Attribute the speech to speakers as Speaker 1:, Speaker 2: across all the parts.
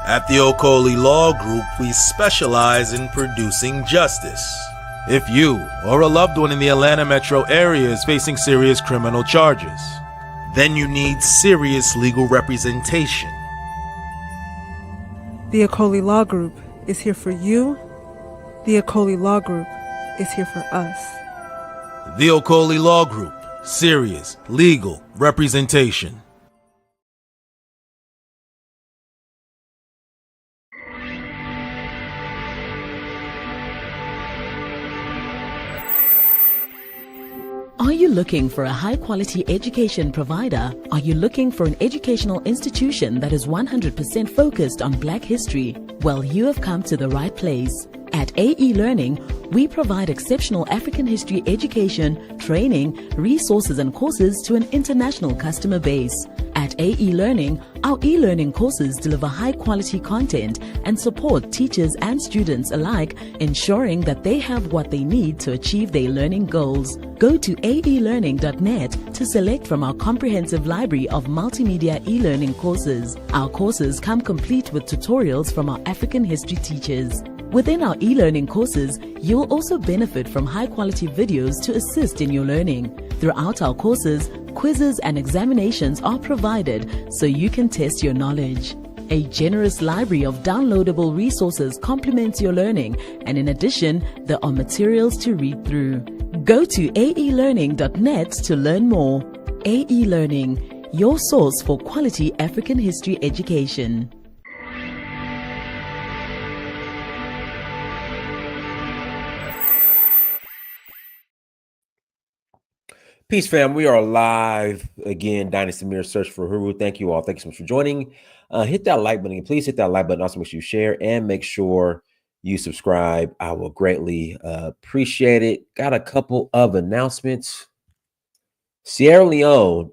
Speaker 1: At the Okoli Law Group, we specialize in producing justice. If you or a loved one in the Atlanta metro area is facing serious criminal charges, then you need serious legal representation.
Speaker 2: The Okoli Law Group is here for you. The Okoli Law Group is here for us.
Speaker 1: The Okoli Law Group, serious legal representation.
Speaker 3: Are you looking for a high-quality education provider? Are you looking for an educational institution that is 100% focused on Black history? Well, you have come to the right place. At AE Learning, we provide exceptional African history education, training, resources and courses to an international customer base. At AE Learning, our e-learning courses deliver high-quality content and support teachers and students alike, ensuring that they have what they need to achieve their learning goals. Go to aelearning.net to select from our comprehensive library of multimedia e-learning courses. Our courses come complete with tutorials from our African history teachers. Within our e-learning courses, you will also benefit from high-quality videos to assist in your learning. Throughout our courses, quizzes and examinations are provided so you can test your knowledge. A generous library of downloadable resources complements your learning, and in addition, there are materials to read through. Go to aelearning.net to learn more. AE Learning, your source for quality African history education.
Speaker 4: Peace, fam. We are live again. Dynasty Mirror Search for Huru. Thank you all. Thank you so much for joining. Hit that like button. Please hit that like button. Also, make sure you share and make sure you subscribe. I will greatly appreciate it. Got a couple of announcements. Sierra Leone.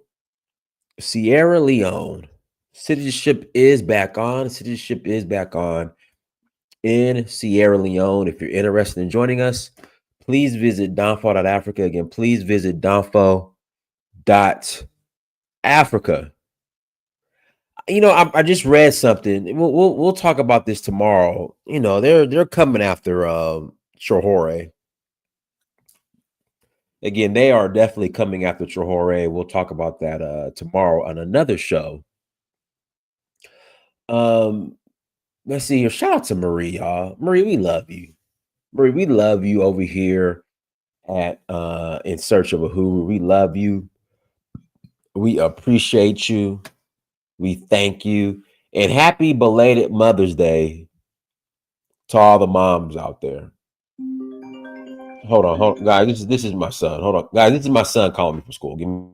Speaker 4: Citizenship is back on. Citizenship is back on in Sierra Leone. If you're interested in joining us, please visit donfo.africa. Again, please visit donfo.africa. You know, I just read something. We'll talk about this tomorrow. You know, they're coming after Chahore. Again, they are definitely coming after Chahore. We'll talk about that tomorrow on another show. Let's see here. Shout out to Marie, y'all. Marie, we love you. Marie, we love you over here at In Search of a Huru. We love you. We appreciate you. We thank you. And happy belated Mother's Day to all the moms out there. Hold on, guys. This is my son. Hold on, guys. This is my son calling me from school. Give me.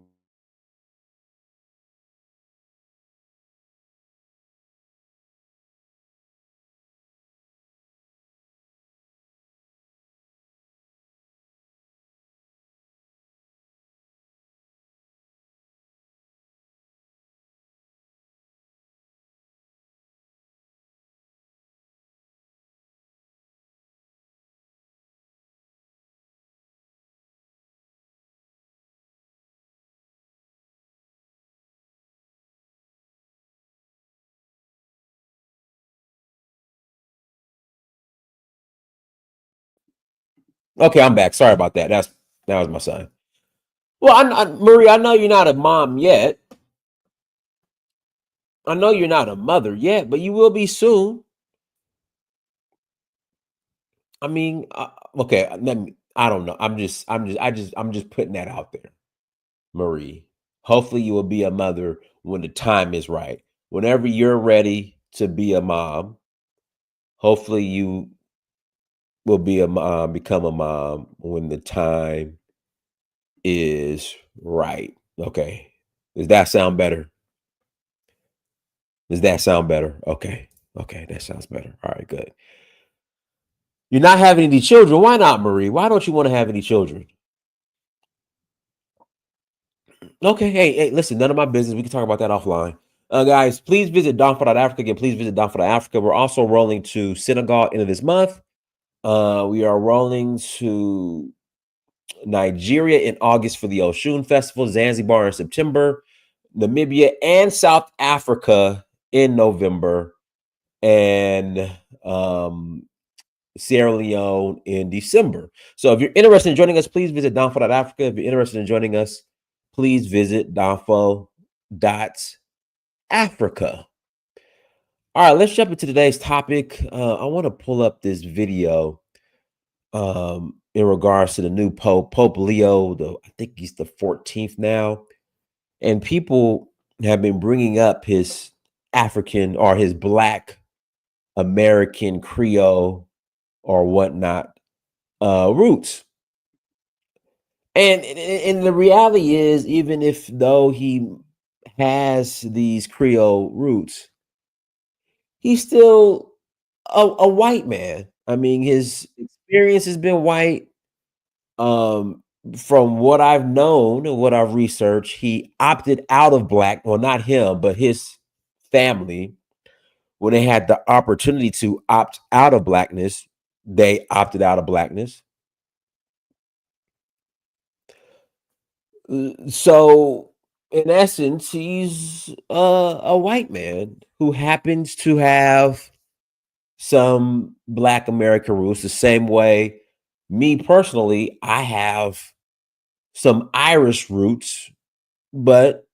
Speaker 4: Okay, I'm back. Sorry about that. That was my son. Well, Marie, I know you're not a mom yet. I know you're not a mother yet, but you will be soon. I mean, okay. I don't know. I'm just putting that out there, Marie. Hopefully, you will be a mother when the time is right. Whenever you're ready to be a mom, hopefully you will be a mom, become a mom when the time is right. Okay. Does that sound better? Does that sound better? Okay. Okay, that sounds better. All right, good. You're not having any children. Why not, Marie? Why don't you want to have any children? Okay, hey, listen, none of my business. We can talk about that offline. Guys, please visit donfo.africa. Again, please visit donfo.africa. We're also rolling to Senegal end of this month. We are rolling to Nigeria in August for the Oshun Festival, Zanzibar in September, Namibia and South Africa in November. and Sierra Leone in December. So if you're interested in joining us, please visit donfo.africa. If you're interested in joining us, please visit donfo.africa. All right, let's jump into today's topic. I want to pull up this video in regards to the new Pope, Pope Leo. I think he's the 14th now, and people have been bringing up his African or his Black American Creole or whatnot roots. And the reality is, even if though he has these Creole roots, he's still a white man. I mean, his experience has been white. From what I've known and what I've researched, he opted out of black. Well, not him, but his family. When they had the opportunity to opt out of blackness, they opted out of blackness. So, in essence, he's a white man who happens to have some Black American roots, the same way me personally, I have some Irish roots, but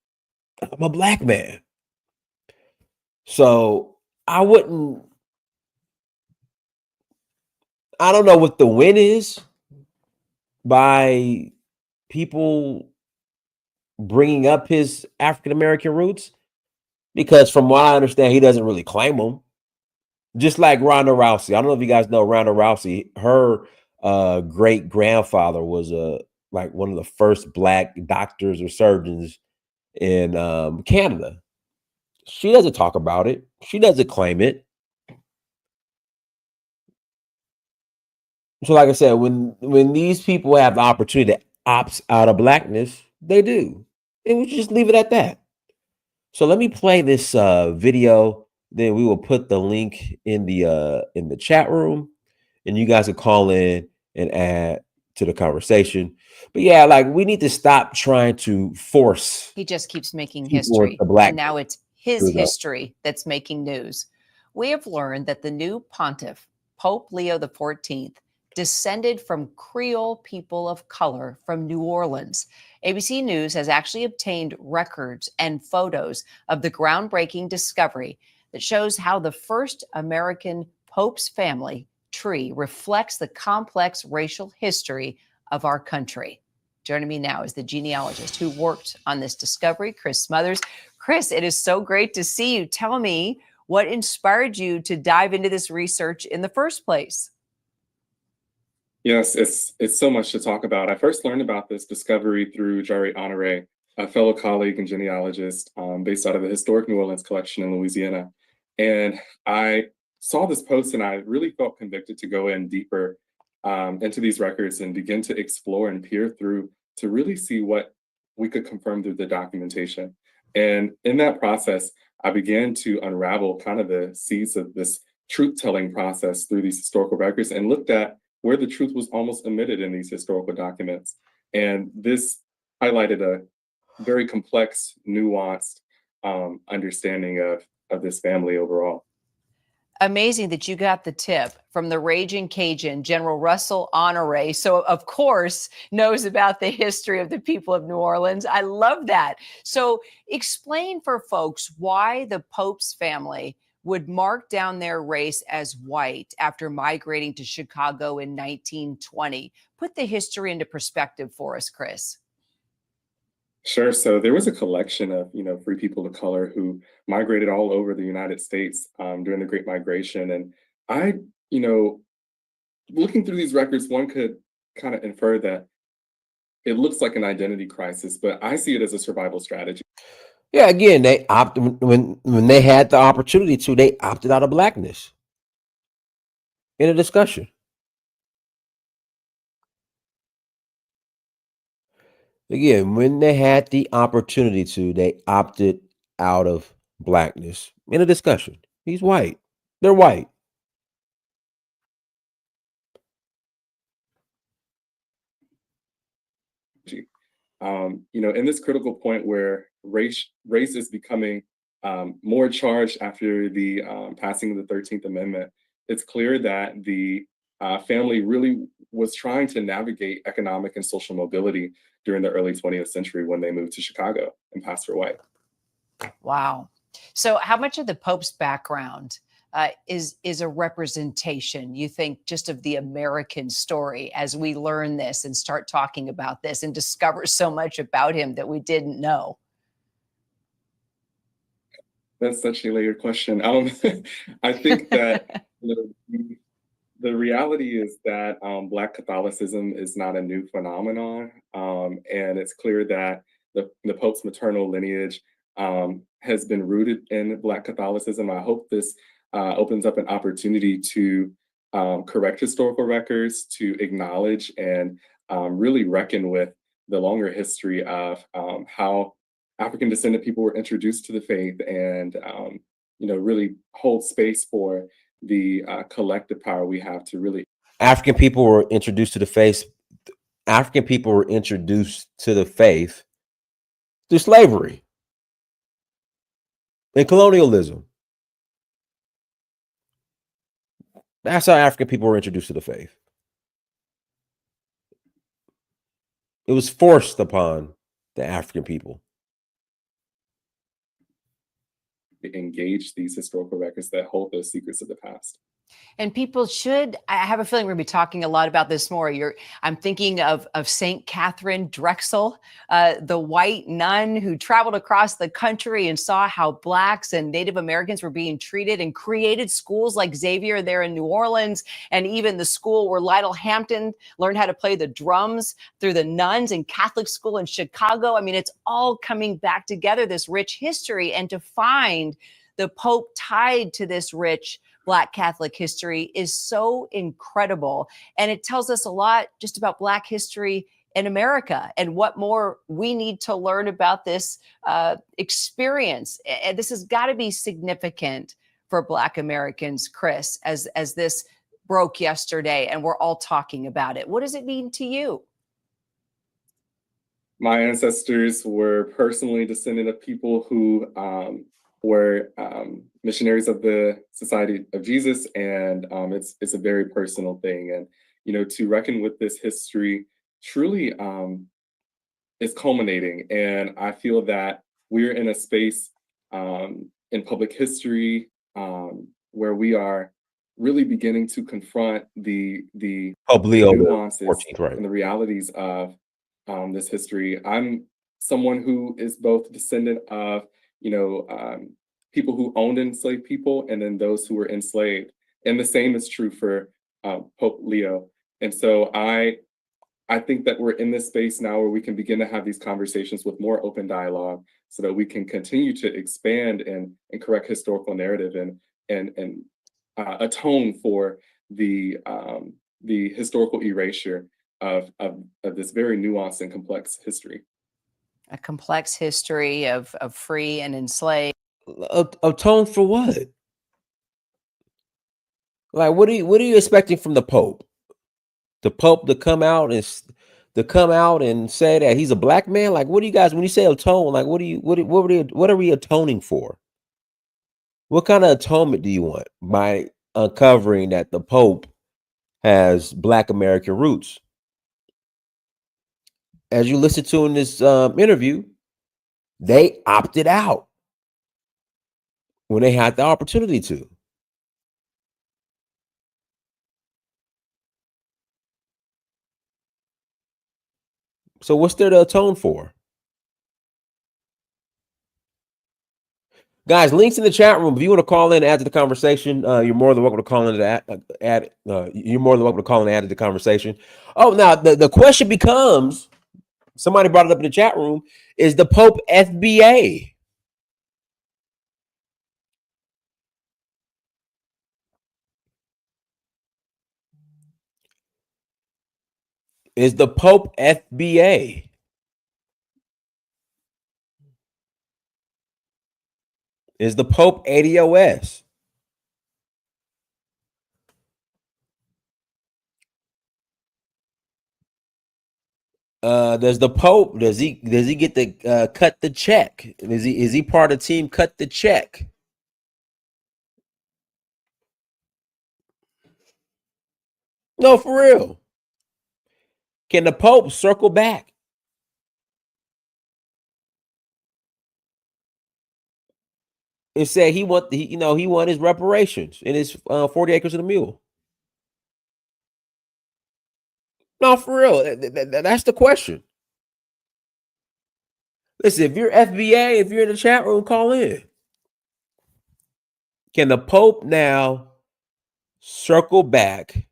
Speaker 4: I'm a Black man. So I don't know what the win is by people bringing up his African American roots, because from what I understand, he doesn't really claim them. Just like Ronda Rousey. I don't know if you guys know Ronda Rousey. Her great grandfather was like one of the first Black doctors or surgeons in Canada. She doesn't talk about it. She doesn't claim it. So, like I said, when these people have the opportunity to opt out of blackness, they do, and we just leave it at that. So let me play this video. Then we will put the link in the chat room, and you guys can call in and add to the conversation. But yeah, like we need to stop trying to force.
Speaker 5: He just keeps making
Speaker 4: people
Speaker 5: history,
Speaker 4: into black
Speaker 5: and now it's his
Speaker 4: through the-
Speaker 5: history that's making news. We have learned that the new pontiff, Pope Leo XIV, descended from Creole people of color from New Orleans. ABC News has actually obtained records and photos of the groundbreaking discovery that shows how the first American Pope's family tree reflects the complex racial history of our country. Joining me now is the genealogist who worked on this discovery, Chris Smothers. Chris, it is so great to see you. Tell me what inspired you to dive into this research in the first place.
Speaker 6: Yes, it's so much to talk about. I first learned about this discovery through Jerry Honore, a fellow colleague and genealogist based out of the Historic New Orleans collection in Louisiana. And I saw this post and I really felt convicted to go in deeper into these records and begin to explore and peer through to really see what we could confirm through the documentation. And in that process, I began to unravel kind of the seeds of this truth-telling process through these historical records and looked at where the truth was almost omitted in these historical documents. And this highlighted a very complex, nuanced understanding of this family overall.
Speaker 5: Amazing that you got the tip from the Raging Cajun, General Russell Honore. So, of course, knows about the history of the people of New Orleans. I love that. So, explain for folks why the Pope's family would mark down their race as white after migrating to Chicago in 1920. Put the history into perspective for us, Chris.
Speaker 6: Sure. So there was a collection of, free people of color who migrated all over the United States during the Great Migration. And I, looking through these records, one could kind of infer that it looks like an identity crisis, but I see it as a survival strategy.
Speaker 4: Yeah, again, they opted when they had the opportunity to, they opted out of blackness in a discussion. Again, when they had the opportunity to, they opted out of blackness in a discussion. He's white. They're white.
Speaker 6: In this critical point where race is becoming more charged after the passing of the 13th Amendment. It's clear that the family really was trying to navigate economic and social mobility during the early 20th century when they moved to Chicago and passed her away.
Speaker 5: Wow. So, how much of the Pope's background is a representation, you think, just of the American story as we learn this and start talking about this and discover so much about him that we didn't know?
Speaker 6: That's such a layered question. I think that the reality is that Black Catholicism is not a new phenomenon, and it's clear that the Pope's maternal lineage has been rooted in Black Catholicism. I hope this opens up an opportunity to correct historical records, to acknowledge and really reckon with the longer history of how African descendant people were introduced to the faith, and really hold space for the collective power we have to really.
Speaker 4: African people were introduced to the faith. African people were introduced to the faith through slavery and colonialism. That's how African people were introduced to the faith. It was forced upon the African people.
Speaker 6: Engage these historical records that hold those secrets of the past.
Speaker 5: And people should, I have a feeling we're going to be talking a lot about this more. I'm thinking of St. Catherine Drexel, the white nun who traveled across the country and saw how Blacks and Native Americans were being treated and created schools like Xavier there in New Orleans, and even the school where Lytle Hampton learned how to play the drums through the nuns in Catholic school in Chicago. I mean, it's all coming back together, this rich history, and to find the Pope tied to this rich Black Catholic history is so incredible. And it tells us a lot just about Black history in America and what more we need to learn about this experience. And this has got to be significant for Black Americans, Chris, as this broke yesterday and we're all talking about it. What does it mean to you?
Speaker 6: My ancestors were personally descendant of people who were missionaries of the Society of Jesus, and it's a very personal thing. And to reckon with this history truly is culminating. And I feel that we're in a space in public history where we are really beginning to confront the nuances
Speaker 4: 14th, right,
Speaker 6: and the realities of this history. I'm someone who is both descendant of people who owned enslaved people and then those who were enslaved. And the same is true for Pope Leo. And so I think that we're in this space now where we can begin to have these conversations with more open dialogue so that we can continue to expand and correct historical narrative and atone for the historical erasure of this very nuanced and complex history.
Speaker 5: A complex history of free and enslaved.
Speaker 4: Atone for what? Like, what are you expecting from the Pope? The Pope to come out and say that he's a Black man? Like, what do you guys, when you say atone, like, what are we atoning for? What kind of atonement do you want by uncovering that the Pope has Black American roots? As you listen to in this interview, they opted out when they had the opportunity to. So what's there to atone for? Guys, links in the chat room. If you want to call in and add to the conversation, you're more than welcome to call in and you're more than welcome to call in and add to the conversation. Oh, now the question becomes, somebody brought it up in the chat room, is the Pope FBA? Is the Pope FBA? Is the Pope ADOS? Does the Pope does he get to cut the check? Is he part of team cut the check? No, for real. Can the Pope circle back and say he want his reparations in his 40 acres of the mule? No, for real. That's the question. Listen, if you're FBA, if you're in the chat room, call in. Can the Pope now circle back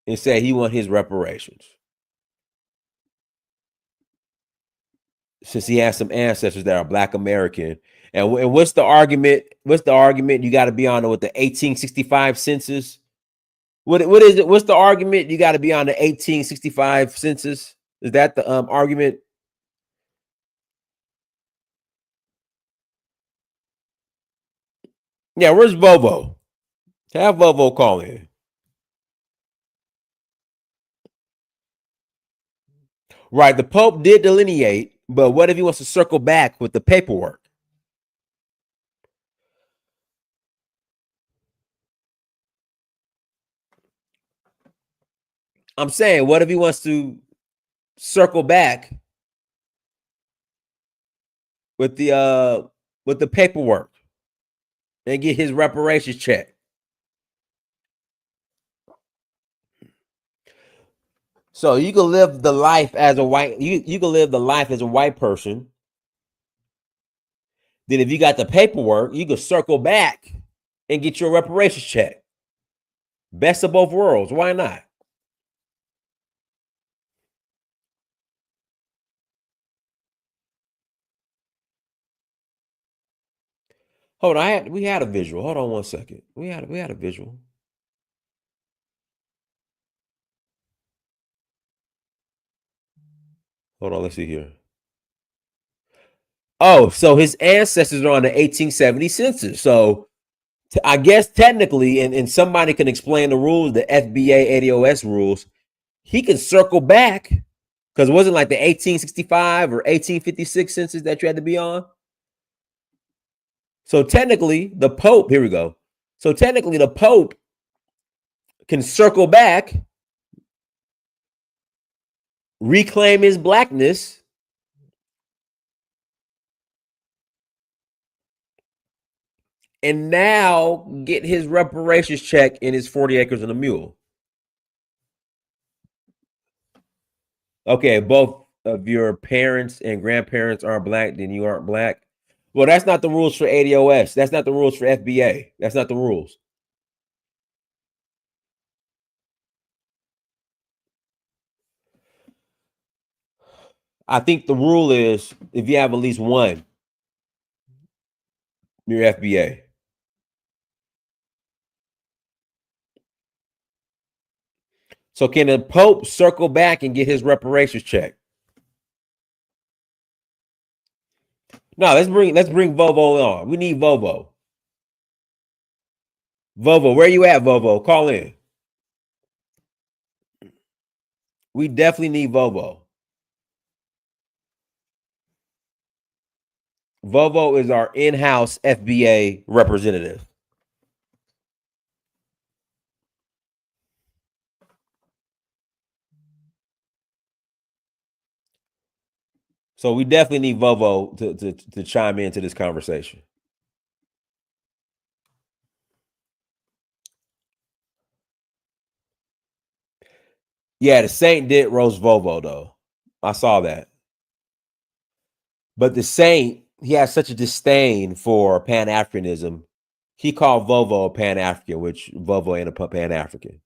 Speaker 4: and say he want his reparations? Since he has some ancestors that are Black American. And what's the argument? What's the argument? You got to be on with the 1865 census. What is it? What's the argument? You got to be on the 1865 census. Is that the argument? Yeah, where's Vovo? Have Vovo call in. Right, the Pope did delineate, but what if he wants to circle back with the paperwork? I'm saying, what if he wants to circle back with the paperwork and get his reparations check? So you can live the life as a white you can live the life as a white person. Then if you got the paperwork, you can circle back and get your reparations check. Best of both worlds. Why not? Hold on, we had a visual. Hold on one second. We had a visual. Hold on, let's see here. Oh, so his ancestors are on the 1870 census. So I guess technically, and somebody can explain the rules, the FBA ADOS rules, he can circle back because it wasn't like the 1865 or 1856 census that you had to be on. So technically, the Pope, here we go. So technically, the Pope can circle back, reclaim his blackness, and now get his reparations check in his 40 acres and a mule. Okay, both of your parents and grandparents aren't Black, then you aren't Black. Well, that's not the rules for ADOS. That's not the rules for FBA. That's not the rules. I think the rule is if you have at least one, you're FBA. So can the Pope circle back and get his reparations check? No, let's bring Vovo on. We need Vovo. Vovo, where you at, Vovo? Call in. We definitely need Vovo. Vovo is our in-house FBA representative. So we definitely need Vovo to chime into this conversation. Yeah, the Saint did roast Vovo though. I saw that. But the Saint, he has such a disdain for Pan-Africanism. He called Vovo a Pan-African, which Vovo ain't a Pan-African.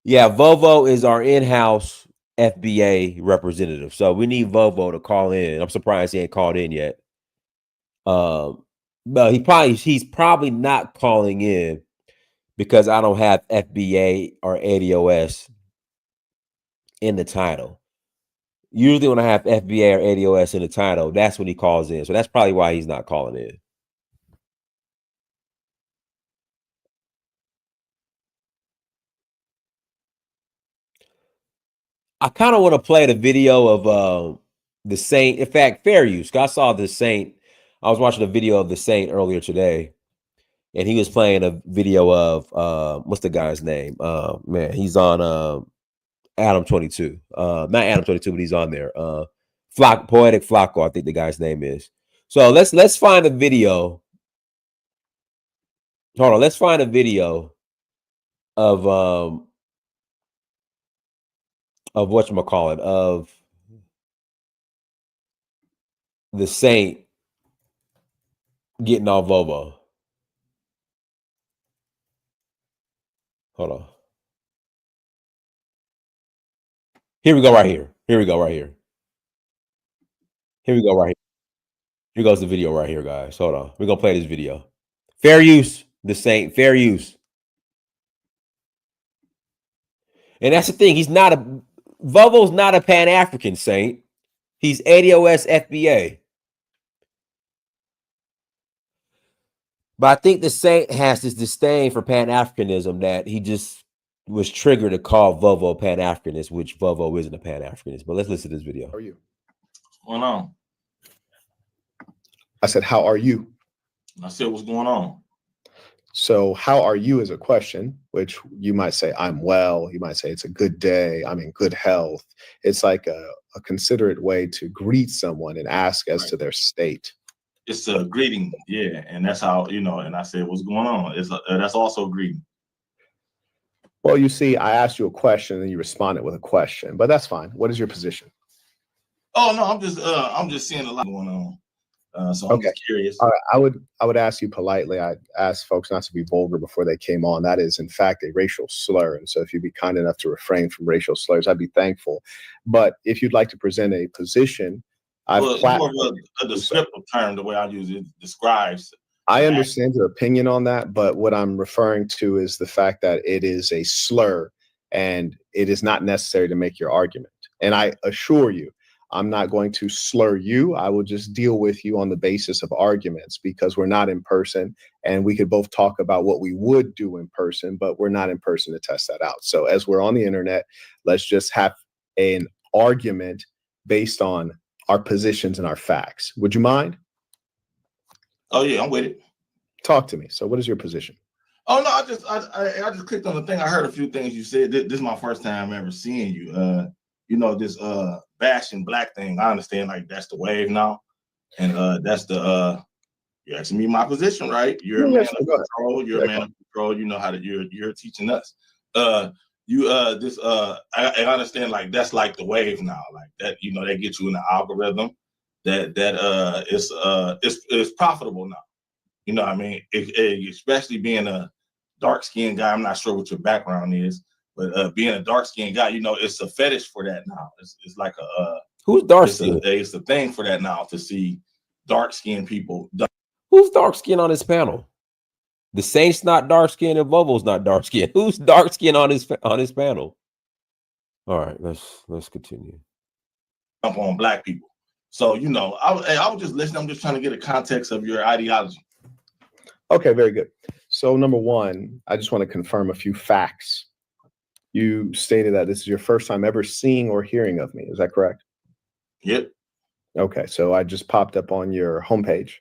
Speaker 4: Yeah, Vovo is our in-house FBA representative. So we need Vovo to call in. I'm surprised he ain't called in yet. But he's probably not calling in because I don't have FBA or ADOS in the title. Usually when I have FBA or ADOS in the title, that's when he calls in. So that's probably why he's not calling in. I kind of want to play the video of the Saint. In fact, fair use. I saw the Saint. I was watching a video of the Saint earlier today, and he was playing a video of what's the guy's name? Man, he's on Adam 22. Not Adam 22, but he's on there. Poetic Flacco, I think the guy's name is. So let's find a video. Hold on, let's find a video of whatchamacallit, of the Saint getting on Vovo. Hold on. Here we go right here. Here we go right here. Here we go right here. Here goes the video right here, guys. Hold on. We're going to play this video. Fair use, the Saint. Fair use. And that's the thing. Vovo's not a Pan-African Saint. He's ADOS FBA. But I think the Saint has this disdain for Pan-Africanism that he just was triggered to call Vovo Pan-Africanist, which Vovo isn't a Pan-Africanist. But let's listen to this video.
Speaker 7: How are you?
Speaker 8: What's going on?
Speaker 7: I said, how are you?
Speaker 8: I said, what's going on?
Speaker 7: So how are you is a question, which you might say, I'm well. You might say, it's a good day. I'm in good health. It's like a considerate way to greet someone and ask as to their state.
Speaker 8: It's a greeting, yeah. And that's how, and I said, what's going on? That's also a greeting.
Speaker 7: Well, you see, I asked you a question and you responded with a question, but that's fine. What is your position?
Speaker 8: Oh, no, I'm just seeing a lot going on. So I'm just curious.
Speaker 7: All right, I would ask you politely. I asked folks not to be vulgar before they came on. That is, in fact, a racial slur. And so if you'd be kind enough to refrain from racial slurs, I'd be thankful. But if you'd like to present a position,
Speaker 8: It's more of a descriptive term, the way I use it describes.
Speaker 7: I understand your opinion on that, but what I'm referring to is the fact that it is a slur and it is not necessary to make your argument. And I assure you, I'm not going to slur you. I will just deal with you on the basis of arguments because we're not in person and we could both talk about what we would do in person, but we're not in person to test that out. So as we're on the internet, let's just have an argument based on our positions and our facts. Would you mind?
Speaker 8: Oh, yeah, I'm with it.
Speaker 7: Talk to me. So what is your position?
Speaker 8: Oh, no, I just clicked on the thing. I heard a few things you said. This is my first time ever seeing you. This bashing black thing. I understand, like, that's the wave now. And that's you're asking me my position, right? You're a man of control. You're a man of control. You know how to, you're teaching us. I understand, like, that's like the wave now. Like that, they get you in the algorithm that is profitable now. You know what I mean? Especially being a dark-skinned guy. I'm not sure what your background is, but being a dark-skinned guy, it's a fetish for that now. It's like
Speaker 4: who's dark-skinned?
Speaker 8: It's a thing for that now to see dark-skinned people.
Speaker 4: Who's dark-skinned on this panel? The Saint's not dark-skinned and Vovo's not dark-skinned. Who's dark-skinned on his panel? All right, let's continue.
Speaker 8: Up on black people. So, I was just listening. I'm just trying to get a context of your ideology.
Speaker 7: Okay, very good. So number one, I just want to confirm a few facts. You stated that this is your first time ever seeing or hearing of me. Is that correct?
Speaker 8: Yep.
Speaker 7: Okay, so I just popped up on your homepage.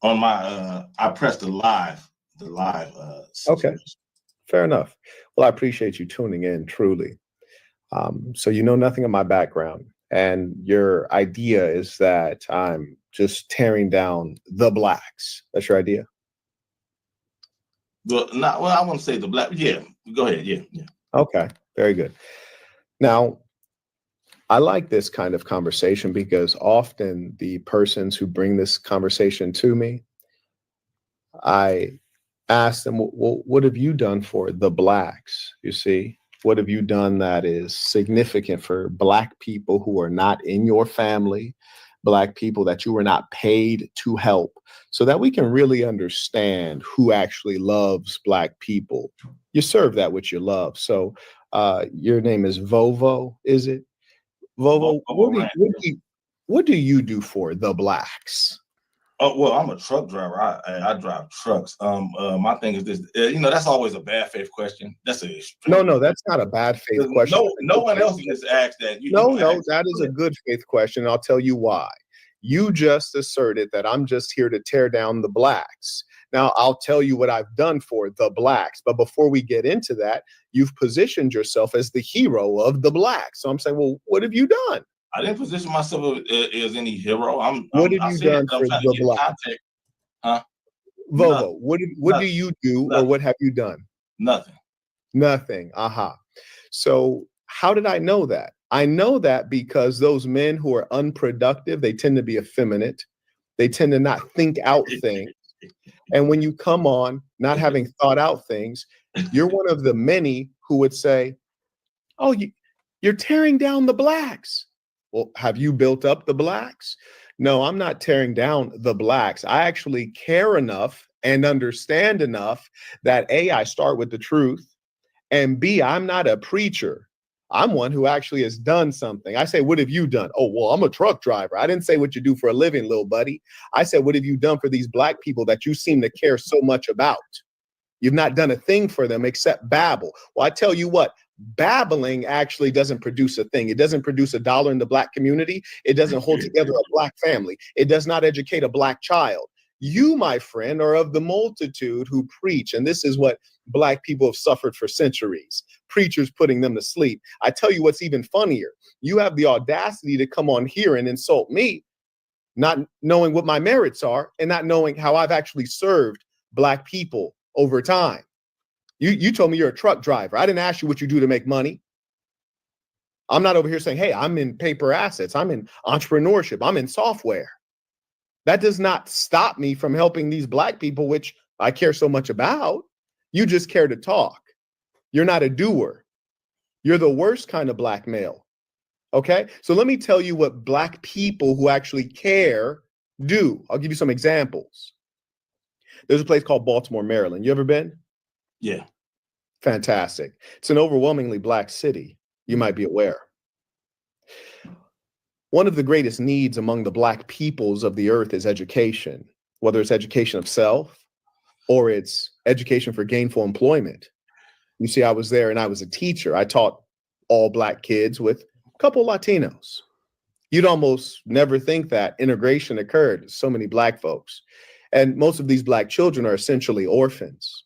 Speaker 8: On my, I pressed the live.
Speaker 7: Okay, fair enough. Well, I appreciate you tuning in, truly. So you know nothing of my background, and your idea is that I'm just tearing down the blacks. That's your idea?
Speaker 8: I wouldn't say the black. Yeah, go ahead. Yeah.
Speaker 7: Okay, very good. Now, I like this kind of conversation because often the persons who bring this conversation to me, I ask them, well, what have you done for the blacks? You see, what have you done that is significant for black people who are not in your family, black people that you were not paid to help, so that we can really understand who actually loves black people. You serve that which you love. So your name is Vovo, is it? Vovo, what do you do for the blacks?
Speaker 8: Oh well, I'm a truck driver. I drive trucks. My thing is this. That's always a bad faith question. That's a
Speaker 7: No, that's not a bad faith question.
Speaker 8: No one else gets asked that.
Speaker 7: No, that is a good faith question. I'll tell you why. You just asserted that I'm just here to tear down the blacks. Now, I'll tell you what I've done for the blacks. But before we get into that, you've positioned yourself as the hero of the blacks. So I'm saying, well, what have you done?
Speaker 8: I didn't position myself as any hero.
Speaker 7: What have you done for the blacks?
Speaker 8: Huh?
Speaker 7: Vovo, what do you do or what have you done? Nothing. Aha. So how did I know that? I know that because those men who are unproductive, they tend to be effeminate. They tend to not think out things. And when you come on not having thought out things, you're one of the many who would say, oh, you're tearing down the blacks. Well, have you built up the blacks? No, I'm not tearing down the blacks. I actually care enough and understand enough that A, I start with the truth, and B, I'm not a preacher. I'm one who actually has done something. I say, what have you done? Oh, well, I'm a truck driver. I didn't say what you do for a living, little buddy. I said, what have you done for these black people that you seem to care so much about? You've not done a thing for them except babble. Well, I tell you what, babbling actually doesn't produce a thing. It doesn't produce a dollar in the black community. It doesn't hold together a black family. It does not educate a black child. You, my friend, are of the multitude who preach. And this is what black people have suffered for centuries. Preachers putting them to sleep. I tell you what's even funnier. You have the audacity to come on here and insult me, not knowing what my merits are and not knowing how I've actually served black people over time. You told me you're a truck driver. I didn't ask you what you do to make money. I'm not over here saying, hey, I'm in paper assets. I'm in entrepreneurship. I'm in software. That does not stop me from helping these black people, which I care so much about. You just care to talk. You're not a doer. You're the worst kind of black male. Okay? So let me tell you what black people who actually care do. I'll give you some examples. There's a place called Baltimore, Maryland. You ever been?
Speaker 8: Yeah.
Speaker 7: Fantastic. It's an overwhelmingly black city. You might be aware. One of the greatest needs among the black peoples of the earth is education, whether it's education of self or it's education for gainful employment. You see, I was there and I was a teacher. I taught all black kids with a couple Latinos. You'd almost never think that integration occurred. So many black folks. And most of these black children are essentially orphans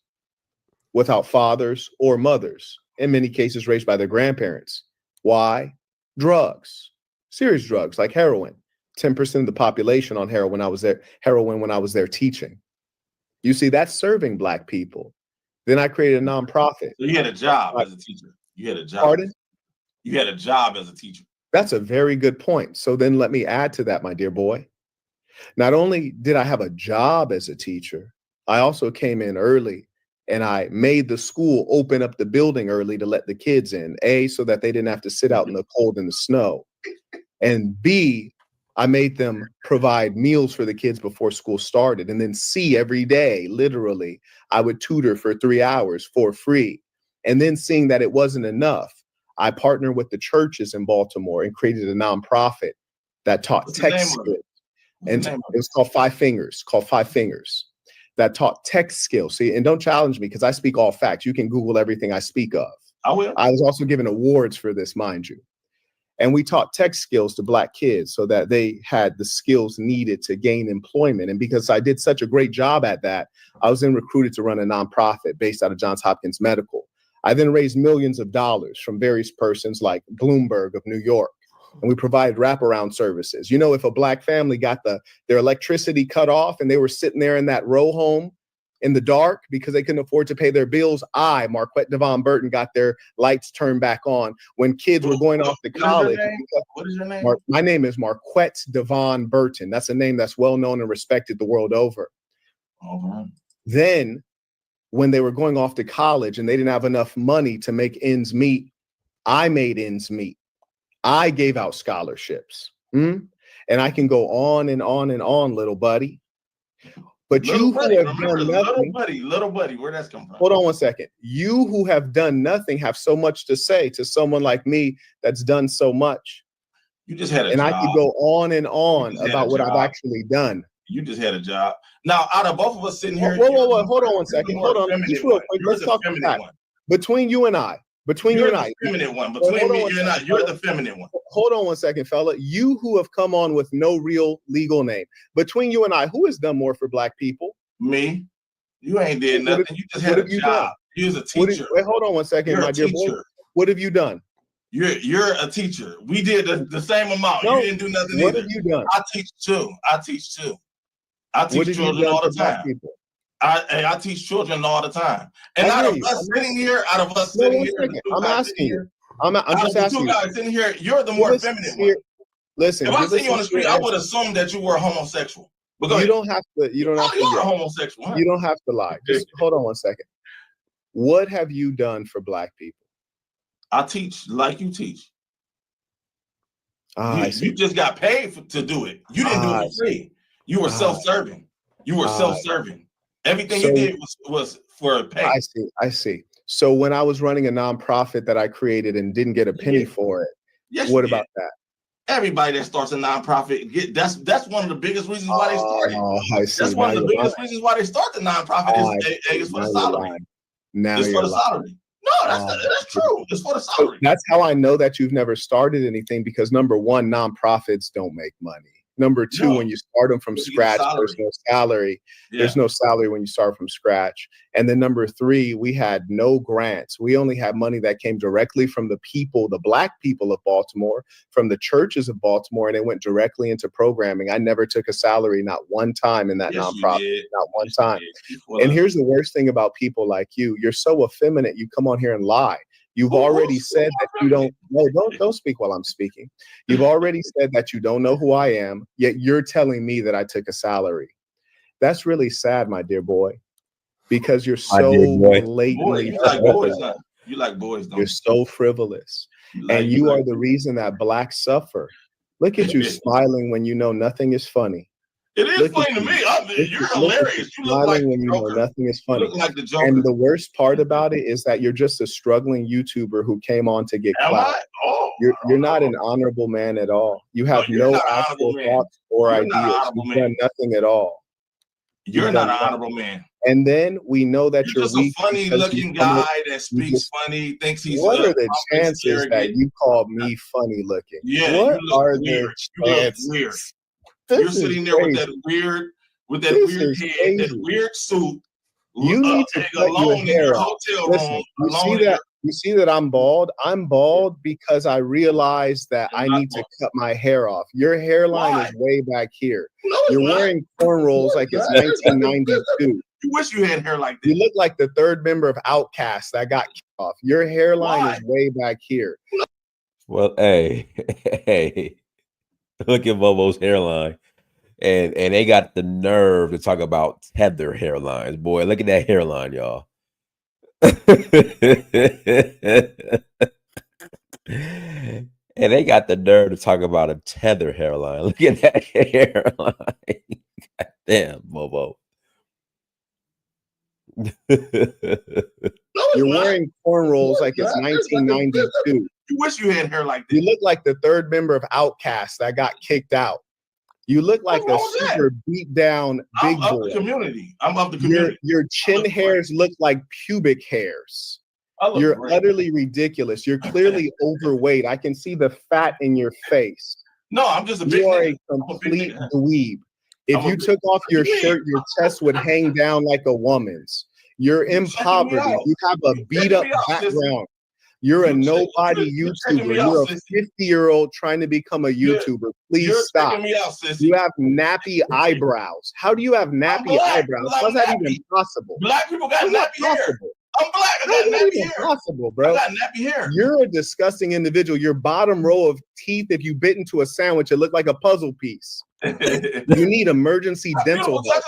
Speaker 7: without fathers or mothers, in many cases raised by their grandparents. Why? Drugs, serious drugs like heroin. 10% of the population on heroin when I was there teaching. You see, that's serving black people. Then I created a nonprofit.
Speaker 8: So you had a job as a teacher. You had a job.
Speaker 7: Pardon?
Speaker 8: You had a job as a teacher.
Speaker 7: That's a very good point. So then let me add to that, my dear boy. Not only did I have a job as a teacher, I also came in early and I made the school open up the building early to let the kids in, A, so that they didn't have to sit out in the cold and the snow. And B, I made them provide meals for the kids before school started. And then C, every day, literally, I would tutor for 3 hours for free. And then seeing that it wasn't enough, I partnered with the churches in Baltimore and created a nonprofit that taught tech skills. And it was called Five Fingers, that taught tech skills. See, and don't challenge me because I speak all facts. You can Google everything I speak of.
Speaker 8: I will.
Speaker 7: I was also given awards for this, mind you. And we taught tech skills to black kids so that they had the skills needed to gain employment. And because I did such a great job at that, I was then recruited to run a nonprofit based out of Johns Hopkins Medical. I then raised millions of dollars from various persons like Bloomberg of New York. And we provide wraparound services. You know, if a black family got their electricity cut off and they were sitting there in that row home in the dark because they couldn't afford to pay their bills, Marquette Devon Burton, got their lights turned back on. When kids were going off to college.
Speaker 8: What is your name?
Speaker 7: My name is Marquette Devon Burton. That's a name that's well known and respected the world over.
Speaker 8: Uh-huh.
Speaker 7: Then when they were going off to college and they didn't have enough money to make ends meet, I made ends meet. I gave out scholarships. And I can go on and on and on, little buddy. But little
Speaker 8: buddy, where'd that come from?
Speaker 7: Hold on one second. You who have done nothing have so much to say to someone like me that's done so much.
Speaker 8: You just had a
Speaker 7: job. I could go on and on about what I've actually done.
Speaker 8: You just had a job. Now, out of both of us sitting here,
Speaker 7: Whoa. Hold on one second. Hold on. Just real quick. Let's talk about that. Between you and I.
Speaker 8: You're the feminine one. Between me and you and I, you're the feminine one.
Speaker 7: Hold on one second, fella. You who have come on with no real legal name. Between you and I, who has done more for Black people?
Speaker 8: Me. You ain't did nothing. You just had a job. You was a teacher.
Speaker 7: Wait, hold on one second, my dear boy. What have you done?
Speaker 8: You're a teacher. We did the same amount.
Speaker 7: No.
Speaker 8: You didn't do nothing
Speaker 7: What
Speaker 8: either.
Speaker 7: have you done?
Speaker 8: I teach too. I teach children all the time. I teach children all the time. And out of us sitting here,
Speaker 7: I'm asking you. I'm just asking you.
Speaker 8: Two guys sitting here, you're the more feminine one.
Speaker 7: Listen,
Speaker 8: if I seen you on the street, I would assume that you were homosexual.
Speaker 7: You don't have to. You don't have to.
Speaker 8: You are homosexual. Huh?
Speaker 7: You don't have to lie. Just hold on one second. What have you done for Black people?
Speaker 8: I teach like you teach.
Speaker 7: You
Speaker 8: just got paid to do it. You didn't do it for free. You were self-serving. You were self-serving. Everything you did was for pay.
Speaker 7: I see. So when I was running a nonprofit that I created and didn't get a penny for it, what about that?
Speaker 8: Everybody that starts a nonprofit, that's one of the biggest reasons why they started.
Speaker 7: I see.
Speaker 8: That's one of the biggest reasons why they start the nonprofit is for the salary. It's for the salary. No, that's true. It's for the salary.
Speaker 7: So that's how I know that you've never started anything, because number one, nonprofits don't make money. Number two, when you start them from scratch, there's no salary. Yeah. There's no salary when you start from scratch. And then number three, we had no grants. We only had money that came directly from the people, the Black people of Baltimore, from the churches of Baltimore, and it went directly into programming. I never took a salary, not one time in that nonprofit, not one time. And here's the worst thing about people like you. You're so effeminate. You come on here and lie. You've already said that you don't. No, don't speak while I'm speaking. You've already said that you don't know who I am, yet you're telling me that I took a salary. That's really sad, my dear boy, because you're so blatantly.
Speaker 8: You like boys, huh? You like boys, don't you?
Speaker 7: You're so frivolous, and you are the reason that Blacks suffer. Look at you smiling when you know nothing is funny.
Speaker 8: It is funny to me. You're hilarious. You look like
Speaker 7: when you know nothing is funny.
Speaker 8: You look like the Joker.
Speaker 7: And the worst part about it is that you're just a struggling YouTuber who came on to get clout. You're not an honorable man at all. You have no actual thoughts or ideas. You've done nothing at all.
Speaker 8: You're not an honorable man.
Speaker 7: And then we know that you're
Speaker 8: just a funny-looking guy that speaks funny, thinks he's.
Speaker 7: What are the chances that you call me funny-looking?
Speaker 8: Yeah,
Speaker 7: what are the chances?
Speaker 8: You look weird. You're sitting there with that weird head, that weird suit.
Speaker 7: You need to cut your hair off. Listen, you see that I'm bald? I'm bald because I realized that I need to cut my hair off. Your hairline is way back here. You're wearing cornrows like it's 1992.
Speaker 8: You wish you had hair like that.
Speaker 7: You look like the third member of Outkast that got kicked off. Your hairline is way back here.
Speaker 4: Well, hey. Look at Bobo's hairline. And they got the nerve to talk about tether hairlines. Boy, look at that hairline, y'all. And they got the nerve to talk about a tether hairline. Look at that hairline. God damn, Bobo.
Speaker 7: You're wearing cornrows like it's 1992.
Speaker 8: You wish you had hair like that.
Speaker 7: You look like the third member of Outkast that got kicked out. You look like a super beat down big boy.
Speaker 8: I'm of the community.
Speaker 7: Your chin hairs look like pubic hairs. You're utterly ridiculous. You're clearly overweight. I can see the fat in your face.
Speaker 8: No, I'm just a big.
Speaker 7: You are a complete dweeb. If you took off your shirt, your chest would hang down like a woman's. You're impoverished. You have a beat up background. You're a nobody YouTuber. You're a 50-year-old trying to become a YouTuber. Please stop. You have nappy eyebrows. How do you have nappy eyebrows? How's that even possible?
Speaker 8: Black people got nappy hair. I'm black. I got nappy hair.
Speaker 7: Possible, bro.
Speaker 8: I got nappy hair.
Speaker 7: You're a disgusting individual. Your bottom row of teeth, if you bit into a sandwich, it looked like a puzzle piece. You need emergency dental help.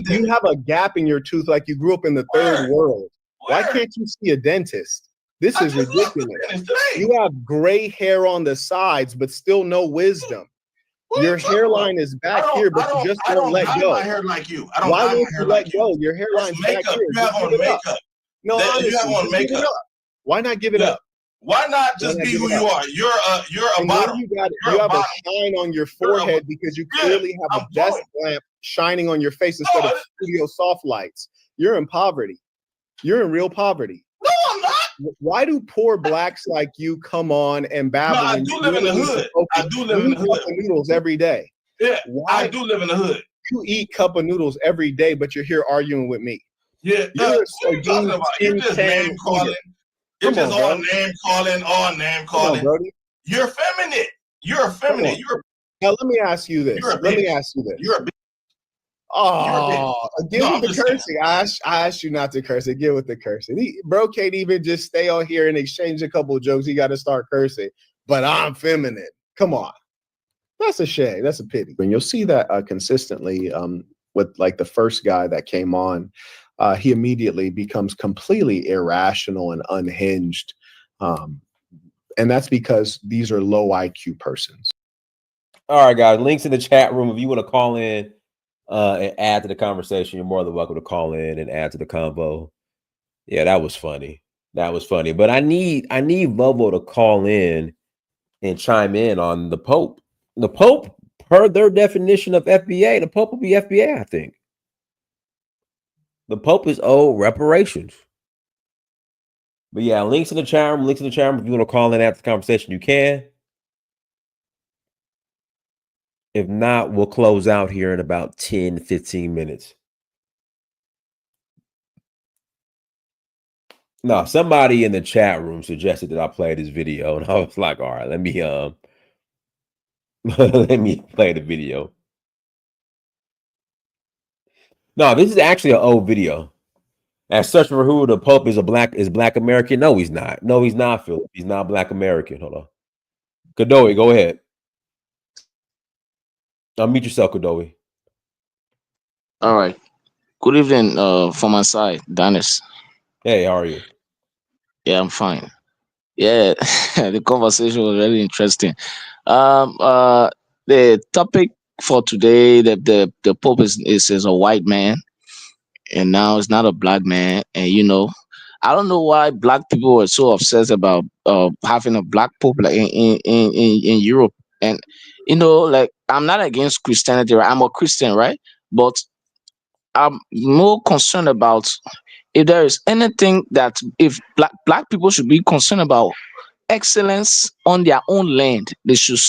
Speaker 7: You have a gap in your tooth like you grew up in the third world. Why can't you see a dentist? This is ridiculous. You have gray hair on the sides, but still no wisdom. Your hairline is back here, but you just don't let go.
Speaker 8: My hair like you.
Speaker 7: Why won't you let go? Your hairline's back here.
Speaker 8: You have on makeup.
Speaker 7: No,
Speaker 8: you have on makeup.
Speaker 7: Why not give it up?
Speaker 8: Why not just
Speaker 7: Why not
Speaker 8: be
Speaker 7: give
Speaker 8: who
Speaker 7: it
Speaker 8: you
Speaker 7: up?
Speaker 8: are? You're a
Speaker 7: And then
Speaker 8: bottom.
Speaker 7: you
Speaker 8: You're a
Speaker 7: have a
Speaker 8: bottom.
Speaker 7: shine on your
Speaker 8: You're a-
Speaker 7: forehead because you
Speaker 8: Yeah,
Speaker 7: clearly have
Speaker 8: I'm
Speaker 7: a desk
Speaker 8: glowing.
Speaker 7: lamp shining on your face instead of
Speaker 8: No,
Speaker 7: studio soft lights. You're in poverty. You're in real poverty.
Speaker 8: no, I'm not.
Speaker 7: Why do poor blacks like you come on and babble?
Speaker 8: No, I
Speaker 7: when
Speaker 8: do
Speaker 7: you
Speaker 8: live in the
Speaker 7: literally
Speaker 8: hood.
Speaker 7: supposed to-
Speaker 8: I do
Speaker 7: you
Speaker 8: live in
Speaker 7: eat
Speaker 8: the
Speaker 7: cup
Speaker 8: hood.
Speaker 7: of noodles every day.
Speaker 8: Yeah,
Speaker 7: Why
Speaker 8: I do live in the hood.
Speaker 7: you eat cup of noodles every day, but you're here arguing with me?
Speaker 8: Yeah,
Speaker 7: You're a
Speaker 8: what are you talking
Speaker 7: sardine
Speaker 8: about? You're
Speaker 7: tin
Speaker 8: just
Speaker 7: can
Speaker 8: name calling.
Speaker 7: eater.
Speaker 8: You're
Speaker 7: Come
Speaker 8: just
Speaker 7: on,
Speaker 8: all
Speaker 7: bro.
Speaker 8: name calling, all name
Speaker 7: Come on,
Speaker 8: calling.
Speaker 7: Brody.
Speaker 8: You're effeminate. You're effeminate.
Speaker 7: on. Now let me ask you this.
Speaker 8: You're a
Speaker 7: Let me
Speaker 8: bitch.
Speaker 7: ask you this.
Speaker 8: You're a bitch.
Speaker 7: Oh, again
Speaker 8: No,
Speaker 7: with
Speaker 8: I'm
Speaker 7: the
Speaker 8: just saying.
Speaker 7: cursing. I asked you not to curse. Again with the cursing. Bro can't even just stay on here and exchange a couple of jokes. He got to start cursing. But I'm feminine. Come on. That's a shame. That's a pity. And you'll see that consistently with like the first guy that came on. He immediately becomes completely irrational and unhinged. And that's because these are low IQ persons.
Speaker 4: All right, guys. Links in the chat room. If you want to call in and add to the conversation, you're more than welcome to call in and add to the convo. Yeah, that was funny. That was funny. But I need Bobo to call in and chime in on the Pope. The Pope, per their definition of FBA, the Pope will be FBA, I think. The Pope is owed reparations. But yeah, links in the chat room. If you want to call in after the conversation, you can. If not, we'll close out here in about 10, 15 minutes. No, somebody in the chat room suggested that I play this video, and I was like, all right, let me let me play the video. No, this is actually an old video. As such for who the Pope is black American. No, he's not. No, he's not, Philip. He's not black American. Hold on. Kadoe, go ahead. Unmute yourself, Kadoe.
Speaker 9: All right. Good evening from my side, Dennis.
Speaker 4: Hey, how are you?
Speaker 9: Yeah, I'm fine. Yeah, the conversation was really interesting. Um, uh, the topic for today, the Pope is a white man, and now it's not a black man. And I don't know why black people were so obsessed about having a black Pope like in Europe. And like I'm not against Christianity, right? I'm a Christian, right? But I'm more concerned about if there is anything that if black people should be concerned about excellence on their own land. They should.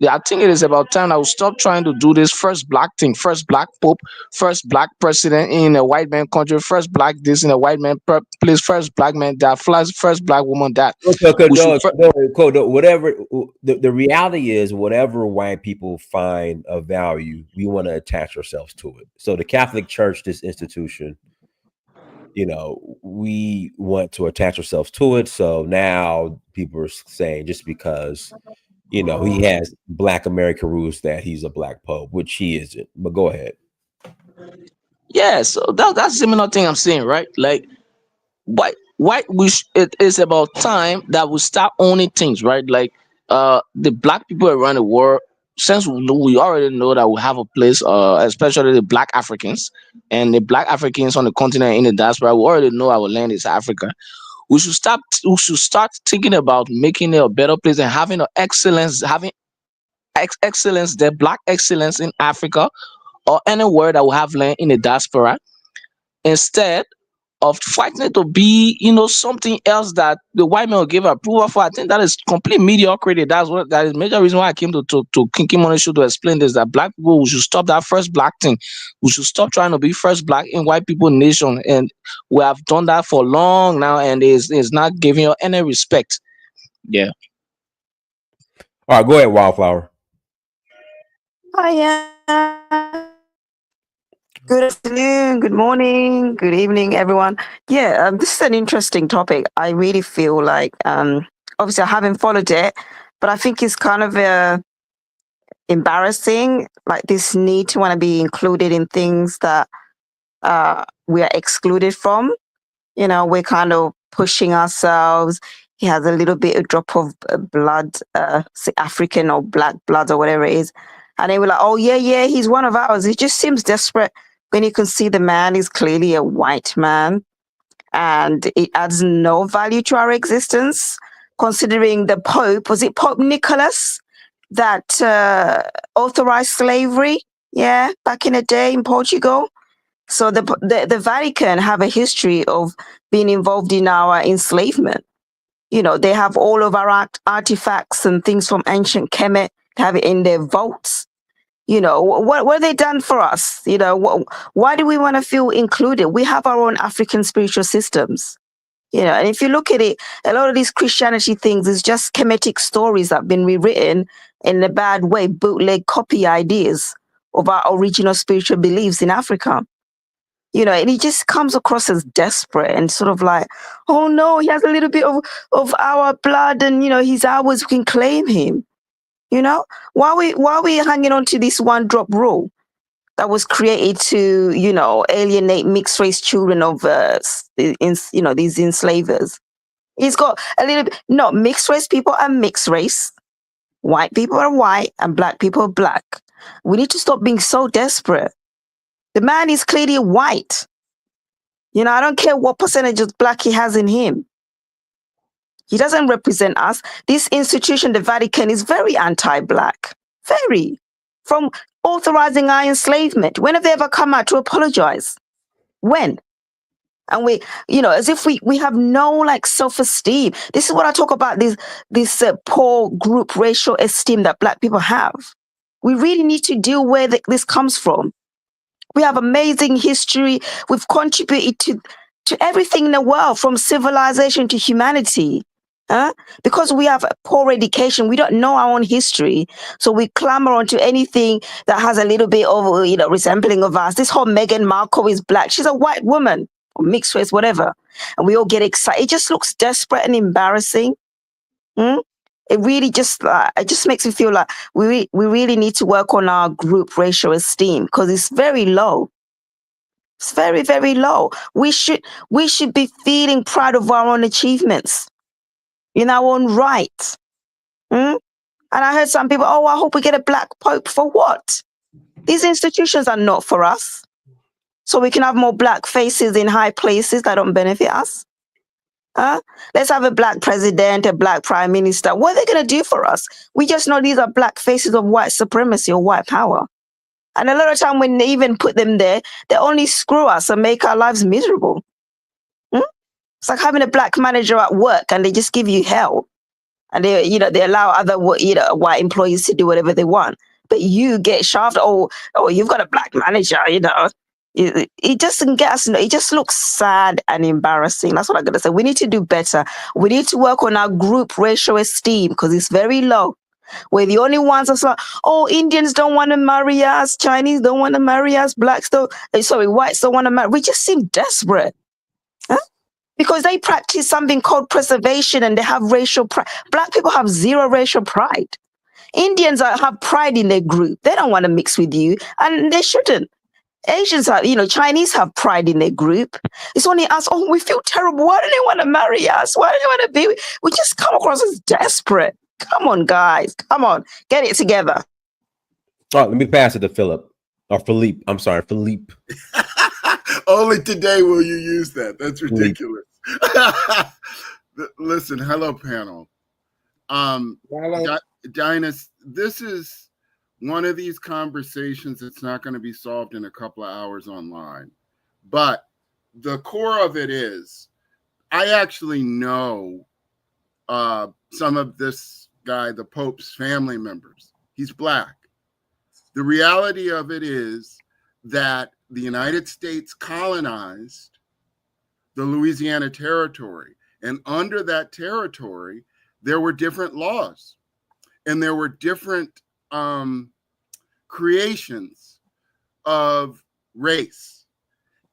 Speaker 9: I think it is about time that we stop trying to do this first black thing, first black pope, first black president in a white man country, first black this in a white man place, first black man that, first black woman that. We should
Speaker 4: Whatever the reality is, whatever white people find of value, we want to attach ourselves to it. So the Catholic Church, this institution, we want to attach ourselves to it. So now people are saying just because, he has black American roots that he's a black pope, which he isn't. But go ahead.
Speaker 9: Yeah, so that's similar thing I'm saying, right? Like why it is about time that we start owning things, right? Like the black people around the world, since we already know that we have a place, especially the black Africans and the black Africans on the continent in the diaspora, we already know our land is Africa. We should start thinking about making it a better place and having having excellence there, black excellence in Africa or anywhere that we have land in the diaspora, instead of fighting it to be, something else that the white man will give approval for. I think that is complete mediocrity. That is major reason why I came to Kinky Money Show to explain this, that black people, we should stop that first black thing. We should stop trying to be first black in white people nation. And we have done that for long now, and it's not giving you any respect. Yeah.
Speaker 4: All right, go ahead, Wildflower.
Speaker 10: Hiya. Good afternoon, good morning, good evening, everyone. Yeah, this is an interesting topic. I really feel like, obviously, I haven't followed it, but I think it's kind of embarrassing, like this need to want to be included in things that we are excluded from. We're kind of pushing ourselves. He has a little bit, a drop of blood, say African or black blood or whatever it is. And they were like, oh, yeah, he's one of ours. It just seems desperate when you can see the man is clearly a white man and it adds no value to our existence. considering the Pope, was it Pope Nicholas that authorized slavery? Yeah, back in the day in Portugal. So the Vatican have a history of being involved in our enslavement. You know, they have all of our artifacts and things from ancient Kemet, have it in their vaults. You know, what have they done for us? You know, why do we want to feel included? We have our own African spiritual systems. You know, and if you look at it, a lot of these Christianity things is just Kemetic stories that have been rewritten in a bad way, bootleg copy ideas of our original spiritual beliefs in Africa. You know, and he just comes across as desperate and sort of like, oh no, he has a little bit of our blood and, you know, he's ours, we can claim him. You know, why are we hanging on to this one drop rule that was created to, you know, alienate mixed race children of, you know, these enslavers? He's got a little bit, no, mixed race people are mixed race. White people are white and black people are black. We need to stop being so desperate. The man is clearly white. You know, I don't care what percentage of black he has in him. He doesn't represent us. This institution, the Vatican, is very anti-black. Very. From authorizing our enslavement. When have they ever come out to apologize? When? And we, you know, as if we have no like self-esteem. This is what I talk about, this poor group racial esteem that black people have. We really need to deal where this comes from. We have amazing history. We've contributed to everything in the world, from civilization to humanity. Because we have poor education, we don't know our own history. So we clamor onto anything that has a little bit of, you know, resembling of us. This whole Meghan Markle is black. She's a white woman, or mixed race, whatever. And we all get excited. It just looks desperate and embarrassing. It really just it just makes me feel like we really need to work on our group racial esteem, because it's very low. It's very, very low. We should be feeling proud of our own achievements in our own right. And I heard some people, oh, I hope we get a black pope. For what? These institutions are not for us. So we can have more black faces in high places that don't benefit us. Let's have a black president, a black prime minister. What are they going to do for us? We just know these are black faces of white supremacy or white power. And a lot of time when they even put them there, they only screw us and make our lives miserable. It's like having a black manager at work and they just give you hell. And they, you know, they allow other, you know, white employees to do whatever they want. But you get shafted. Oh, you've got a black manager, you know. It doesn't get us, it just looks sad and embarrassing. That's what I'm going to say. We need to do better. We need to work on our group racial esteem, because it's very low. We're the only ones that's like, oh, Indians don't want to marry us, Chinese don't want to marry us, whites don't want to marry. We just seem desperate. Because they practice something called preservation and they have racial pride. Black people have zero racial pride. Indians have pride in their group. They don't want to mix with you, and they shouldn't. Asians have, you know, Chinese have pride in their group. It's only us, oh, we feel terrible. Why do they want to marry us? Why do they want to be? We just come across as desperate. Come on, guys. Come on. Get it together.
Speaker 4: All right, let me pass it to Philip. Or Philippe. I'm sorry, Philippe.
Speaker 11: Only today will you use that. That's ridiculous. Listen, hello, panel. Dinus, this is one of these conversations that's not going to be solved in a couple of hours online. But the core of it is, I actually know some of this guy, the Pope's family members. He's Black. The reality of it is that the United States colonized the Louisiana Territory. And under that territory, there were different laws and there were different creations of race.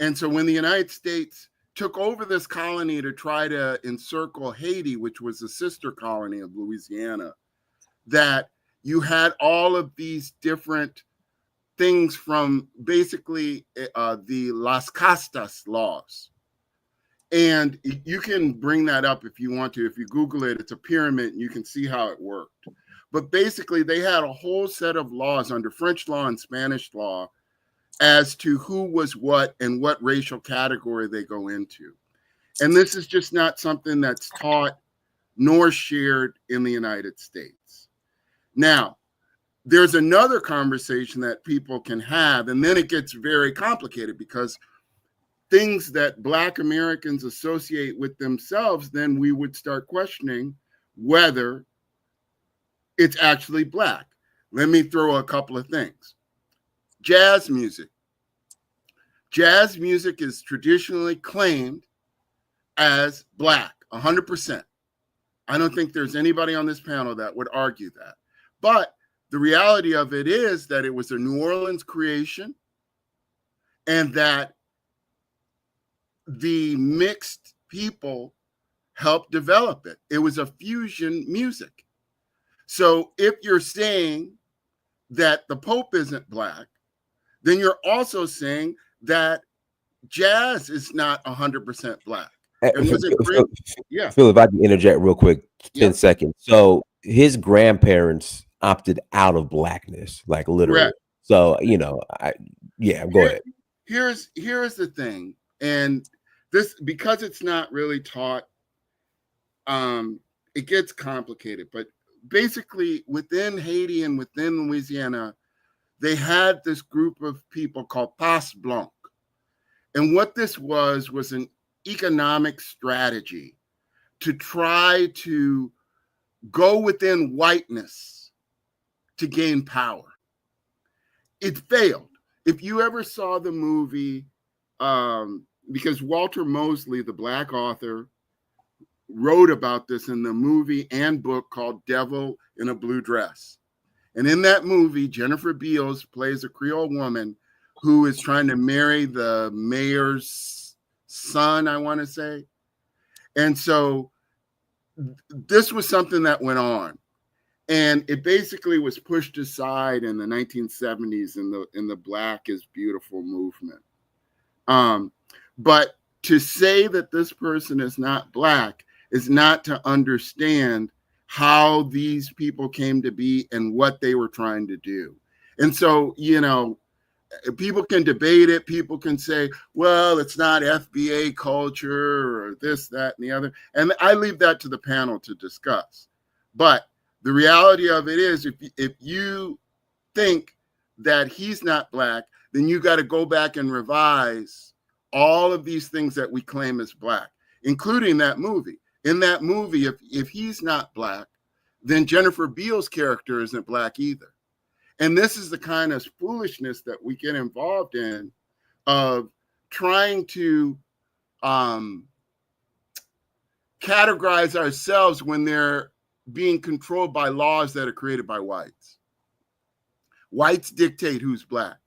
Speaker 11: And so when the United States took over this colony to try to encircle Haiti, which was a sister colony of Louisiana, that you had all of these different things from basically the Las Castas laws. And you can bring that up if you want to. If you Google it, it's a pyramid and you can see how it worked. But basically, they had a whole set of laws under French law and Spanish law as to who was what and what racial category they go into. And this is just not something that's taught nor shared in the United States. Now, there's another conversation that people can have, and then it gets very complicated because things that Black Americans associate with themselves, then we would start questioning whether it's actually Black. Let me throw a couple of things. Jazz music. Jazz music is traditionally claimed as Black, 100%. I don't think there's anybody on this panel that would argue that. But the reality of it is that it was a New Orleans creation and that the mixed people helped develop it. It was a fusion music. So if you're saying that the Pope isn't Black, then you're also saying that jazz is not 100% Black. And was it great? Yeah.
Speaker 4: Phil, if I can interject real quick, 10 seconds. So his grandparents opted out of Blackness, like literally.
Speaker 11: Correct.
Speaker 4: So, go ahead.
Speaker 11: Here's the thing. And this, because it's not really taught, it gets complicated. But basically within Haiti and within Louisiana, they had this group of people called Passe Blanc. And what this was an economic strategy to try to go within whiteness to gain power. It failed. If you ever saw the movie, because Walter Mosley, the Black author, wrote about this in the movie and book called Devil in a Blue Dress. And in that movie, Jennifer Beals plays a Creole woman who is trying to marry the mayor's son, I want to say. And so this was something that went on. And it basically was pushed aside in the 1970s in the Black is Beautiful movement. But to say that this person is not Black is not to understand how these people came to be and what they were trying to do. And so, people can debate it. People can say, well, it's not FBA culture or this, that, and the other. And I leave that to the panel to discuss. But the reality of it is, if you think that he's not Black, then you got to go back and revise all of these things that we claim as Black, including that movie. In that movie, if he's not Black, then Jennifer Beals' character isn't Black either. And this is the kind of foolishness that we get involved in of trying to categorize ourselves when they're being controlled by laws that are created by whites. Whites dictate who's Black,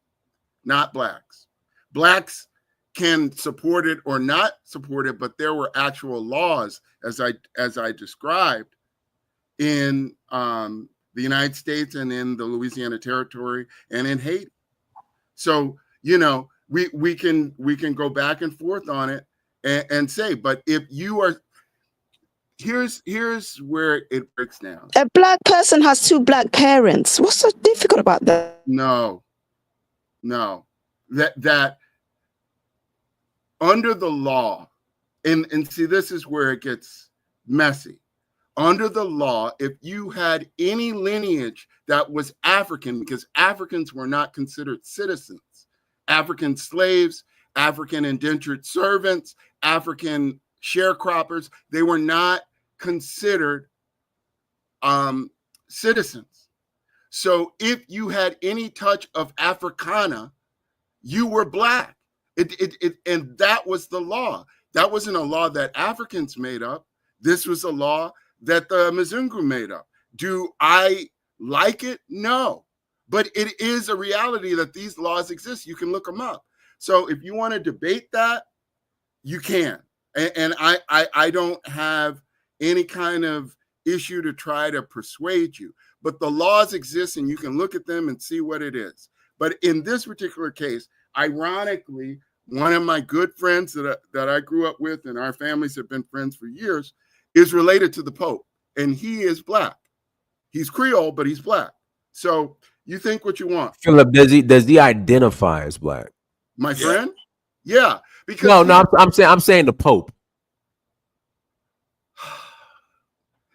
Speaker 11: not Blacks. Blacks can support it or not support it, but there were actual laws, as I described, in the United States and in the Louisiana Territory and in Haiti. So, we can go back and forth on it and say, but if you are, here's where it breaks down.
Speaker 10: A Black person has two Black parents. What's so difficult about that?
Speaker 11: No. That under the law, and see, this is where it gets messy. Under the law, if you had any lineage that was African, because Africans were not considered citizens, African slaves, African indentured servants, African sharecroppers, they were not considered citizens. So if you had any touch of Africana, you were Black. And that was the law. That wasn't a law that Africans made up. This was a law that the Mzungu made up. Do I like it? No. But it is a reality that these laws exist. You can look them up. So if you want to debate that, you can. And I don't have any kind of issue to try to persuade you. But the laws exist and you can look at them and see what it is. But in this particular case, ironically, one of my good friends that I grew up with, and our families have been friends for years, is related to the Pope, and he is Black. He's Creole, but he's Black. So you think what you want.
Speaker 4: Philip, does he identify as Black?
Speaker 11: My friend? Yeah. Because
Speaker 4: I'm saying the Pope.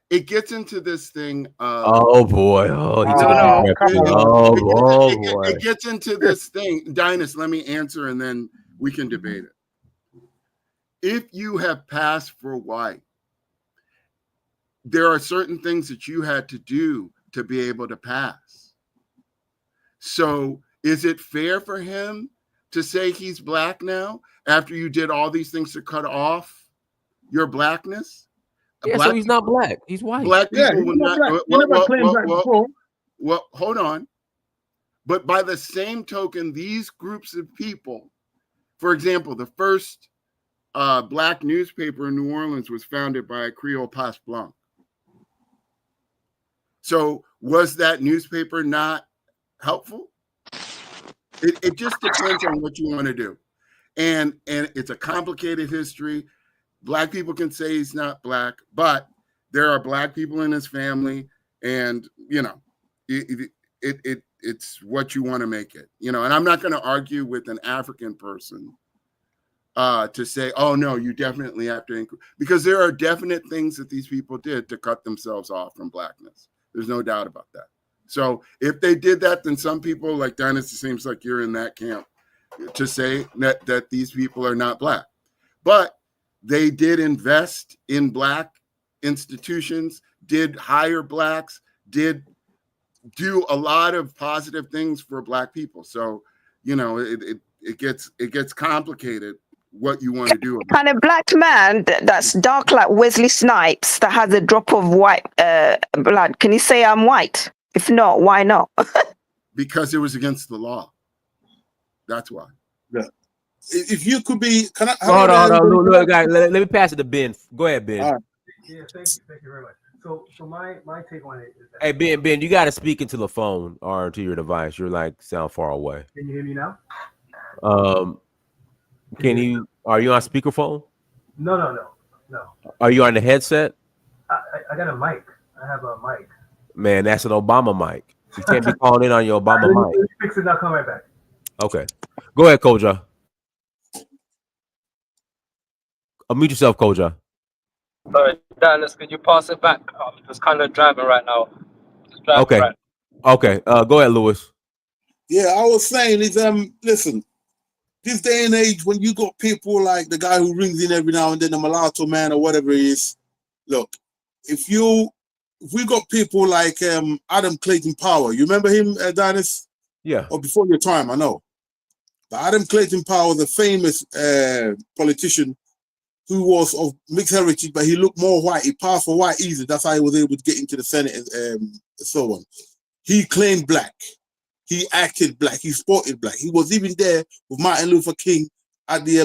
Speaker 11: it gets into this thing of
Speaker 4: Oh boy! Oh, he's
Speaker 8: Oh, come on.
Speaker 11: it gets into this thing. Dinus, let me answer, and then we can debate it. If you have passed for white, there are certain things that you had to do to be able to pass. So is it fair for him to say he's black now after you did all these things to cut off your blackness?
Speaker 12: Yeah, so he's not black. He's white.
Speaker 11: Black
Speaker 8: Yeah,
Speaker 11: people will not.
Speaker 8: you never claimed black before.
Speaker 11: Well, hold on. But by the same token, these groups of people, for example, the first black newspaper in New Orleans was founded by a Creole Pas Blanc. So was that newspaper not helpful? It just depends on what you want to do. And it's a complicated history. Black people can say he's not black, but there are black people in his family, and you know, it's what you want to make it. You know, and I'm not going to argue with an African person to say, oh no, you definitely have to include, because there are definite things that these people did to cut themselves off from blackness. There's no doubt about that. So if they did that, then some people, like Dennis, it seems like you're in that camp to say that these people are not black. But they did invest in black institutions, did hire blacks, did do a lot of positive things for black people. So, you know, it gets complicated what you want to do.
Speaker 10: Kind of black man that's dark like Wesley Snipes that has a drop of white blood. Can you say I'm white? If not, why not?
Speaker 11: Because it was against the law. That's why.
Speaker 13: Yeah. If you could be, can I?
Speaker 12: Hold on. Look, guys, let me pass it to Ben. Go ahead, Ben.
Speaker 13: All right.
Speaker 14: Yeah, thank you very much. So my take on it is that,
Speaker 12: Hey, Ben, you got to speak into the phone or to your device. You're like sound far away.
Speaker 14: can you hear me now?
Speaker 12: Are you on speakerphone?
Speaker 14: No.
Speaker 12: Are you on the headset?
Speaker 14: I got a mic. I have a mic.
Speaker 12: Man, that's an Obama mic. You can't be calling in on your Obama mic.
Speaker 14: Let me fix it and I'll come right back.
Speaker 12: Okay. Go ahead, Koja. Unmute yourself, Koja.
Speaker 15: Sorry, Dennis, could you pass it back? I'm just kind of driving right now.
Speaker 12: Okay.
Speaker 15: Right.
Speaker 12: Okay. Go ahead, Lewis.
Speaker 13: Yeah, I was saying is listen, this day and age when you got people like the guy who rings in every now and then, the mulatto man or whatever it is, look, if we got people like Adam Clayton Powell, you remember him, Dennis?
Speaker 12: Yeah.
Speaker 13: Or before your time, I know. But Adam Clayton Powell, the famous politician who was of mixed heritage, but he looked more white. He passed for white easy. That's how he was able to get into the Senate and so on. He claimed black. He acted black. He sported black. He was even there with Martin Luther King at the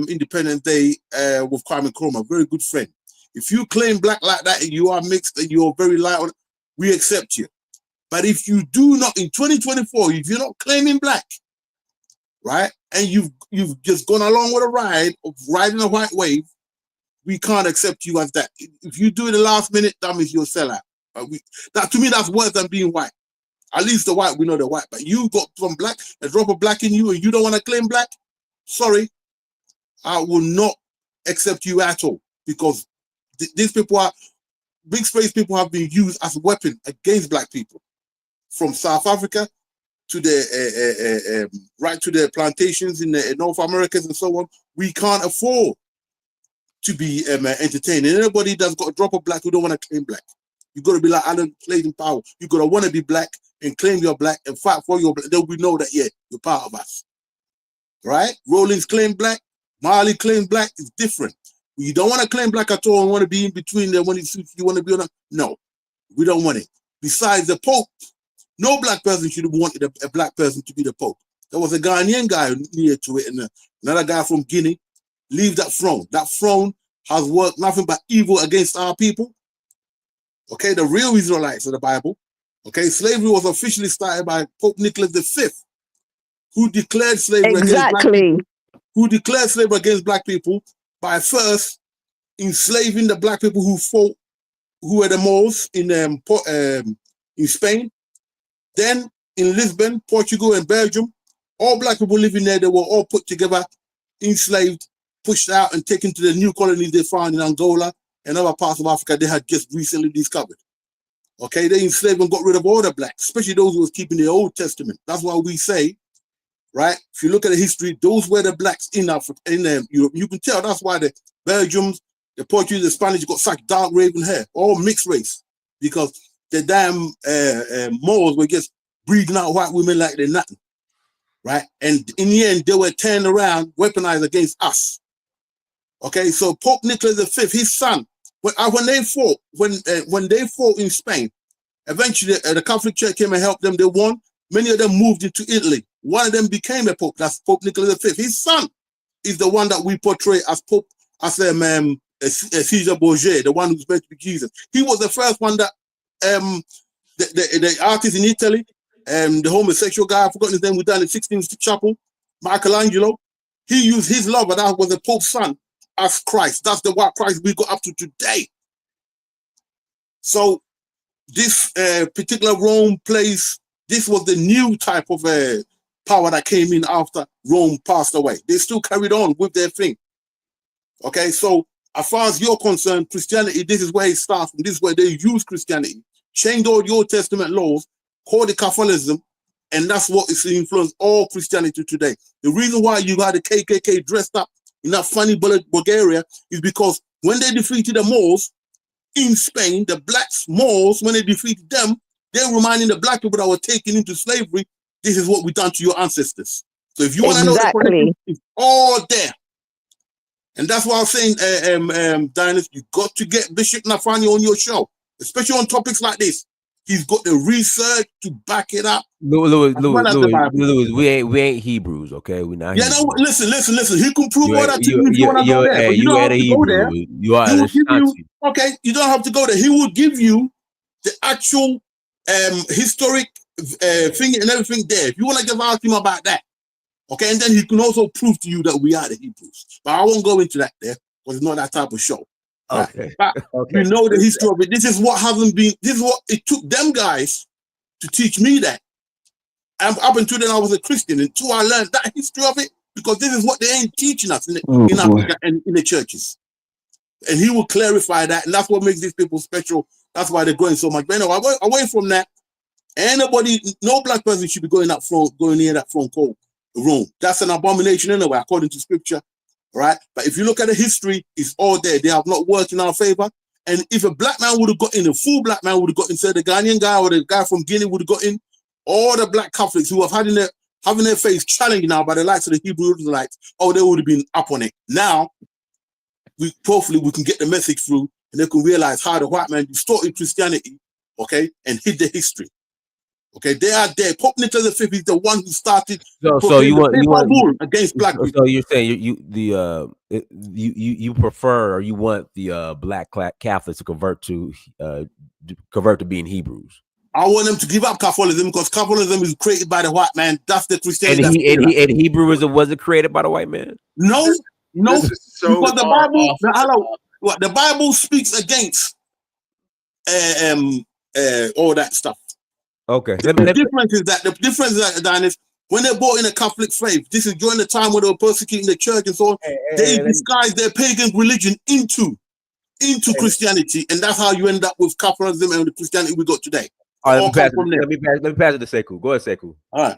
Speaker 13: Independence Day with Kwame Nkrumah. Very good friend. If you claim black like that and you are mixed and you're very light on, we accept you. But if you do not, in 2024, if you're not claiming black, right, and you've just gone along with a ride of riding a white wave, we can't accept you as that. If you do it the last minute, that means you're a sellout. That to me, that's worse than being white. At least the white, we know they're white. But you got some black, a drop of black in you, and you don't want to claim black. Sorry, I will not accept you at all, because these people are mixed race people have been used as a weapon against black people, from South Africa to the right to the plantations in the North Americas and so on. We can't afford to be entertained. And anybody that's got a drop of black who don't want to claim black, you got to be like Adam Clayton Powell. You got to want to be black and claim you're black and fight for your black. Then we know that, yeah, you're part of us. Right? Rollins claim black. Marley claim black. Is different. You don't want to claim black at all and want to be in between them when it suits you want to be on. No, we don't want it. Besides the Pope, no black person should have wanted a black person to be the Pope. There was a Ghanaian guy near to it, and another guy from Guinea. Leave that throne. That throne has worked nothing but evil against our people. Okay, the real Israelites of the Bible. Okay, slavery was officially started by Pope Nicholas V, who declared slavery against black people, who declared slavery against black people by first enslaving the black people who fought, who were the Moors in Spain. Then in Lisbon, Portugal, and Belgium, all black people living there, they were all put together, enslaved, pushed out, and taken to the new colonies they found in Angola and other parts of Africa they had just recently discovered. Okay, they enslaved and got rid of all the blacks, especially those who was keeping the Old Testament. That's why we say, right? If you look at the history, those were the blacks in Africa, in Europe. You can tell that's why the Belgians, the Portuguese, the Spanish got such dark raven hair, all mixed race, because the damn Moors were just breeding out white women like they're nothing, right? And in the end, they were turned around, weaponized against us. Okay, so Pope Nicholas V, his son, when they fought in Spain, eventually the Catholic Church came and helped them. They won. Many of them moved into Italy. One of them became a pope. That's Pope Nicholas V. His son is the one that we portray as Pope, as Caesar Borgia, the one who's meant to be Jesus. He was the first one that the artist in Italy, the homosexual guy, I've forgotten his name, who died in the 16th chapel, Michelangelo. He used his lover, that was the Pope's son, as Christ. That's the white Christ we got up to today. So this particular Rome place, this was the new type of power that came in after Rome passed away. They still carried on with their thing. Okay, so as far as you're concerned, Christianity, this is where it starts from. This is where they use Christianity, changed all the Old Testament laws, called it Catholicism, and that's what is influenced all Christianity today. The reason why you got the KKK dressed up in that funny Bulgaria is because when they defeated the Moors in Spain, the blacks, Moors, when they defeated them, they're reminding the black people that were taken into slavery, this is what we done to your ancestors. So if you want to know the connection, it's all there. And that's why I'm saying, Dinus, you got to get Bishop Nafani on your show, especially on topics like this. He's got the research to back it up.
Speaker 12: Louis, we ain't Hebrews, okay? We're not.
Speaker 13: Yeah,
Speaker 12: Hebrews.
Speaker 13: no, listen. He can prove all that to you if you want to go there. But you don't have to go there.
Speaker 12: You are
Speaker 13: he will give you, okay, you don't have to go there. He will give you the actual historic thing and everything there. If you want to just ask him about that, okay, and then he can also prove to you that we are the Hebrews. But I won't go into that there because it's not that type of show.
Speaker 12: Okay.
Speaker 13: Right? But you know the history of it. This is what hasn't been. This is what it took them guys to teach me that. And up until then, I was a Christian until I learned that history of it, because this is what they ain't teaching us in Africa and in the churches. And he will clarify that, and that's what makes these people special. That's why they're going so much. But anyway, away from that, anybody, no black person should be going near that throne called Rome. That's an abomination anyway, according to scripture, right? But if you look at the history, it's all there. They have not worked in our favor. And if a black man would have got in, a full black man would have got in, say the Ghanaian guy or the guy from Guinea would have got in, all the black Catholics who have having their face challenged now by the likes of the Hebrew Israelites, they would have been up on it. Now, hopefully we can get the message through and they can realize how the white man distorted Christianity, okay, and hid the history. Okay, they are there. Pope Nicholas V is the one who started
Speaker 12: so you want
Speaker 13: against black people.
Speaker 12: So you're saying you prefer, or you want the black Catholics to convert to being Hebrews?
Speaker 13: I want them to give up Catholicism because Catholicism is created by the white man. That's the Christianity.
Speaker 12: And Hebrewism wasn't created by the white man?
Speaker 13: No, because the Bible speaks against all that stuff.
Speaker 12: Okay.
Speaker 13: The difference is that Dennis, when they brought in a Catholic faith, this is during the time when they were persecuting the church and so on. They disguised their pagan religion into Christianity, and that's how you end up with Catholicism and the Christianity we got today.
Speaker 12: All right, let me pass it to Sekou. Go ahead, Sekou.
Speaker 13: All right.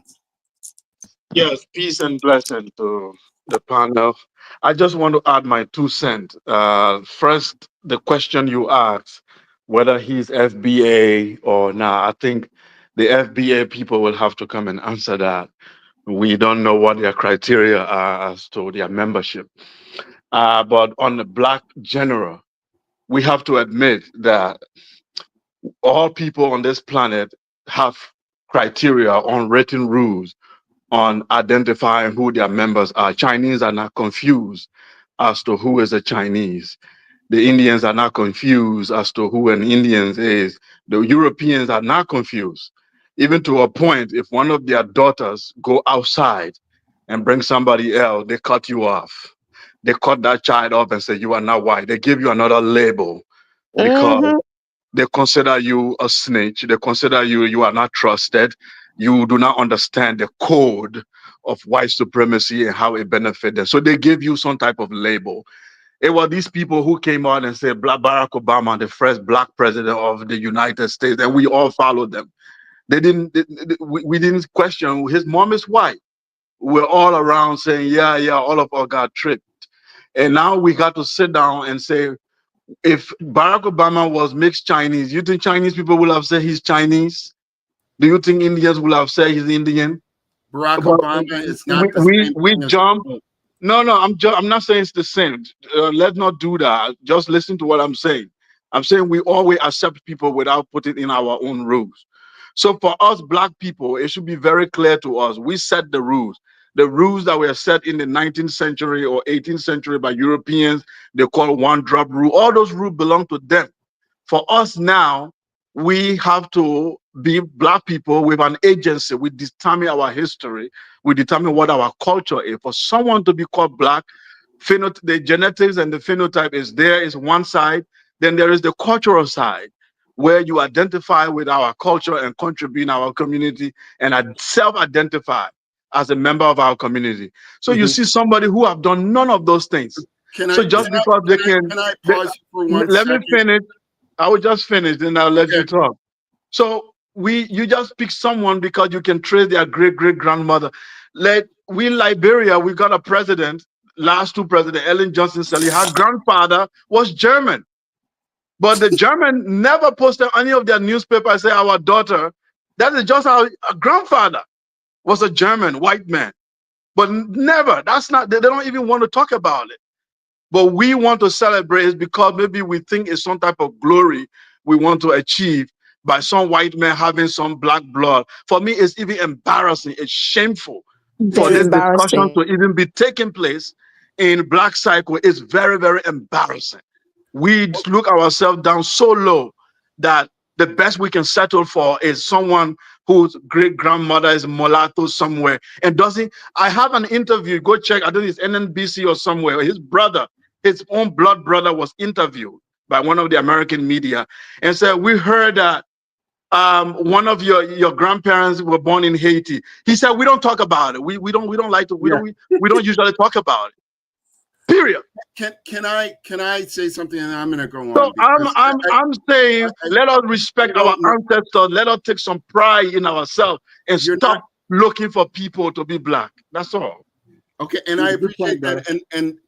Speaker 16: Yes, peace and blessing to the panel. I just want to add my 2 cents. First, the question you asked, whether he's FBA or not, I think the FBA people will have to come and answer that. We don't know what their criteria are as to their membership. But on the black general, we have to admit that all people on this planet have criteria, unwritten rules on identifying who their members are. Chinese are not confused as to who is a Chinese. The Indians are not confused as to who an Indian is. The Europeans are not confused. Even to a point, if one of their daughters go outside and bring somebody else, they cut you off. They cut that child off and say, you are not white. They give you another label because they consider you a snitch. They consider you are not trusted. You do not understand the code of white supremacy and how it benefits them. So they give you some type of label. It was these people who came out and said Barack Obama, the first black president of the United States, and we all followed them. They didn't. We didn't question. His mom is white. We're all around saying, yeah, yeah. All of us got tricked, and now we got to sit down and say, if Barack Obama was mixed Chinese, you think Chinese people will have said he's Chinese? Do you think Indians will have said he's Indian?
Speaker 11: Barack
Speaker 16: But
Speaker 11: Obama is not the same
Speaker 16: we
Speaker 11: thing as
Speaker 16: jump. No, I'm not saying it's the same. Let's not do that. Just listen to what I'm saying. I'm saying we always accept people without putting in our own rules. So for us black people, it should be very clear to us. We set the rules. The rules that were set in the 19th century or 18th century by Europeans, they call one drop rule. All those rules belong to them. For us now, we have to be black people with an agency. We determine our history. We determine what our culture is. For someone to be called black, the genetics and the phenotype is one side. Then there is the cultural side, where you identify with our culture and contribute in our community and self-identify as a member of our community. So you see somebody who have done none of those things. Just because they can,
Speaker 11: can I pause you for one
Speaker 16: let me
Speaker 11: second?
Speaker 16: finish. I will just finish, then I'll let you talk. So you just pick someone because you can trace their great-great-grandmother. Like we in Liberia, we got a president, last two presidents, Ellen Johnson Sirleaf, her grandfather was German. But the German never posted any of their newspapers say our daughter. That is just our grandfather was a German white man. But never, that's not, they don't even want to talk about it. But we want to celebrate it because maybe we think it's some type of glory we want to achieve by some white man having some black blood. For me, it's even embarrassing. It's shameful for
Speaker 10: Very
Speaker 16: this discussion
Speaker 10: embarrassing.
Speaker 16: to even be taking place in Black Cycle. It's very, very embarrassing. We look ourselves down so low that the best we can settle for is someone whose great grandmother is mulatto somewhere. And doesn't, I have an interview, go check, I think it's NNBC or somewhere. His brother, his own blood brother, was interviewed by one of the American media and said, we heard that one of your grandparents were born in Haiti. He said, we don't talk about it. We don't like to, we don't usually talk about it. Period.
Speaker 11: Can I say something, and I'm going to go on?
Speaker 16: So I'm saying let us respect our ancestors. Let us take some pride in ourselves and stop looking for people to be black. That's all.
Speaker 11: Okay, and I appreciate that. And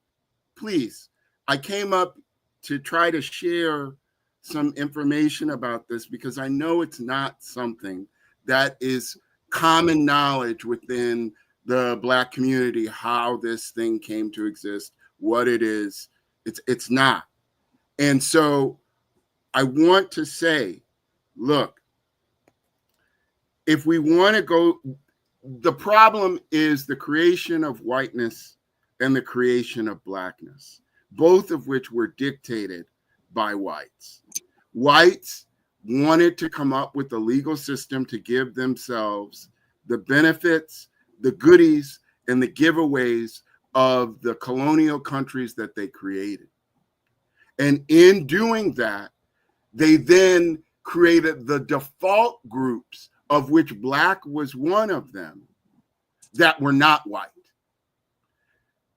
Speaker 11: please, I came up to try to share some information about this because I know it's not something that is common knowledge within the Black community, how this thing came to exist, what it is. It's not. And so I want to say, look, if we want to go, the problem is the creation of whiteness and the creation of blackness, both of which were dictated by whites. Whites wanted to come up with a legal system to give themselves the benefits, the goodies, and the giveaways of the colonial countries that they created. And in doing that, they then created the default groups, of which Black was one of them, that were not white.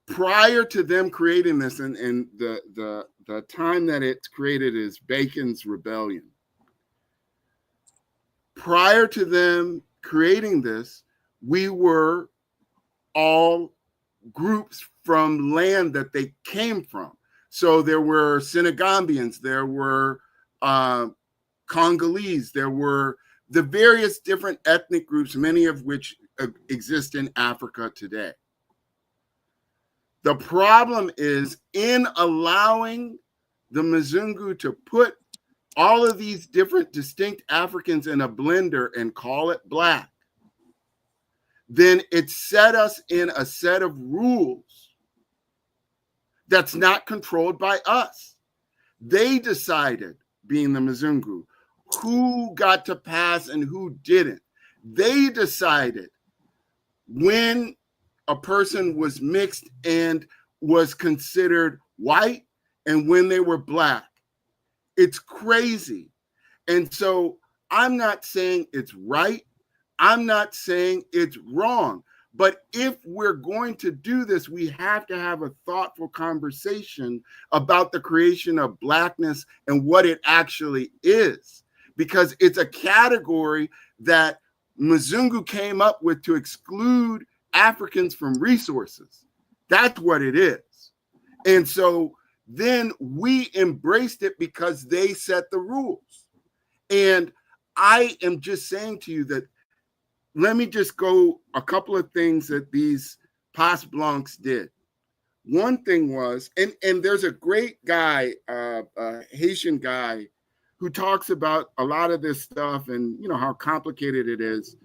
Speaker 11: Prior to them creating this, and the time that it's created is Bacon's Rebellion. Prior to them creating this, we were all groups from land that they came from. So there were Senegambians, there were Congolese, there were the various different ethnic groups, many of which exist in Africa today. The problem is in allowing the Mzungu to put all of these different distinct Africans in a blender and call it Black, then it set us in a set of rules that's not controlled by us. They decided, being the Mzungu, who got to pass and who didn't. They decided when a person was mixed and was considered white and when they were Black. It's crazy. And so I'm not saying it's right. I'm not saying it's wrong, But if we're going to do this, we have to have a thoughtful conversation about the creation of blackness and what it actually is, because it's a category that Mzungu came up with to exclude Africans from resources. That's what it is. And so then we embraced it because they set the rules. And I am just saying to you that, let me just go a couple of things that these Pas Blancs did. One thing was, and there's a great guy, Haitian guy, who talks about a lot of this stuff and how complicated it is.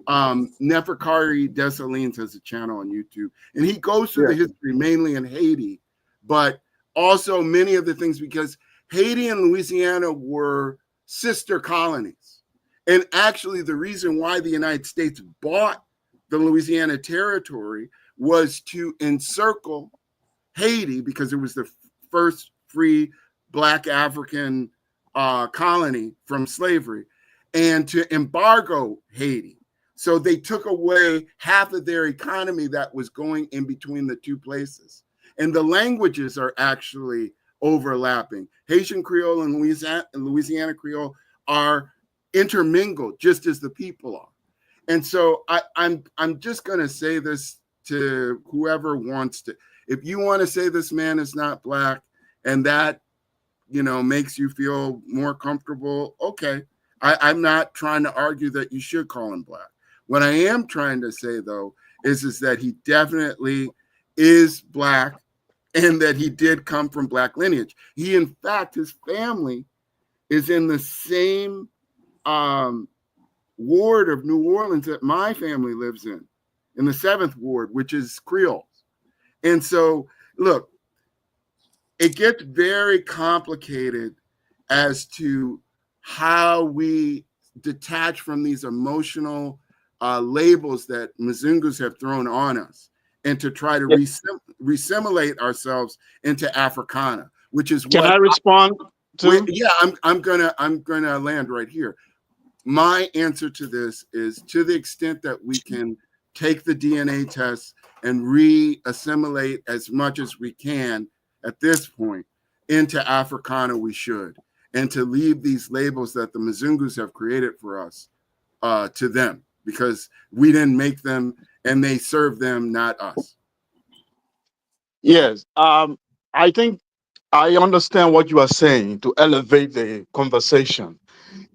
Speaker 11: Neferkari Dessalines has a channel on YouTube, and he goes through the history mainly in Haiti, but also many of the things, because Haiti and Louisiana were sister colonies. And actually, the reason why the United States bought the Louisiana territory was to encircle Haiti, because it was the first free Black African colony from slavery, and to embargo Haiti. So they took away half of their economy that was going in between the two places. And the languages are actually overlapping. Haitian Creole and Louisiana Creole are intermingled, just as the people are. And so I'm just going to say this to whoever wants to. If you want to say this man is not Black, and that makes you feel more comfortable, okay. I'm not trying to argue that you should call him Black. What I am trying to say, though, is that he definitely is Black, and that he did come from Black lineage. He, in fact, his family is in the same ward of New Orleans that my family lives in the 7th ward, which is Creoles. And so, look, it gets very complicated as to how we detach from these emotional labels that Mzungus have thrown on us, and to try to resimulate ourselves into Africana, which is
Speaker 16: Can I respond to?
Speaker 11: I'm gonna land right here. My answer to this is, to the extent that we can take the DNA test and re-assimilate as much as we can at this point into Africana, we should, and to leave these labels that the Mzungus have created for us to them, because we didn't make them and they serve them, not us.
Speaker 16: Yes. I think I understand what you are saying to elevate the conversation.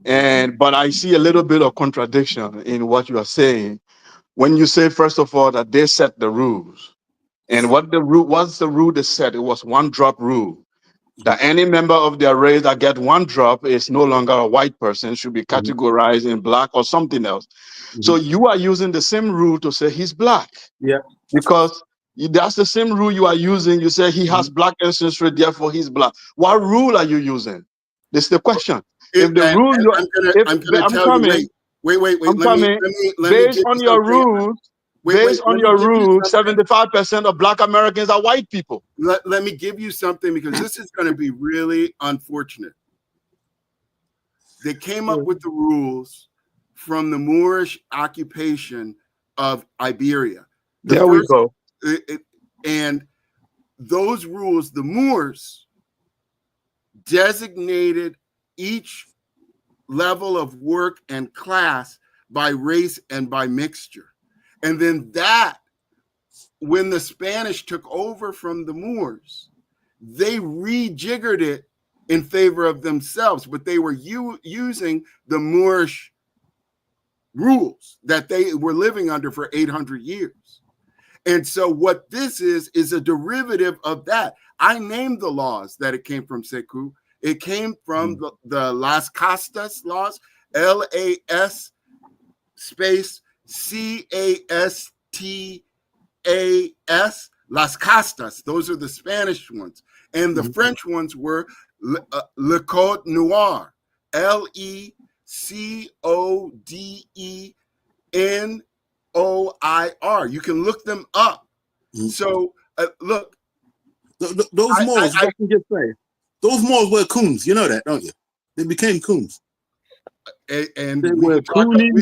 Speaker 16: But I see a little bit of contradiction in what you are saying when you say, first of all, that they set the rules. And what's the rule they set? It was one drop rule. That any member of their race that get one drop is no longer a white person, should be categorized in Black or something else. So you are using the same rule to say he's Black.
Speaker 12: Yeah.
Speaker 16: Because that's the same rule you are using. You say he has Black ancestry, therefore he's Black. What rule are you using? This is the question. If the rule you
Speaker 11: I'm gonna tell you, wait. Let me
Speaker 16: based on your rules, based on your rules, 75% of Black Americans are white people.
Speaker 11: Let me give you something, because this is going to be really unfortunate. They came up with the rules from the Moorish occupation of Iberia.
Speaker 16: There we go.
Speaker 11: And those rules, the Moors designated each level of work and class by race and by mixture. And then when the Spanish took over from the Moors, they rejiggered it in favor of themselves, but they were using the Moorish rules that they were living under for 800 years. And so what this is a derivative of that. I named the laws that it came from, Sekou. It came from the Las Castas laws, LAS space CASTAS, Las Castas. Those are the Spanish ones. And the French ones were Le Code Noir, LECODENOIR. You can look them up. So look,
Speaker 13: those Moors. Those Moors were coons. You know that, don't you? They became coons.
Speaker 11: and
Speaker 16: They
Speaker 11: we
Speaker 16: were
Speaker 11: could talk.
Speaker 16: pruning.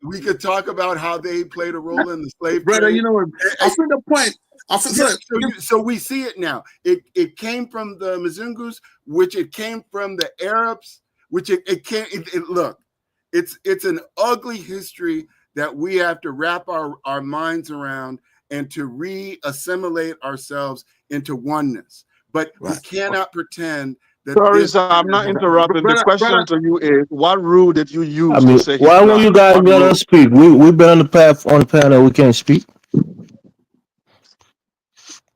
Speaker 11: We could talk about how they played a role in the slave
Speaker 13: Brother,
Speaker 11: trade.
Speaker 13: you know what? I think the point. I think
Speaker 11: So we see it now. It came from the Mzungus, which it came from the Arabs, which it came. Look, it's an ugly history that we have to wrap our minds around and to re-assimilate ourselves into oneness. But we cannot pretend that
Speaker 16: Sorry,
Speaker 11: this.
Speaker 16: sir, I'm not interrupting. The question to you is, what rule did you
Speaker 17: I
Speaker 16: use to
Speaker 17: mean,
Speaker 16: say he's
Speaker 17: why won't
Speaker 16: black?
Speaker 17: you guys
Speaker 16: What
Speaker 17: let
Speaker 16: rule?
Speaker 17: us speak? We've been on the panel. We can't speak.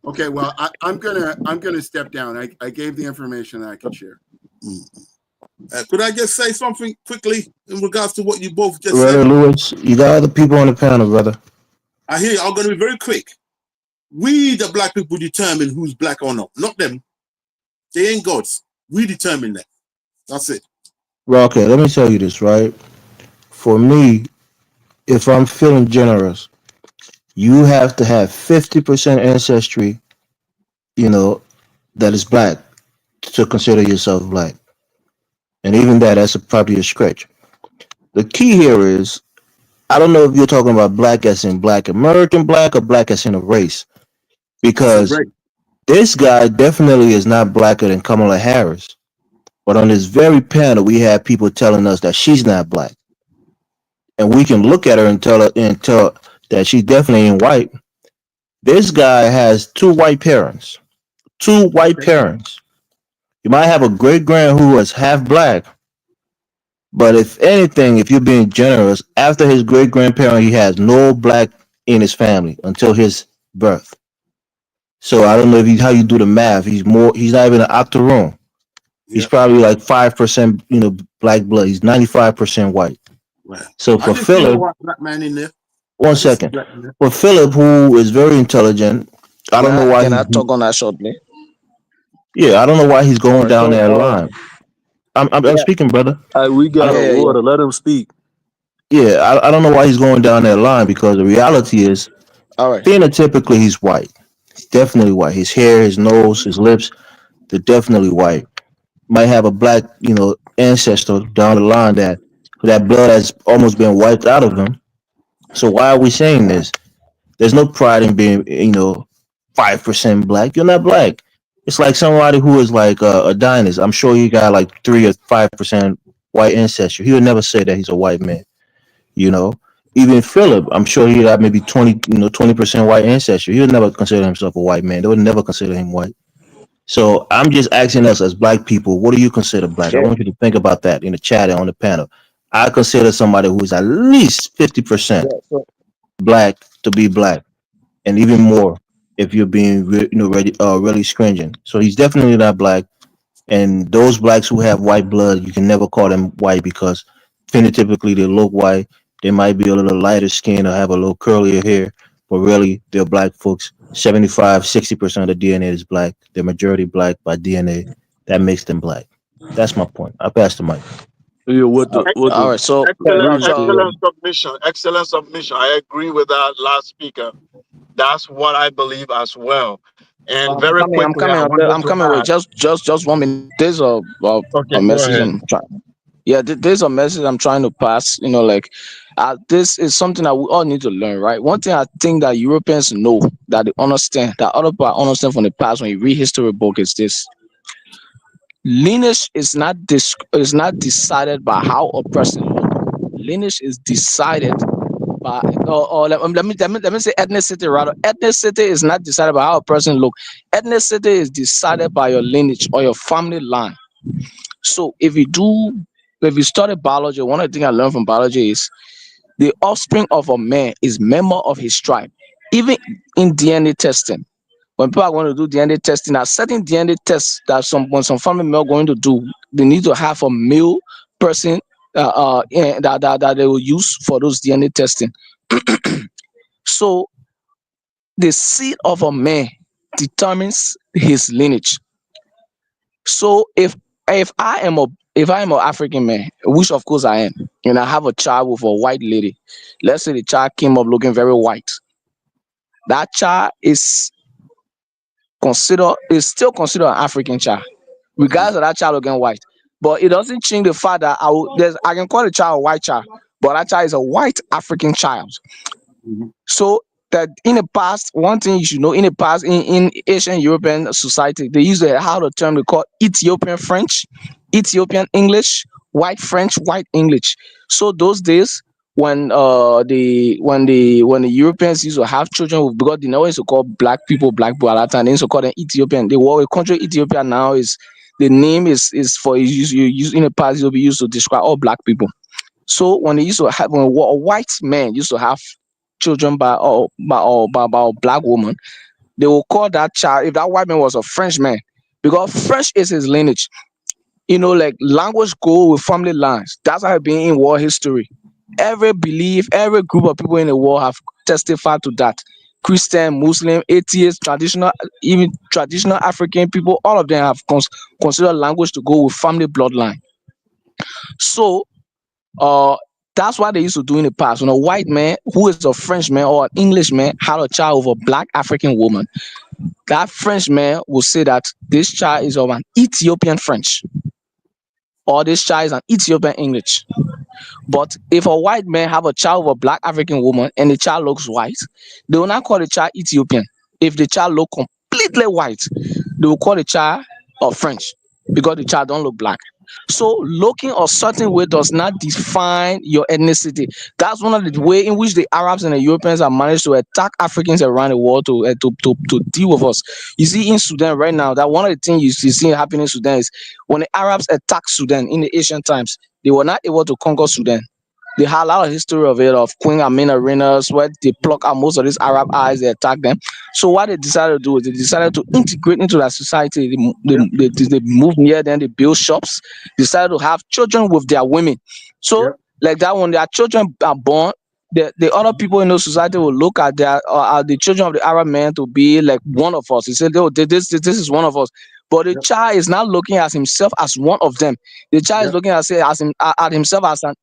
Speaker 11: Okay, well, I'm gonna step down. I gave the information that I could share.
Speaker 13: Could I just say something quickly in regards to what you both just
Speaker 17: Brother
Speaker 13: said?
Speaker 17: Lewis, you got other people on the panel, brother.
Speaker 13: I hear you. I'm going to be very quick. We, the black people, determine who's black or not. Not them. They ain't gods. We determine that. That's it.
Speaker 17: Well, okay, let me tell you this, right? For me, if I'm feeling generous, you have to have 50% ancestry, you know, that is black to consider yourself black. And even that's probably a stretch. The key here is, I don't know if you're talking about black as in black American black or black as in a race.
Speaker 13: I said,
Speaker 17: Because
Speaker 13: right.
Speaker 17: this guy definitely is not blacker than Kamala Harris. But on this very panel, we have people telling us that she's not black. And we can look at her and tell that she definitely ain't white. This guy has two white parents. Two white parents. You might have a great grand who was half black, but if anything, if you're being generous, after his great grandparent, he has no black in his family until his birth. So I don't know if how you do the math. He's not even an octoroon. He's probably like 5%, black blood. He's 95% white.
Speaker 13: Right.
Speaker 17: So
Speaker 13: I
Speaker 17: for
Speaker 13: just see a
Speaker 17: Philip,
Speaker 13: white black man in there.
Speaker 17: one
Speaker 13: I just see
Speaker 17: second.
Speaker 13: black in there.
Speaker 17: For Philip, who is very intelligent, I don't know why
Speaker 9: Can I
Speaker 17: he's
Speaker 9: talk on that shortly?
Speaker 17: I don't know why he's
Speaker 15: All
Speaker 17: going
Speaker 15: right,
Speaker 17: down
Speaker 15: so
Speaker 17: that line. I'm
Speaker 9: Yeah.
Speaker 17: speaking, brother.
Speaker 15: we
Speaker 17: I
Speaker 15: got
Speaker 17: don't,
Speaker 15: an order. Let him speak.
Speaker 17: I don't know why he's going down that line because the reality is,
Speaker 9: All right.
Speaker 17: phenotypically, he's white. He's definitely white. His hair, his nose, his lips, they're definitely white. Might have a black, ancestor down the line that blood has almost been wiped out of him. So why are we saying this? There's no pride in being, 5% black. You're not black. It's like somebody who is like a dynast. I'm sure he got like 3 or 5% white ancestry. He would never say that he's a white man. You know, even Philip, I'm sure he got maybe 20% white ancestry. He would never consider himself a white man. They would never consider him white. So I'm just asking us as black people, what do you consider black? I
Speaker 9: Yeah.
Speaker 17: want you to think about that in the chat and on the panel. I consider somebody who is at least 50%
Speaker 9: Yeah. So
Speaker 17: black to be black, and even more if you're being really stringent. So he's definitely not black. And those blacks who have white blood, you can never call them white because phenotypically they look white. They might be a little lighter skin or have a little curlier hair, but really they're black folks. 75, 60% of the DNA is black. They're majority black by DNA. That makes them black. That's my point. I pass the mic.
Speaker 15: Yeah, what the
Speaker 9: all right. So
Speaker 16: Excellent submission. Excellent submission. I agree with that last speaker. That's what I believe as well. And
Speaker 9: I'm
Speaker 16: very
Speaker 9: coming. I'm
Speaker 16: quickly,
Speaker 9: coming.
Speaker 16: I wanted
Speaker 9: I'm
Speaker 16: to
Speaker 9: coming. Wait,
Speaker 16: add.
Speaker 9: just 1 minute. There's
Speaker 16: Okay,
Speaker 9: a
Speaker 16: go
Speaker 9: message
Speaker 16: ahead.
Speaker 9: I'm trying. Yeah, there's a message I'm trying to pass. This is something that we all need to learn, right? One thing I think that Europeans know, that they understand, that other people understand from the past when you read history book, is this: lineage is not decided by how a person looks. Lineage is decided by, or let me say ethnicity rather. Ethnicity is not decided by how a person look. Ethnicity is decided by your lineage or your family line. So if you study biology, one of the things I learned from biology is the offspring of a man is member of his tribe. Even in DNA testing, when people are going to do DNA testing, there are certain DNA tests that some family member are going to do, they need to have a male person that they will use for those DNA testing. So the seed of a man determines his lineage. So if I am an African man, which of course I am, and I have a child with a white lady, let's say the child came up looking very white, that child is still considered an African child, regardless of that child looking white. but it doesn't change the fact that I can call the child a white child, but that child is a white African child. So that in the past, one thing you should know, in the past, in Asian European society, they used to have a term they call Ethiopian French, Ethiopian English, white French, white English. So those days when the Europeans used to have children because they never used to call black people at that time, they used to call them Ethiopian. The word country Ethiopia now is the name is for you use in the past it will be used to describe all black people. So when they used to have when a white man used to have children by a black woman, they will call that child if that white man was a French man, because French is his lineage. Like language go with family lines. That's how it been in world history. Every belief, every group of people in the world have testified to that. Christian, Muslim, atheist, even traditional African people, all of them have considered language to go with family bloodline. So uh that's what they used to do in the past. When a white man who is a Frenchman or an Englishman had a child with a black African woman, that French man will say that this child is of an Ethiopian French, or this child is an Ethiopian English. But if a white man have a child with a black African woman and the child looks white, they will not call the child Ethiopian. If the child look completely white, they will call the child French, because the child don't look black. So looking a certain way does not define your ethnicity. That's one of the way in which the Arabs and the Europeans have managed to attack Africans around the world to deal with us. You see in Sudan right now that one of the things you see happening in Sudan is when the Arabs attacked Sudan in the ancient times, they were not able to conquer Sudan. They had a lot of history of it, of Queen Amina arenas where they pluck out most of these Arab eyes, they attack them. So what they decided to do is they decided to integrate into that society. They move near them, they build shops, decided to have children with their women. So like that, when their children are born, the other people in the society will look at the children of the Arab men to be like one of us. He said, "Oh, this is one of us." But the child is not looking at himself as one of them. The child is looking at himself as an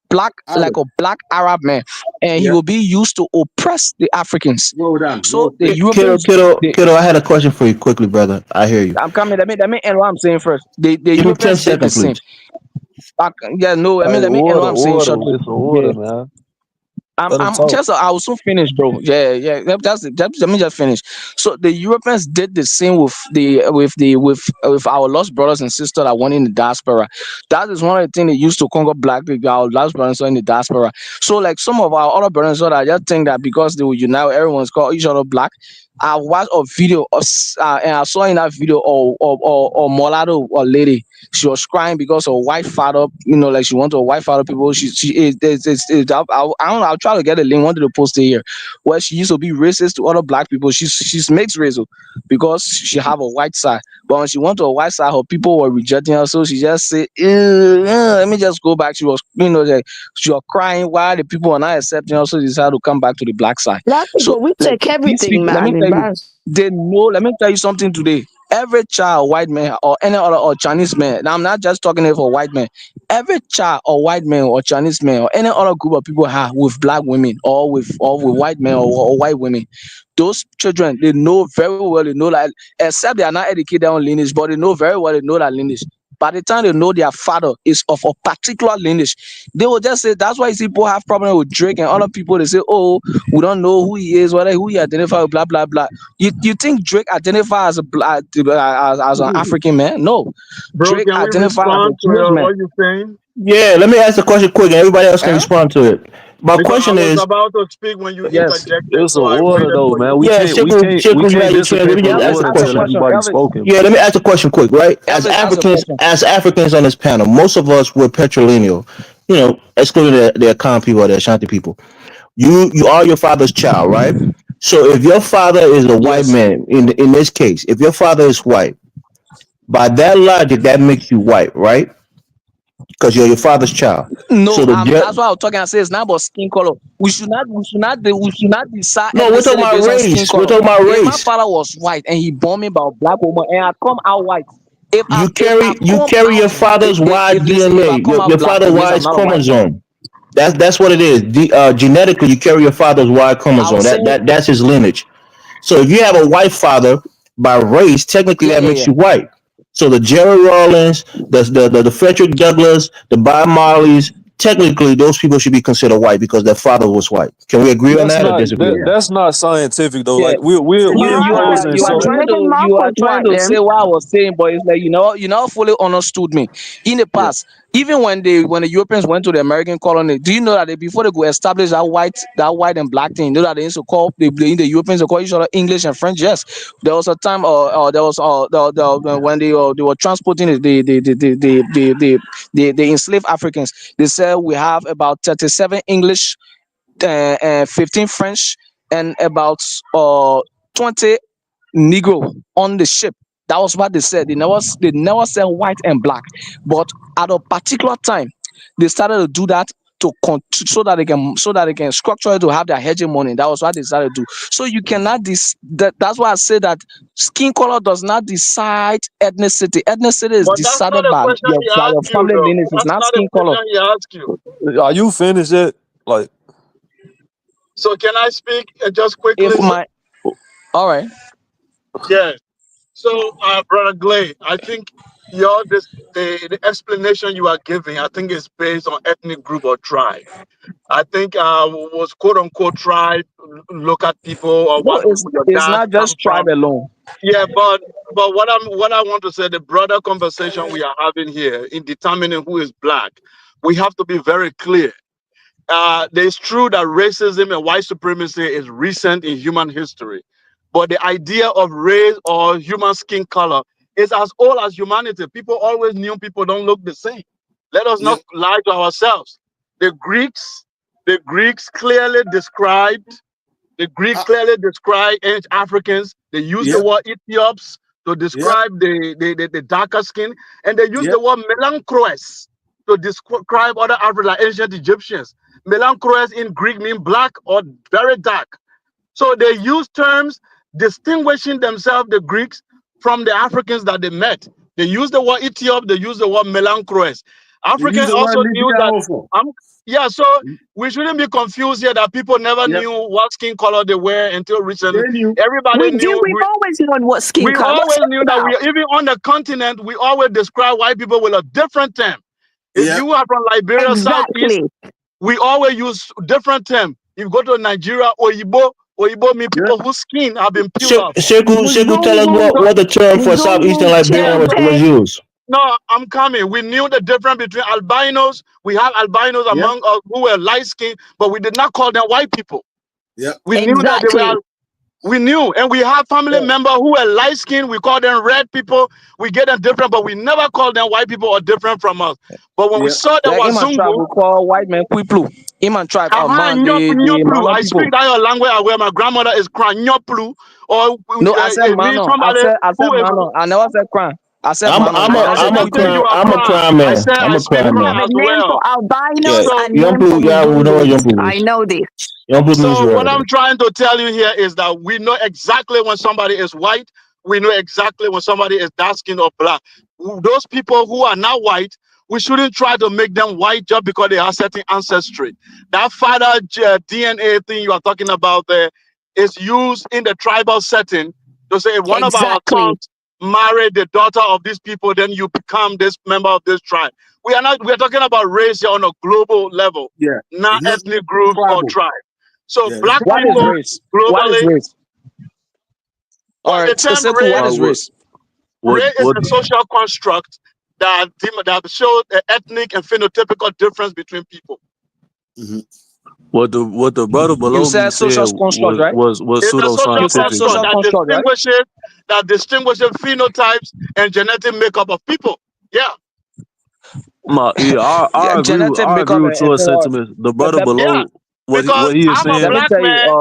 Speaker 9: black, like a black Arab man, and he will be used to oppress the Africans. So the Europeans,
Speaker 17: Kiddo, I had a question for you quickly, brother. I hear you.
Speaker 9: I'm coming. Let me end what I'm saying first. The
Speaker 17: Give me 10
Speaker 9: Europeans did the
Speaker 17: seconds,
Speaker 9: same.
Speaker 17: please.
Speaker 9: Yeah, no.
Speaker 18: Hey,
Speaker 9: Let me end what I'm saying
Speaker 18: order.
Speaker 9: shortly.
Speaker 18: It's an
Speaker 9: Yeah.
Speaker 18: order, man. Let him
Speaker 9: I'm
Speaker 18: talk.
Speaker 9: just I will soon finish, bro. Yeah. Let me just finish. So the Europeans did the same with our lost brothers and sisters that went in the diaspora. That is one of the things they used to conquer black people. Our lost brothers in the diaspora. So like some of our other brothers and sisters, I just think that because they will unite, everyone's called each other black. I watched a video and I saw in that video or mulatto or lady. She was crying because her white father, like she wanted a white father people. She I don't know. I'll try to get a link. Wanted to post it here, where she used to be racist to other black people. She's mixed race because she have a white side, but when she went to a white side, her people were rejecting her. So she just said, "Let me just go back." She was, she was crying while the people were not accepting her. So she decided to come back to the black side.
Speaker 10: Black
Speaker 9: So
Speaker 10: people, we
Speaker 9: like
Speaker 10: take
Speaker 9: these
Speaker 10: everything,
Speaker 9: people, let me
Speaker 10: man.
Speaker 9: tell you,
Speaker 10: Embarrassing.
Speaker 9: they know. Let me tell you something today. Every child, white man or any other or Chinese man. Now I'm not just talking here for white men. Every child or white man or Chinese man or any other group of people have with black women or with white men or white women. Those children, they know very well. They know that, except they are not educated on lineage, but they know very well. They know that lineage. By the time they know their father is of a particular lineage, they will just say that's why you see people have problem with Drake and other people. They say, "Oh, we don't know who he is, whether who he identifies with, blah blah blah." You think Drake identifies as as an African man? No,
Speaker 16: Bro,
Speaker 9: Drake
Speaker 16: can we
Speaker 9: identifies as a
Speaker 16: respond to
Speaker 9: Jewish man.
Speaker 16: what you're saying?
Speaker 17: Yeah, let me ask the question quick, and everybody else can
Speaker 9: Huh?
Speaker 17: respond to it. My
Speaker 16: Because I
Speaker 17: question
Speaker 16: was
Speaker 17: is,
Speaker 16: about to speak when you
Speaker 9: Yes.
Speaker 16: interjected,
Speaker 18: It's an
Speaker 16: so I
Speaker 18: order
Speaker 16: waited
Speaker 18: though,
Speaker 16: for
Speaker 18: man.
Speaker 16: you.
Speaker 18: We
Speaker 17: yeah,
Speaker 18: can't we can't we
Speaker 17: Shekels, you
Speaker 18: can't
Speaker 17: had your chance. Let
Speaker 18: dissipate
Speaker 17: me
Speaker 18: from
Speaker 17: just ask
Speaker 9: Elvis,
Speaker 17: the
Speaker 18: order
Speaker 9: ask a
Speaker 18: until
Speaker 17: question.
Speaker 9: question.
Speaker 18: everybody's
Speaker 9: Elvis,
Speaker 18: spoken.
Speaker 17: Yeah, let me ask the question quick, right?
Speaker 9: Elvis, ask a question.
Speaker 17: As Africans on this panel, most of us were patrilineal, excluding the Akan people or the Ashanti people. You are your father's child, right? So if your father is a white
Speaker 9: Yes.
Speaker 17: man, in this case, if your father is white, by that logic, that makes you white, right? Because you're your father's child. So
Speaker 9: No,
Speaker 17: the
Speaker 9: that's why I'm talking. I say it's not about skin color. We should not decide
Speaker 17: no, we're talking
Speaker 9: ethnicity
Speaker 17: about
Speaker 9: based on skin
Speaker 17: race. We're
Speaker 9: color.
Speaker 17: talking about
Speaker 9: If my
Speaker 17: race.
Speaker 9: father was white and he born me by a black woman and I come out white,
Speaker 17: You carry your father's Y
Speaker 9: if I
Speaker 17: DNA,
Speaker 9: come out
Speaker 17: your
Speaker 9: black,
Speaker 17: father's
Speaker 9: it means
Speaker 17: Y
Speaker 9: I'm not a white man.
Speaker 17: chromosome. That's what it is. Genetically, you carry your father's Y
Speaker 9: I
Speaker 17: chromosome.
Speaker 9: was saying,
Speaker 17: That's his lineage. So if you have a white father by race, technically
Speaker 9: yeah,
Speaker 17: that
Speaker 9: yeah,
Speaker 17: makes
Speaker 9: yeah.
Speaker 17: you white. So the Jerry Rawlings, the Frederick Douglass, the Bob Marleys, technically those people should be considered white because their father was white. Can we agree on
Speaker 19: That's
Speaker 17: that or
Speaker 19: not
Speaker 17: disagree on that?
Speaker 19: that's not scientific though.
Speaker 9: Yeah,
Speaker 19: Like we're imposing
Speaker 9: you are
Speaker 19: some.
Speaker 9: trying to say what I was saying, but it's like you not fully understood me. In the
Speaker 19: Yeah.
Speaker 9: past, even when the Europeans went to the American colony, do you know that before they could establish that white and black thing, you know that they used to call the Europeans to call each other English and French? Yes, there was a time there was when they were transporting the enslaved Africans. They said we have about 37 English, 15 French, and about 20 Negro on the ship. That was what they said. They never said white and black, but at a particular time, they started to do that so that they can structure it to have their hegemony. That was what they started to do. So you cannot that's why I say that skin color does not decide ethnicity. Ethnicity is
Speaker 16: But that's not
Speaker 9: decided
Speaker 16: a
Speaker 9: by
Speaker 16: question
Speaker 9: your
Speaker 16: he
Speaker 9: by your
Speaker 16: asked you,
Speaker 9: family
Speaker 16: though.
Speaker 9: lineage. It's
Speaker 16: That's
Speaker 9: not
Speaker 16: not a
Speaker 9: skin color.
Speaker 16: question he asked you.
Speaker 19: Are you finished yet? Like
Speaker 16: So can I speak just
Speaker 9: If
Speaker 16: quickly?
Speaker 9: my all right.
Speaker 16: Yes. So, Brother Glay, I think the explanation you are giving, I think, is based on ethnic group or tribe. I think was quote unquote tribe, look at people or
Speaker 9: No,
Speaker 16: what your
Speaker 9: it's
Speaker 16: dad
Speaker 9: not
Speaker 16: come
Speaker 9: just tribe
Speaker 16: from.
Speaker 9: alone.
Speaker 16: Yeah, but what I want to say, the broader conversation we are having here in determining who is black, we have to be very clear. It's true that racism and white supremacy is recent in human history, but the idea of race or human skin color is as old as humanity. People always knew people don't look the same. Let us not lie to ourselves. The Greeks clearly described ancient Africans. They used the word Ethiops to describe the darker skin, and they used the word Melanchroes to describe other Africans, like ancient Egyptians. Melanchroes in Greek mean black or very dark. So they use terms distinguishing themselves, the Greeks, from the Africans that they met. They use the word Ethiop, they use the word Melanchroes. Africans also knew that. Yeah, so we shouldn't be confused here that people never knew what skin color they were until recently. Everybody knew.
Speaker 10: We've always known what skin
Speaker 16: We
Speaker 10: color. What's
Speaker 16: always knew that
Speaker 10: about?
Speaker 16: even on the continent, we always describe white people with a different term. If you are from Liberia, Southeast, we always use different term. If you go to Nigeria, Oyibo mean people whose skin have been peeled off.
Speaker 17: Sekou, tell us what the term for southeastern Liberia was used.
Speaker 16: No, I'm coming. We knew the difference between albinos. We have albinos among us who were light skinned, but we did not call them white people. We knew that they were. We knew, and we have family members who were light skinned. We call them red people. We get them different, but we never call them white people or different from us. But when we saw the
Speaker 9: Like Iman tribe, we
Speaker 16: Wazungu,
Speaker 9: call white man Kwiplu. Iman tribe, man, the Mano
Speaker 16: I
Speaker 9: people.
Speaker 16: speak that language where my grandmother is crying Nyoplu, or
Speaker 9: No, I said Mano. I
Speaker 16: somebody
Speaker 9: said
Speaker 16: who is.
Speaker 9: Mano. I never said Kran. I said
Speaker 17: I'm
Speaker 9: Mano. I said Kwiplu.
Speaker 16: You are
Speaker 17: a crime
Speaker 16: I
Speaker 17: man.
Speaker 16: said
Speaker 17: I'm
Speaker 16: I
Speaker 17: a
Speaker 16: speak
Speaker 17: crime
Speaker 16: Kra
Speaker 17: man.
Speaker 16: as
Speaker 10: Name for
Speaker 16: well.
Speaker 10: albinos
Speaker 16: So,
Speaker 10: and name for Mzungus. I know this.
Speaker 16: So what I'm trying to tell you here is that we know exactly when somebody is white. We know exactly when somebody is dark skinned or black. Those people who are not white, we shouldn't try to make them white just because they have certain ancestry. That father DNA thing you are talking about there is used in the tribal setting to say if one of our sons marry the daughter of these people, then you become this member of this tribe. We are talking about race here on a global level, not ethnic groups or tribe. So black
Speaker 9: What is
Speaker 16: people
Speaker 9: race?
Speaker 16: globally.
Speaker 9: What is race? All right,
Speaker 16: The term
Speaker 9: Sekou, what is race?
Speaker 16: Race is a social construct that shows the ethnic and phenotypical difference between people.
Speaker 19: What the brother below
Speaker 9: You
Speaker 19: me
Speaker 9: said
Speaker 19: said
Speaker 9: social construct, right?
Speaker 19: was
Speaker 16: It's a social
Speaker 19: pseudoscientific.
Speaker 16: construct that distinguishes phenotypes and genetic makeup of people. Yeah.
Speaker 19: I agree with
Speaker 9: Genetic makeup
Speaker 19: with your
Speaker 9: and
Speaker 19: sentiment. The brother
Speaker 16: Yeah.
Speaker 19: below
Speaker 16: Because
Speaker 19: what he is
Speaker 16: I'm a
Speaker 19: saying.
Speaker 16: black man.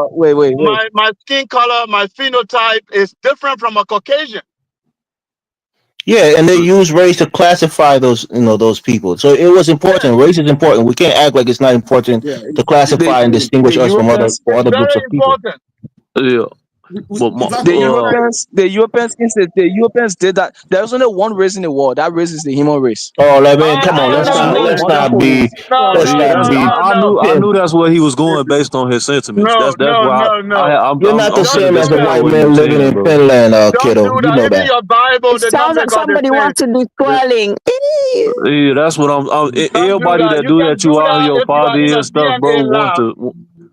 Speaker 9: Wait.
Speaker 16: My skin color, my phenotype is different from a Caucasian.
Speaker 17: Yeah, and they use race to classify those people. So it was important. Race is important. We can't act like it's not important to classify and distinguish us from other groups of people.
Speaker 16: Important.
Speaker 19: Yeah. But
Speaker 9: The Europeans did that. There's only one race in the world. That race is the human race.
Speaker 17: Oh, like, man, come on,
Speaker 19: yeah,
Speaker 17: let's
Speaker 19: that's
Speaker 17: not
Speaker 19: what
Speaker 17: let's
Speaker 19: but that's
Speaker 17: not
Speaker 19: what
Speaker 17: be let's
Speaker 19: yeah,
Speaker 17: not be
Speaker 19: I
Speaker 17: pimp.
Speaker 19: knew that's where he was going based on his sentiments. That's why
Speaker 17: You're not the
Speaker 19: I'm finna
Speaker 17: same as a
Speaker 19: discount
Speaker 17: white
Speaker 19: what he
Speaker 17: man
Speaker 19: was
Speaker 17: living
Speaker 19: saying,
Speaker 17: in
Speaker 19: bro.
Speaker 17: Finland, kiddo. You know that.
Speaker 10: It sounds like somebody wants to do twirling.
Speaker 19: Yeah, that's what everybody that do that you are who your father is stuff, bro,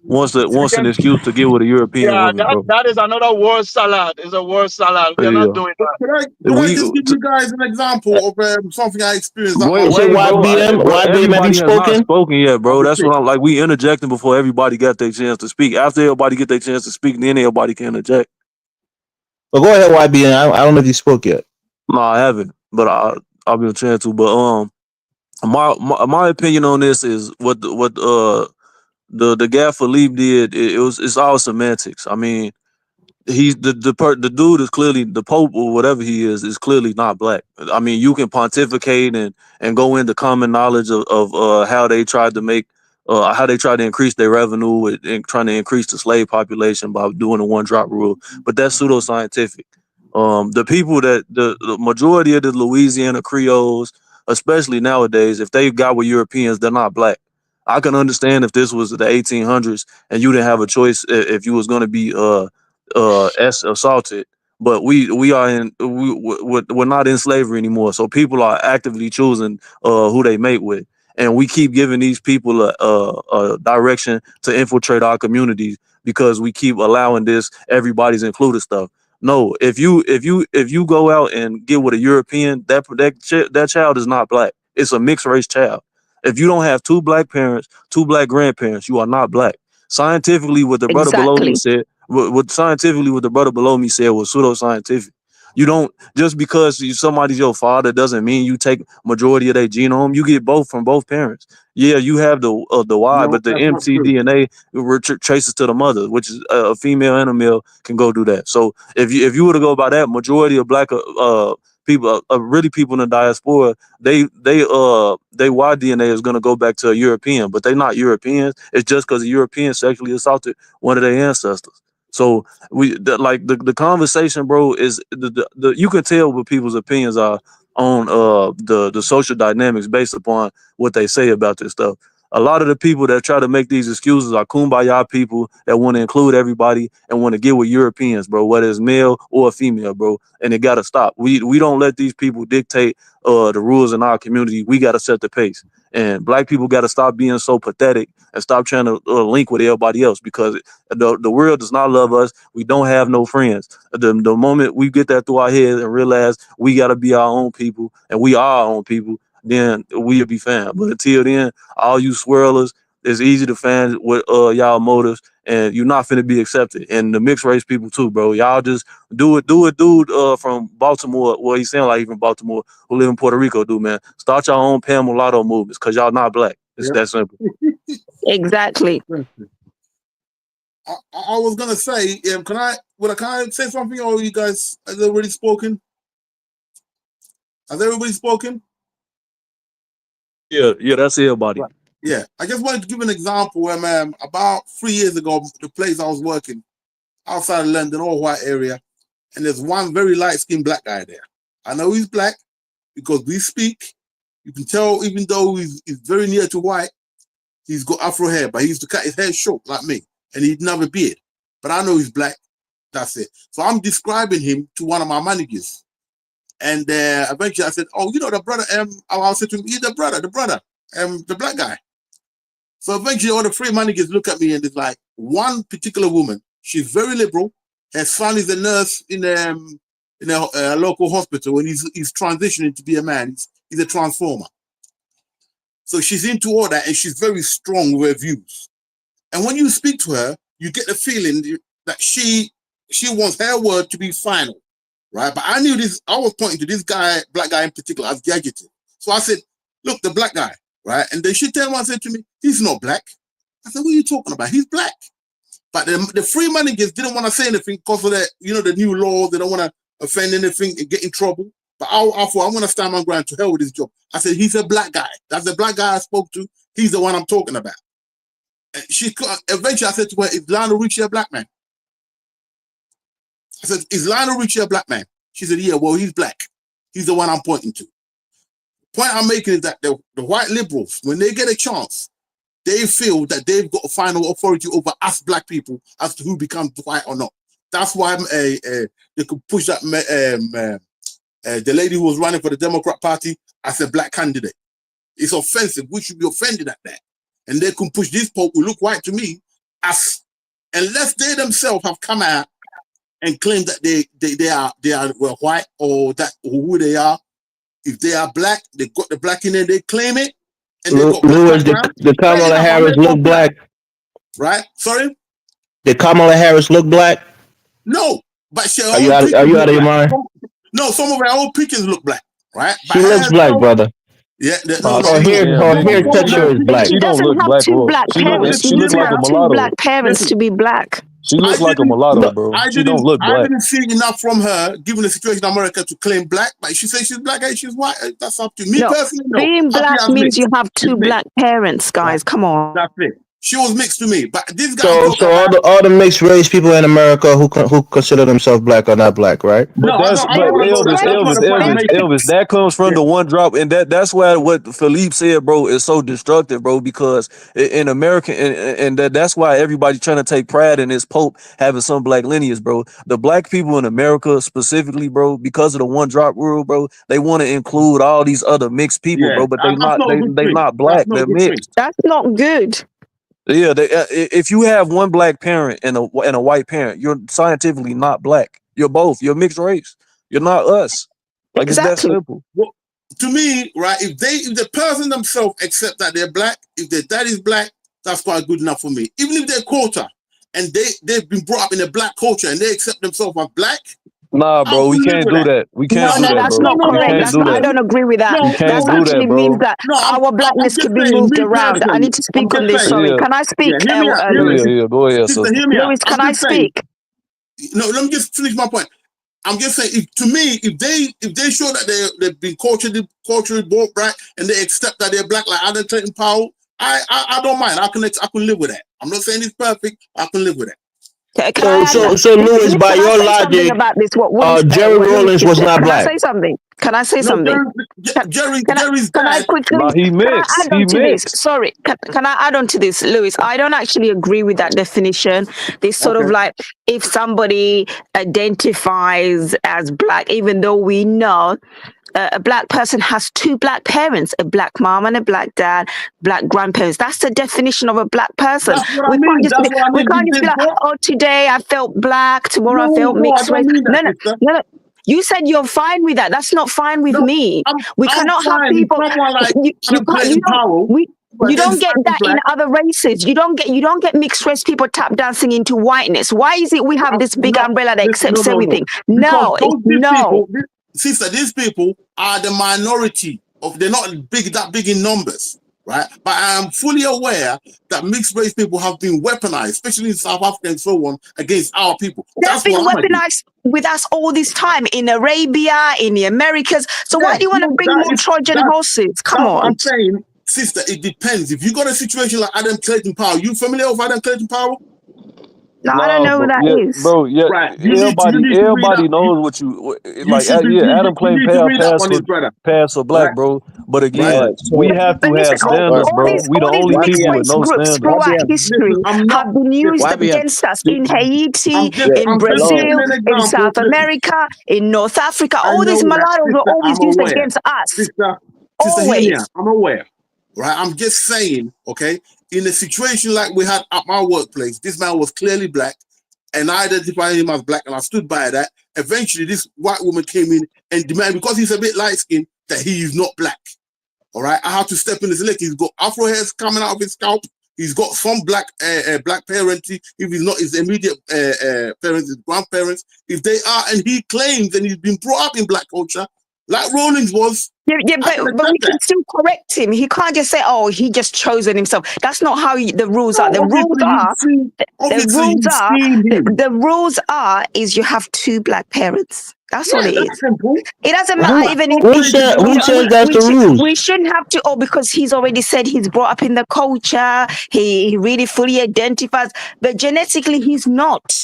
Speaker 19: wants an excuse to get with a European woman, bro.
Speaker 16: That is another word salad. It's a word salad. We're not
Speaker 19: Yeah.
Speaker 16: doing that.
Speaker 13: Could I just give you guys an example of something I experienced at my
Speaker 19: Wait,
Speaker 13: work?
Speaker 19: bro. Bro,
Speaker 17: YBM, have you
Speaker 19: everybody has not
Speaker 17: spoken?
Speaker 19: spoken yet, bro. That's
Speaker 13: Okay.
Speaker 19: what I'm like. We interjecting before everybody got their chance to speak. After everybody get their chance to speak, then everybody can interject.
Speaker 17: Well, go ahead, YBM. I don't know if you spoke yet.
Speaker 19: No, I haven't, but I'll be a chance to. But my opinion on this is what the guy Philippe did. It's all semantics. I mean, he's the dude is clearly the Pope or whatever he is clearly not black. I mean, you can pontificate and go into common knowledge of how they tried to make how they tried to increase their revenue and trying to increase the slave population by doing the one drop rule, but that's pseudoscientific. The people that the majority of the Louisiana Creoles, especially nowadays, if they got with Europeans, they're not black. I can understand if this was the 1800s and you didn't have a choice if you was going to be assaulted, but we're not in slavery anymore, so people are actively choosing who they mate with, and we keep giving these people a direction to infiltrate our communities because we keep allowing this everybody's included stuff. No, if you go out and get with a European, that child is not black. It's a mixed race child. If you don't have two black parents, two black grandparents, you are not black. Scientifically, what the brother below me
Speaker 10: Exactly.
Speaker 19: said, what the brother below me said was pseudoscientific. You don't just because somebody's your father doesn't mean you take majority of their genome. You get both from both parents. Yeah, you have the Y,
Speaker 13: No,
Speaker 19: but the
Speaker 13: that's not true.
Speaker 19: mtDNA traces to the mother, which is a female and a male can go do that. So if you were to go by that, majority of black people, really people in the diaspora, their Y DNA is gonna go back to a European, but they're not Europeans. It's just because a European sexually assaulted one of their ancestors. So the conversation, bro, is the you can tell what people's opinions are on the social dynamics based upon what they say about this stuff. A lot of the people that try to make these excuses are kumbaya people that want to include everybody and want to get with Europeans, bro, whether it's male or female, bro. And it gotta stop. We don't let these people dictate the rules in our community. We gotta set the pace. And black people gotta stop being so pathetic and stop trying to link with everybody else because the world does not love us. We don't have no friends. The moment we get that through our heads and realize we got to be our own people and we are our own people, then we'll be fine. But until then, all you swirlers, it's easy to find what y'all motives, and you're not finna be accepted. And the mixed race people too, bro. Y'all just do it. Dude from Baltimore. Well, he sound like he from Baltimore who live in Puerto Rico. Do man, start your own Pan Mulatto movements because y'all not black. It's that simple.
Speaker 10: Exactly.
Speaker 13: I was gonna say, can I say something, or you guys has already spoken? Has everybody spoken?
Speaker 19: Yeah, that's everybody.
Speaker 13: Right. Yeah, I just wanted to give an example where, about 3 years ago, the place I was working outside of London, all white area, and there's one very light-skinned black guy there. I know he's black because we speak. You can tell, even though he's very near to white, he's got afro hair, but he used to cut his hair short like me, and he didn't have a beard. But I know he's black. That's it. So I'm describing him to one of my managers. And eventually I said, oh, you know the brother, I said to him, he's the brother, the black guy. So eventually all the three managers look at me and it's like, one particular woman, she's very liberal. Her son is a nurse in a local hospital, and he's transitioning to be a man. He's a transformer. So she's into all that, and she's very strong with her views. And when you speak to her, you get the feeling that she wants her word to be final, right? But I knew this. I was pointing to this guy, black guy in particular, as the adjective. So I said, "Look, the black guy, right?" And then she turned around and said to me, "He's not black." I said, "What are you talking about? He's black." But the three managers didn't want to say anything because of the new law. They don't want to offend anything and get in trouble. But I thought, I'm going to stand my ground. To hell with his job. I said, he's a black guy. That's the black guy I spoke to. He's the one I'm talking about. And eventually I said to her, is Lionel Richie a black man? I said, is Lionel Richie a black man? She said, yeah, well, he's black. He's the one I'm pointing to. Point I'm making is that the white liberals, when they get a chance, they feel that they've got a final authority over us black people as to who becomes white or not. That's why they could push that the lady who was running for the Democrat Party as a black candidate. It's offensive. We should be offended at that. And they can push this Pope who look white to me as, unless they themselves have come out and claimed that they are well, white or that who they are. If they are black, they got the black in there, they claim it. And they got
Speaker 17: Louis, the Kamala Harris look black.
Speaker 13: Right? Sorry?
Speaker 17: Did Kamala Harris look black?
Speaker 13: No, but she
Speaker 17: Are you out of your mind?
Speaker 13: No, some of our old pictures look black, right?
Speaker 17: She looks black, brother.
Speaker 13: Yeah,
Speaker 17: her hair texture is black.
Speaker 19: She don't look black, bro. She looks like a mulatto.
Speaker 10: Black parents to be black.
Speaker 19: She looks like a mulatto, bro. She don't look black.
Speaker 13: I didn't see enough from her, given the situation in America, to claim black. But if she says she's black and she's white, that's up to me personally. No.
Speaker 10: Being black means you have two black parents, guys. Come on.
Speaker 13: That's it. She was mixed to me, but this guy.
Speaker 17: So all the mixed race people in America who consider themselves black are not black, right?
Speaker 19: But Elvis, that comes from the one drop, and that's why what Philippe said, bro, is so destructive, bro. Because in America, and that's why everybody trying to take pride in this Pope having some black lineage, bro. The black people in America specifically, bro, because of the one drop rule, bro, they want to include all these other mixed people, bro, but they not black. They're mixed.
Speaker 10: That's not good.
Speaker 19: Yeah, if you have one black parent and a white parent, you're scientifically not black. You're both. You're mixed race. You're not us. Like it's that simple.
Speaker 13: Well, to me, right? If the person themselves accept that they're black, if their dad is black, that's quite good enough for me. Even if they're quarter and they've been brought up in a black culture and they accept themselves as black.
Speaker 19: Nah, bro, we can't do that. We can't do that, bro.
Speaker 10: That's not correct. I don't agree with that. That actually means that our blackness can be moved around. I need to speak on this. Sorry, can I speak?
Speaker 19: Yeah, go ahead, sister.
Speaker 10: Louis, can I speak?
Speaker 13: No, let me just finish my point. I'm just saying, if they show that they've been culturally born black and they accept that they're black, like Adam Clayton Powell, I don't mind. I can live with that. I'm not saying it's perfect. I can live with it.
Speaker 17: So Louis, by your logic, Jerry Rawlings was not black.
Speaker 10: Can I say something? Can I say something?
Speaker 13: Jerry's
Speaker 10: can I quickly?
Speaker 19: He mixed.
Speaker 10: He mixed. Sorry, can I add on to this, Louis? I don't actually agree with that definition. This sort of like if somebody identifies as black, even though we know a black person has two black parents, a black mom and a black dad, black grandparents. That's the definition of a black person. We can't just be like, oh, today I felt black, tomorrow I felt mixed race. No. You said you're fine with that. That's not fine with me. We cannot have people. You don't get that in other races. You don't get mixed race people tap dancing into whiteness. Why is it we have this big umbrella that accepts everything? No.
Speaker 13: Sister, these people are the minority they're not that big in numbers, right? But I am fully aware that mixed race people have been weaponized, especially in South Africa and so on, against our people.
Speaker 10: They've been weaponized with us all this time in Arabia, in the Americas. So why do you want to bring more Trojan horses? Come on.
Speaker 13: I'm saying, sister, it depends. If you got a situation like Adam Clayton Powell, you familiar with Adam Clayton Powell?
Speaker 10: No, I don't know who that is.
Speaker 19: Bro, yeah, right. Everybody knows what you like. Adam Clayton passed for black, bro. But again, we have to have standards, bro. We the only people with no standards.
Speaker 10: Throughout history have been used against us in Haiti, in Brazil, in South America, in North Africa. All these mulattoes were always used against us.
Speaker 13: Sister,
Speaker 10: always.
Speaker 13: I'm aware. Right? I'm just saying, okay, in a situation like we had at my workplace, this man was clearly black, and I identified him as black, and I stood by that. Eventually, this white woman came in and demanded, because he's a bit light-skinned, that he is not black. All right? I have to step in his leg. He's got afro hairs coming out of his scalp. He's got some black parenting. If he's not his immediate parents, his grandparents, if they are, and he claims, and he's been brought up in black culture, like Rawlings was.
Speaker 10: Yeah, but we can still correct him. He can't just say, "Oh, he just chosen himself." That's not how the rules are. The rules are is you have two black parents. That's all it is.
Speaker 13: Simple.
Speaker 10: It doesn't matter even if
Speaker 17: who says that's the rules?
Speaker 10: We shouldn't have to. Oh, because he's already said he's brought up in the culture. He really fully identifies, but genetically he's not.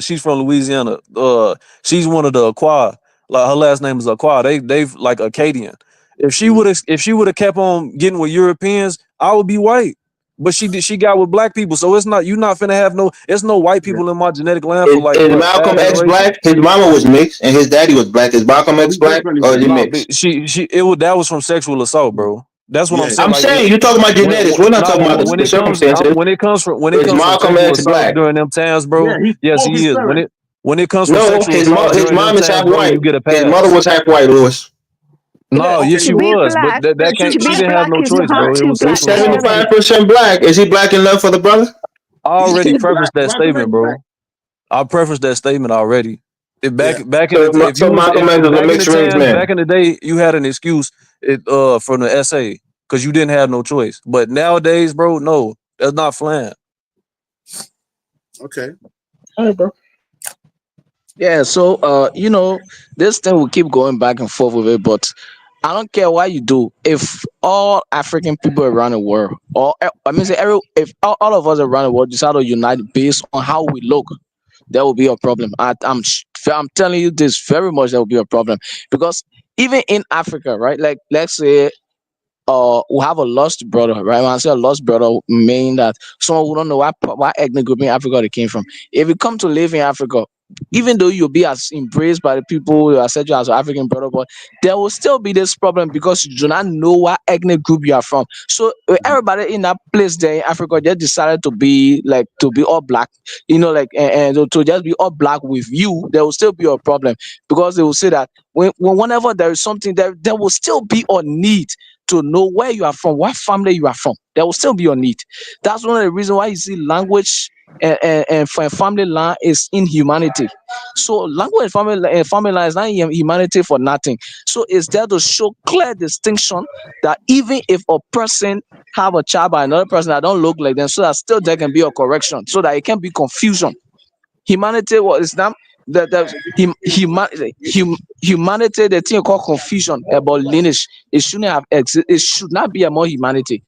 Speaker 19: she's from Louisiana. She's one of the Aqua. Like her last name is Aqua. They've like Acadian. If she would have kept on getting with Europeans, I would be white. but she got with black people, so it's not, you not finna have no, it's no white people in my genetic line for like
Speaker 17: Is
Speaker 19: what,
Speaker 17: Malcolm
Speaker 19: 5
Speaker 17: X
Speaker 19: generations.
Speaker 17: black? His mama was mixed, and his daddy was black. Is Malcolm X black, or is he
Speaker 19: No,
Speaker 17: mixed?
Speaker 19: that was from sexual assault, bro. That's what I'm
Speaker 13: Yeah.
Speaker 19: saying.
Speaker 17: I'm
Speaker 19: Like
Speaker 17: saying you're talking about genetics. We're not talking about
Speaker 19: when
Speaker 17: the
Speaker 19: it comes
Speaker 17: circumstances.
Speaker 19: when it
Speaker 17: Is
Speaker 19: comes from
Speaker 17: Malcolm
Speaker 19: sexual
Speaker 17: X
Speaker 19: assault
Speaker 17: black?
Speaker 19: during them times,
Speaker 13: Yeah,
Speaker 19: bro.
Speaker 13: he
Speaker 19: Yes,
Speaker 13: spoke his
Speaker 19: he is.
Speaker 13: parents.
Speaker 19: When it comes from
Speaker 17: No,
Speaker 19: sexual
Speaker 17: his
Speaker 19: assault
Speaker 17: his
Speaker 19: during them
Speaker 17: mom is half
Speaker 19: times, bro, you
Speaker 17: white.
Speaker 19: get a
Speaker 17: His mother
Speaker 19: pass.
Speaker 17: was half white, Lewis.
Speaker 19: No, yes,
Speaker 13: Okay.
Speaker 19: she
Speaker 10: To be
Speaker 19: was, but
Speaker 10: black,
Speaker 19: that
Speaker 10: to
Speaker 19: can't.
Speaker 10: be
Speaker 19: She didn't have
Speaker 10: black
Speaker 19: no
Speaker 10: is you
Speaker 19: choice,
Speaker 10: have
Speaker 19: bro. It
Speaker 10: two
Speaker 19: was
Speaker 10: black
Speaker 17: He's
Speaker 19: sexual assault.
Speaker 10: parents.
Speaker 17: 75% black. Is he black enough for the brother?
Speaker 19: I already
Speaker 13: He's black.
Speaker 19: prefaced that
Speaker 13: Malcolm X
Speaker 19: statement,
Speaker 13: black.
Speaker 19: bro. I prefaced that statement already. If
Speaker 13: Yeah.
Speaker 19: back in
Speaker 17: So,
Speaker 19: the, if you
Speaker 17: so
Speaker 19: was
Speaker 17: Malcolm X
Speaker 19: if
Speaker 17: is a
Speaker 19: back in the
Speaker 17: mixed race
Speaker 19: times,
Speaker 17: man.
Speaker 19: back in the day, you had an excuse from the essay because you didn't have no choice. But nowadays, bro, no, that's not flying.
Speaker 13: Okay.
Speaker 17: All right, bro.
Speaker 9: Yeah, so this thing will keep going back and forth with it, but I don't care what you do. If all African people around the world, or I mean, say if all of us around the world decide to unite based on how we look, there will be a problem. I'm telling you this very much. There will be a problem because even in Africa, right? Like let's say we have a lost brother, right? When I say a lost brother, mean that someone who don't know what ethnic group in Africa they came from. If you come to live in Africa, even though you'll be as embraced by the people who accept you as an African brother, but there will still be this problem because you do not know what ethnic group you are from. So everybody in that place there in Africa just decided to be all black, like and to just be all black with you. There will still be a problem because they will say that whenever there is something, there will still be a need to know where you are from, what family you are from. There will still be a need. That's one of the reasons why you see language and family line is inhumanity. So language and family line is not humanity for nothing. So it's there to show clear distinction that even if a person have a child by another person that don't look like them, so that still there can be a correction, so that it can be confusion. Humanity was not humanity, the thing called confusion about lineage. It shouldn't have it should not be about humanity.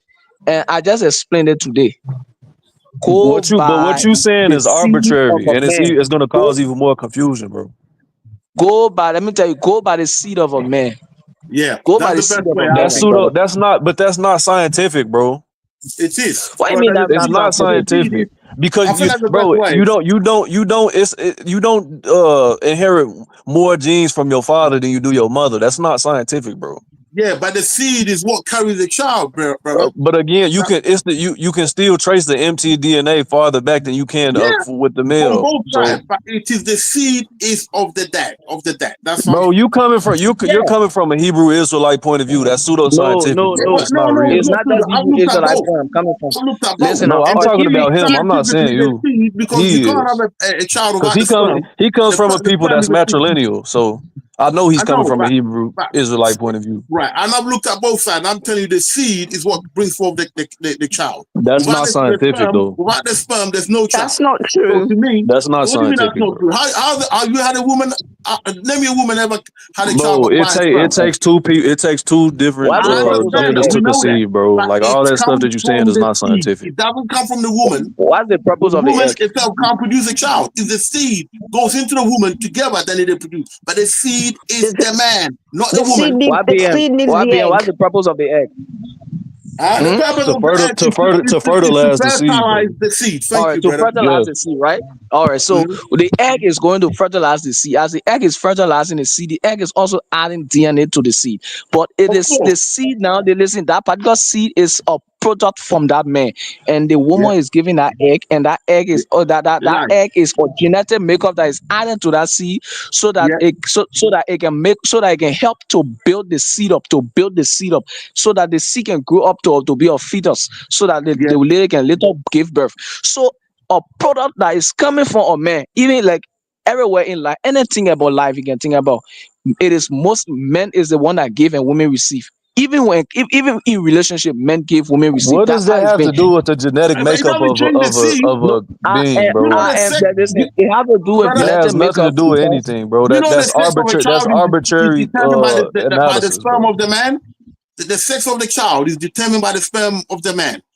Speaker 9: And I just explained it today. Go
Speaker 19: What
Speaker 9: by
Speaker 19: you saying
Speaker 9: the
Speaker 19: is
Speaker 9: seed of
Speaker 19: arbitrary,
Speaker 9: a
Speaker 19: and
Speaker 9: man.
Speaker 19: it's gonna
Speaker 9: Go,
Speaker 19: cause even more confusion, bro.
Speaker 9: go by, let me tell you, go by the seed of a man.
Speaker 13: Yeah.
Speaker 9: Go by
Speaker 13: That's
Speaker 9: the
Speaker 13: the
Speaker 9: seed
Speaker 13: best
Speaker 9: of
Speaker 13: way
Speaker 9: a
Speaker 13: out
Speaker 9: man,
Speaker 19: That's
Speaker 13: of
Speaker 9: my
Speaker 13: it.
Speaker 19: pseudo.
Speaker 9: brother.
Speaker 19: That's not scientific, bro.
Speaker 13: It is.
Speaker 9: What do you
Speaker 13: But
Speaker 9: mean that's
Speaker 19: It's
Speaker 9: not
Speaker 19: not
Speaker 9: scientific?
Speaker 19: scientific because
Speaker 13: I feel that's the best
Speaker 19: bro,
Speaker 13: way.
Speaker 19: you don't inherit more genes from your father than you do your mother. That's not scientific, bro.
Speaker 13: Yeah, but the seed is what carries the child, brother.
Speaker 19: But again, you can still trace the mtDNA farther back than you can
Speaker 13: Yeah,
Speaker 19: with the
Speaker 13: on
Speaker 19: male.
Speaker 13: both
Speaker 19: So,
Speaker 13: sides. But it is the seed is of the dad, That's what I'm
Speaker 19: bro,
Speaker 13: saying.
Speaker 19: you coming from
Speaker 9: Yeah.
Speaker 19: you're coming from a Hebrew Israelite point of view. That's
Speaker 9: No,
Speaker 19: pseudoscientific,
Speaker 9: no,
Speaker 19: bro.
Speaker 9: no.
Speaker 19: It's not
Speaker 13: No, it's
Speaker 9: It's
Speaker 19: real.
Speaker 13: not
Speaker 9: not
Speaker 13: true.
Speaker 9: that
Speaker 13: I've
Speaker 9: Hebrew
Speaker 13: looked at
Speaker 9: Israelite
Speaker 13: both.
Speaker 9: where I'm coming from.
Speaker 13: I've looked at both.
Speaker 9: Listen,
Speaker 19: No, I'm
Speaker 9: I'm
Speaker 19: talking
Speaker 9: even
Speaker 19: about him. I'm not saying
Speaker 13: Scientifically, the
Speaker 19: you.
Speaker 13: seed, because you
Speaker 19: He
Speaker 13: can't have
Speaker 19: is.
Speaker 13: a child
Speaker 19: Because
Speaker 13: without the sperm.
Speaker 19: he comes from a
Speaker 13: The
Speaker 19: people
Speaker 13: sperm
Speaker 19: that's
Speaker 13: is a,
Speaker 19: matrilineal. So I know he's
Speaker 13: I
Speaker 19: coming
Speaker 13: know,
Speaker 19: from a Hebrew
Speaker 13: but
Speaker 19: Israelite point of view.
Speaker 13: right. And I've looked at both sides. I'm telling you, the seed is what brings forth the child.
Speaker 19: That's not scientific though.
Speaker 13: Without the sperm, there's no child.
Speaker 10: That's not
Speaker 13: So
Speaker 10: true.
Speaker 13: to me,
Speaker 19: That's not
Speaker 13: what do you mean that's
Speaker 19: scientific,
Speaker 13: not
Speaker 19: bro.
Speaker 13: true? How you had a woman? Name me a woman ever had a child
Speaker 19: Bro,
Speaker 13: but without a sperm.
Speaker 19: it takes two different
Speaker 9: what's the
Speaker 13: I
Speaker 9: purpose of the
Speaker 13: understand
Speaker 19: genders
Speaker 13: that.
Speaker 9: egg?
Speaker 13: We
Speaker 19: to
Speaker 13: know that.
Speaker 19: conceive, bro.
Speaker 13: But
Speaker 19: Like
Speaker 13: it
Speaker 19: all that stuff
Speaker 13: comes
Speaker 19: that you're saying
Speaker 13: from
Speaker 19: is
Speaker 13: the
Speaker 19: not
Speaker 13: seed.
Speaker 19: scientific.
Speaker 13: It doesn't come from the woman.
Speaker 9: What's the purpose
Speaker 13: The
Speaker 9: of the
Speaker 13: woman
Speaker 9: egg?
Speaker 13: itself can't produce a child. If the seed goes into the woman together, then it produce. But the seed is the man, not the woman.
Speaker 9: YBM, YBM, what's the purpose of the egg?
Speaker 13: The purpose of the egg
Speaker 19: To
Speaker 13: is to
Speaker 19: fertilize the seed,
Speaker 13: fertilize
Speaker 19: bro.
Speaker 13: the seed.
Speaker 9: All
Speaker 13: Thank
Speaker 9: right,
Speaker 13: you,
Speaker 9: to
Speaker 13: brother.
Speaker 9: fertilize the seed, right? All right, so the egg is going to fertilize the seed. As the egg is fertilizing the seed, the egg is also adding DNA to the seed. But it is the seed now. They listen. That particular seed is a product from that man, and the woman is giving that egg, and that egg is that egg is a genetic makeup that is added to that seed, so that it can help to build the seed up, so that the seed can grow up to be a fetus, so that the lady can later give birth. So a product that is coming from a man, even like everywhere in life, anything about life you can think about, it is most men is the one that give and women receive. Even in relationship, men give, women receive.
Speaker 19: What
Speaker 9: That's
Speaker 19: does
Speaker 9: how
Speaker 19: that
Speaker 9: it's
Speaker 19: have
Speaker 9: been.
Speaker 19: to do with the genetic
Speaker 13: But it
Speaker 19: makeup
Speaker 13: doesn't change the seed.
Speaker 19: of a being,
Speaker 13: You know
Speaker 19: bro?
Speaker 13: the sex.
Speaker 9: Listen, it has to do with
Speaker 19: That has
Speaker 9: genetic
Speaker 19: nothing to
Speaker 9: makeup
Speaker 19: do with
Speaker 9: because
Speaker 19: anything, bro.
Speaker 13: You know the
Speaker 19: That's
Speaker 13: sex of a
Speaker 19: arbitrary. That's
Speaker 13: child is
Speaker 19: arbitrary
Speaker 13: determined by by the
Speaker 19: analysis,
Speaker 13: sperm
Speaker 19: bro.
Speaker 13: of the man. The sex of the child is determined by the sperm of the man.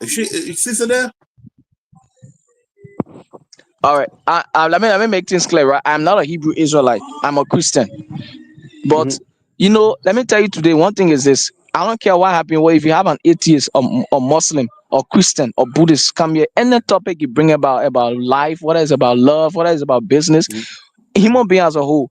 Speaker 13: Is sister there?
Speaker 9: All right. Let me make things clear, right? I'm not a Hebrew Israelite. I'm a Christian. But let me tell you today, one thing is this. I don't care what happened. Well, if you have an atheist or Muslim or Christian or Buddhist come here, any topic you bring about life, whether it's about love, whether it's about business, human being as a whole,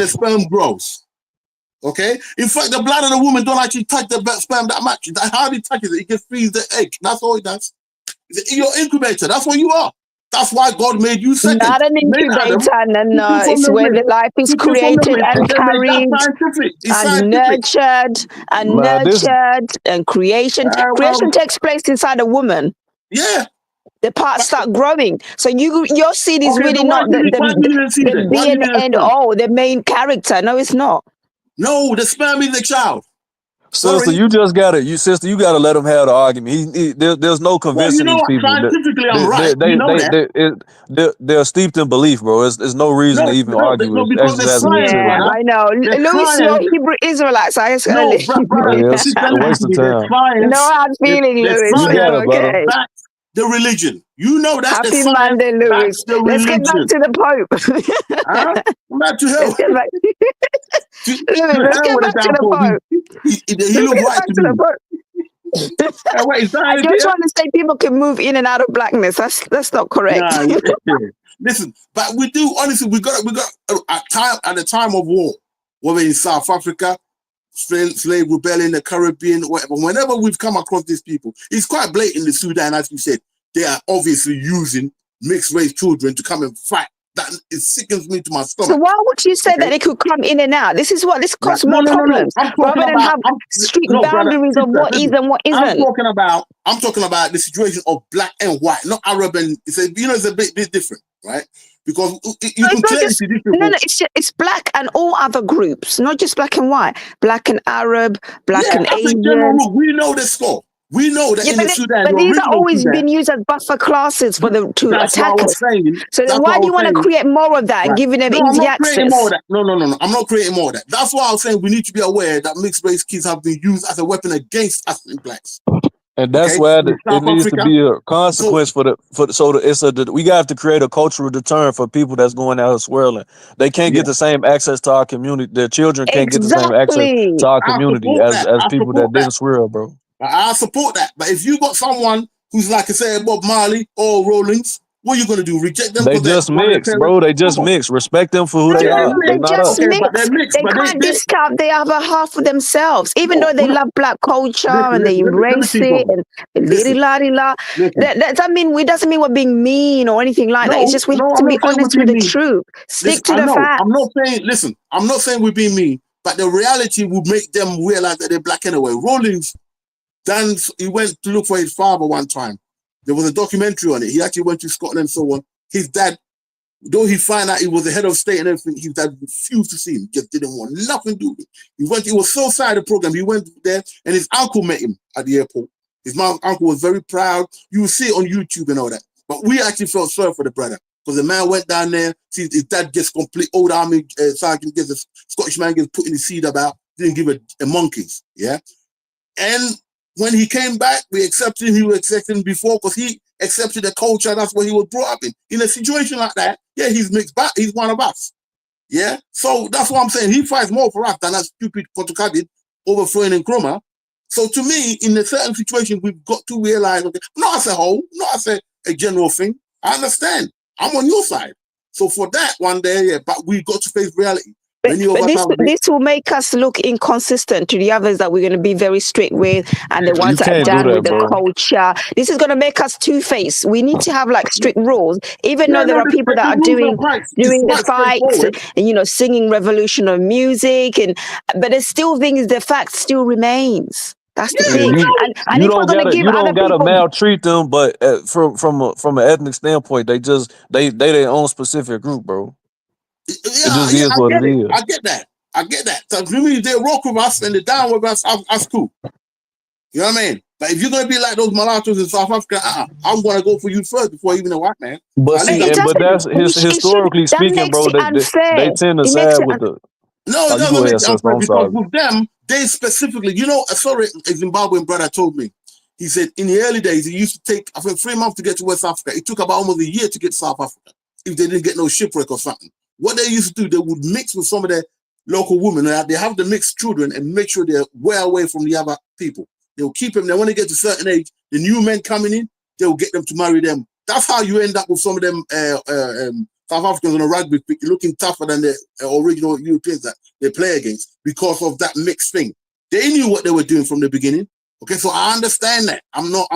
Speaker 13: the sperm grows. Okay? In fact, the blood of the woman don't actually touch the sperm that much. That hardly touches it. It just frees the egg. That's all it does. It's your incubator. That's what you are. That's why God made you second.
Speaker 10: Not an
Speaker 13: Made Adam,
Speaker 10: incubator, no,
Speaker 13: took you from
Speaker 10: it's
Speaker 13: the
Speaker 10: where the
Speaker 13: rib,
Speaker 10: life is
Speaker 13: took you from the
Speaker 10: created
Speaker 13: rib,
Speaker 10: and
Speaker 13: and then made that
Speaker 10: carried
Speaker 13: scientific. It's
Speaker 10: and
Speaker 13: scientific.
Speaker 10: nurtured and creation. Creation
Speaker 13: Well,
Speaker 10: takes place inside a woman.
Speaker 13: yeah.
Speaker 10: The parts start growing. So your seed is
Speaker 13: Okay,
Speaker 10: really
Speaker 13: so why
Speaker 10: not
Speaker 13: did you didn't see
Speaker 10: the
Speaker 13: that?
Speaker 10: be and end all, the main character. No, it's not.
Speaker 13: No, the sperm is the child.
Speaker 19: Sister,
Speaker 13: Sorry.
Speaker 19: you just gotta, you gotta let him have the argument. There's no
Speaker 13: Well, you
Speaker 19: convincing
Speaker 13: know
Speaker 19: these
Speaker 13: what?
Speaker 19: people.
Speaker 13: Scientifically, I'm right. We know that.
Speaker 19: They're steeped in belief, bro. There's no reason to even argue
Speaker 13: No,
Speaker 19: with
Speaker 13: because they're
Speaker 19: exercising
Speaker 13: science,
Speaker 19: utility.
Speaker 10: Yeah,
Speaker 13: brother.
Speaker 10: I know.
Speaker 13: They're
Speaker 10: Louis, you're
Speaker 13: science.
Speaker 10: Hebrew Israelites. I just
Speaker 13: No,
Speaker 10: early.
Speaker 13: brother,
Speaker 19: Yeah,
Speaker 13: sister,
Speaker 19: a
Speaker 13: listen
Speaker 19: waste
Speaker 13: to
Speaker 19: of
Speaker 13: me. They're
Speaker 19: time.
Speaker 10: No
Speaker 13: science.
Speaker 10: hard feeling,
Speaker 13: They're
Speaker 10: Louis.
Speaker 19: You
Speaker 10: It's
Speaker 19: got
Speaker 13: science.
Speaker 19: it, brother.
Speaker 10: okay.
Speaker 13: Back the religion. You know that the
Speaker 10: Happy
Speaker 13: science
Speaker 10: Monday,
Speaker 13: back
Speaker 10: Louis.
Speaker 13: the
Speaker 10: Let's get back
Speaker 13: religion.
Speaker 10: to the Pope.
Speaker 13: Huh? Back to hell.
Speaker 10: Let's get back. Louis,
Speaker 13: To
Speaker 10: let's
Speaker 13: hell
Speaker 10: get
Speaker 13: with
Speaker 10: back
Speaker 13: the
Speaker 10: to
Speaker 13: damn
Speaker 10: the
Speaker 13: Pope.
Speaker 10: Pope.
Speaker 13: He
Speaker 10: Let's
Speaker 13: look
Speaker 10: get
Speaker 13: right
Speaker 10: back
Speaker 13: to
Speaker 10: to the
Speaker 13: me.
Speaker 10: Pope.
Speaker 13: Wait, is
Speaker 10: I
Speaker 13: that
Speaker 10: just
Speaker 13: here?
Speaker 10: want to say people can move in and out of blackness. That's not correct.
Speaker 13: Nah, listen, but we do honestly. We got at the time of war, whether in South Africa, slave rebellion, the Caribbean, whatever. Whenever we've come across these people, it's quite blatant in Sudan, as you said. They are obviously using mixed race children to come and fight. That it sickens me to my
Speaker 10: So
Speaker 13: stomach.
Speaker 10: why would you say
Speaker 13: Okay?
Speaker 10: that it could come in and out? This causes
Speaker 13: No,
Speaker 10: more
Speaker 13: no, no, no.
Speaker 10: problems
Speaker 13: I'm
Speaker 10: rather
Speaker 13: talking
Speaker 10: than
Speaker 13: about.
Speaker 10: have strict
Speaker 13: No, brother,
Speaker 10: boundaries of
Speaker 13: sister,
Speaker 10: what is
Speaker 13: listen.
Speaker 10: and what
Speaker 13: I'm
Speaker 10: isn't.
Speaker 13: talking about the situation of black and white, not Arab and it's a bit different, right? Because you
Speaker 10: No,
Speaker 13: can
Speaker 10: it's not
Speaker 13: clearly
Speaker 10: just
Speaker 13: see these
Speaker 10: no,
Speaker 13: people.
Speaker 10: no. It's black and all other groups, not just black and white. Black and Arab, black
Speaker 13: Yeah,
Speaker 10: and
Speaker 13: as a general
Speaker 10: Asian.
Speaker 13: rule, we know the score. We know that
Speaker 10: Yeah,
Speaker 13: in the Sudan, the
Speaker 10: but these are
Speaker 13: original
Speaker 10: always
Speaker 13: Sudan,
Speaker 10: been used as buffer classes for them to
Speaker 13: that's what I
Speaker 10: attack
Speaker 13: was
Speaker 10: us.
Speaker 13: saying.
Speaker 10: So then
Speaker 13: That's
Speaker 10: why
Speaker 13: what I
Speaker 10: do you
Speaker 13: was
Speaker 10: want to
Speaker 13: saying.
Speaker 10: create more of that and
Speaker 13: Right.
Speaker 10: giving them
Speaker 13: No, I'm
Speaker 10: easy
Speaker 13: not creating more of
Speaker 10: access?
Speaker 13: that. No. I'm not creating more of that. That's why I was saying we need to be aware that mixed race kids have been used as a weapon against African blacks.
Speaker 19: And that's
Speaker 13: Okay?
Speaker 19: why
Speaker 13: In
Speaker 19: it
Speaker 13: South
Speaker 19: needs to
Speaker 13: Africa.
Speaker 19: be a
Speaker 13: So
Speaker 19: consequence we got to create a cultural deterrent for people that's going out and swirling. They can't
Speaker 13: yeah,
Speaker 19: get the same access to our community. Their children can't get the same access
Speaker 10: Exactly.
Speaker 19: to our
Speaker 13: I
Speaker 19: community
Speaker 13: support that.
Speaker 19: as
Speaker 13: I
Speaker 19: people
Speaker 13: support
Speaker 19: that
Speaker 13: that.
Speaker 19: didn't swirl, bro.
Speaker 13: I support that. But if you got someone who's like I said, Bob Marley or Rollins, what are you gonna do? Reject them
Speaker 19: They
Speaker 13: because they're
Speaker 19: just
Speaker 13: one of their
Speaker 19: mix,
Speaker 13: parents?
Speaker 19: bro. They
Speaker 13: Come
Speaker 19: just
Speaker 13: on.
Speaker 19: mix. Respect them for who
Speaker 10: No,
Speaker 19: they
Speaker 10: no,
Speaker 13: Yeah,
Speaker 19: are.
Speaker 10: no,
Speaker 19: They
Speaker 10: they
Speaker 19: not
Speaker 10: just
Speaker 19: us.
Speaker 13: okay, but they're
Speaker 10: mix.
Speaker 13: mixed.
Speaker 10: They
Speaker 13: But
Speaker 10: can't
Speaker 13: they
Speaker 10: discount the other half of themselves, even though
Speaker 13: no,
Speaker 10: they love black culture and they
Speaker 13: let me
Speaker 10: embrace
Speaker 13: see
Speaker 10: it
Speaker 13: something.
Speaker 10: and
Speaker 13: Listen,
Speaker 10: la.
Speaker 13: listen.
Speaker 10: That doesn't mean we're being mean or anything like that. It's
Speaker 13: No,
Speaker 10: just we have
Speaker 13: no,
Speaker 10: to
Speaker 13: I'm
Speaker 10: be
Speaker 13: not saying we're
Speaker 10: honest with
Speaker 13: being
Speaker 10: the
Speaker 13: mean.
Speaker 10: truth.
Speaker 13: Listen,
Speaker 10: Stick to
Speaker 13: I
Speaker 10: the
Speaker 13: know. I'm
Speaker 10: facts.
Speaker 13: not saying, listen, I'm not saying we're being mean, but the reality would make them realize that they're black anyway. Rollins, he went to look for his father one time. There was a documentary on it. He actually went to Scotland and so on. His dad, though he found out he was the head of state and everything, his dad refused to see him, just didn't want nothing to do with it. He was so sad of the program. He went there and his uncle met him at the airport. His uncle was very proud. You will see it on YouTube and all that. But we actually felt sorry for the brother because the man went down there, see his dad gets complete old army sergeant, gets a Scottish man gets putting his seed about, didn't give a monkeys, yeah? And when he came back, we accepted him. He was accepting before because he accepted the culture. That's what he was brought up in. In a situation like that, yeah, he's mixed back. He's one of us. Yeah. So that's what I'm saying. He fights more for us than that stupid Portugal did overthrowing Nkrumah. So to me, in a certain situation, we've got to realize, okay, not as a whole, not as a general thing. I understand. I'm on your side. So for that one day, yeah, but we got to face reality. Many of
Speaker 10: But
Speaker 13: us have
Speaker 10: this will make us look inconsistent to the others that we're going to be very strict with, and the
Speaker 19: You
Speaker 10: ones that are
Speaker 19: can't do
Speaker 10: down with
Speaker 19: that,
Speaker 10: the
Speaker 19: bro.
Speaker 10: culture. This is going to make us two-faced. We need to have like strict rules, even
Speaker 13: yeah,
Speaker 10: though there
Speaker 13: no,
Speaker 10: are people that
Speaker 13: the
Speaker 10: are
Speaker 13: rules are it's
Speaker 10: doing the
Speaker 13: quite
Speaker 10: fights
Speaker 13: straightforward.
Speaker 10: and singing revolutionary music, but there's still things. The fact still remains. That's the
Speaker 13: Yeah,
Speaker 19: Yeah,
Speaker 10: thing.
Speaker 19: you
Speaker 10: And if we're going to give
Speaker 19: you
Speaker 10: other
Speaker 19: don't gotta
Speaker 10: people,
Speaker 19: maltreat them, but from an ethnic standpoint, they their own specific group, bro. It just
Speaker 13: yeah,
Speaker 19: is
Speaker 13: I
Speaker 19: what
Speaker 13: get
Speaker 19: it
Speaker 13: it.
Speaker 19: is.
Speaker 13: I get that. So if they rock with us and they're down with us, that's cool. You know what I mean? But if you're gonna be like those mulattoes in South Africa, I'm gonna go for you first before even a white man.
Speaker 19: But
Speaker 13: So at least
Speaker 19: see,
Speaker 10: it
Speaker 13: that's
Speaker 19: but
Speaker 10: doesn't.
Speaker 19: that's
Speaker 10: It should.
Speaker 19: historically
Speaker 10: That
Speaker 19: speaking,
Speaker 10: makes
Speaker 19: bro.
Speaker 10: it
Speaker 19: They
Speaker 10: unfair.
Speaker 19: tend to
Speaker 10: It
Speaker 19: side
Speaker 10: makes it.
Speaker 19: with the.
Speaker 13: no,
Speaker 19: Oh,
Speaker 13: it
Speaker 19: you
Speaker 13: doesn't
Speaker 19: go
Speaker 13: make
Speaker 19: ahead,
Speaker 13: it
Speaker 19: sister.
Speaker 13: unfair
Speaker 19: I'm
Speaker 13: because
Speaker 19: sorry.
Speaker 13: with them, they specifically, a sorry, a Zimbabwean brother told me. He said in the early days, it used to take, I think, 3 months to get to West Africa. It took about almost a year to get to South Africa if they didn't get no shipwreck or something. What they used to do, they would mix with some of their local women. They have the mixed children and make sure they're well away from the other people. They'll keep them. Then when they get to a certain age, the new men coming in, they'll get them to marry them. That's how you end up with some of them South Africans on a rugby pitch looking tougher than the original Europeans that they play against because of that mixed thing. They knew what they were doing from the beginning. Okay, so I understand that. I'm not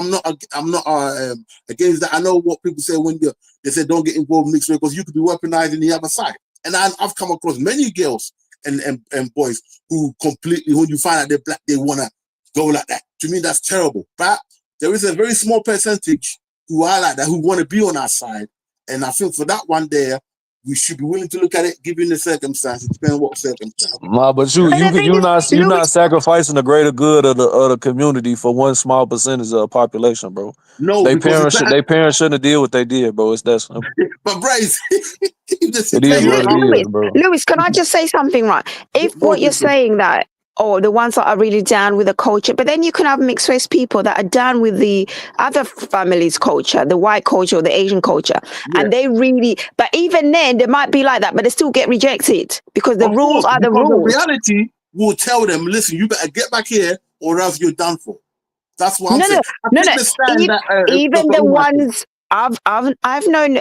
Speaker 13: against that. I know what people say when they say don't get involved in mixed race because you could be weaponizing the other side. And I've come across many girls and boys who completely, when you find out they're black, they wanna go like that. To me, that's terrible. But there is a very small percentage who are like that, who want to be on our side. And I think for that one there, we should be willing to look at it, given the circumstances, depending on what circumstance.
Speaker 19: Nah, but
Speaker 10: But the thing is,
Speaker 19: you're not
Speaker 10: Louis,
Speaker 19: sacrificing the greater good of the community for one small percentage of the population, bro.
Speaker 13: No, because it's better.
Speaker 19: They parents shouldn't have did what they did, bro. It's that simple.
Speaker 13: But Bryce, if the
Speaker 19: It is
Speaker 13: situation
Speaker 19: what it is, bro.
Speaker 10: Louis, can I just say something, right? If
Speaker 13: go
Speaker 10: what you're
Speaker 13: sister.
Speaker 10: saying that, or the ones that are really down with the culture, but then you can have mixed race people that are down with the other family's culture, the white culture or the Asian culture,
Speaker 13: Yeah.
Speaker 10: and they really, but even then they might be like that, but they still get rejected because the
Speaker 13: Of
Speaker 10: rules
Speaker 13: course,
Speaker 10: are the
Speaker 13: because the
Speaker 10: rules.
Speaker 13: reality will tell them, listen, you better get back here or else you're done for. That's what I'm saying. I take the stand that
Speaker 10: Even
Speaker 13: Dr.
Speaker 10: the
Speaker 13: Umar said.
Speaker 10: ones I've known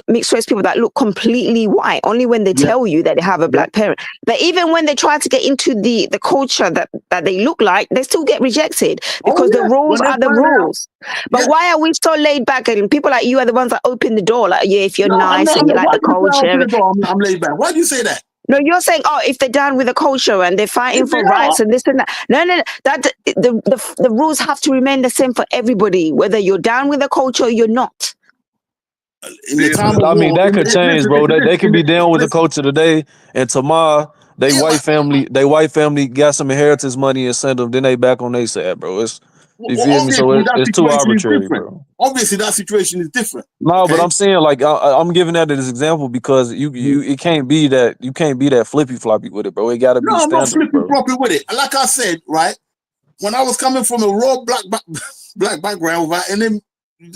Speaker 10: mixed race people that look completely white only when they
Speaker 13: Yeah.
Speaker 10: tell you that they have a black parent. But even when they try to get into the culture that they look like, they still get rejected because the rules
Speaker 13: When they
Speaker 10: are the
Speaker 13: find out.
Speaker 10: rules. But why are we so laid back? And people like you are the ones that open the door. Like, yeah, if you're
Speaker 13: No, I'm
Speaker 10: nice
Speaker 13: not.
Speaker 10: and you like
Speaker 13: Why
Speaker 10: the
Speaker 13: do you say
Speaker 10: culture.
Speaker 13: open the door? I'm laid back. Why do you say that?
Speaker 10: No, you're saying, oh, if they're down with the culture and they're fighting
Speaker 13: If
Speaker 10: for
Speaker 13: they
Speaker 10: rights
Speaker 13: are,
Speaker 10: and this and that. No. That the rules have to remain the same for everybody, whether you're down with the culture or you're not.
Speaker 13: in the time of
Speaker 19: I mean,
Speaker 13: war,
Speaker 19: that could change, bro. They could be down with the
Speaker 13: listen,
Speaker 19: culture today, and tomorrow they white family got some inheritance money and send them. Then they back on their side, bro. You feel me? So
Speaker 13: obviously that
Speaker 19: it's too
Speaker 13: situation is
Speaker 19: arbitrary,
Speaker 13: different.
Speaker 19: bro.
Speaker 13: Obviously that situation is different.
Speaker 19: No, but
Speaker 13: Okay.
Speaker 19: I'm saying like I'm giving that as an example because it can't be that you can't be that flippy floppy with it, bro. It got to be
Speaker 13: No, I'm not
Speaker 19: standards,
Speaker 13: flipping
Speaker 19: bro.
Speaker 13: properly with it. Like I said, right, when I was coming from a raw black background, right, and then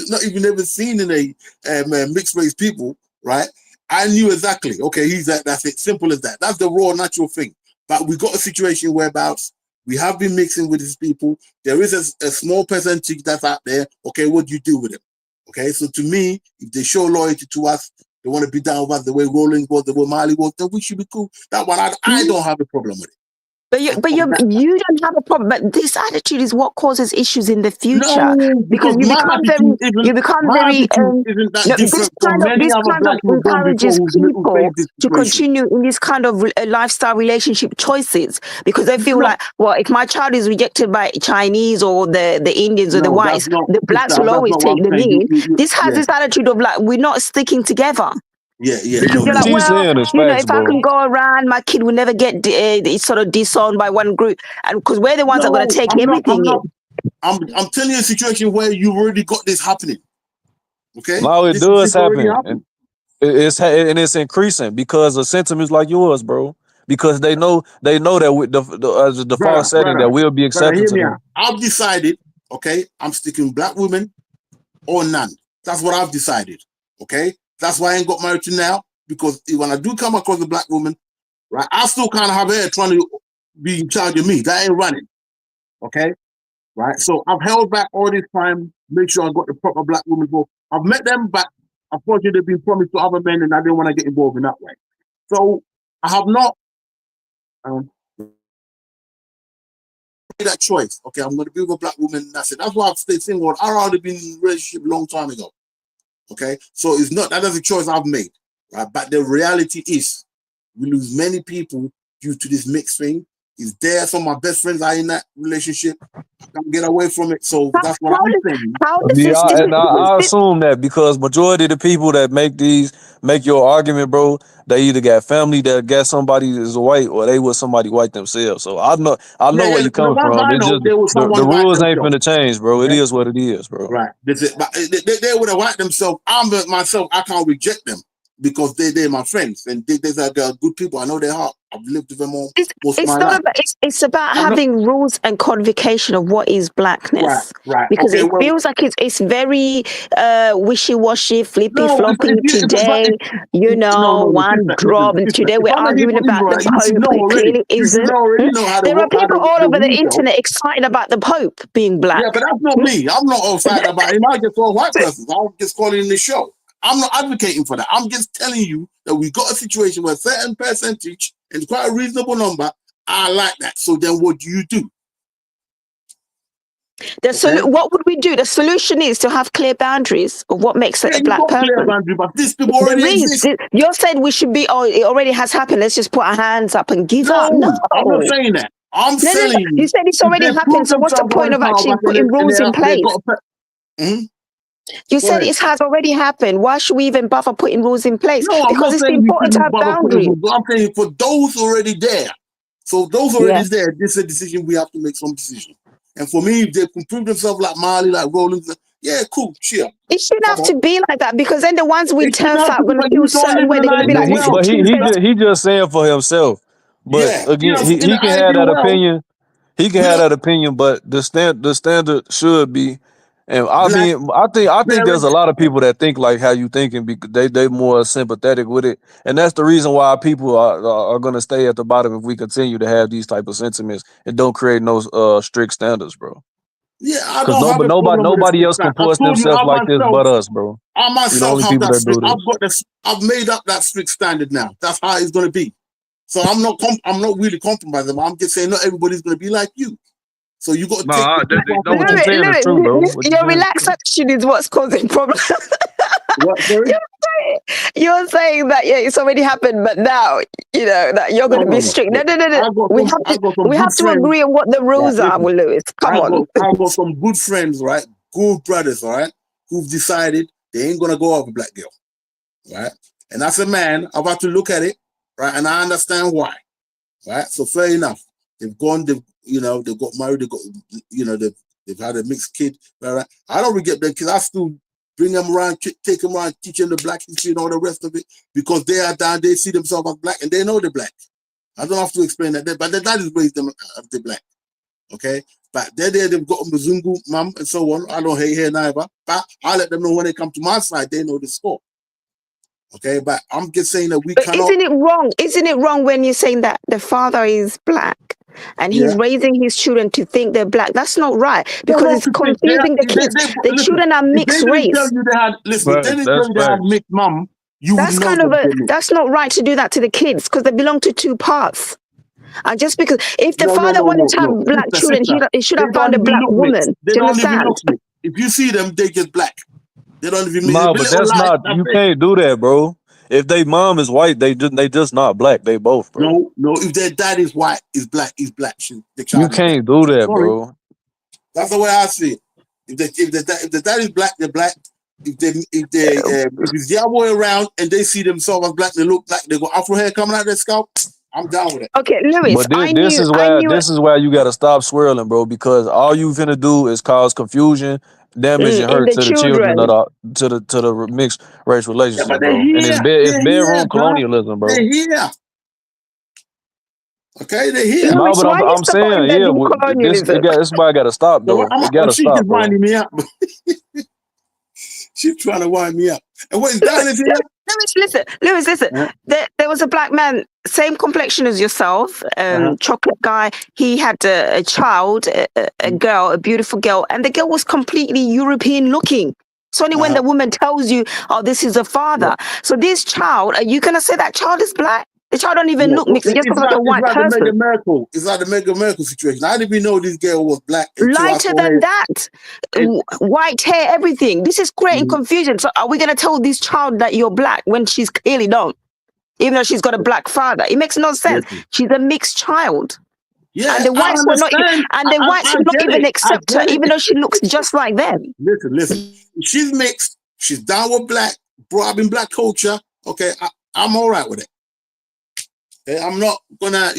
Speaker 13: not even ever seen in a mixed race people, right, I knew exactly. Okay, he's that. That's it. Simple as that. That's the raw natural thing. But we got a situation whereby we have been mixing with these people. There is a small percentage that's out there. Okay, what do you do with them? Okay, so to me, if they show loyalty to us, they want to be down with us the way Rollins was, the way Marley was, then we should be cool. That one, I don't have a problem with it.
Speaker 10: But you don't have a problem. But this attitude is what causes issues in the future.
Speaker 13: No, because
Speaker 10: you
Speaker 13: my
Speaker 10: become
Speaker 13: attitude
Speaker 10: very
Speaker 13: isn't that different from many other black people gone before
Speaker 10: encourages
Speaker 13: who
Speaker 10: people
Speaker 13: faced this
Speaker 10: to
Speaker 13: situation.
Speaker 10: continue in this kind of lifestyle relationship choices because they feel like, well, if my child is rejected by Chinese or the Indians or the
Speaker 13: No,
Speaker 10: whites,
Speaker 13: that's not,
Speaker 10: the blacks
Speaker 13: sister,
Speaker 10: will
Speaker 13: that's
Speaker 10: always
Speaker 13: not what
Speaker 10: take
Speaker 13: I'm
Speaker 10: the
Speaker 13: saying.
Speaker 10: lead. This has
Speaker 13: Yeah,
Speaker 10: this attitude of like we're not sticking together.
Speaker 13: yeah.
Speaker 10: Because
Speaker 13: No,
Speaker 10: you're like,
Speaker 19: What you
Speaker 10: well,
Speaker 19: saying is
Speaker 10: you know,
Speaker 19: facts,
Speaker 10: if I
Speaker 19: bro.
Speaker 10: can go around, my kid will never get sort of disowned by one group, and because we're the ones that are going to take everything in.
Speaker 13: I'm telling you a situation where you already got this happening. Okay,
Speaker 19: No, it
Speaker 13: this
Speaker 19: does
Speaker 13: already
Speaker 19: happen,
Speaker 13: happened.
Speaker 19: and it's increasing because of sentiments like yours, bro. Because they know that with the default setting that will be
Speaker 13: Brother,
Speaker 19: accepted
Speaker 13: hear
Speaker 19: to
Speaker 13: me
Speaker 19: them.
Speaker 13: out. I've decided, okay, I'm sticking black women or none. That's what I've decided. Okay, that's why I ain't got married to now, because when I do come across a black woman, right, I still kind of have her trying to be in charge of me. That ain't running. Okay, right. So I've held back all this time, make sure I got the proper black woman. I've met them, but unfortunately they've been promised to other men, and I didn't want to get involved in that way. So I have not made that choice. Okay, I'm going to be with a black woman. That's it. That's why I've stayed single. I'd already been in a relationship a long time ago. Okay, so it's not that is a choice I've made, right? But the reality is, we lose many people due to this mixed thing. It's there. Some of my best friends are in that relationship. I can't get away from it. So that's what I'm saying.
Speaker 19: I assume that because majority of the people that make your argument, bro, they either got family that got somebody that's white or they was somebody white themselves. So I know where you
Speaker 13: The
Speaker 19: coming
Speaker 13: ones
Speaker 19: from.
Speaker 13: I
Speaker 19: It's
Speaker 13: know,
Speaker 19: just
Speaker 13: they was
Speaker 19: the
Speaker 13: someone white
Speaker 19: rules ain't
Speaker 13: themselves.
Speaker 19: finna change, bro. It
Speaker 13: Yeah.
Speaker 19: is what it is, bro.
Speaker 13: Right. That's it. But they would have white themselves. Myself, I can't reject them because they're my friends and they're good people. I know their heart. I've lived with them all most of my life.
Speaker 10: It's about having rules and codification of what is blackness.
Speaker 13: Right.
Speaker 10: Because
Speaker 13: Okay,
Speaker 10: it feels like it's very wishy-washy, flippy-floppy today. One drop, and today we're arguing about the Pope. It clearly isn't. There are people all over the internet excited about the Pope being black.
Speaker 13: Yeah, but that's not me. I'm not excited about him. I just saw a white person. I'm just calling in the show. I'm not advocating for that. I'm just telling you that we got a situation where a certain percentage, and it's quite a reasonable number, are like that. So then what do you do?
Speaker 10: What would we do? The solution is to have clear boundaries of what makes a black
Speaker 13: got
Speaker 10: person.
Speaker 13: clear boundaries, but these people already exist.
Speaker 10: You're saying we should be, it already has happened. Let's just put our hands up and give up. No,
Speaker 13: I'm not saying that. I'm telling you.
Speaker 10: You said it's already happened. So what's the point of actually putting rules in place? You
Speaker 13: Go
Speaker 10: said
Speaker 13: ahead.
Speaker 10: it has already happened. Why should we even bother putting rules in place?
Speaker 13: No, I'm
Speaker 10: Because
Speaker 13: not
Speaker 10: it's
Speaker 13: saying we
Speaker 10: important to
Speaker 13: shouldn't
Speaker 10: have
Speaker 13: bother putting
Speaker 10: boundaries.
Speaker 13: rules. I'm saying for those already there. So those
Speaker 10: Yeah.
Speaker 13: already there, this is a decision we have to make some decision. And for me, if they can prove themselves like Marley, like Rollins, yeah, cool, chill.
Speaker 10: It shouldn't
Speaker 13: Come
Speaker 10: have
Speaker 13: on.
Speaker 10: to be like that, because then the ones with
Speaker 13: It should
Speaker 10: turf
Speaker 13: not
Speaker 10: are
Speaker 13: be,
Speaker 10: going to
Speaker 13: but
Speaker 10: feel
Speaker 13: you don't
Speaker 10: certain
Speaker 13: live
Speaker 10: way.
Speaker 13: in
Speaker 10: They're
Speaker 13: an
Speaker 10: going to be
Speaker 13: ideal
Speaker 10: like, this is
Speaker 13: world.
Speaker 19: But
Speaker 10: Tuesday.
Speaker 19: he just saying for himself. But
Speaker 13: Yeah,
Speaker 19: again,
Speaker 13: in
Speaker 19: he
Speaker 13: an
Speaker 19: can have
Speaker 13: ideal
Speaker 19: that
Speaker 13: world,
Speaker 19: opinion. He can
Speaker 13: we
Speaker 19: have
Speaker 13: don't
Speaker 19: that opinion, but the standard should be. And I
Speaker 13: black
Speaker 19: mean, I think there's a
Speaker 13: parents.
Speaker 19: lot of people that think like how you thinking because they more sympathetic with it, and that's the reason why people are going to stay at the bottom if we continue to have these type of sentiments and don't create no strict standards, bro.
Speaker 13: Yeah, I
Speaker 19: Because
Speaker 13: don't have a problem with
Speaker 19: nobody
Speaker 13: this
Speaker 19: else can
Speaker 13: stand. I
Speaker 19: force
Speaker 13: told you,
Speaker 19: themselves like this but us, bro.
Speaker 13: I
Speaker 19: We the
Speaker 13: myself
Speaker 19: only
Speaker 13: have
Speaker 19: people
Speaker 13: that
Speaker 19: that do
Speaker 13: strict.
Speaker 19: this.
Speaker 13: I've made up that strict standard now. That's how it's going to be. So I'm not really compromising. I'm just saying not everybody's going to be like you. So you got to take the two parts
Speaker 19: No,
Speaker 13: of
Speaker 19: what you
Speaker 13: it.
Speaker 19: saying is true, bro. What you
Speaker 10: Your
Speaker 19: saying is
Speaker 10: relaxed
Speaker 19: true.
Speaker 10: attitude is what's causing problems.
Speaker 13: What, sorry?
Speaker 10: You're saying that it's already happened, but now that you're going to be strict. No.
Speaker 13: I got some
Speaker 10: We
Speaker 13: good
Speaker 10: have to
Speaker 13: friends.
Speaker 10: agree on what the
Speaker 13: Right,
Speaker 10: rules are,
Speaker 13: listen.
Speaker 10: Lewis. Come on.
Speaker 13: I got some good friends, right? Good brothers, all right, who've decided they ain't gonna go off a black girl, right? And as a man, I've had to look at it, right, and I understand why, right? So fair enough. They've got married, they've had a mixed kid, right? I don't regret them kids. I still bring them around, take them around, teach them the black history and all the rest of it, because they are down, they see themselves as black and they know they're black. I don't have to explain that, but their daddies raised them as the black. Okay, but they've got a Mzungu mum and so on. I don't hate here neither, but I let them know when they come to my side, they know the score. Okay, but I'm just saying that we
Speaker 10: But
Speaker 13: cannot.
Speaker 10: isn't it wrong? Isn't it wrong when you're saying that the father is black and he's raising his children to think they're black? That's not right, because it's confusing the kids. The children are mixed race.
Speaker 13: If they didn't tell you they had mixed mum, you would know
Speaker 10: That's not right to do that to the kids, because they belong to two parts. And just because if the father wanted to have black children, he should have found a black woman.
Speaker 13: They
Speaker 10: Do you
Speaker 13: don't even
Speaker 10: understand?
Speaker 13: look mixed. If you see them, they just black. They don't even
Speaker 19: No, but that's not. You can't do that, bro. If they mom is white, they just not black. They both, bro.
Speaker 13: No. If their dad is white, is black. The child
Speaker 19: You
Speaker 13: is black.
Speaker 19: can't do that,
Speaker 13: Sorry.
Speaker 19: bro.
Speaker 13: That's the way I see it. If the dad is black, they're black. If it's the other way around and they see themselves as black, they look like they got afro hair coming out their scalp, I'm down with it.
Speaker 10: Okay, Lewis,
Speaker 19: But this is why you gotta stop swirling, bro. Because all you finna do is cause confusion, damage, and
Speaker 10: in
Speaker 19: hurt
Speaker 10: the
Speaker 19: to the children of
Speaker 10: children.
Speaker 19: to the mixed race relationship,
Speaker 13: but they're
Speaker 19: bro.
Speaker 13: here.
Speaker 19: And it's
Speaker 13: They're
Speaker 19: bedroom
Speaker 13: here, bro.
Speaker 19: colonialism, bro.
Speaker 13: They're here. Okay, they're here.
Speaker 19: No, but I'm saying, this is why I gotta stop, though. It gotta
Speaker 13: She
Speaker 19: stop,
Speaker 13: just
Speaker 19: bro.
Speaker 13: winding me up. She's trying to wind me up. And what is down is here?
Speaker 10: Lewis, listen. There was a black man, same complexion as yourself, chocolate guy. He had a child, a girl, a beautiful girl, and the girl was completely European looking. It's only when the woman tells you, oh, this is a father. So this child, are you going to say that child is black? The child don't even look mixed. It just looks like a white person.
Speaker 13: It's like the Meghan Markle situation. I didn't even know this girl was black.
Speaker 10: Lighter than that. White hair, everything. This is creating confusion. So are we going to tell this child that you're black when she's clearly not? Even though she's got a black father. It makes no sense. She's a mixed child.
Speaker 13: Yeah,
Speaker 10: and the whites will not even accept her, even though she looks just like them.
Speaker 13: Listen. She's mixed. She's down with black, brought up in black culture. Okay, I'm all right with it. Okay, I'm not gonna,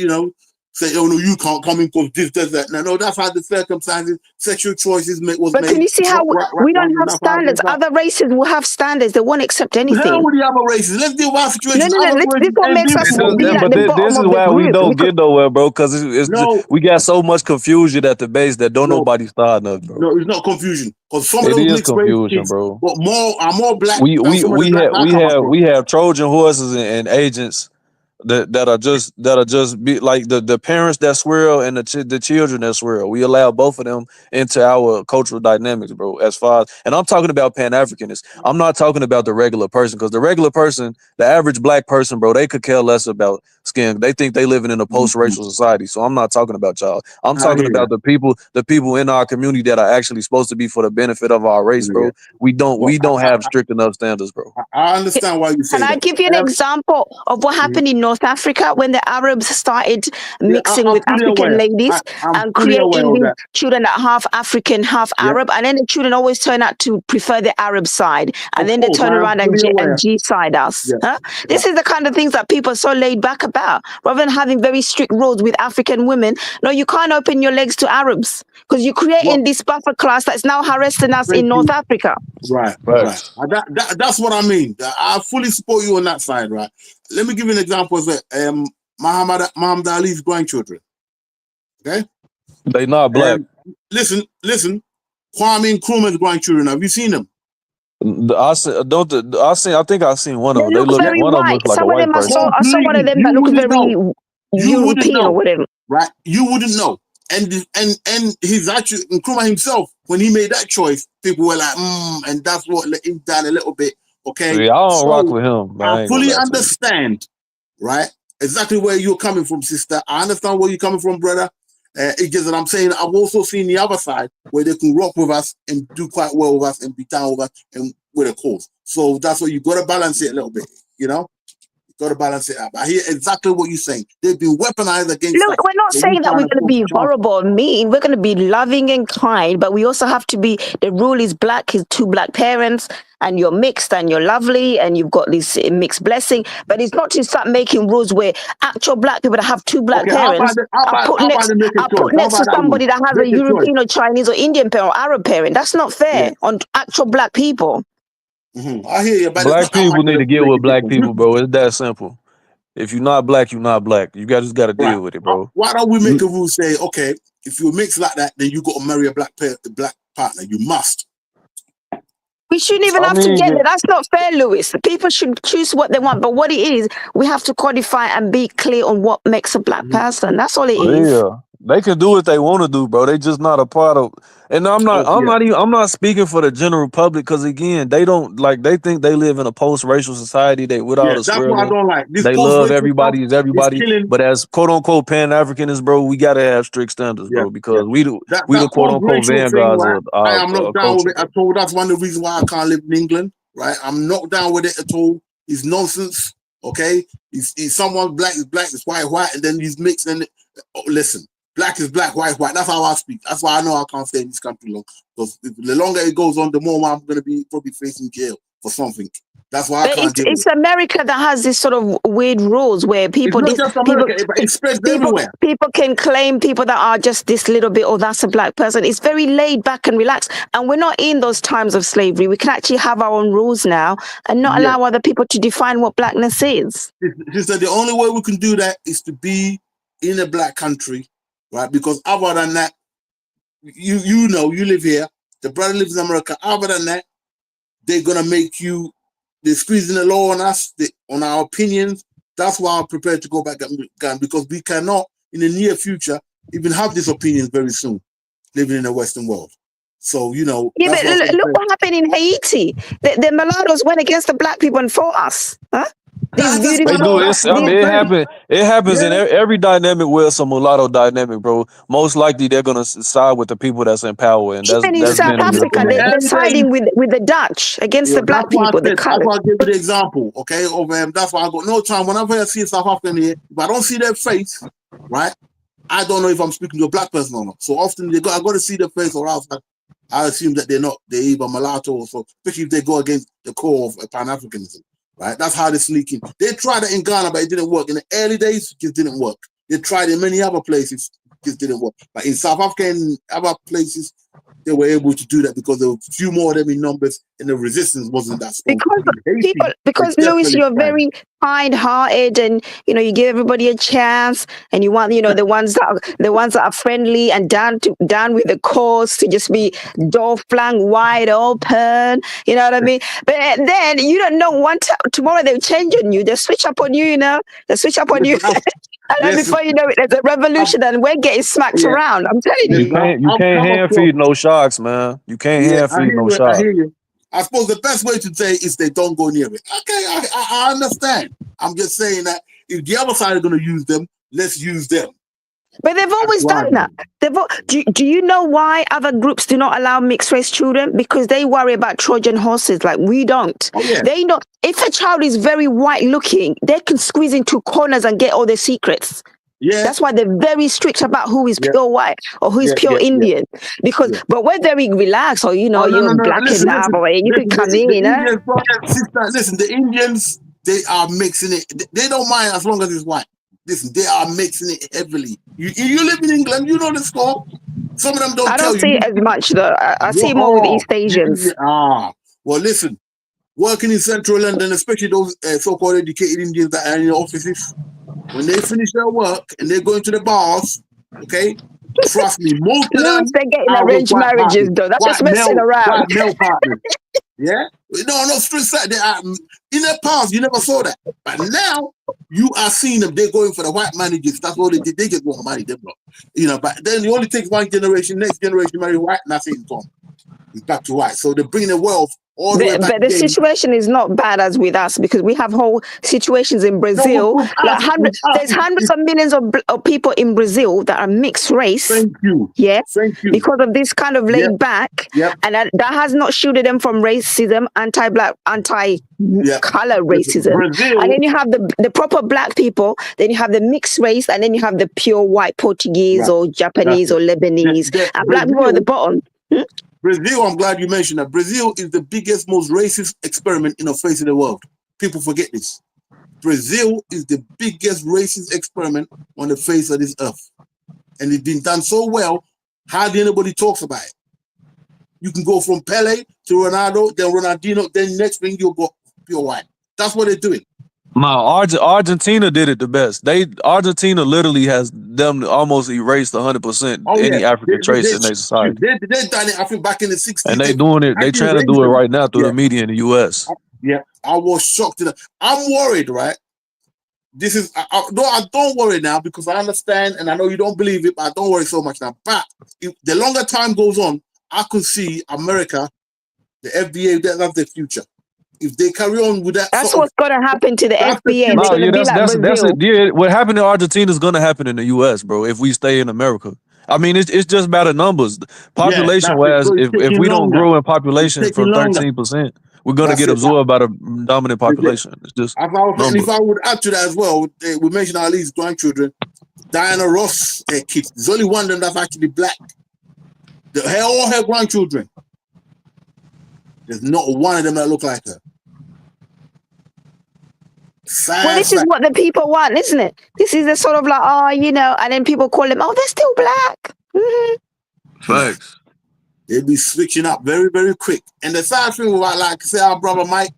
Speaker 13: say, oh no, you can't come in because this, does that. No, that's how the circumstances, sexual choices was made.
Speaker 10: But can you see how we don't have standards? Other races will have standards. They won't accept anything.
Speaker 13: Hell with the other races. Let's deal with our situation.
Speaker 10: No. This one makes us be at the bottom
Speaker 19: This is
Speaker 10: of the
Speaker 19: why we
Speaker 10: group.
Speaker 19: don't get nowhere, bro. Because we got so much confusion at the base that don't nobody start nothing, bro.
Speaker 13: No, it's not confusion. Because some of those mixed
Speaker 19: confusion,
Speaker 13: kids,
Speaker 19: bro.
Speaker 13: but are more black.
Speaker 19: We have Trojan horses and agents that are just be like the parents that swirl and the children that swirl. We allow both of them into our cultural dynamics, bro. As far as, and I'm talking about Pan-Africanists. I'm not talking about the regular person, because the regular person, the average black person, bro, they could care less about skin. They think they living in a post-racial society. So I'm not talking about y'all. I'm talking about the people in our community that are actually supposed to be for the benefit of our race, bro. We don't have strict enough standards, bro.
Speaker 13: I understand why you say
Speaker 10: that. Can I give you an example of what happened in North North Africa when the Arabs started mixing
Speaker 13: I'm
Speaker 10: with
Speaker 13: fully
Speaker 10: African
Speaker 13: aware.
Speaker 10: ladies
Speaker 13: I'm
Speaker 10: and
Speaker 13: fully aware
Speaker 10: creating
Speaker 13: of
Speaker 10: these
Speaker 13: that.
Speaker 10: children that are half African, half
Speaker 13: Yeah,
Speaker 10: Arab, and then the children always turn out to prefer the Arab side, and
Speaker 13: of
Speaker 10: then they
Speaker 13: course,
Speaker 10: turn
Speaker 13: I am
Speaker 10: around
Speaker 13: fully
Speaker 10: and
Speaker 13: aware.
Speaker 10: G-side us.
Speaker 13: Yeah,
Speaker 10: Huh?
Speaker 13: yeah.
Speaker 10: This is the kind of things that people are so laid back about. Rather than having very strict rules with African women, no, you can't open your legs to Arabs because you're
Speaker 13: Well,
Speaker 10: creating this buffer class that's now harassing us
Speaker 13: thank
Speaker 10: in North
Speaker 13: you.
Speaker 10: Africa.
Speaker 13: Right, right.
Speaker 19: Facts.
Speaker 13: That's what I mean. I fully support you on that side, right? Let me give you an example of it. Muhammad Ali's grandchildren. Okay.
Speaker 19: They not black.
Speaker 13: Listen. Kwame Nkrumah's grandchildren. Have you seen them?
Speaker 19: I think I seen one of
Speaker 10: They
Speaker 19: them. They
Speaker 10: look
Speaker 19: look.
Speaker 10: very
Speaker 19: One of them
Speaker 10: white.
Speaker 19: looks like a
Speaker 10: Some of
Speaker 19: white
Speaker 10: them
Speaker 19: person.
Speaker 10: I saw one of
Speaker 13: Completely.
Speaker 10: them
Speaker 13: You
Speaker 10: that looks
Speaker 13: wouldn't
Speaker 10: very
Speaker 13: know. You wouldn't
Speaker 10: European or
Speaker 13: know,
Speaker 10: whatever.
Speaker 13: right? You wouldn't know. And he's actually Nkrumah himself. When he made that choice, people were like, and that's what let him down a little bit. Okay,
Speaker 19: See, I don't rock
Speaker 13: so
Speaker 19: with him. But I
Speaker 13: I
Speaker 19: ain't gonna
Speaker 13: fully
Speaker 19: lie to you.
Speaker 13: understand, right? Exactly where you're coming from, sister. I understand where you're coming from, brother. It's just that I'm saying I've also seen the other side where they can rock with us and do quite well with us and be down with us and with a cause. So that's what you got to balance it a little bit, you know? You got to balance it out. I hear exactly what you're saying. They've been weaponized against
Speaker 10: Look,
Speaker 13: us.
Speaker 10: we're not
Speaker 13: So we
Speaker 10: saying that
Speaker 13: trying
Speaker 10: we're
Speaker 13: to
Speaker 10: going to
Speaker 13: pull
Speaker 10: be
Speaker 13: charge.
Speaker 10: horrible or mean. We're going to be loving and kind, but we also have to be, the rule is black, is two black parents, and you're mixed and you're lovely and you've got this mixed blessing. But it's not to start making rules where actual black people that have two black
Speaker 13: Okay, how about
Speaker 10: parents
Speaker 13: the, how
Speaker 10: are
Speaker 13: about
Speaker 10: put
Speaker 13: how about
Speaker 10: next
Speaker 13: the make a
Speaker 10: are
Speaker 13: choice?
Speaker 10: put
Speaker 13: How
Speaker 10: next to
Speaker 13: about that rule?
Speaker 10: somebody that has a
Speaker 13: Make a choice.
Speaker 10: European or Chinese or Indian parent or Arab parent. That's not fair
Speaker 13: Yeah.
Speaker 10: on actual black people.
Speaker 13: I hear you, but it's
Speaker 19: Black
Speaker 13: not that
Speaker 19: people
Speaker 13: much
Speaker 19: need to
Speaker 13: to
Speaker 19: get
Speaker 13: make a
Speaker 19: with black
Speaker 13: difference.
Speaker 19: people, bro. It's that simple. If you're not black, you're not black. You just got to
Speaker 13: Right.
Speaker 19: deal with it, bro.
Speaker 13: Why don't we make a rule say, okay, if you mix like that, then you got to marry a black partner. You must.
Speaker 10: We shouldn't even
Speaker 19: I
Speaker 10: have to
Speaker 19: mean,
Speaker 10: get it. That's not fair, Lewis. People should choose what they want. But what it is, we have to codify and be clear on what makes a black person. That's all it is.
Speaker 19: yeah, they can do what they want to do, bro. They just not a part of. And I'm not speaking for the general public because again, they don't like. They think they live in a post-racial society. They without
Speaker 13: Yeah,
Speaker 19: a
Speaker 13: that's what I
Speaker 19: swearing.
Speaker 13: don't like. This
Speaker 19: They love
Speaker 13: post-racial stuff
Speaker 19: everybody. Is
Speaker 13: is
Speaker 19: everybody.
Speaker 13: killing.
Speaker 19: But as quote unquote Pan-Africanists, bro, we gotta have strict standards,
Speaker 13: Yeah,
Speaker 19: bro,
Speaker 13: yeah.
Speaker 19: because we
Speaker 13: That
Speaker 19: the quote unquote
Speaker 13: post-racial thing,
Speaker 19: vanguards
Speaker 13: right?
Speaker 19: of
Speaker 13: I
Speaker 19: our
Speaker 13: am not down
Speaker 19: culture,
Speaker 13: with it
Speaker 19: bro.
Speaker 13: at all. That's one of the reasons why I can't live in England, right? I'm not down with it at all. It's nonsense. Okay, he's someone black is black, is white, and then he's mixed. And listen, black is black, white is white. That's how I speak. That's why I know I can't stay in this country long. Because the longer it goes on, the more I'm going to be probably facing jail for something. That's why I
Speaker 10: But
Speaker 13: can't deal with
Speaker 10: it's
Speaker 13: it.
Speaker 10: America that has this sort of weird rules where people
Speaker 13: It's not just America, but it spreads everywhere.
Speaker 10: people can claim people that are just this little bit, or that's a black person. It's very laid back and relaxed. And we're not in those times of slavery. We can actually have our own rules now and not
Speaker 13: Yes.
Speaker 10: allow other people to define what blackness is.
Speaker 13: She said the only way we can do that is to be in a black country, right? Because other than that, you know, you live here, the brother lives in America. Other than that, they're gonna make you, they're squeezing the law on us, on our opinions. That's why I'm prepared to go back again, because we cannot, in the near future, even have these opinions very soon, living in the Western world. So, you know,
Speaker 10: Yeah,
Speaker 13: that's
Speaker 10: but
Speaker 13: what
Speaker 10: look what happened in Haiti. The mulattoes went against the black people and fought us. Huh? These
Speaker 19: They
Speaker 10: beautiful,
Speaker 19: do. It's. I mean, it happens. It happens in
Speaker 13: Yeah.
Speaker 19: every dynamic where it's a mulatto dynamic, bro. Most likely, they're gonna side with the people that's in power, and
Speaker 10: even in
Speaker 19: that's
Speaker 10: South
Speaker 19: been a
Speaker 10: Africa,
Speaker 19: uniform.
Speaker 10: they're siding with the Dutch against
Speaker 13: Yeah,
Speaker 10: the black
Speaker 13: that's why I
Speaker 10: people, the
Speaker 13: said, that's
Speaker 10: colored.
Speaker 13: why I give you the example, okay? That's why I got no time. Whenever I see a South African here, if I don't see their face, right, I don't know if I'm speaking to a black person or not. So often I got to see their face, or else I assume that they're either mulatto or so, especially if they go against the core of Pan-Africanism, right? That's how they sneak in. They tried it in Ghana, but it didn't work. In the early days, it just didn't work. They tried in many other places, it just didn't work. But in South Africa and other places, they were able to do that because there were a few more of them in numbers and the resistance wasn't that strong.
Speaker 10: Because Louis, you're very kind-hearted, and you give everybody a chance, and you want the ones that are friendly and down with the cause to just be door flang wide open. You know what I mean? But then you don't know tomorrow they'll change on you. They switch up on you. They switch up on you. And then before you know it, there's a revolution, and we're getting smacked around. I'm telling you.
Speaker 19: You can't hand feed no sharks, man. You can't hand feed no
Speaker 13: I
Speaker 19: sharks.
Speaker 13: hear you. I suppose the best way to say is they don't go near it. Okay, I understand. I'm just saying that if the other side is going to use them, let's use them.
Speaker 10: But they've always done that. Do you know why other groups do not allow mixed race children? Because they worry about Trojan horses like we don't.
Speaker 13: Oh, yeah.
Speaker 10: They know if a child is very white looking, they can squeeze into corners and get all their secrets.
Speaker 13: Yeah.
Speaker 10: That's why they're very strict about who is pure white or who is pure Indian. Because, but we're very relaxed, or you're black enough, or you can come in.
Speaker 13: Listen, the Indians, they are mixing it. They don't mind as long as it's white. Listen, they are mixing it heavily. You live in England, you know the score. Some of them don't tell you.
Speaker 10: I don't see it as much though. I see more with East Asians.
Speaker 13: Well, listen, working in central London, especially those so-called educated Indians that are in the offices, when they finish their work and they go into the bars, okay, trust me, most of them
Speaker 10: they're getting arranged marriages though. That's just messing around.
Speaker 13: White male partners. Yeah? No, straight side. In the past, you never saw that. But now, you are seeing them. They're going for the white managers. That's what they did. They just want money. But then it only takes one generation, next generation marry white, and that's it, it's gone. It's back to white. So they're bringing the wealth all the way back.
Speaker 10: But the situation is not bad as with us, because we have whole situations in Brazil. There's hundreds of millions of people in Brazil that are mixed race.
Speaker 13: Thank you.
Speaker 10: Yeah.
Speaker 13: Thank you.
Speaker 10: Because of this kind of laid back.
Speaker 13: Yep.
Speaker 10: And that has not shielded them from racism, anti-black, anti-color racism.
Speaker 13: Brazil.
Speaker 10: And then you have the proper black people, then you have the mixed race, and then you have the pure white Portuguese or Japanese or Lebanese. And black people at the bottom.
Speaker 13: Brazil, I'm glad you mentioned that. Brazil is the biggest, most racist experiment in the face of the world. People forget this. Brazil is the biggest racist experiment on the face of this earth. And it's been done so well, hardly anybody talks about it. You can go from Pele to Ronaldo, then Ronaldinho, then next thing you'll go pure white. That's what they're doing.
Speaker 19: Argentina did it the best. Argentina literally has them almost erased 100% any African trace in their society.
Speaker 13: They done it, I think, back in the 60s.
Speaker 19: And they doing it. They trying to do it right now through the media in the U.S.
Speaker 13: Yeah, I was shocked. I'm worried, right? This is I don't worry now, because I understand and I know you don't believe it, but I don't worry so much now. But if the longer time goes on, I could see America, the FBA, that's the future. If they carry on with that,
Speaker 10: that's what's going to happen to the FBA.
Speaker 19: What happened in Argentina is going to happen in the U.S., bro. If we stay in America, I mean, it's just about the numbers. Population-wise, if we don't grow in population from 13%, we're going to get absorbed by the dominant population. It's just.
Speaker 13: If I would add to that as well, we mentioned our least grandchildren, Diana Ross kids. There's only one of them that's actually black. All her grandchildren. There's not one of them that look like her.
Speaker 10: Well, this is what the people want, isn't it? This is the sort of like, and then people call them, they're still black.
Speaker 19: Facts.
Speaker 13: They'll be switching up very, very quick. And the sad thing about, like I say, our brother Mike,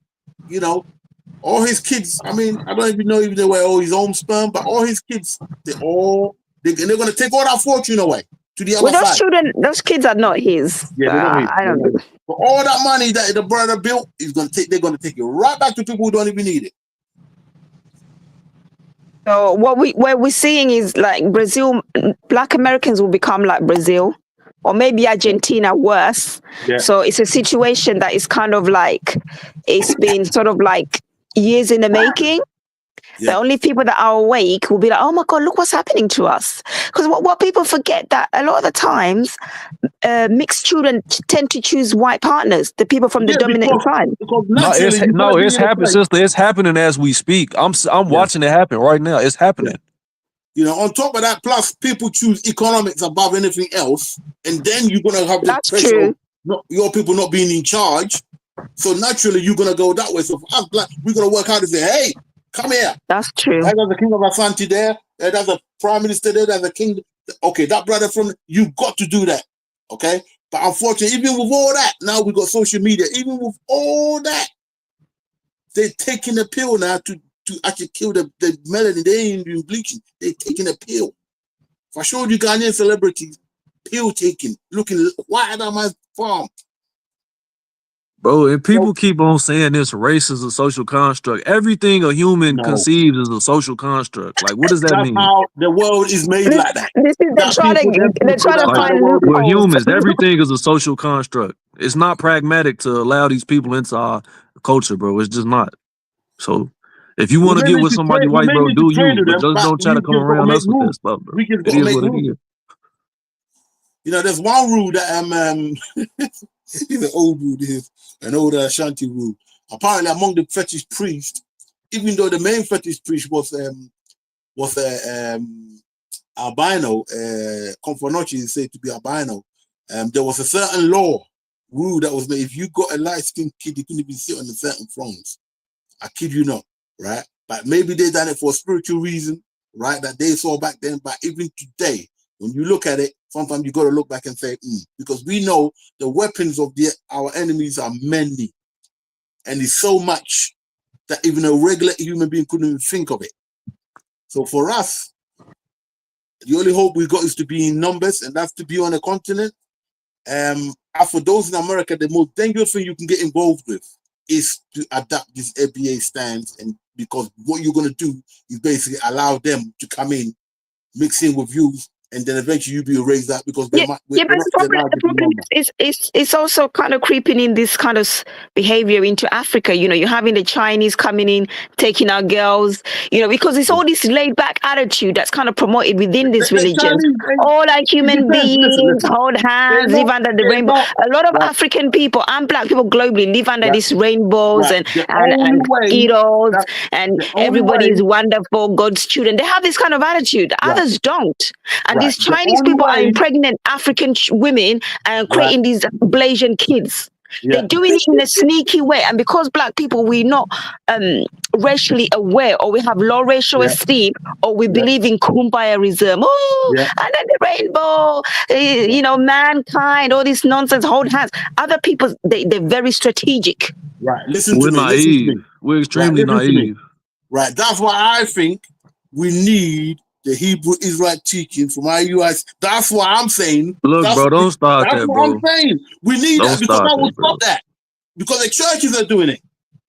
Speaker 13: all his kids, I mean, I don't even know if they were all his own sperm, but all his kids, they're going to take all that fortune away to the other side.
Speaker 10: Those kids are not his.
Speaker 13: Yeah,
Speaker 10: I don't know.
Speaker 13: But all that money that the brother built, they're going to take it right back to people who don't even need it.
Speaker 10: So what we're seeing is like Brazil, black Americans will become like Brazil, or maybe Argentina worse. Yeah. So it's a situation that is kind of like, it's been sort of like years in the making. Yeah. The only people that are awake will be like, oh my God, look what's happening to us. Because what people forget that a lot of the times, mixed children tend to choose white partners, the people from the dominant tribe.
Speaker 19: It's happening, sister. It's happening as we speak. I'm watching it happen right now. It's happening.
Speaker 13: On top of that, plus people choose economics above anything else, and then you're gonna have the pressure of your people not being in charge. So naturally, you're gonna go that way. So for us black, we're gonna work hard to say, hey, come here.
Speaker 10: That's true.
Speaker 13: There's a king of Asante there. There's a prime minister there. There's a king. Okay, that brother you got to do that. Okay, but unfortunately, even with all that, now we got social media. Even with all that, they're taking a pill now to actually kill the melanin. They ain't doing bleaching. They're taking a pill. If I showed you Ghanaian celebrities, pill taking, looking white at my farm.
Speaker 19: Bro, if people keep on saying this race is a social construct, everything a human conceives is a social construct. Like, what does that mean?
Speaker 13: That's how the world is made like that.
Speaker 10: They're trying to find loopholes.
Speaker 19: We're humans. Everything is a social construct. It's not pragmatic to allow these people into our culture, bro. It's just not. So If you
Speaker 13: We
Speaker 19: want to
Speaker 13: may
Speaker 19: get
Speaker 13: need
Speaker 19: with
Speaker 13: to
Speaker 19: somebody
Speaker 13: trade. We
Speaker 19: white,
Speaker 13: may
Speaker 19: bro,
Speaker 13: need to
Speaker 19: do
Speaker 13: trade
Speaker 19: you.
Speaker 13: with
Speaker 19: But
Speaker 13: them,
Speaker 19: just
Speaker 13: but
Speaker 19: don't try
Speaker 13: we
Speaker 19: to come
Speaker 13: just got to
Speaker 19: around
Speaker 13: make
Speaker 19: us with that
Speaker 13: room.
Speaker 19: stuff, bro.
Speaker 13: We just
Speaker 19: It
Speaker 13: got to
Speaker 19: is
Speaker 13: make
Speaker 19: what it
Speaker 13: room.
Speaker 19: is.
Speaker 13: You know, there's one rule that he's an old rule. This is an old Ashanti rule. Apparently, among the fetish priests, even though the main fetish priest was albino, Confrontation is said to be albino. There was a certain law rule that was made. If you got a light-skinned kid, you couldn't be sitting on the certain thrones. I kid you not, right? But maybe they done it for a spiritual reason, right? That they saw back then. But even today, when you look at it, sometimes you got to look back and say, because we know the weapons of our enemies are many, and it's so much that even a regular human being couldn't even think of it. So for us, the only hope we got is to be in numbers, and that's to be on a continent. And for those in America, the most dangerous thing you can get involved with is to adapt this FBA stance, and because what you're going to do is basically allow them to come in, mix in with you, and then eventually you'll be erased out because they're
Speaker 10: But the problem is it's also kind of creeping in this kind of behavior into Africa. You know, you're having the Chinese coming in, taking our girls, you know, because it's all this laid back attitude that's kind of promoted within these religions. All are human beings, hold hands, live under the rainbow. A lot of African people and black people globally live under these rainbows and Skittles, and everybody is wonderful, God's children. They have this kind of attitude. Others don't. And these Chinese people are impregnating African women and creating these Blasian kids. They're doing it in a sneaky way. And because black people, we're not racially aware, or we have low racial esteem, or we believe in kumbayaism. And then the rainbow, you know, mankind, all this nonsense, hold hands. Other people, they're very strategic.
Speaker 13: Right.
Speaker 19: We're naive. We're extremely naive.
Speaker 13: Right. That's why I think we need the Hebrew Israelite teaching from IUIC. That's what I'm saying.
Speaker 19: Look, bro, don't start
Speaker 13: that's
Speaker 19: that,
Speaker 13: what
Speaker 19: bro.
Speaker 13: I'm saying. We need
Speaker 19: Don't
Speaker 13: that because
Speaker 19: start
Speaker 13: I will
Speaker 19: that, bro.
Speaker 13: stop that. Because the churches are doing it.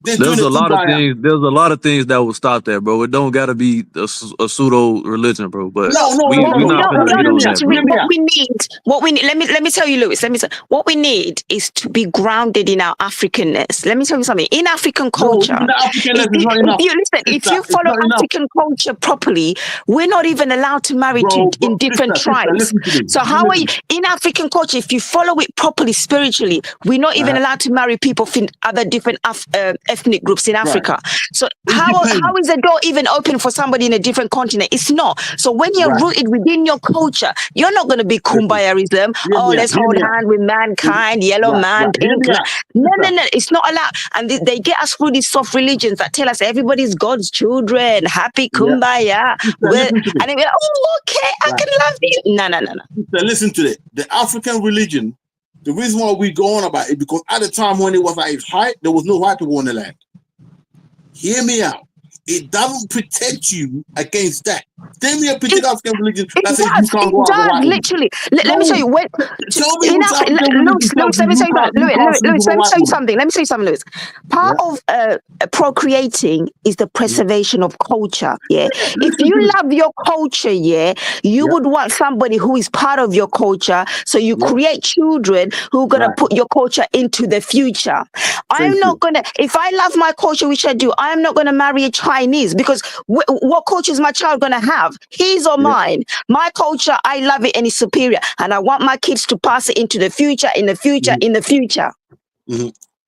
Speaker 19: There's a lot of things. There's a lot of things that will stop that, bro. It don't gotta be a pseudo religion, bro. But we not gonna get on that, bro.
Speaker 10: What we need. Let me tell you, Lewis. What we need is to be grounded in our Africanness. Let me tell you something. In African culture, if you follow African culture properly, we're not even allowed to marry in different tribes. So how are you in African culture? If you follow it properly spiritually, we're not even allowed to marry people from other different ethnic groups in Africa. So how is the door even open for somebody in a different continent? It's not. So when you're rooted within your culture, you're not going to be kumbayaism. Oh, let's hold hands with mankind, yellow man, pink. No. It's not allowed. And they get us through these soft religions that tell us everybody's God's children, happy kumbaya. And then we're like, oh, okay, I can love you. No.
Speaker 13: Listen to it. The African religion, the reason why we go on about it, because at the time when it was at its height, there was no white people on the land. Hear me out. It doesn't protect you against that. Then we have protect African religion that says you can't go out with white
Speaker 10: literally. Let me tell you. Let me tell you something, Lewis. Part of procreating is the preservation of culture. If you love your culture, you would want somebody who is part of your culture. So you create children who are gonna put your culture into the future. I'm not gonna. If I love my culture, which I do, I am not gonna marry a Chinese, because what culture is my child gonna have? His or mine? My culture, I love it and it's superior, and I want my kids to pass it into the future, in the future.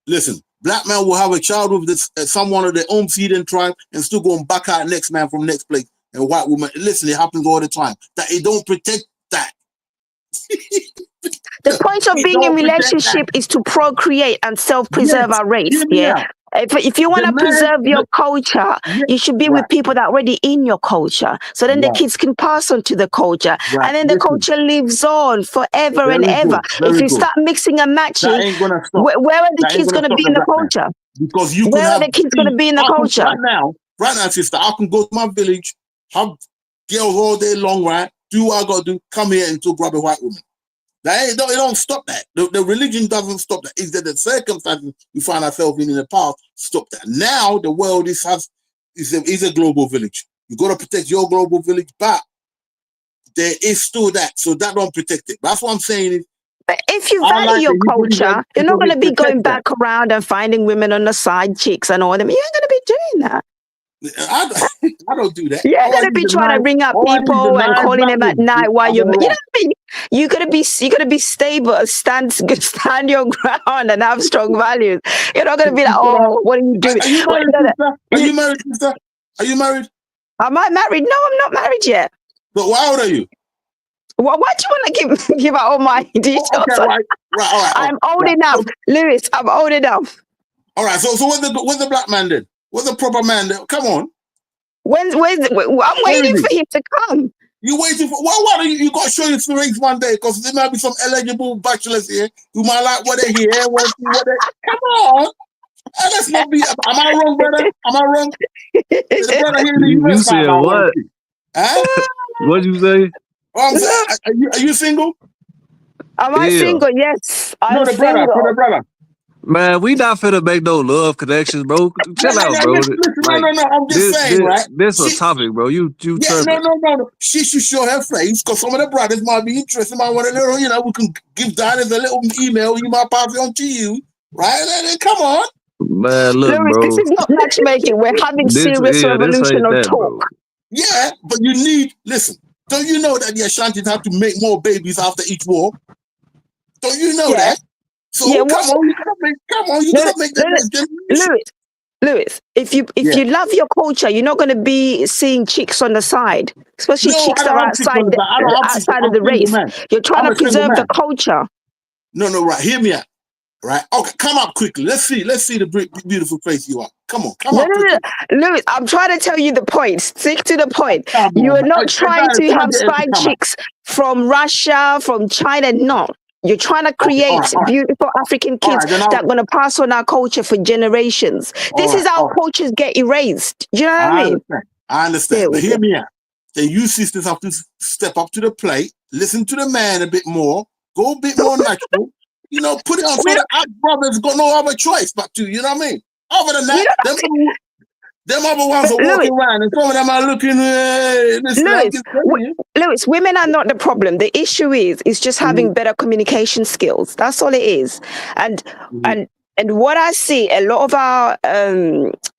Speaker 13: Listen, black man will have a child with this someone of their own seed and tribe, and still go and back out next man from next place. And white woman, listen, it happens all the time. That it don't protect that.
Speaker 10: The point of being in relationship is to procreate and self-preserve our race. If you want to preserve your culture, you should be with people that are already in your culture. So then the kids can pass on to the culture. And then the culture lives on forever and ever. If you start mixing and matching, where are the kids going to be in the culture?
Speaker 13: Because you
Speaker 10: where are the kids going to be in the culture?
Speaker 13: Right now, sister, I can go to my village, have girls all day long, right? Do what I got to do, come here and to grab a white woman. It don't stop that. The religion doesn't stop that. It's that the circumstances we find ourselves in the past stop that. Now the world is a global village. You got to protect your global village, but there is still that. So that don't protect it. That's what I'm saying.
Speaker 10: But if you value your culture, you're not going to be going back around and finding women on the side chicks and all them. You ain't going to be doing that.
Speaker 13: I don't do that.
Speaker 10: You're
Speaker 13: All I
Speaker 10: gonna
Speaker 13: need
Speaker 10: be
Speaker 13: is a
Speaker 10: trying to
Speaker 13: nice,
Speaker 10: ring up
Speaker 13: all I need is a
Speaker 10: people and
Speaker 13: nice
Speaker 10: calling
Speaker 13: black
Speaker 10: them at
Speaker 13: woman.
Speaker 10: night while
Speaker 13: I'm
Speaker 10: you're,
Speaker 13: all
Speaker 10: you know
Speaker 13: right.
Speaker 10: what I mean? You gotta be stable, stand your ground, and have strong values. You're not gonna be like, oh, what are you doing?
Speaker 13: Are you married, sister? Are you married, sister? Are you married?
Speaker 10: Am I married? No, I'm not married yet.
Speaker 13: So how old are you?
Speaker 10: Why do you want to give out all my details?
Speaker 13: Okay, right, all right.
Speaker 10: I'm old
Speaker 13: right.
Speaker 10: enough,
Speaker 13: So,
Speaker 10: Lewis. I'm old enough.
Speaker 13: all right. So what's the black man then? What's the proper man then? Come on.
Speaker 10: I'm waiting for him to come.
Speaker 13: You waiting for what? You got to show your strengths one day because there might be some eligible bachelors here who might like what they hear. Come on. Let's not be. Am I wrong, brother? Am I wrong? The brother here in the
Speaker 19: You
Speaker 13: US
Speaker 19: said
Speaker 13: might want
Speaker 19: what?
Speaker 13: to see. Huh?
Speaker 19: What'd you say?
Speaker 13: Oh, I'm saying, are you single?
Speaker 10: Am I single? Yes, I'm
Speaker 13: the brother.
Speaker 10: single.
Speaker 13: For the brother.
Speaker 19: Man, we not finna make no love connections, bro. Chill out, bro.
Speaker 13: Listen,
Speaker 19: Like,
Speaker 13: no. I'm just saying, right?
Speaker 19: This a topic, bro. You
Speaker 13: Yeah,
Speaker 19: tripping.
Speaker 13: no. She should show her face because some of the brothers might be interested. Might want a little, we can give Dinah a little email. You might pass it on to you, right? Come on.
Speaker 19: Man, look,
Speaker 10: Lewis,
Speaker 19: bro.
Speaker 10: this is not matchmaking. We're having serious
Speaker 19: this ain't
Speaker 10: revolutional
Speaker 19: that,
Speaker 10: talk.
Speaker 19: bro.
Speaker 13: Yeah, but you need, listen, don't you know that the Ashantis have to make more babies after each war? Don't you know that? So
Speaker 10: Yeah,
Speaker 13: come on, you gotta make the next generation.
Speaker 10: Lewis, if you love your culture, you're not going to be seeing chicks on the side, especially chicks that are outside of the race. You're trying to preserve the culture.
Speaker 13: No, right. Hear me out. Right? Okay, come up quickly. Let's see the beautiful face you are. Come on, come up quickly.
Speaker 10: No, Lewis, I'm trying to tell you the point. Stick to the point. You are not trying to have side chicks from Russia, from China. No. You're trying to create beautiful African kids that are going to pass on our culture for generations. This is how cultures get erased. Do you know what I mean?
Speaker 13: I understand. But hear me out. Then you sisters have to step up to the plate, listen to the man a bit more, go a bit more natural. Put it on so the brothers got no other choice but to, you know what I mean? Other than that, them other ones are walking around and some of them are looking.
Speaker 10: Lewis, women are not the problem. The issue is just having better communication skills. That's all it is. And what I see, a lot of our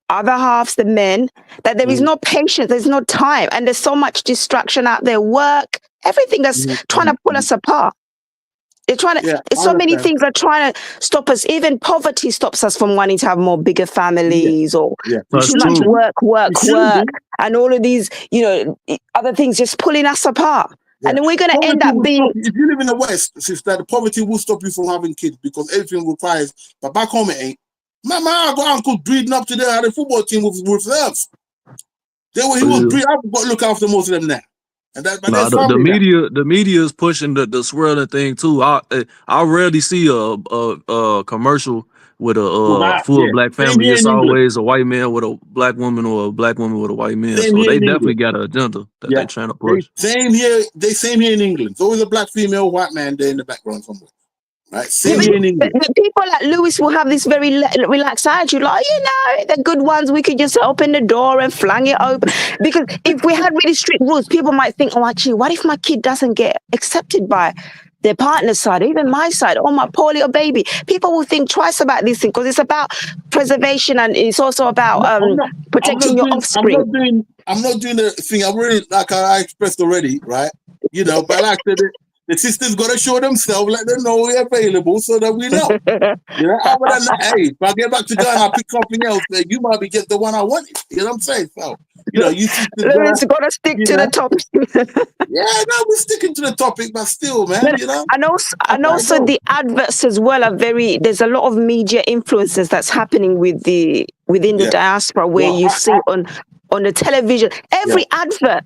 Speaker 10: other halves, the men, that there is no patience, there's no time, and there's so much distraction out there, work, everything that's trying to pull us apart. They're trying to. So many things are trying to stop us. Even poverty stops us from wanting to have more bigger families or too much work, and all of these, other things just pulling us apart. Yeah. And then we're going to end up being.
Speaker 13: If you live in the West, sister, the poverty will stop you from having kids because everything requires. But back home it ain't. My uncle breeding up to the football team with reserves. He was breeding. I've got to look after most of them now. And
Speaker 19: the media is pushing the swirling thing too. I rarely see a commercial with a full black family. It's always a white man with a black woman or a black woman with a white man. So they definitely got an agenda that they're trying to push.
Speaker 13: Same here in England. It's always a black female, white man there in the background somewhere. Right? Same here in England.
Speaker 10: People like Lewis will have this very relaxed attitude, like, the good ones, we could just open the door and flang it open. Because if we had really strict rules, people might think, oh, actually, what if my kid doesn't get accepted by their partner's side, or even my side, or my poor little baby? People will think twice about this thing because it's about preservation and it's also about protecting your offspring.
Speaker 13: I'm not doing the thing. I'm really, like I expressed already, right? But like I said, the sisters got to show themselves, let them know we're available so that we know. Other than that, hey, if I get back to Ghana, I'll pick something else, then you might be just the one I wanted. You know what I'm saying? So, you sisters
Speaker 10: got to stick to the topic.
Speaker 13: We're sticking to the topic, but still, man,
Speaker 10: And also the adverts as well are there's a lot of media influences that's happening within the diaspora where you see on the television, every advert,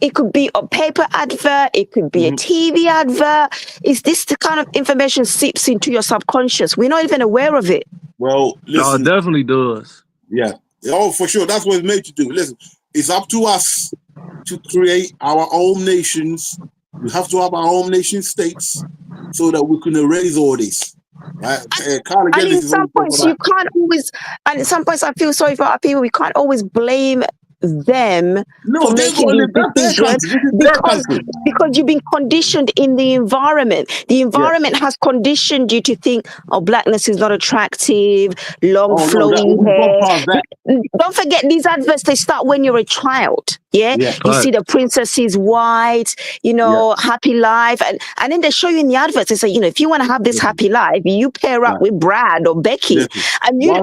Speaker 10: it could be a paper advert, it could be a TV advert. Is this the kind of information seeps into your subconscious? We're not even aware of it.
Speaker 13: Well, listen.
Speaker 19: It definitely does.
Speaker 13: Yeah. Oh, for sure. That's what it's made to do. Listen, it's up to us to create our own nations. We have to have our own nation states so that we can erase all this. Right?
Speaker 10: And in some points, you can't always, and at some points I feel sorry for our people. We can't always blame them
Speaker 13: No,
Speaker 10: for
Speaker 13: they
Speaker 10: making
Speaker 13: go live.
Speaker 10: these
Speaker 13: That's their
Speaker 10: decisions
Speaker 13: country. This is their
Speaker 10: because
Speaker 13: country.
Speaker 10: you've been conditioned in the environment. The environment has conditioned you to think, oh, blackness is not attractive, long
Speaker 13: Oh no, that
Speaker 10: flowing
Speaker 13: we've gone
Speaker 10: hair.
Speaker 13: past that.
Speaker 10: Don't forget, these adverts, they start when you're a child. Yeah.
Speaker 13: Yeah.
Speaker 10: You see the princess is white, you know, happy life. And then they show you in the adverts, they say, you know, if you want to have this happy life, you pair up with Brad or Becky.
Speaker 13: Listen.
Speaker 10: And you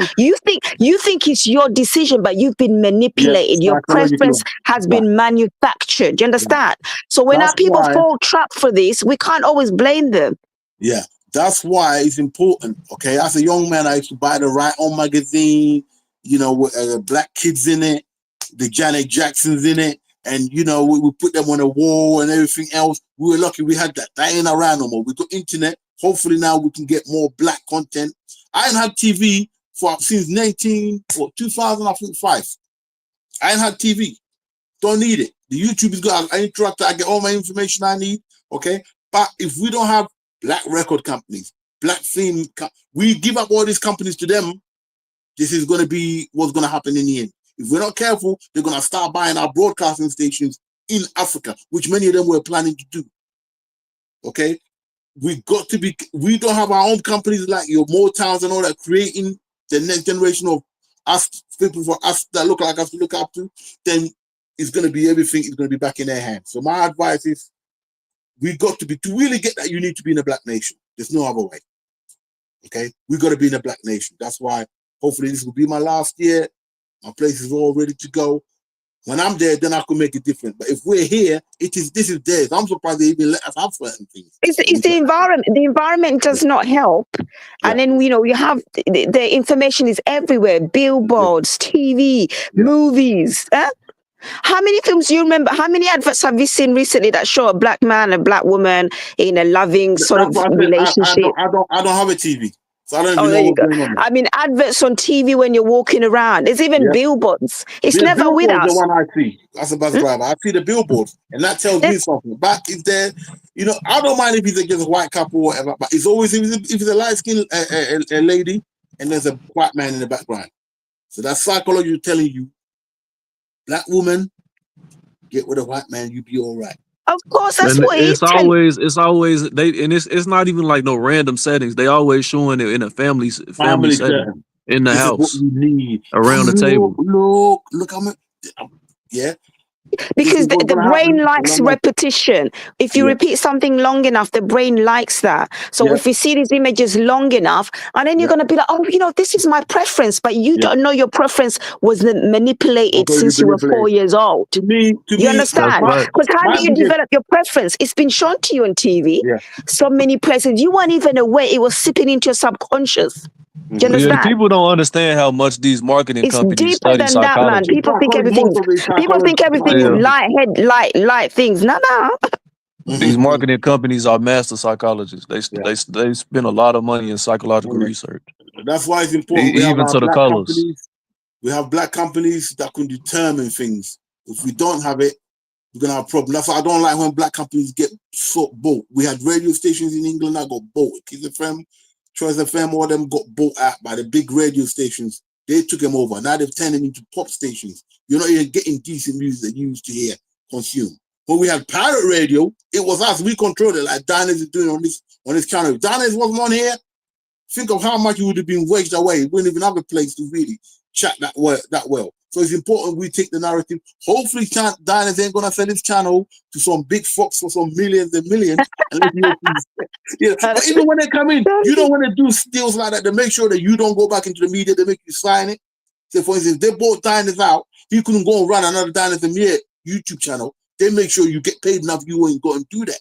Speaker 10: think it's your decision, but you've been manipulated. Your
Speaker 13: psychological.
Speaker 10: preference has been manufactured. Do you understand? So when our
Speaker 13: That's
Speaker 10: people
Speaker 13: why.
Speaker 10: fall trap for this, we can't always blame them.
Speaker 13: Yeah, that's why it's important. Okay, as a young man, I used to buy the Right On magazine, you know, with black kids in it, the Janet Jacksons in it, and you know, we put them on a wall and everything else. We were lucky we had that. That ain't around no more. We got internet. Hopefully now we can get more black content. I ain't had TV since 2005. I ain't had TV. Don't need it. The YouTube is good. I interact. I get all my information I need. Okay, but if we don't have black record companies, black film, we give up all these companies to them, this is going to be what's going to happen in the end. If we're not careful, they're going to start buying our broadcasting stations in Africa, which many of them were planning to do. Okay? We don't have our own companies like your Motowns and all that, creating the next generation of us, people for us that look like us to look up to, then it's going to be everything is going to be back in their hands. So my advice is, we got to really get that, you need to be in a black nation. There's no other way. Okay? We got to be in a black nation. That's why hopefully this will be my last year. My place is all ready to go. When I'm there, then I can make it different. But if we're here, this is theirs. I'm surprised they even let us have certain things.
Speaker 10: It's the environment. The environment does not help. And then, you know, you have the information is everywhere. Billboards, TV, movies. How many films do you remember? How many adverts have you seen recently that show a black man and a black woman in a loving sort of relationship?
Speaker 13: I don't have a TV, so I don't even know
Speaker 10: there you
Speaker 13: what's
Speaker 10: go.
Speaker 13: going on.
Speaker 10: I mean, adverts on TV when you're walking around. There's even billboards. It's
Speaker 13: The
Speaker 10: never with
Speaker 13: billboards
Speaker 10: us.
Speaker 13: the one I see. That's a bus driver. I see the billboards, and that tells me something. Back is there, you know. I don't mind if he's against a white couple or whatever, but it's always if it's a light skinned a lady and there's a white man in the background. So that's psychology telling you, black woman, get with a white man, you be all right.
Speaker 10: Of course, that's
Speaker 19: And
Speaker 10: what
Speaker 19: it's always it's not even like no random settings. They always showing it in a family setting
Speaker 13: setting.
Speaker 19: in the
Speaker 13: This
Speaker 19: house
Speaker 13: is what we need.
Speaker 19: around the table.
Speaker 13: Look how much. Yeah.
Speaker 10: Because the brain likes repetition. If you repeat something long enough, the brain likes that. So if you see these images long enough, and then you're going to be like, oh, you know, this is my preference, but you don't know your preference was manipulated since you were 4 years old. You understand? Because how do you develop your preference? It's been shown to you on TV. So many presents. You weren't even aware it was sipping into your subconscious. Do you understand?
Speaker 19: Yeah, people don't understand how much these marketing companies
Speaker 10: deeper
Speaker 19: study
Speaker 10: than
Speaker 19: psychology.
Speaker 10: that, man. People think everything is light things. No.
Speaker 19: These marketing companies are master psychologists. They spend a lot of money in psychological research.
Speaker 13: That's why it's important. We have
Speaker 19: Even
Speaker 13: our
Speaker 19: to the
Speaker 13: black
Speaker 19: colors.
Speaker 13: companies. We have black companies that can determine things. If we don't have it, we're gonna have a problem. That's why I don't like when black companies get bought. We had radio stations in England that got bought. Kiss FM, Choice FM, all of them got bought out by the big radio stations. They took them over. Now they've turned them into pop stations. You're not even getting decent music that you used to hear, consume. When we had pirate radio, it was us. We controlled it, like Diners is doing on this channel. If Diners wasn't on here, think of how much you would have been waged away. We wouldn't even have a place to really chat that well. So it's important we take the narrative. Hopefully, Diners ain't gonna sell his channel to some big fox for some millions and millions. But even when they come in, you don't want to do deals like that to make sure that you don't go back into the media. They make you sign it. So, for instance, they bought Diners out. He couldn't go and run another Diners and Mere YouTube channel. They make sure you get paid enough. You ain't go and do that.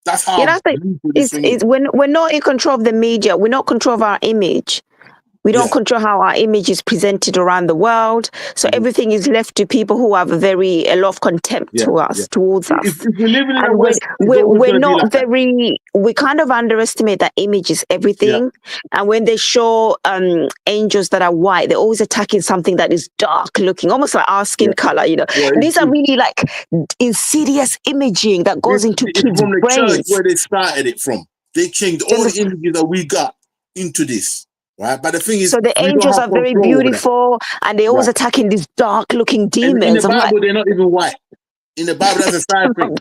Speaker 13: That's how.
Speaker 10: We're not in control of the media. We're not in control of our image. We don't control how our image is presented around the world. So everything is left to people who have a lot of contempt towards us.
Speaker 13: If we live in the
Speaker 10: And
Speaker 13: West,
Speaker 10: we're not we kind of underestimate that image is everything. And when they show angels that are white, they're always attacking something that is dark looking, almost like our skin color, you know. These are really like insidious imaging that goes into kids'
Speaker 13: from the
Speaker 10: brains.
Speaker 13: church where they started it from. They changed all the images that we got into this. right? But the thing is,
Speaker 10: So the
Speaker 13: we don't
Speaker 10: angels
Speaker 13: have
Speaker 10: are very
Speaker 13: control over that,
Speaker 10: beautiful, and they always
Speaker 13: right?
Speaker 10: attacking these dark-looking
Speaker 13: And in the
Speaker 10: demons. I'm like,
Speaker 13: Bible, they're not even white. In the Bible, that's a side thing.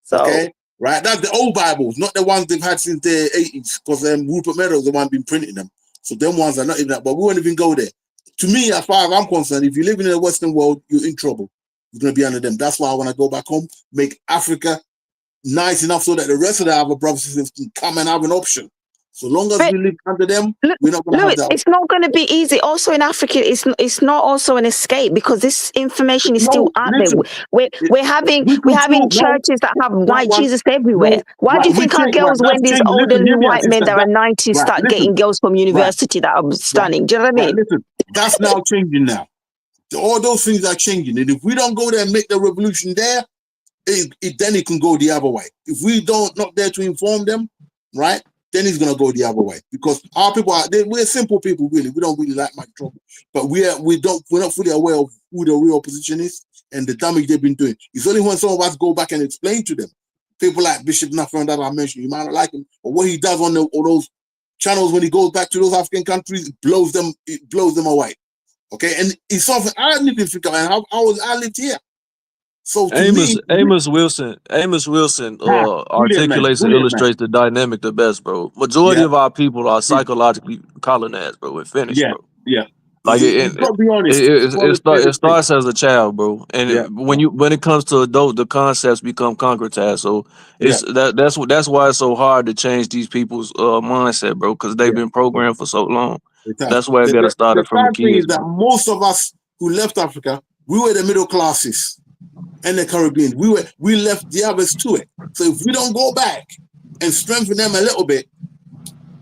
Speaker 10: so
Speaker 13: Okay, right? That's the old Bibles, not the ones they've had since the 80s, because Rupert Meadows the one been printing them. So them ones are not even that. But we won't even go there. To me, as far as I'm concerned, if you're living in the Western world, you're in trouble. You're gonna be under them. That's why I want to go back home, make Africa nice enough so that the rest of the other brothers and sisters can come and have an option. So long as we live under them, we're not gonna have that.
Speaker 10: It's not going to be easy. Also in Africa, it's not also an escape, because this information is still out there. We're having churches that have white Jesus everywhere. Why do you think our girls, when these older white men that are 90 start getting girls from university that are stunning? Do you know what I mean?
Speaker 13: Listen, that's now changing now. All those things are changing, and if we don't go there and make the revolution there, then it can go the other way. If we not there to inform them, right, then it's gonna go the other way, because our people we're simple people, really. We don't really like much trouble, but we're not fully aware of who the real opposition is and the damage they've been doing. It's only when some of us go back and explain to them, people like Bishop Nafran that I mentioned, you might not like him, but what he does on all those channels when he goes back to those African countries, it blows them away. Okay, and it's something I didn't even think of, and I lived here. So
Speaker 19: Amos Wilson articulates and illustrates the dynamic the best, bro. Majority of our people are psychologically colonized, bro, and finished, bro.
Speaker 13: Yeah.
Speaker 19: Like it starts as a child, bro, and when it comes to adult, the concepts become concretized. So that's why it's so hard to change these people's mindset, bro, because they've been programmed for so long. That's why it got to start it from the
Speaker 13: thing is
Speaker 19: kids.
Speaker 13: that most of us who left Africa, we were the middle classes and the Caribbean. We left the others to it. So if we don't go back and strengthen them a little bit,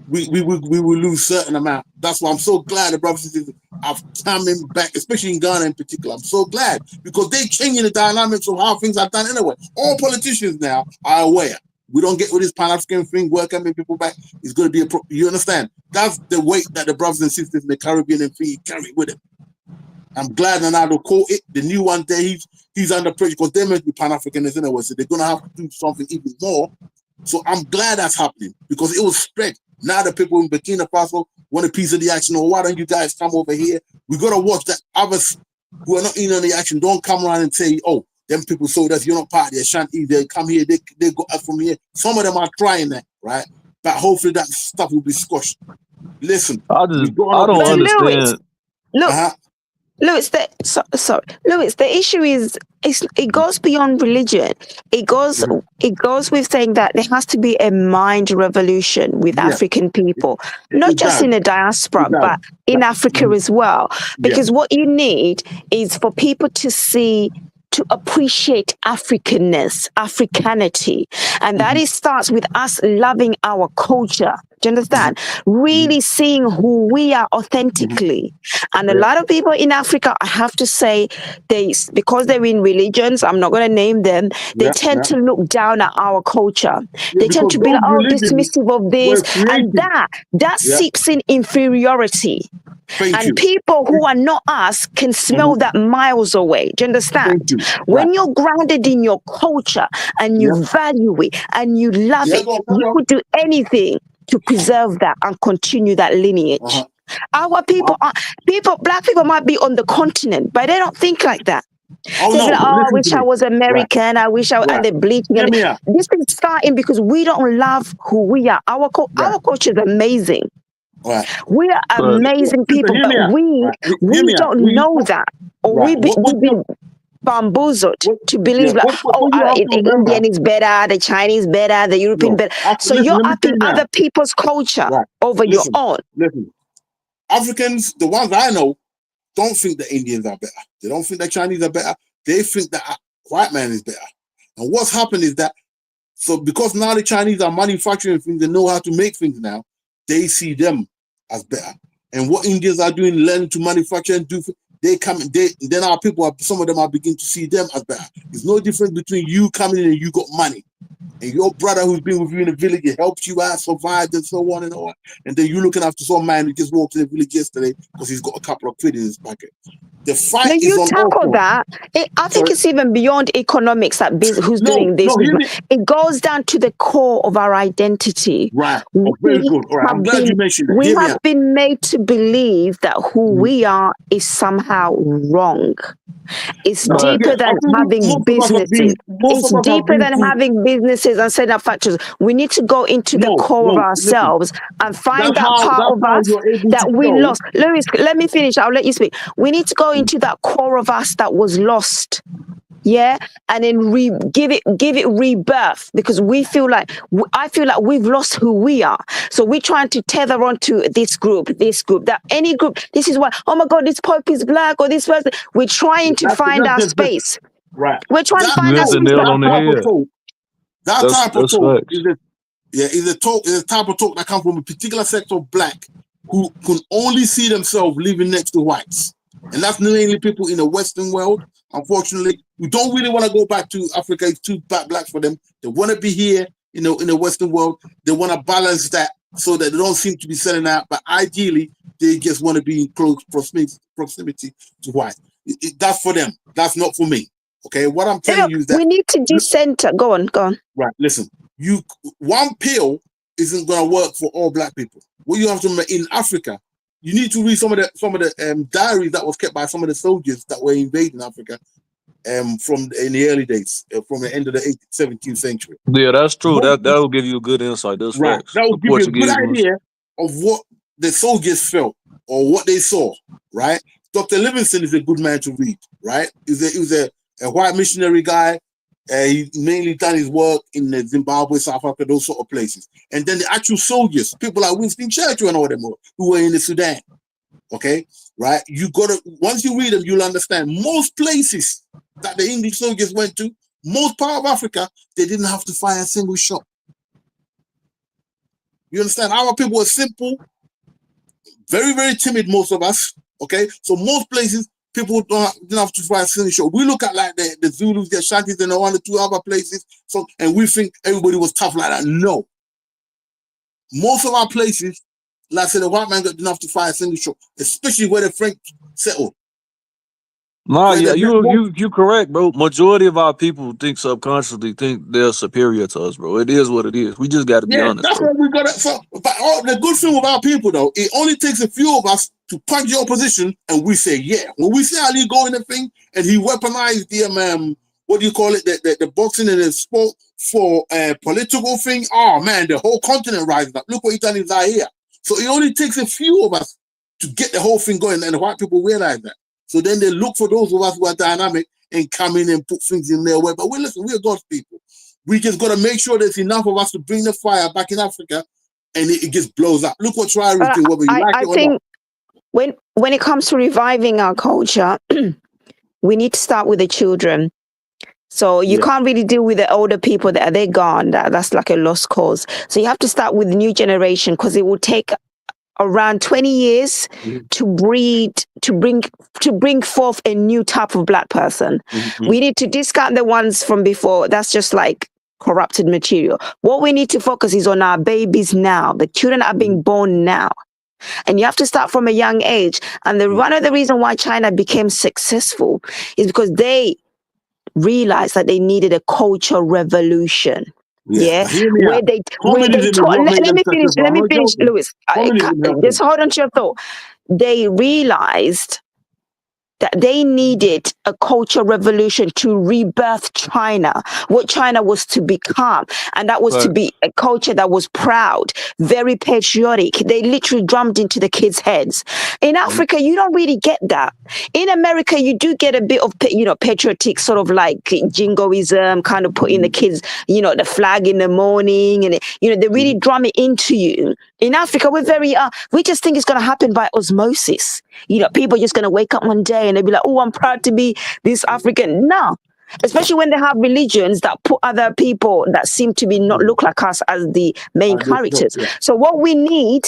Speaker 13: we will lose certain amount. That's why I'm so glad the brothers and sisters are coming back, especially in Ghana in particular. I'm so glad, because they're changing the dynamics of how things are done anyway. All politicians now are aware. We don't get with this Pan-African thing, welcoming people back. It's going to be you understand? That's the weight that the brothers and sisters in the Caribbean and thing carry with them. I'm glad Nanato caught it. The new one there, he's under pressure, because they're meant to be Pan-Africanists anyway, so they're going to have to do something even more. So I'm glad that's happening, because it was spread. Now the people in Burkina Faso want a piece of the action. Or why don't you guys come over here? We got to watch that others who are not in on the action don't come around and say, oh, them people sold us, you're not part of the Ashanti. They come here, they go up from here. Some of them are trying that, right? But hopefully that stuff will be squashed. Listen,
Speaker 19: I don't understand.
Speaker 10: Louis, Louis, the issue is it goes beyond religion. It goes with saying that there has to be a mind revolution with African people, not just in the diaspora, but in Africa as well. Because what you need is for people to appreciate Africanness, Africanity. And that starts with us loving our culture. Do you understand? Really seeing who we are authentically. And a lot of people in Africa, I have to say, because they're in religions, I'm not going to name them, they tend to look down at our culture. They tend to be like, oh, dismissive of this. And that seeps in inferiority. People who are not us can smell that miles away. Do you understand? When you're grounded in your culture and you value it and you love it, you would do anything to preserve that and continue that lineage. Our people, black people might be on the continent, but they don't think like that.
Speaker 13: Oh,
Speaker 10: they
Speaker 13: no.
Speaker 10: Like, oh, I wish I was American. I wish I and they're bleaching. This is starting because we don't love who we are. Our culture is amazing. We are amazing people, but we don't know that, or we've been bamboozled to believe the Indian is better, the Chinese better, the European better. So you're upping other people's culture over your own.
Speaker 13: Listen, Africans, the ones I know, don't think the Indians are better. They don't think the Chinese are better. They think that white man is better. And what's happened is that, so because now the Chinese are manufacturing things, they know how to make things now, they see them as better. And what Indians are doing, learning to manufacture and do, then our people, some of them are beginning to see them as better. There's no difference between you coming in and you got money, and your brother who's been with you in the village, he helped you out, survived, and so on and on. And then you looking after some man who just walked in the village yesterday because he's got a couple of quid in his pocket. The
Speaker 10: Now
Speaker 13: fight is
Speaker 10: you
Speaker 13: on all
Speaker 10: tackle
Speaker 13: fronts.
Speaker 10: that. I think
Speaker 13: Sorry.
Speaker 10: it's even beyond economics that who's doing this.
Speaker 13: Hear me.
Speaker 10: It goes down to the core of our identity.
Speaker 13: Right. Oh, very good. All right. I'm glad you mentioned that.
Speaker 10: We
Speaker 13: Hear me
Speaker 10: have
Speaker 13: out.
Speaker 10: been made to believe that who we are is somehow wrong. It's
Speaker 13: No,
Speaker 10: deeper
Speaker 13: yeah, I
Speaker 10: than
Speaker 13: think
Speaker 10: having
Speaker 13: most of us have
Speaker 10: businesses.
Speaker 13: been. Most
Speaker 10: It's
Speaker 13: of us have
Speaker 10: deeper
Speaker 13: been
Speaker 10: than
Speaker 13: through.
Speaker 10: having businesses and setting up factories. We need to go into the core of
Speaker 13: Listen.
Speaker 10: ourselves and find that part
Speaker 13: That's
Speaker 10: of
Speaker 13: how
Speaker 10: us
Speaker 13: you're able to
Speaker 10: that we
Speaker 13: know.
Speaker 10: lost. Lewis, let me finish. I'll let you speak. We need to go into that core of us that was lost. Yeah, and then give it rebirth, because I feel like we've lost who we are. So we're trying to tether onto this group, that any group. This is why. Oh my God, this Pope is black, or this person. We're trying to find our space.
Speaker 13: Right.
Speaker 10: We're trying to
Speaker 13: That
Speaker 10: find our
Speaker 19: hit the
Speaker 10: space.
Speaker 19: nail on the head.
Speaker 13: That type of
Speaker 19: That's
Speaker 13: talk
Speaker 19: facts.
Speaker 13: is a type of talk that comes from a particular sector of black who can only see themselves living next to whites. And that's mainly people in the Western world. Unfortunately, we don't really want to go back to Africa. It's too black for them. They want to be here, in the Western world. They want to balance that so that they don't seem to be selling out. But ideally, they just want to be in close proximity to white. That's for them. That's not for me. Okay, what I'm telling you is that
Speaker 10: we need to decenter. Go on.
Speaker 13: Right, listen. One pill isn't going to work for all black people. What you have to remember in Africa, you need to read some of the diaries that was kept by some of the soldiers that were invading Africa, from in the early days, from the end of the 17th century.
Speaker 19: Yeah, that's true. That will give you a good insight. That's
Speaker 13: Right,
Speaker 19: facts.
Speaker 13: that will
Speaker 19: The
Speaker 13: give you a good
Speaker 19: Portuguese ones.
Speaker 13: idea of what the soldiers felt or what they saw. Right, Dr. Livingston is a good man to read. Right, he was a white missionary guy. He mainly done his work in Zimbabwe, South Africa, those sort of places. And then the actual soldiers, people like Winston Churchill and all them, who were in the Sudan. Okay, right? Once you read them, you'll understand. Most places that the English soldiers went to, most part of Africa, they didn't have to fire a single shot. You understand? Our people were simple, very, very timid, most of us. Okay, so most places, people didn't have to fire a single shot. We look at like the Zulus, the Ashantis, and one or two other places, and we think everybody was tough like that. No. Most of our places, like I said, the white man didn't have to fire a single shot, especially where the French settled.
Speaker 19: Nah, yeah, you correct, bro. Majority of our people subconsciously think they're superior to us, bro. It is what it is. We just got to be honest.
Speaker 13: That's
Speaker 19: bro.
Speaker 13: what we got. But the good thing with our people, though, it only takes a few of us to punch the opposition, and we say, yeah. When we see Ali go in the thing, and he weaponized the what do you call it, the boxing and the sport for a political thing. Oh man, the whole continent rises up. Look what he done in Zaire. So it only takes a few of us to get the whole thing going, and the white people realize that. So then they look for those of us who are dynamic and come in and put things in their way. But we're God's people. We just got to make sure there's enough of us to bring the fire back in Africa, and it just blows up. Look what Trials do, whether you like it or
Speaker 10: think
Speaker 13: not.
Speaker 10: when it comes to reviving our culture, we need to start with the children. So you can't really deal with the older people that they're gone. That's like a lost cause. So you have to start with the new generation, because it will take around 20 years to bring forth a new type of black person. We need to discount the ones from before. That's just like corrupted material. What we need to focus is on our babies now. The children are being born now. And you have to start from a young age. And one of the reasons why China became successful is because they realized that they needed a cultural revolution. Yeah, where they taught. Let me finish, Lewis. Just hold on to your thought. They realized that they needed a cultural revolution to rebirth China, what China was to become. And that was to be a culture that was proud, very patriotic. They literally drummed into the kids' heads. In Africa, you don't really get that. In America, you do get a bit of, patriotic sort of like jingoism, kind of putting the kids, the flag in the morning, and, they really drum it into you. In Africa, we just think it's going to happen by osmosis. People are just going to wake up one day and they'll be like, oh, I'm proud to be this African. No. Especially when they have religions that put other people that seem to be not look like us as the main characters. So what we need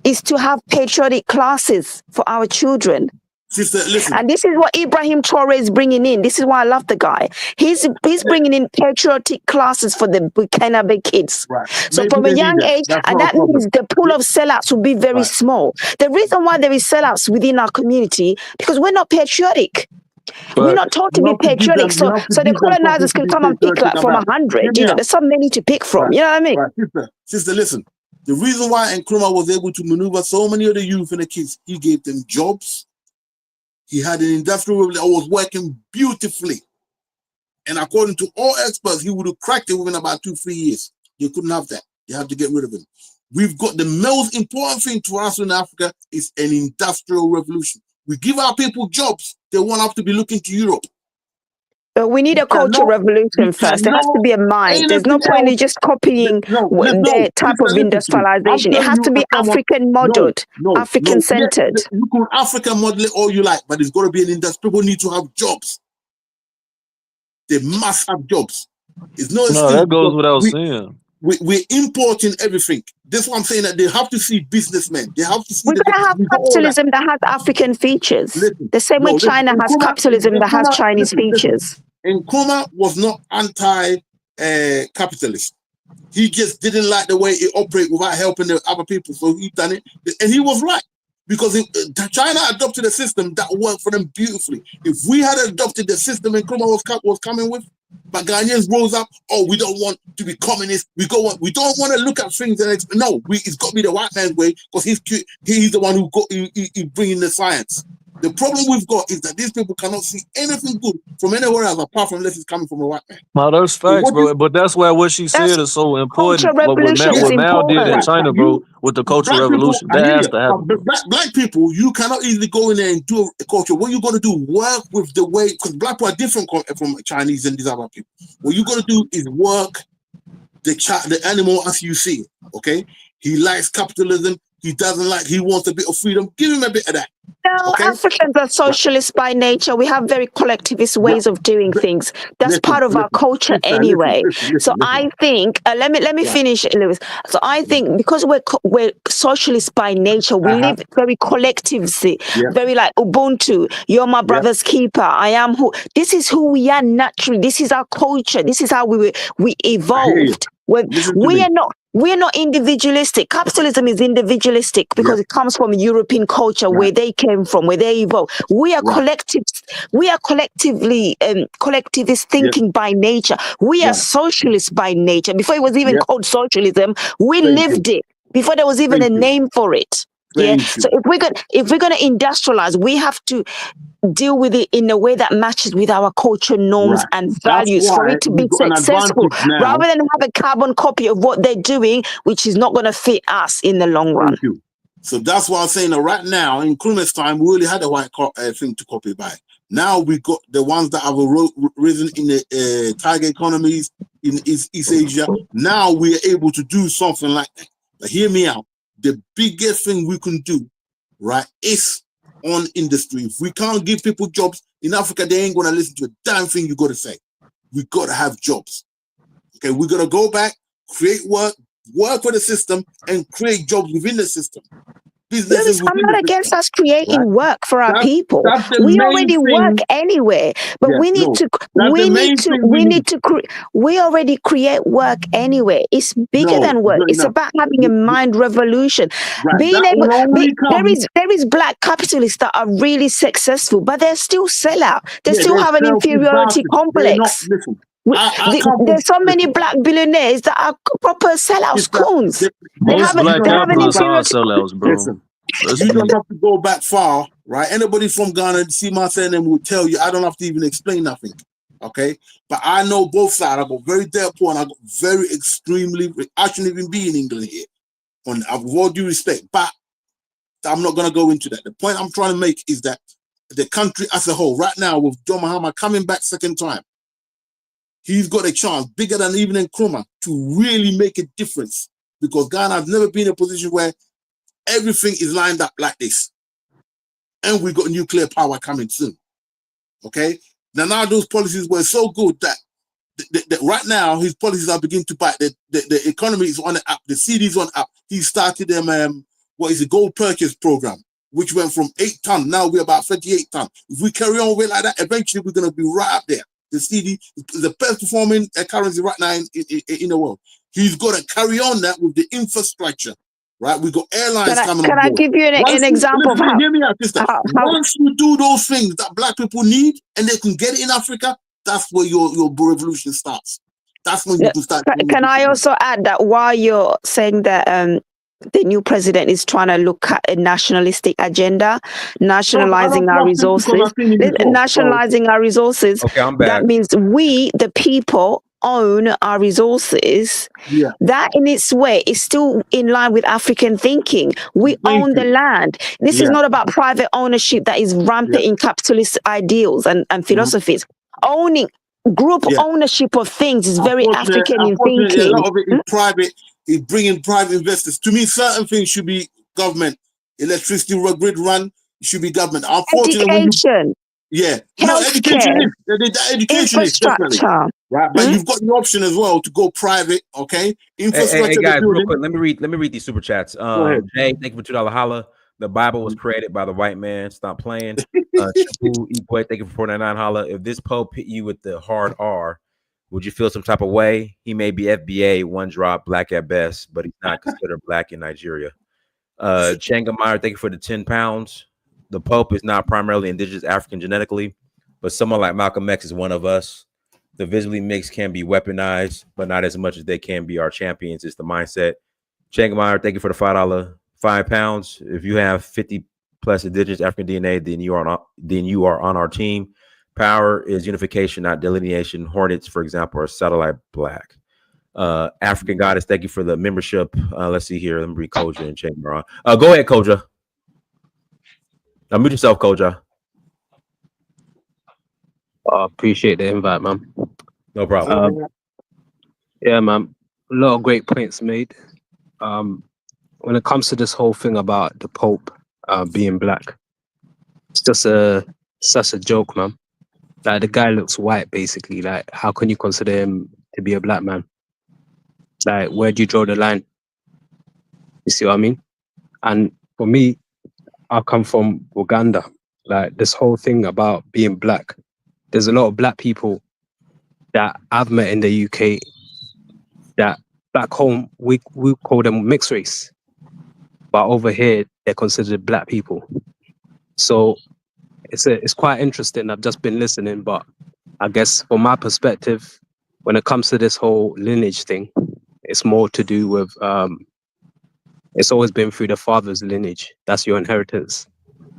Speaker 10: is to have patriotic classes for our children.
Speaker 13: Sister, listen.
Speaker 10: And this is what Ibrahim Traore is bringing in. This is why I love the guy. He's bringing in patriotic classes for the Burkinabe kids.
Speaker 13: Right.
Speaker 10: So
Speaker 13: Maybe
Speaker 10: from a
Speaker 13: they need
Speaker 10: young
Speaker 13: that.
Speaker 10: age,
Speaker 13: That's
Speaker 10: and
Speaker 13: not a
Speaker 10: that means
Speaker 13: problem.
Speaker 10: the pool of sellouts will be very small. The reason why there is sellouts within our community, because we're not patriotic. We're not taught to
Speaker 13: You
Speaker 10: be
Speaker 13: have to give
Speaker 10: patriotic,
Speaker 13: them. You
Speaker 10: so
Speaker 13: have to
Speaker 10: the
Speaker 13: give them something
Speaker 10: colonizers
Speaker 13: to
Speaker 10: can
Speaker 13: be
Speaker 10: come and pick
Speaker 13: patriotic
Speaker 10: like from
Speaker 13: about. Hear
Speaker 10: 100.
Speaker 13: me
Speaker 10: You know,
Speaker 13: out.
Speaker 10: there's so many to pick from.
Speaker 13: Right.
Speaker 10: You know what I mean?
Speaker 13: Right, sister, listen. The reason why Nkrumah was able to maneuver so many of the youth and the kids, he gave them jobs. He had an industrial revolution that was working beautifully. And according to all experts, he would have cracked it within about 2-3 years. You couldn't have that. You have to get rid of him. We've got the most important thing to us in Africa is an industrial revolution. We give our people jobs. They won't have to be looking to Europe.
Speaker 10: But we need a cultural revolution first. There has to be a mind. There's no point in just copying their type of industrialization. It has to be African modeled, African centered.
Speaker 13: You can African model it all you like, but it's got to be an industry. People need to have jobs. They must have jobs. It's no excuse.
Speaker 19: No, that goes without saying.
Speaker 13: We're importing everything. That's why I'm saying that they have to see businessmen. They have to see.
Speaker 10: We're going to have capitalism that has African features. The same way China has capitalism that has Chinese features.
Speaker 13: Nkrumah was not anti-capitalist. He just didn't like the way it operated without helping the other people. So he done it. And he was right. Because China adopted a system that worked for them beautifully. If we had adopted the system Nkrumah was coming with, but Ghanaians rose up, we don't want to be communist. We don't want to look at things and it's got to be the white man's way because he's the one who bringing the science. The problem we've got is that these people cannot see anything good from anywhere else apart from unless it's coming from a white man.
Speaker 19: No, that's facts, bro. But that's why what she said is so important. What Mal did in China, bro, with the cultural revolution, that has to happen.
Speaker 13: Black people, you cannot easily go in there and do a culture. What you're going to do, work with the way, because black people are different from Chinese and these other people. What you're going to do is work the animal as you see it, okay? He likes capitalism. He doesn't like, he wants a bit of freedom. Give him a bit of that.
Speaker 10: No, okay? Africans are socialists by nature. We have very collectivist ways of doing things. That's part of our culture anyway. So I think, let me finish, Lewis. So I think because we're socialists by nature, we live very collectively, very like Ubuntu. You're my brother's keeper. I am who. This is who we are naturally. This is our culture. This is how we evolved. We are not individualistic. Capitalism is individualistic because it comes from European culture where they came from, where they evolved. We are collectivist thinking by nature. We are socialists by nature. Before it was even called socialism, we lived it. Before there was even a name for it. So if we're gonna industrialize, we have to deal with it in a way that matches with our culture norms and values for it to be successful, rather than have a carbon copy of what they're doing, which is not going to fit us in the long run.
Speaker 13: So that's why I'm saying that right now, in Nkrumah's time, we really had a white thing to copy by. Now we got the ones that have risen in the tiger economies in East Asia. Now we are able to do something like that. But hear me out. The biggest thing we can do, right, is on industry. If we can't give people jobs in Africa, they ain't gonna listen to a damn thing you gotta say. We gotta have jobs. Okay, we're gonna go back, create work for the system, and create jobs within the system.
Speaker 10: Lewis, I'm not against us creating work for our people. We already work anyway, but we already create work anyway. It's bigger than work. It's about having a mind revolution. Being able, there is black capitalists that are really successful, but they're still sellout. They still have an inferiority complex. There's so many black billionaires that are proper sellouts, coons.
Speaker 19: Most black capitalists are sellouts, bro.
Speaker 13: Listen, you don't have to go back far, right? Anybody from Ghana, see my surname will tell you. I don't have to even explain nothing, okay? But I know both sides. I got very dirt poor and I got very extremely. I shouldn't even be in England here. With all due respect, but I'm not going to go into that. The point I'm trying to make is that the country as a whole, right now, with John Mahama coming back second time, he's got a chance bigger than even Nkrumah to really make a difference, because Ghana has never been in a position where everything is lined up like this. And we got nuclear power coming soon. Okay? Now those policies were so good that right now his policies are beginning to bite. The economy is on the up, the CD is on up. He started them, gold purchase program, which went from 8 tons. Now we're about 38 tons. If we carry on with like that, eventually we're going to be right up there. The CD, the best performing currency right now in the world. He's got to carry on that with the infrastructure, right? We got airlines coming on board.
Speaker 10: Can I give you an example of how?
Speaker 13: Hear me out, sister. Once you do those things that black people need and they can get it in Africa, that's where your revolution starts. That's when you can start.
Speaker 10: Can I also add that while you're saying that the new president is trying to look at a nationalistic agenda, nationalizing our resources,
Speaker 12: Okay, I'm back.
Speaker 10: that means we, the people, own our resources.
Speaker 13: Yeah.
Speaker 10: That in its way is still in line with African thinking. We own the land. This is not about private ownership that is rampant in capitalist ideals and philosophies. Owning group ownership of things is very African in thinking.
Speaker 13: A lot of it is private. It's bringing private investors. To me, certain things should be government. Electricity grid run should be government. Unfortunately,
Speaker 10: education.
Speaker 13: Education is
Speaker 10: infrastructure.
Speaker 13: Right, but you've got the option as well to go private. Okay, infrastructure.
Speaker 12: Hey guys, real quick, let me read these super chats.
Speaker 13: ahead.
Speaker 12: Jay, thank you for $2 holla. The Bible was created by the white man. Stop playing. Shabu Equate, thank you for $4.99 holla. If this Pope hit you with the hard R, would you feel some type of way? He may be FBA, one drop, black at best, but he's not considered black in Nigeria. Changa Meyer, thank you for the 10 pounds. The Pope is not primarily indigenous African genetically, but someone like Malcolm X is one of us. The visibly mixed can be weaponized, but not as much as they can be our champions. It's the mindset. Changa Meyer, thank you for the $5 5 pounds. If you have 50 plus indigenous African DNA, then you are on our team. Power is unification, not delineation. Hornets, for example, are satellite black. African Goddess, thank you for the membership. Let's see here. Let me read Koja and Chamber on. Go ahead, Koja. Mute yourself, Koja.
Speaker 15: Appreciate the invite, man.
Speaker 12: No problem.
Speaker 15: Yeah, man. A lot of great points made. When it comes to this whole thing about the Pope being black, it's just such a joke, man. Like, the guy looks white, basically. Like, how can you consider him to be a black man? Like, where do you draw the line? You see what I mean? And for me, I come from Uganda. Like, this whole thing about being black, there's a lot of black people that I've met in the UK that back home, we call them mixed race. But over here, they're considered black people. So it's quite interesting. I've just been listening, but I guess from my perspective, when it comes to this whole lineage thing, it's more to do with, it's always been through the father's lineage. That's your inheritance.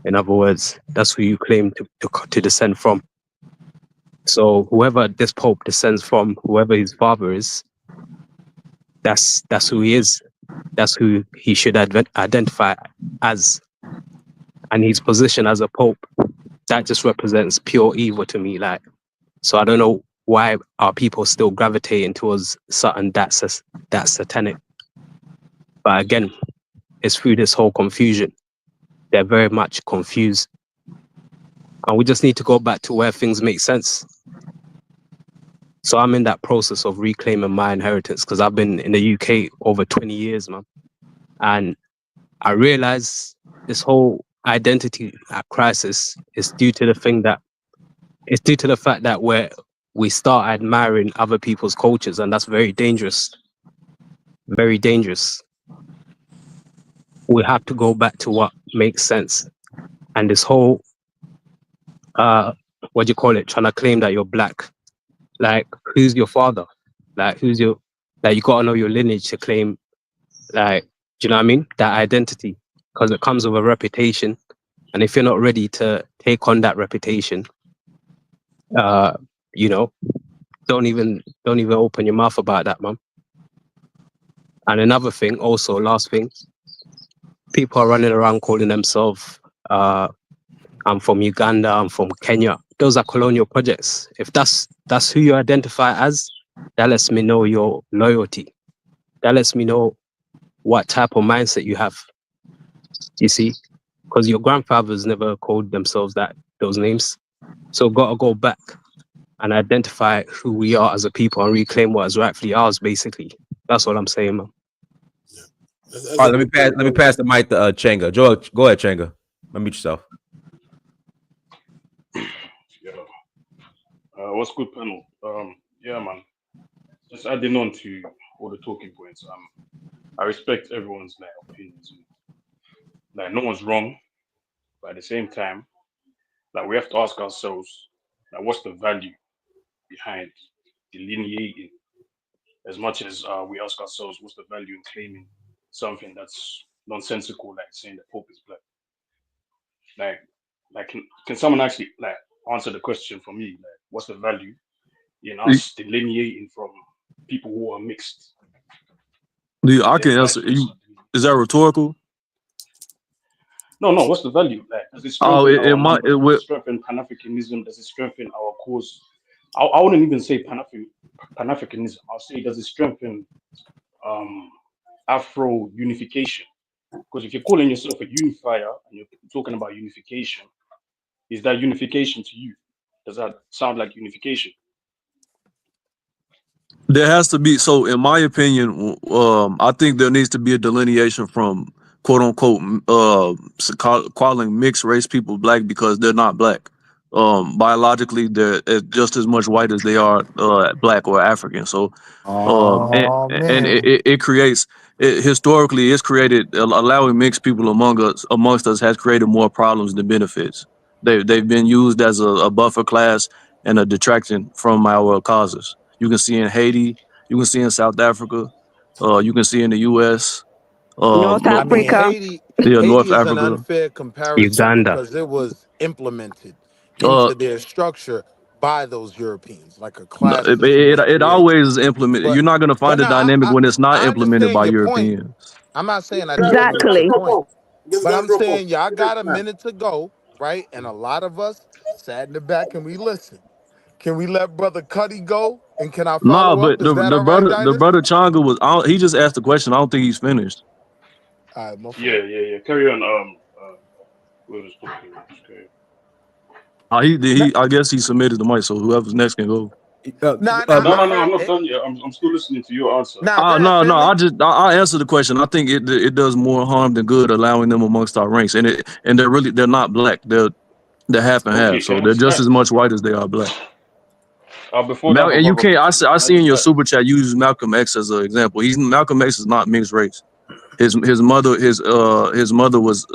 Speaker 15: In other words, that's who you claim to descend from. So whoever this Pope descends from, whoever his father is, that's who he is. That's who he should identify as. And his position as a Pope, that just represents pure evil to me. Like, so I don't know why are people still gravitating towards something that's satanic. But again, it's through this whole confusion. They're very much confused. And we just need to go back to where things make sense. So I'm in that process of reclaiming my inheritance because I've been in the UK over 20 years, man. And I realize this whole identity crisis is due to the fact that we start admiring other people's cultures, and that's very dangerous. Very dangerous. We have to go back to what makes sense. And this whole trying to claim that you're black. Like, who's your father? Like, you gotta know your lineage to claim, like, do you know what I mean? That identity, because it comes with a reputation. And if you're not ready to take on that reputation, don't even open your mouth about that, man. And another thing, also, last thing, people are running around calling themselves, I'm from Uganda, I'm from Kenya. Those are colonial projects. If that's who you identify as, that lets me know your loyalty. That lets me know what type of mindset you have. You see? Because your grandfathers never called themselves those names. So gotta go back and identify who we are as a people and reclaim what is rightfully ours, basically. That's what I'm saying, man.
Speaker 12: All right, let me pass the mic to Changa. Joel, go ahead, Changa. Unmute yourself.
Speaker 20: Yeah. What's good, panel? Yeah, man. Just adding on to all the talking points. I respect everyone's like opinions. Like, no one's wrong, but at the same time, like, we have to ask ourselves, like, what's the value behind delineating? As much as we ask ourselves, what's the value in claiming something that's nonsensical, like saying the Pope is black? Like, can someone actually like answer the question for me? Like, what's the value in us delineating from people who are mixed?
Speaker 19: I
Speaker 20: And then
Speaker 19: can
Speaker 20: vice
Speaker 19: answer.
Speaker 20: versa.
Speaker 19: Is that rhetorical?
Speaker 20: No, no. What's the value? Like, does it
Speaker 19: Oh,
Speaker 20: strengthen our
Speaker 19: it
Speaker 20: numbers? Does it
Speaker 19: will.
Speaker 20: strengthen Pan Africanism? Does it strengthen our cause? I wouldn't even say Pan Africanism. I'll say, does it strengthen um, Afro unification? Because if you're calling yourself a unifier and you're talking about unification, is that unification to you? Does that sound like unification?
Speaker 19: There has to be. So, in my opinion, I think there needs to be a delineation from quote unquote calling mixed race people black because they're not black. Biologically, they're just as much white as they are black or African. So, Oh and man. it creates historically it's created allowing mixed people amongst us has created more problems than benefits. They've been used as a buffer class and a detraction from our causes. You can see in Haiti, you can see in South Africa, you can see in the U.S.
Speaker 10: North
Speaker 19: Um, no- no- no- no-
Speaker 10: Africa.
Speaker 19: yeah,
Speaker 15: Haiti
Speaker 19: North
Speaker 15: is an
Speaker 19: Africa.
Speaker 15: unfair comparison
Speaker 19: Uganda.
Speaker 15: because it was implemented
Speaker 19: Uh,
Speaker 15: into their structure by those Europeans, like a
Speaker 19: no,
Speaker 15: class system was
Speaker 19: it
Speaker 15: created.
Speaker 19: always is implemented.
Speaker 15: But
Speaker 19: You're not going to
Speaker 15: but
Speaker 19: find a
Speaker 15: no,
Speaker 19: dynamic when it's not
Speaker 15: I
Speaker 19: implemented
Speaker 15: understand
Speaker 19: by
Speaker 15: your point.
Speaker 19: Europeans.
Speaker 15: I'm not saying I disagree with your
Speaker 10: Exactly.
Speaker 15: point,
Speaker 13: Just
Speaker 15: but
Speaker 13: gonna
Speaker 15: I'm
Speaker 13: drop off.
Speaker 15: saying y'all got a minute to go, right? And a lot of us sat in the back and we listened. Can we let Brother Cuddy go? And can I
Speaker 19: No,
Speaker 15: follow up?
Speaker 19: but
Speaker 15: Is that all right,
Speaker 19: the
Speaker 15: Dinus?
Speaker 19: brother Changa was he just asked the question. I don't think he's finished.
Speaker 15: All right, my
Speaker 20: Yeah,
Speaker 15: fault.
Speaker 20: yeah, yeah. Carry on. Whoever's talking, just carry on.
Speaker 19: I guess he submitted the mic, so whoever's next can go.
Speaker 20: No, no, no.
Speaker 15: heard
Speaker 20: I'm not
Speaker 15: it.
Speaker 20: done yet. I'm still listening to your answer.
Speaker 15: Go ahead,
Speaker 19: No,
Speaker 15: family.
Speaker 19: I answer the question. I think it does more harm than good allowing them amongst our ranks, and they're not black. They're half and
Speaker 20: Okay,
Speaker 19: half, so they're just as much white as they are black.
Speaker 20: before that, my
Speaker 19: And you
Speaker 20: brother
Speaker 19: can't.
Speaker 20: continue.
Speaker 19: I
Speaker 20: Can I
Speaker 19: see in
Speaker 20: just
Speaker 19: your
Speaker 20: add?
Speaker 19: super chat you use Malcolm X as an example. Malcolm X is not mixed race. His mother was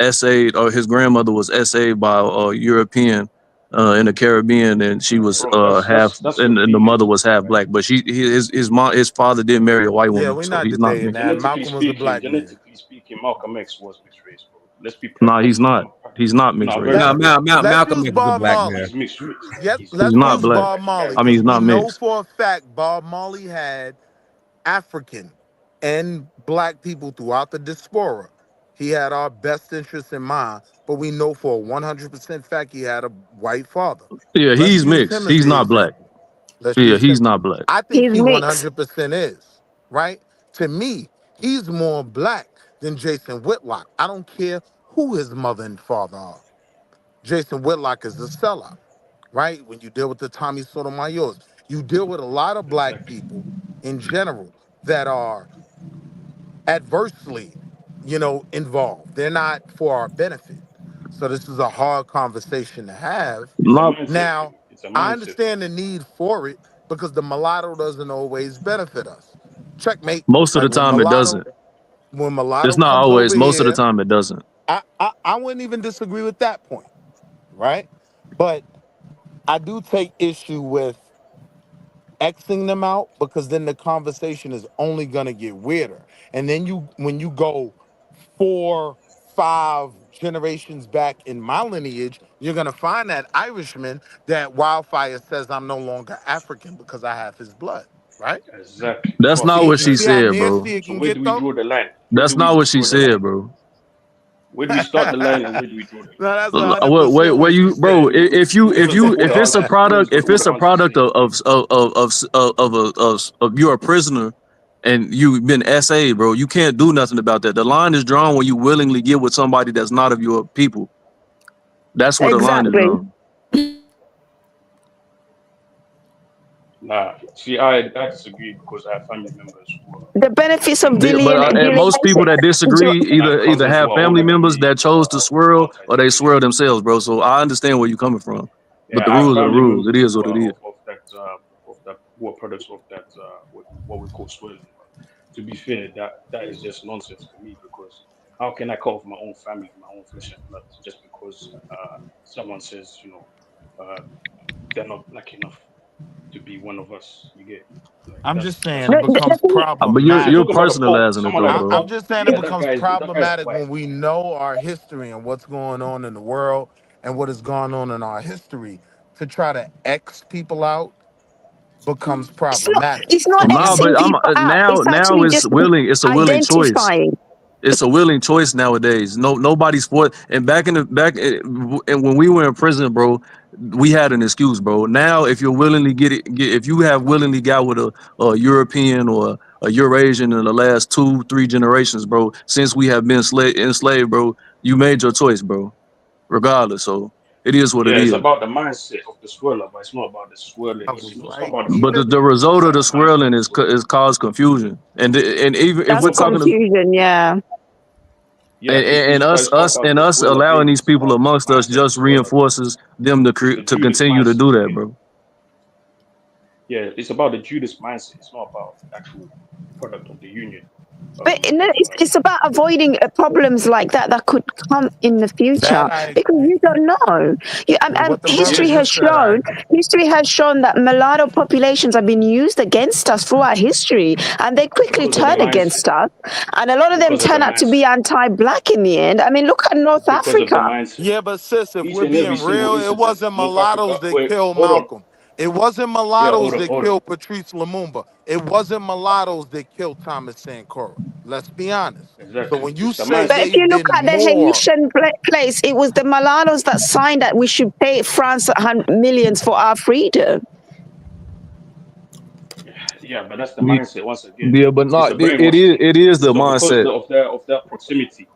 Speaker 19: essayed, or his grandmother was essayed by a European in the Caribbean, and she was
Speaker 20: Bro,
Speaker 19: half,
Speaker 20: that's your
Speaker 19: and the
Speaker 20: opinion.
Speaker 19: mother was half black. But his father did marry a white
Speaker 15: Yeah,
Speaker 19: woman,
Speaker 15: we're
Speaker 19: so
Speaker 15: not
Speaker 19: he's not
Speaker 15: debating
Speaker 19: mixed.
Speaker 15: that. Malcolm was a black man.
Speaker 20: Genetically speaking, Malcolm X was mixed race, bro. Let's be
Speaker 19: No, he's not. He's not mixed
Speaker 20: no,
Speaker 19: race.
Speaker 20: very
Speaker 15: Let let's
Speaker 12: Malcolm
Speaker 15: use
Speaker 12: X is a
Speaker 15: Bob
Speaker 12: black
Speaker 15: Marley.
Speaker 12: man.
Speaker 20: he's mixed race.
Speaker 15: Yep,
Speaker 20: He's
Speaker 19: He's
Speaker 15: let's
Speaker 19: not
Speaker 15: use
Speaker 19: black.
Speaker 15: Bob Marley
Speaker 19: I mean,
Speaker 15: because
Speaker 19: he's
Speaker 15: we
Speaker 19: not
Speaker 15: know
Speaker 19: mixed.
Speaker 15: for a fact Bob Marley had African and black people throughout the diaspora. He had our best interests in mind, but we know for a 100% fact he had a white father.
Speaker 19: Yeah,
Speaker 15: Let's
Speaker 19: he's
Speaker 15: use
Speaker 19: mixed.
Speaker 15: him as
Speaker 19: He's
Speaker 15: the
Speaker 19: not black.
Speaker 15: example. Let's
Speaker 19: Yeah,
Speaker 15: use
Speaker 19: he's
Speaker 15: him.
Speaker 19: not black.
Speaker 15: I think
Speaker 10: He's
Speaker 15: he
Speaker 10: mixed.
Speaker 15: 100% is, right? To me, he's more black than Jason Whitlock. I don't care who his mother and father are. Jason Whitlock is a sellout, right? When you deal with the Tommy Sotomayors, you deal with a lot of black
Speaker 20: exactly.
Speaker 15: people in general that are adversely, involved. They're not for our benefit. So this is a hard conversation to have.
Speaker 20: It's a
Speaker 19: Not
Speaker 20: mindset
Speaker 15: Now,
Speaker 20: thing. It's a
Speaker 15: I
Speaker 20: mindset thing.
Speaker 15: understand the need for it because the mulatto doesn't always benefit us. Checkmate.
Speaker 19: most of the
Speaker 15: Like
Speaker 19: time it doesn't.
Speaker 15: when
Speaker 19: It's
Speaker 15: mulatto
Speaker 19: not
Speaker 15: comes over
Speaker 19: always. Most of the
Speaker 15: here,
Speaker 19: time it doesn't.
Speaker 15: I wouldn't even disagree with that point, right? But I do take issue with Xing them out because then the conversation is only gonna get weirder. And then when you go 4, 5 generations back in my lineage, you're gonna find that Irishman that Wildfire says I'm no longer African because I have his blood, right?
Speaker 20: Exactly.
Speaker 19: That's
Speaker 20: But
Speaker 19: not
Speaker 15: See,
Speaker 19: what
Speaker 15: you
Speaker 19: she
Speaker 15: see how
Speaker 19: said, bro.
Speaker 15: nasty it
Speaker 20: so
Speaker 15: can
Speaker 20: where do
Speaker 15: get
Speaker 20: we
Speaker 15: though?
Speaker 20: draw the line? Where
Speaker 19: That's
Speaker 20: do
Speaker 19: not
Speaker 20: we
Speaker 19: what she
Speaker 20: draw the line?
Speaker 19: said, bro.
Speaker 20: Where do we start the line and where do we draw the line?
Speaker 15: No, that's
Speaker 19: Wait,
Speaker 15: 100%
Speaker 19: where
Speaker 15: what she
Speaker 19: you, bro?
Speaker 15: said.
Speaker 20: Give us the whole
Speaker 19: If it's a
Speaker 20: answer. Give us
Speaker 19: product,
Speaker 20: the
Speaker 19: if it's
Speaker 20: whole
Speaker 19: a
Speaker 20: answer,
Speaker 19: product
Speaker 20: please.
Speaker 19: of you're a prisoner and you've been SA, bro, you can't do nothing about that. The line is drawn when you willingly get with somebody that's not of your people. That's where the line is
Speaker 10: Exactly.
Speaker 19: drawn.
Speaker 20: Nah, see, I disagree because I have family members who are
Speaker 10: The benefits of
Speaker 20: Indians,
Speaker 10: dealing,
Speaker 20: and
Speaker 19: And
Speaker 10: dealing
Speaker 19: most people that disagree
Speaker 20: and I have
Speaker 19: either
Speaker 20: cousins who
Speaker 19: have
Speaker 20: are
Speaker 19: family
Speaker 20: older than
Speaker 19: members
Speaker 20: me
Speaker 19: that
Speaker 20: who
Speaker 19: chose to
Speaker 20: are
Speaker 19: swirl or they swirl
Speaker 20: multi-generational.
Speaker 19: themselves, bro. So I understand where you're coming from. But
Speaker 20: Yeah,
Speaker 19: the
Speaker 20: I have
Speaker 19: rules are the
Speaker 20: family
Speaker 19: rules. It
Speaker 20: members
Speaker 19: is
Speaker 20: who
Speaker 19: what it
Speaker 20: are
Speaker 19: is.
Speaker 20: of that who are products of that what we call swirling. But to be fair, that is just nonsense to me because how can I cut off my own family, my own flesh and blood, just because someone says they're not black enough to be one of us? You get like
Speaker 1: I'm just saying
Speaker 20: that's
Speaker 1: it
Speaker 10: the
Speaker 1: becomes
Speaker 10: thing,
Speaker 19: But
Speaker 20: if you're
Speaker 19: you're
Speaker 1: problematic.
Speaker 20: talking about the Pope,
Speaker 19: personalizing it
Speaker 20: someone
Speaker 19: though,
Speaker 20: like the
Speaker 19: bro.
Speaker 1: I'm
Speaker 20: Pope,
Speaker 1: just saying it
Speaker 20: yeah,
Speaker 1: becomes
Speaker 20: that guy is
Speaker 1: problematic
Speaker 20: white.
Speaker 1: when we know our history and what's going on in the world and what has gone on in our history. To try to X people out becomes problematic.
Speaker 10: it's not
Speaker 19: No,
Speaker 10: Xing
Speaker 19: but I'm
Speaker 10: people out.
Speaker 19: now
Speaker 10: It's actually
Speaker 19: it's
Speaker 10: just
Speaker 19: willing. It's a willing choice.
Speaker 10: identifying.
Speaker 19: It's a willing choice nowadays. Nobody's for. And back in the and when we were in prison, bro, we had an excuse, bro. Now, if you're willingly if you have willingly got with a European or a Eurasian in the last 2-3 generations, bro, since we have been enslaved, bro, you made your choice, bro. Regardless, so it is what it
Speaker 20: Yeah, it's
Speaker 19: is.
Speaker 20: about the mindset of the swirler, but it's not about the swirling.
Speaker 1: Levels,
Speaker 20: It's not
Speaker 1: right?
Speaker 20: about the
Speaker 19: But
Speaker 1: Even
Speaker 20: swirling.
Speaker 19: the result
Speaker 20: It's
Speaker 19: of
Speaker 20: about
Speaker 19: the
Speaker 20: the mindset of
Speaker 19: swirling
Speaker 20: the swirler.
Speaker 19: is cause confusion, and even if
Speaker 10: That's
Speaker 19: we're talking to
Speaker 10: confusion. Yeah.
Speaker 20: Yeah,
Speaker 19: and
Speaker 20: but it's not about the
Speaker 19: us
Speaker 20: swirler
Speaker 19: allowing
Speaker 20: being.
Speaker 19: these
Speaker 20: It's
Speaker 19: people
Speaker 20: about the
Speaker 19: amongst us
Speaker 20: mindset of the
Speaker 19: just
Speaker 20: swirler.
Speaker 19: reinforces them
Speaker 20: It's the
Speaker 19: to
Speaker 20: Judas
Speaker 19: continue to
Speaker 20: mindset.
Speaker 19: do
Speaker 20: You
Speaker 19: that,
Speaker 20: get
Speaker 19: bro.
Speaker 20: yeah. It's about the Judas mindset. It's not about the actual product of the union.
Speaker 10: But
Speaker 20: Um,
Speaker 10: no,
Speaker 20: uh,
Speaker 10: it's about avoiding problems like that could come in the
Speaker 1: that
Speaker 10: future
Speaker 1: I
Speaker 10: because
Speaker 1: agree.
Speaker 10: you don't know.
Speaker 1: And what the brother
Speaker 20: yeah,
Speaker 1: just said, I agree.
Speaker 10: History has shown that mulatto populations have been used against us throughout history, and they quickly
Speaker 20: because of the
Speaker 10: turn
Speaker 20: mindset.
Speaker 10: against us. And a lot of them
Speaker 20: Because of the
Speaker 10: turn out to be
Speaker 20: mindset.
Speaker 10: anti-black in the end. I mean, look at North
Speaker 20: Because of the
Speaker 10: Africa.
Speaker 20: mindset.
Speaker 1: Yeah, but sis, if
Speaker 20: Each
Speaker 1: we're
Speaker 20: and every
Speaker 1: being
Speaker 20: single
Speaker 1: real, it
Speaker 20: incident,
Speaker 1: wasn't
Speaker 20: North
Speaker 1: mulattoes
Speaker 20: Africa.
Speaker 1: that
Speaker 20: Wait,
Speaker 1: killed
Speaker 20: hold on.
Speaker 1: Malcolm. It wasn't
Speaker 20: Yeah,
Speaker 1: mulattoes that
Speaker 20: hold on.
Speaker 1: killed Patrice Lumumba. It wasn't mulattoes that killed Thomas Sankara. Let's be honest. So
Speaker 20: Exactly.
Speaker 1: when you
Speaker 20: It's the
Speaker 1: say
Speaker 10: But
Speaker 20: mindset.
Speaker 10: if you
Speaker 1: they've
Speaker 10: look
Speaker 1: been
Speaker 10: at the
Speaker 1: more,
Speaker 10: Haitian place, it was the mulattoes that signed that we should pay France millions for our freedom.
Speaker 20: Yeah, but that's the
Speaker 19: Ye-
Speaker 20: mindset. Once again,
Speaker 19: Yeah, but
Speaker 20: it's
Speaker 19: not
Speaker 20: a brainwashing.
Speaker 19: it is the
Speaker 20: So because
Speaker 19: mindset.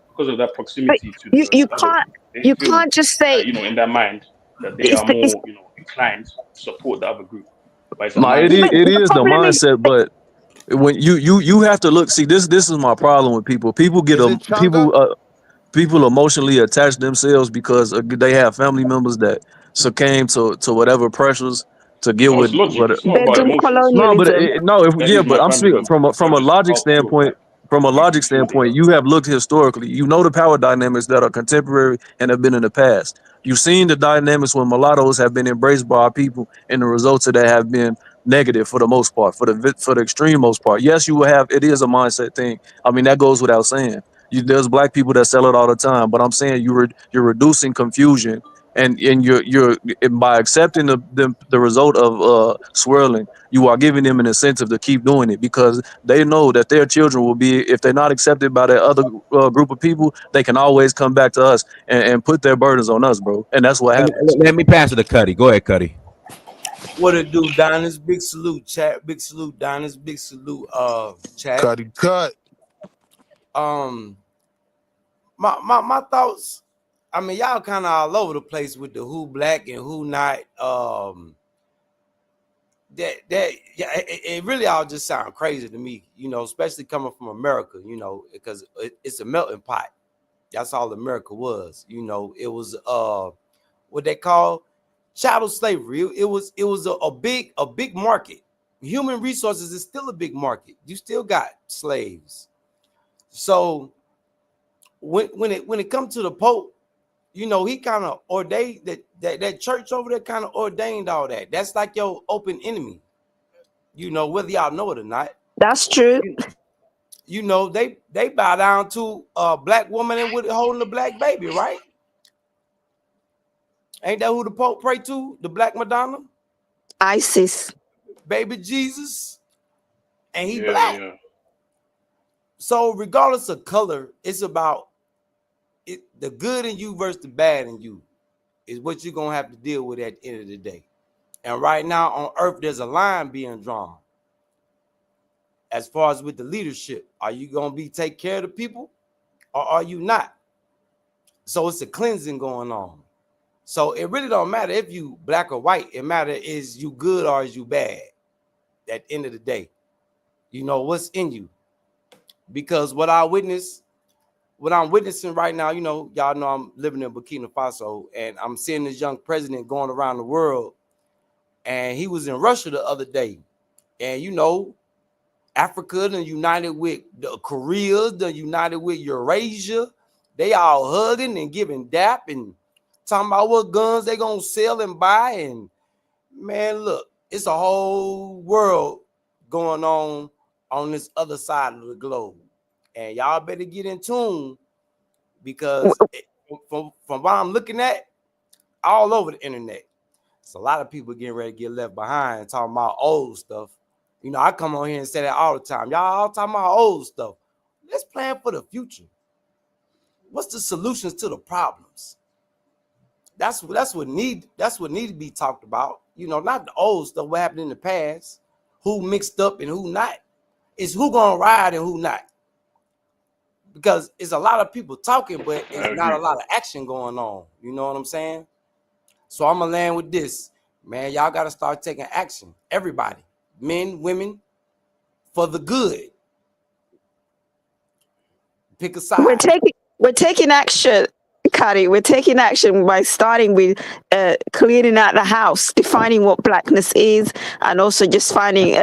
Speaker 20: because of that
Speaker 10: But
Speaker 20: proximity to
Speaker 10: you,
Speaker 20: the
Speaker 10: you
Speaker 20: other
Speaker 10: can't
Speaker 20: group, they
Speaker 10: you
Speaker 20: feel
Speaker 10: can't just
Speaker 20: that
Speaker 10: say
Speaker 20: in their mind that they are
Speaker 10: it's
Speaker 20: more inclined to support the other group. But it's a
Speaker 19: No,
Speaker 10: but
Speaker 20: mindset.
Speaker 19: it
Speaker 10: the
Speaker 19: is the
Speaker 10: problem is
Speaker 19: mindset, but when you have to look. See, this is my problem with people.
Speaker 1: is it Chunga?
Speaker 19: People emotionally attach themselves because they have family members that succumb to whatever pressures to get
Speaker 20: No, it's
Speaker 19: with
Speaker 20: logic.
Speaker 19: what.
Speaker 20: It's not about
Speaker 10: bedroom
Speaker 20: emotions.
Speaker 19: No, but
Speaker 10: colonialism.
Speaker 19: no, if
Speaker 20: That
Speaker 19: yeah,
Speaker 20: is my
Speaker 19: but I'm
Speaker 20: family
Speaker 19: speaking
Speaker 20: member. It's
Speaker 19: from
Speaker 20: not
Speaker 19: a
Speaker 20: just
Speaker 19: logic
Speaker 20: how pure black
Speaker 19: standpoint. From a logic
Speaker 20: pure they
Speaker 19: standpoint,
Speaker 20: are.
Speaker 19: you have looked historically. You know the power dynamics that are contemporary and have been in the past. You've seen the dynamics when mulattoes have been embraced by our people, and the results of that have been negative for the most part, for the extreme most part. Yes, you will have. It is a mindset thing. I mean, that goes without saying. There's black people that sell it all the time, but I'm saying you're reducing confusion and you're by accepting the result of swirling, you are giving them an incentive to keep doing it because they know that their children will be, if they're not accepted by that other group of people, they can always come back to us and put their burdens on us, bro. And that's what happens.
Speaker 12: Let me pass it to Cuddy. Go ahead, Cuddy.
Speaker 19: What it do, Diners? Big salute, chat. Big salute, Diners. Big salute, chat.
Speaker 1: Cuddy cut.
Speaker 19: Um, my thoughts. I mean, y'all kind of all over the place with the who black and who not. That yeah, it really all just sound crazy to me, especially coming from America, because it's a melting pot. That's all America was. It was what they call chattel slavery. It was a big market. Human resources is still a big market. You still got slaves. So when it comes to the Pope, he kind of ordained that church over there kind of ordained all that. That's like your open enemy. Whether y'all know it or not.
Speaker 10: That's true.
Speaker 19: They bow down to a black woman and with holding a black baby, right? Ain't that who the Pope pray to? The Black Madonna,
Speaker 10: ISIS.
Speaker 19: baby Jesus, and he
Speaker 20: Yeah,
Speaker 19: black.
Speaker 20: yeah.
Speaker 19: So regardless of color, it's about the good in you versus the bad in you is what you're gonna have to deal with at the end of the day. And right now on earth, there's a line being drawn. As far as with the leadership, are you gonna take care of the people or are you not? So it's a cleansing going on. So it really don't matter if you black or white. It matters is you good or is you bad. at the end of the day. You know, what's in you? Because what I'm witnessing right now, you know, y'all know I'm living in Burkina Faso, and I'm seeing this young president going around the world, and he was in Russia the other day, and you know, Africa done united with the Korea, done united with Eurasia. They all hugging and giving dap and talking about what guns they gonna sell and buy. And man, look, it's a whole world going on this other side of the globe, and y'all better get in tune, because from what I'm looking at all over the internet, it's a lot of people getting ready to get left behind talking about old stuff. You know, I come on here and say that all the time. Y'all all talking about old stuff. Let's plan for the future. What's the solutions to the problems? That's what need to be talked about. You know, not the old stuff, what happened in the past, who mixed up and who not. It's who gonna ride and who not. Because it's a lot of people talking, but it's not a lot of action going on. You know what I'm saying? So I'm gonna land with this. Man, y'all gotta start taking action. Everybody, men, women, for the good. Pick a side.
Speaker 10: We're taking action, Cuddy. We're taking action by starting with clearing out the house, defining what blackness is, and also just finding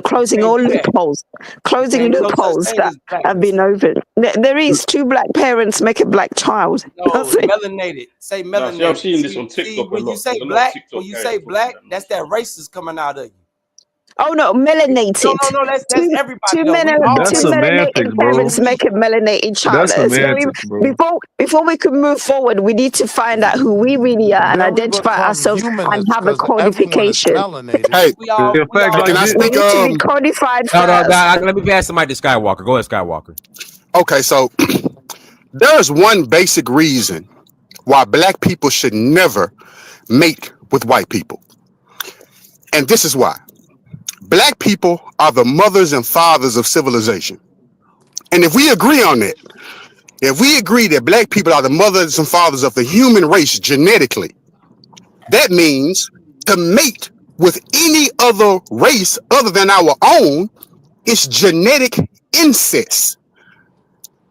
Speaker 10: closing all loopholes, closing loopholes that have been opened. There is 2 black parents make a black child.
Speaker 19: No, melanated. Say melanated.
Speaker 20: No, see, I'm seeing this on TikTok a
Speaker 19: when
Speaker 20: lot.
Speaker 19: you say
Speaker 20: There's a lot of
Speaker 19: black,
Speaker 20: TikTok
Speaker 19: when you
Speaker 20: guys
Speaker 19: say
Speaker 20: talking
Speaker 19: black,
Speaker 20: that
Speaker 19: that's that racist coming out of you.
Speaker 10: Oh no, melanated.
Speaker 19: No, that's everybody.
Speaker 10: Two
Speaker 19: though.
Speaker 11: That's
Speaker 10: melanated
Speaker 11: semantics, bro.
Speaker 10: parents make a melanated child.
Speaker 11: That's semantics, bro.
Speaker 10: Before we can move forward, we need to find out who we really are and
Speaker 21: Then we
Speaker 10: identify
Speaker 21: become
Speaker 10: ourselves and
Speaker 21: humanists
Speaker 10: have a
Speaker 21: because everyone is
Speaker 10: codification.
Speaker 21: melanated.
Speaker 22: Hey,
Speaker 12: In fact,
Speaker 10: We need to be codified
Speaker 12: No,
Speaker 10: first.
Speaker 12: let me pass the mic to Skywalker. Go ahead, Skywalker.
Speaker 22: okay, so there is one basic reason why black people should never mate with white people. And this is why. Black people are the mothers and fathers of civilization. And if we agree on that, if we agree that black people are the mothers and fathers of the human race genetically, that means to mate with any other race other than our own is genetic incest.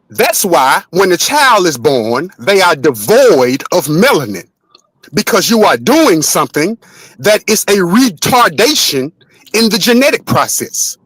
Speaker 22: That's why when the child is born, they are devoid of melanin, because you are doing something that is a retardation in the genetic process.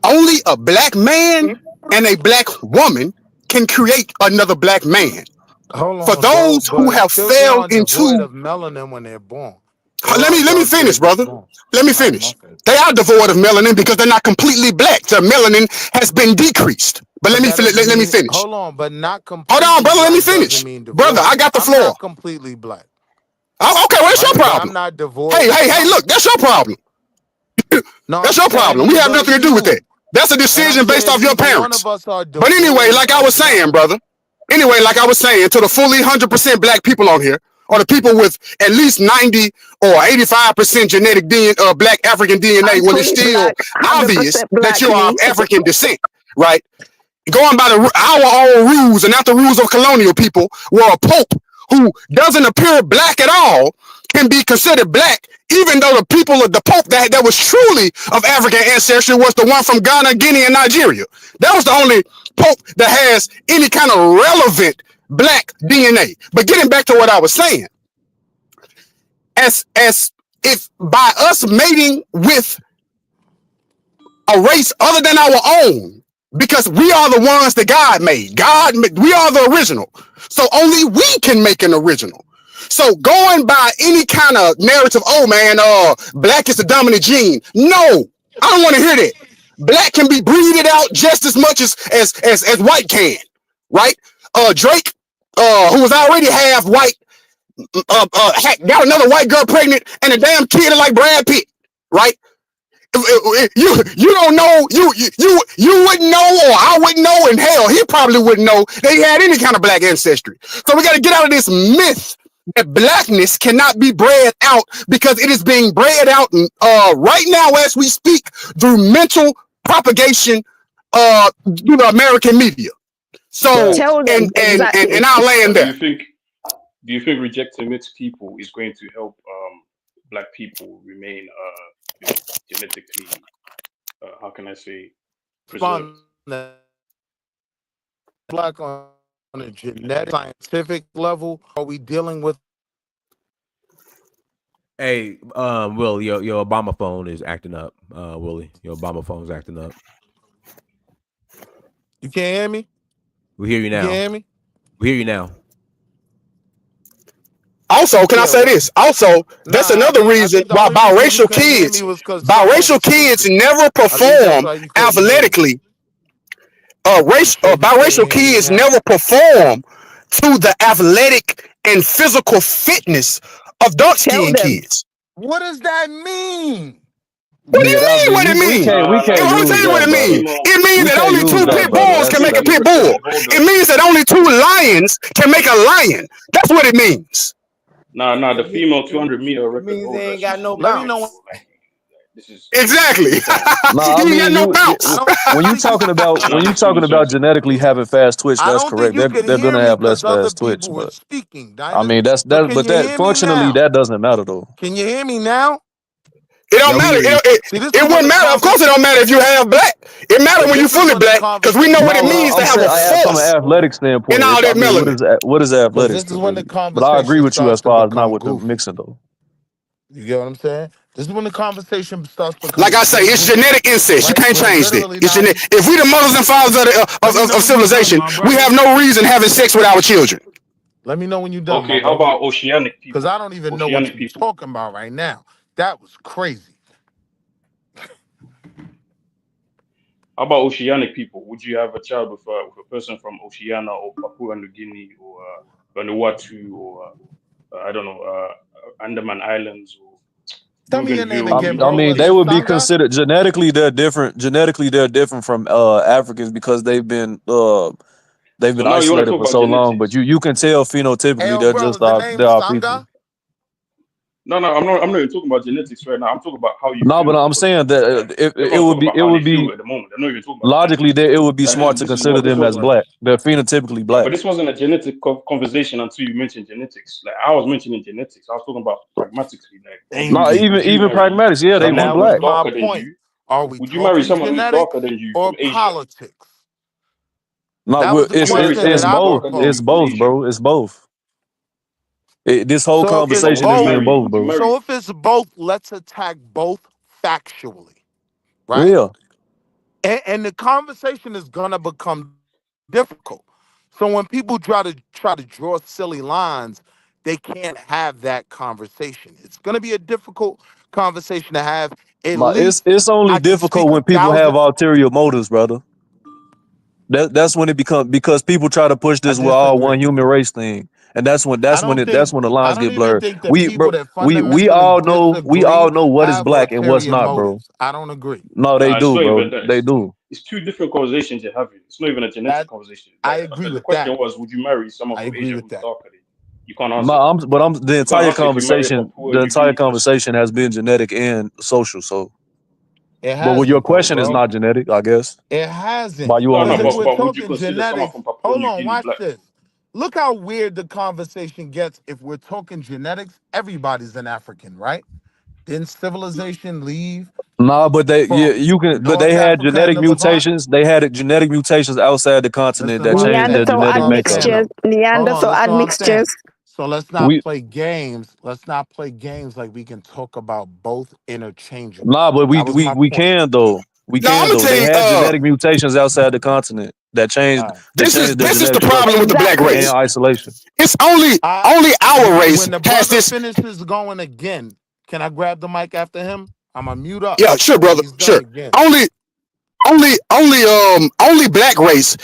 Speaker 22: Only a black man and a black woman can create another black man.
Speaker 21: Hold
Speaker 22: For
Speaker 21: on, bro.
Speaker 22: those who
Speaker 21: But
Speaker 22: have
Speaker 21: children
Speaker 22: failed
Speaker 21: are devoid
Speaker 22: into,
Speaker 21: of melanin when they're born. They
Speaker 22: let
Speaker 21: are
Speaker 22: me
Speaker 21: dark
Speaker 22: finish,
Speaker 21: babies
Speaker 22: brother.
Speaker 21: born.
Speaker 22: Let me
Speaker 21: Oh, my
Speaker 22: finish.
Speaker 21: fault.
Speaker 22: They are devoid of melanin because they're not completely black. Their melanin has been decreased. But
Speaker 21: But that doesn't
Speaker 22: let me
Speaker 21: mean.
Speaker 22: finish.
Speaker 21: Hold on, but not
Speaker 22: Hold on,
Speaker 21: completely
Speaker 22: brother. Let me
Speaker 21: black doesn't
Speaker 22: finish.
Speaker 21: mean
Speaker 22: Brother, I
Speaker 21: devoid.
Speaker 22: got the
Speaker 21: I'm
Speaker 22: floor.
Speaker 21: not completely black,
Speaker 22: Oh, okay, well, that's your
Speaker 21: right? But I'm
Speaker 22: problem.
Speaker 21: not devoid
Speaker 22: Hey,
Speaker 21: of
Speaker 22: hey, hey, look,
Speaker 21: melanin.
Speaker 22: that's your problem.
Speaker 21: No,
Speaker 22: That's
Speaker 21: I'm
Speaker 22: your
Speaker 21: saying
Speaker 22: problem. We have nothing to
Speaker 21: above
Speaker 22: do with that.
Speaker 21: you,
Speaker 22: That's a
Speaker 21: and I'm
Speaker 22: decision based
Speaker 21: saying
Speaker 22: off your
Speaker 21: neither one
Speaker 22: parents.
Speaker 21: of us are
Speaker 22: But anyway,
Speaker 21: devoid
Speaker 22: like I
Speaker 21: of
Speaker 22: was saying,
Speaker 21: melanin.
Speaker 22: brother. Anyway, like I was saying, to the fully 100% black people on here, or the people with at least 90 or 85% genetic black African DNA,
Speaker 10: I'm
Speaker 22: when it's
Speaker 10: fully
Speaker 22: still
Speaker 10: black,
Speaker 22: obvious
Speaker 10: 100%
Speaker 22: that
Speaker 10: black
Speaker 22: you are of
Speaker 10: me.
Speaker 22: African descent, right? Going by our own rules and not the rules of colonial people, where a pope who doesn't appear black at all can be considered black, even though the people of the pope that was truly of African ancestry was the one from Ghana, Guinea, and Nigeria. That was the only pope that has any kind of relevant black DNA. But getting back to what I was saying, as if by us mating with a race other than our own, because we are the ones that God made. We are the original. So only we can make an original. So going by any kind of narrative, oh man, black is the dominant gene. No, I don't want to hear that. Black can be breeded out just as much as white can, right? Drake, who was already half white, got another white girl pregnant and a damn kid like Brad Pitt, right? You don't know, you wouldn't know, or I wouldn't know, and hell, he probably wouldn't know that he had any kind of black ancestry. So we got to get out of this myth that blackness cannot be bred out, because it is being bred out right now as we speak through mental propagation through the American media. So
Speaker 10: Tell them
Speaker 22: and I'll land
Speaker 20: But
Speaker 22: there.
Speaker 20: do you think rejecting mixed people is going to help black people remain be genetically, how can I say, preserved.
Speaker 21: Black on a genetic scientific level? Are we dealing with?
Speaker 12: Hey, Will, your Obama phone is acting up. Willie, your Obama phone's acting up.
Speaker 21: You can't hear me?
Speaker 12: We hear you
Speaker 21: You
Speaker 12: now.
Speaker 21: can't hear me?
Speaker 12: We hear you now.
Speaker 22: Also, can I say this? Also, that's another reason why biracial kids never perform athletically. Biracial kids never perform to the athletic and physical fitness of dark skinned kids.
Speaker 21: What does that mean?
Speaker 22: What do you mean? What it mean?
Speaker 19: We can't
Speaker 22: I'm
Speaker 19: use
Speaker 22: tell you what
Speaker 19: that,
Speaker 22: it mean.
Speaker 19: brother.
Speaker 22: It means
Speaker 19: We
Speaker 22: that
Speaker 19: can't
Speaker 22: only
Speaker 19: use
Speaker 22: two
Speaker 19: that,
Speaker 22: pit
Speaker 19: brother.
Speaker 22: bulls can make a pit
Speaker 19: That's
Speaker 22: bull. It means that only two lions can make a lion. That's what it means.
Speaker 20: Nah, the female 200-meter record
Speaker 4: means
Speaker 20: holder.
Speaker 4: they ain't got no
Speaker 21: Let me know.
Speaker 4: bounce.
Speaker 20: This is
Speaker 22: Exactly.
Speaker 19: Nah, I
Speaker 22: You
Speaker 19: mean,
Speaker 22: ain't got no bounce.
Speaker 19: when you talking about genetically having fast twitch,
Speaker 21: I
Speaker 19: that's
Speaker 21: don't
Speaker 19: correct.
Speaker 21: think you can
Speaker 19: They're
Speaker 21: hear
Speaker 19: gonna
Speaker 21: me
Speaker 19: have less
Speaker 21: because other
Speaker 19: fast twitch,
Speaker 21: people were
Speaker 19: but
Speaker 21: speaking.
Speaker 19: I mean that's
Speaker 21: But can
Speaker 19: but
Speaker 21: you
Speaker 19: that
Speaker 21: hear me
Speaker 19: functionally
Speaker 21: now?
Speaker 19: that doesn't matter though.
Speaker 21: Can you hear me now?
Speaker 22: It don't
Speaker 12: Yeah, we
Speaker 22: matter.
Speaker 12: hear you.
Speaker 22: It wouldn't matter. Of course, it don't matter if you have black. It matters when you fully black because we know what it means to
Speaker 19: I'm
Speaker 22: have
Speaker 19: saying
Speaker 22: a
Speaker 19: from an
Speaker 22: force
Speaker 19: athletic standpoint.
Speaker 22: in all that melanin.
Speaker 19: What is
Speaker 21: Because
Speaker 19: athletics?
Speaker 21: this is when the
Speaker 19: But I agree
Speaker 21: conversation
Speaker 19: with you as
Speaker 21: starts to
Speaker 19: far as not
Speaker 21: become
Speaker 19: with the
Speaker 21: goofy.
Speaker 19: mixing though.
Speaker 21: You get what I'm saying? This is when the conversation starts
Speaker 22: Like
Speaker 21: becoming.
Speaker 22: I say, it's genetic incest. You can't change that. It's genetic. If we the mothers and fathers of civilization, we have no reason having sex with our children.
Speaker 21: Let me know when you're done,
Speaker 20: okay.
Speaker 21: my
Speaker 20: How
Speaker 21: brother.
Speaker 20: about oceanic people?
Speaker 21: Because I don't even know what
Speaker 20: Oceanic
Speaker 21: you're
Speaker 20: people.
Speaker 21: talking about right now. That was crazy.
Speaker 20: How about oceanic people? Would you have a child with a person from Oceania or Papua New Guinea or Vanuatu or I don't know, Andaman Islands or
Speaker 21: Tell me your name
Speaker 20: Bougainville?
Speaker 21: again,
Speaker 19: I
Speaker 21: bro.
Speaker 19: mean,
Speaker 21: Is
Speaker 19: they
Speaker 21: it
Speaker 19: would be
Speaker 21: Sanga?
Speaker 19: considered genetically. They're different. Genetically, they're different from Africans because they've been
Speaker 20: So now you want to
Speaker 19: isolated
Speaker 20: talk
Speaker 19: for
Speaker 20: about
Speaker 19: so long. But
Speaker 20: genetics?
Speaker 19: you can tell phenotypically
Speaker 21: Hey,
Speaker 19: they're
Speaker 21: bro,
Speaker 19: just
Speaker 21: is the name
Speaker 19: they're our people.
Speaker 21: Sanga?
Speaker 20: No, I'm not even talking about genetics right now. I'm talking about how you
Speaker 19: No,
Speaker 20: feel.
Speaker 19: but I'm saying that
Speaker 20: Everyone's talking about
Speaker 19: it
Speaker 20: how
Speaker 19: would
Speaker 20: they feel
Speaker 19: be
Speaker 20: at the moment. I'm not even talking about
Speaker 19: logically
Speaker 20: genetics.
Speaker 19: it would be smart to
Speaker 20: This is
Speaker 19: consider
Speaker 20: what this
Speaker 19: them as
Speaker 20: wasn't.
Speaker 19: black. They're phenotypically
Speaker 20: Yeah,
Speaker 19: black.
Speaker 20: but this wasn't a genetic conversation until you mentioned genetics. Like I was mentioning genetics. I was talking about pragmatically. Like,
Speaker 19: No,
Speaker 20: would you
Speaker 19: even
Speaker 20: marry
Speaker 19: pragmatics, yeah, they
Speaker 21: So
Speaker 19: want
Speaker 21: that
Speaker 20: someone who's
Speaker 21: was
Speaker 19: black.
Speaker 21: my
Speaker 20: darker than
Speaker 21: point.
Speaker 20: you?
Speaker 21: Are we
Speaker 20: Would you marry
Speaker 21: talking
Speaker 20: someone who's darker
Speaker 21: genetics
Speaker 20: than you
Speaker 21: or
Speaker 20: from Asia?
Speaker 21: politics?
Speaker 19: No,
Speaker 21: That was the
Speaker 20: Would you marry
Speaker 21: question that
Speaker 19: it's
Speaker 20: someone
Speaker 21: I
Speaker 20: who's
Speaker 19: both.
Speaker 20: darker than
Speaker 19: It's
Speaker 20: you from
Speaker 21: proposed.
Speaker 19: both,
Speaker 20: Asia?
Speaker 19: bro. It's both. This whole
Speaker 21: So if it's
Speaker 20: But
Speaker 19: conversation
Speaker 20: would
Speaker 19: is
Speaker 20: you
Speaker 21: both,
Speaker 19: being
Speaker 20: marry?
Speaker 19: both,
Speaker 20: Would you
Speaker 19: bro.
Speaker 20: marry?
Speaker 21: so if it's both, let's attack both factually, right?
Speaker 19: Yeah.
Speaker 21: And the conversation is gonna become difficult. So when people try to draw silly lines, they can't have that conversation. It's gonna be a difficult conversation to have. At
Speaker 19: Like
Speaker 21: least
Speaker 19: it's only
Speaker 21: I can
Speaker 19: difficult
Speaker 21: speak
Speaker 19: when people have
Speaker 21: 1,000.
Speaker 19: ulterior motives, brother. That's when it becomes because people try to push
Speaker 21: I
Speaker 19: this we're all one
Speaker 21: disagree.
Speaker 19: human race thing, and that's when
Speaker 21: I don't think
Speaker 19: the
Speaker 21: I
Speaker 19: lines
Speaker 21: don't
Speaker 19: get
Speaker 21: even
Speaker 19: blurred.
Speaker 21: think that people that
Speaker 19: We
Speaker 21: fundamentally
Speaker 19: we all
Speaker 21: disagree
Speaker 19: know what is
Speaker 21: have
Speaker 19: black and what's
Speaker 21: ulterior
Speaker 19: not, bro.
Speaker 21: motives. I don't agree.
Speaker 19: No, they
Speaker 20: No, it's
Speaker 19: do,
Speaker 20: not even
Speaker 19: bro.
Speaker 20: that.
Speaker 19: They do.
Speaker 20: It's two different conversations you're having. It's not even a genetic
Speaker 21: That
Speaker 20: conversation.
Speaker 21: I
Speaker 20: Like
Speaker 21: agree
Speaker 20: the
Speaker 21: with
Speaker 20: question
Speaker 21: that.
Speaker 20: was, would you marry someone
Speaker 21: I
Speaker 20: from
Speaker 21: agree
Speaker 20: Asia
Speaker 21: with
Speaker 20: who's
Speaker 21: that.
Speaker 20: darker than you? You can't answer
Speaker 19: No,
Speaker 20: that.
Speaker 19: but the
Speaker 20: You can't
Speaker 19: entire
Speaker 20: answer if you marry a Papua
Speaker 19: the
Speaker 20: New
Speaker 19: entire
Speaker 20: Guinea person.
Speaker 19: conversation has been genetic and social. So,
Speaker 21: It
Speaker 19: but what your
Speaker 21: hasn't though,
Speaker 19: question is
Speaker 21: bro.
Speaker 19: not genetic, I guess,
Speaker 21: It
Speaker 19: by
Speaker 21: hasn't.
Speaker 19: you
Speaker 20: No,
Speaker 21: Because if
Speaker 19: argument.
Speaker 21: we're
Speaker 20: but would you
Speaker 21: talking
Speaker 20: consider someone
Speaker 21: genetics,
Speaker 20: from Papua
Speaker 21: hold
Speaker 20: New
Speaker 21: on,
Speaker 20: Guinea
Speaker 21: watch
Speaker 20: black?
Speaker 21: this. Look how weird the conversation gets if we're talking genetics. Everybody's an African, right? Didn't civilization leave
Speaker 19: Nah, but
Speaker 21: from
Speaker 19: you can, but they
Speaker 21: North
Speaker 19: had
Speaker 21: Africa and
Speaker 19: genetic
Speaker 21: the Levant?
Speaker 19: mutations. They had genetic mutations outside the continent
Speaker 21: Listen,
Speaker 19: that
Speaker 21: what I'm
Speaker 19: changed their
Speaker 21: saying.
Speaker 10: Neanderthal
Speaker 21: Listen,
Speaker 19: genetic
Speaker 21: what I'm
Speaker 19: makeup.
Speaker 21: saying
Speaker 10: admixtures,
Speaker 21: though. Hold on,
Speaker 10: Neanderthal
Speaker 21: listen what I'm saying.
Speaker 10: admixtures.
Speaker 21: So let's not
Speaker 19: We
Speaker 21: play games. Let's not play games like we can talk about both interchangeably.
Speaker 19: Nah, but
Speaker 21: That was my
Speaker 19: we
Speaker 21: point.
Speaker 19: can though. We
Speaker 22: No, I'm
Speaker 19: can
Speaker 22: gonna
Speaker 19: though.
Speaker 22: tell
Speaker 19: They
Speaker 22: you.
Speaker 19: had genetic mutations outside the continent that
Speaker 21: All right.
Speaker 19: changed their
Speaker 22: This is the
Speaker 19: genetic
Speaker 22: problem
Speaker 19: structure
Speaker 22: with the black
Speaker 10: Exactly.
Speaker 19: and
Speaker 22: race.
Speaker 19: isolation.
Speaker 22: It's only
Speaker 21: I
Speaker 22: our race
Speaker 21: when the
Speaker 22: has
Speaker 21: brother
Speaker 22: this.
Speaker 21: finishes going again, can I grab the mic after him? I'm gonna mute up
Speaker 22: Yeah, sure,
Speaker 21: when
Speaker 22: brother.
Speaker 21: he's done
Speaker 22: Sure.
Speaker 21: again.
Speaker 22: Only black race.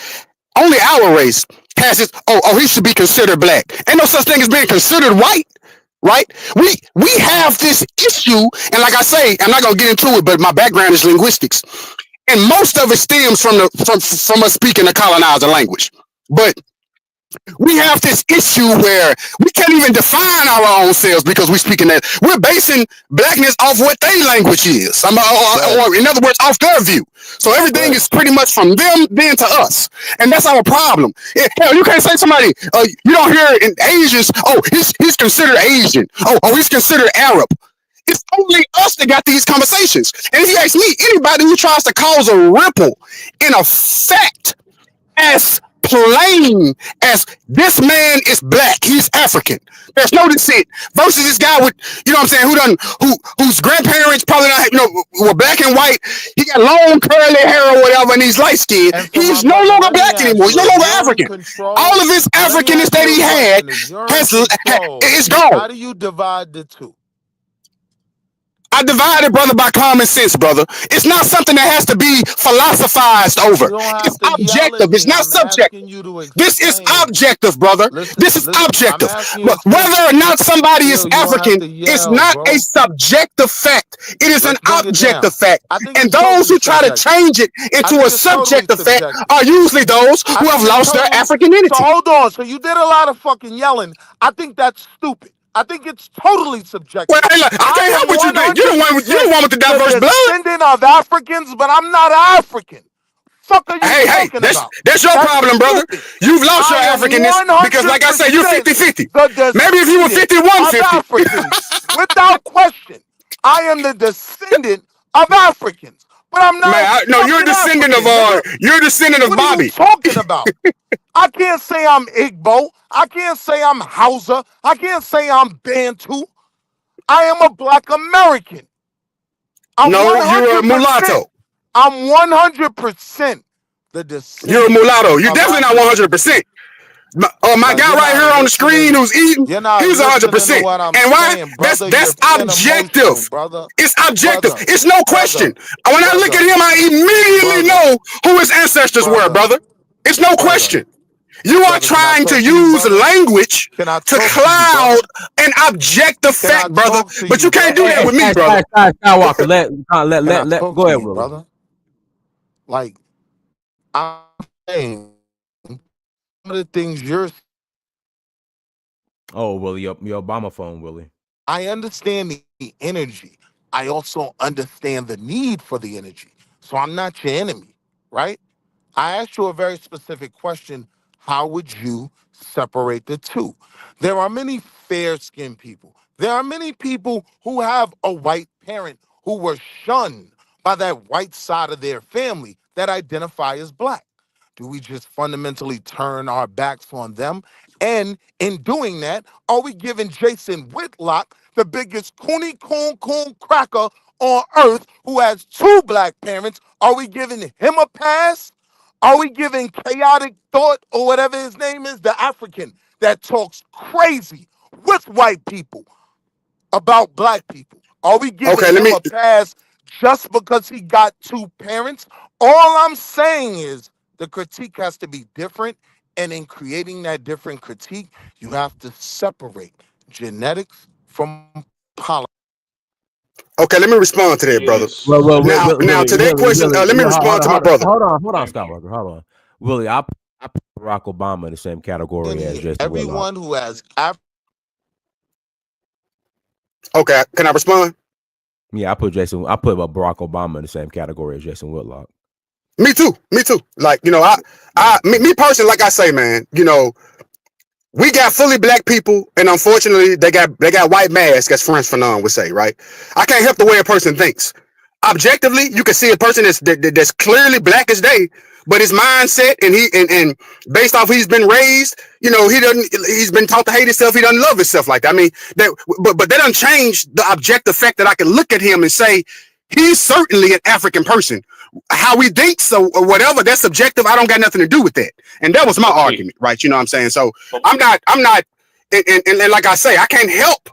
Speaker 22: Only our race has this. Oh, he should be considered black. Ain't no such thing as being considered white. Right? We have this issue, and like I say, I'm not gonna get into it, but my background is linguistics, and most of it stems from us speaking a colonizer language. But we have this issue where we can't even define our own selves because we're speaking that. We're basing blackness off what their language is. Or in other words, off their view. So everything is pretty much from them then to us. And that's our problem. Hell, you can't say somebody, you don't hear in Asians, oh, he's considered Asian. Oh, he's considered Arab. It's only us that got these conversations. And if you ask me, anybody who tries to cause a ripple in a fact as plain as this man is black, he's African. There's no descent. Versus this guy with, you know what I'm saying, whose grandparents probably not, were black and white. He got long curly hair or whatever, and he's light skinned. He's no longer black anymore. He's no longer African. All of his Africanness that he had is gone.
Speaker 21: How do you divide the two?
Speaker 22: I divided, brother, by common sense, brother. It's not something that has to be philosophized over. It's objective. It's not subjective. This is objective, brother. This is objective. But whether or not somebody is African is not a subjective fact. It is an objective fact. And those who try to change it into a subjective fact are usually those who have lost their Africanity.
Speaker 21: So hold on. So you did a lot of fucking yelling. I think that's stupid. I think it's totally subjective.
Speaker 22: Well, hey, look, I can't help what you think. You're the one with the diverse blood.
Speaker 21: Descendant of Africans, but I'm not African. Fuck are you talking about?
Speaker 22: That's your problem, brother. You've lost your Africanness because, like I said, you're 50-50. Maybe if you were 51-50.
Speaker 21: Without question, I am the descendant of Africans, but I'm not.
Speaker 22: Man, no, you're a descendant of
Speaker 21: What
Speaker 22: Bobby.
Speaker 21: are you talking about? I can't say I'm Igbo. I can't say I'm Hausa. I can't say I'm Bantu. I am a black American.
Speaker 22: You're a mulatto.
Speaker 21: I'm 100% the descendant.
Speaker 22: You're a mulatto. You're definitely not 100%. My guy right here on the screen who's eating, he's 100%. And why? That's objective. It's objective. It's no question. When I look at him, I immediately know who his ancestors were, brother. It's no question. You are trying to use language to cloud an objective fact, brother. But you can't do that with me, brother.
Speaker 12: Skywalker, let go ahead, brother.
Speaker 21: Like, I'm saying some of the things you're.
Speaker 12: Oh, Willie, your Obama phone, Willie.
Speaker 21: I understand the energy. I also understand the need for the energy. So I'm not your enemy, right? I asked you a very specific question. How would you separate the two? There are many fair-skinned people. There are many people who have a white parent who were shunned by that white side of their family that identify as black. Do we just fundamentally turn our backs on them? And in doing that, are we giving Jason Whitlock, the biggest coon cracker on earth, who has two black parents, are we giving him a pass? Are we giving Chaotic Thought, or whatever his name is, the African that talks crazy with white people about black people? Are we giving him a pass just because he got two parents? All I'm saying is the critique has to be different. And in creating that different critique, you have to separate genetics from politics.
Speaker 22: Okay, let me respond to that, brother. Now, to that question, let me respond to my brother.
Speaker 12: Hold on, Skywalker. Hold on. Willie, I put Barack Obama in the same category as Jason
Speaker 21: Everyone
Speaker 12: Whitlock.
Speaker 21: who has
Speaker 22: Okay, can I respond?
Speaker 12: Yeah, I put Barack Obama in the same category as Jason Whitlock.
Speaker 22: Me too. Like, me personally, like I say, man, we got fully black people, and unfortunately, they got white masks, as Frantz Fanon would say, right? I can't help the way a person thinks. Objectively, you can see a person that's clearly black as day, but his mindset and based off he's been raised, he's been taught to hate himself. He doesn't love himself like that. I mean, but that doesn't change the objective fact that I can look at him and say he's certainly an African person. How he thinks or whatever, that's subjective. I don't got nothing to do with that. And that was my argument, right? You know what I'm saying? So I'm not, and like I say, I can't help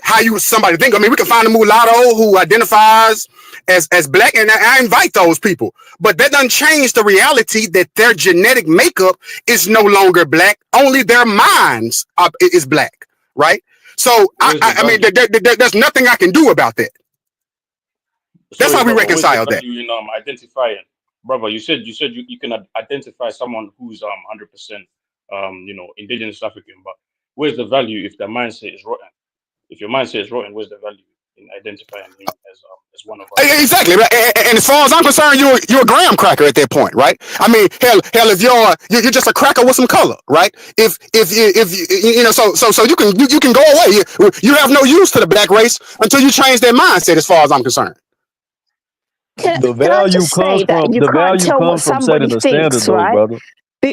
Speaker 22: how somebody think. I mean, we can find a mulatto who identifies as black, and I invite those people. But that doesn't change the reality that their genetic makeup is no longer black. Only their minds is black, right? So I mean, there's nothing I can do about that. That's how we reconcile that.
Speaker 20: You identifying, brother. You said you can identify someone who's 100% indigenous African, but where's the value if the mindset is rotten? If your mindset is rotten, where's the value in identifying him as as one of us.
Speaker 22: Exactly, right? And as far as I'm concerned, you're a graham cracker at that point, right? I mean, hell, if you're just a cracker with some color, right? So you can go away. You have no use to the black race until you change their mindset. As far as I'm concerned.
Speaker 10: Can I just say that you can't tell what somebody
Speaker 19: setting a standard,
Speaker 10: thinks,
Speaker 19: though,
Speaker 10: right?
Speaker 19: brother.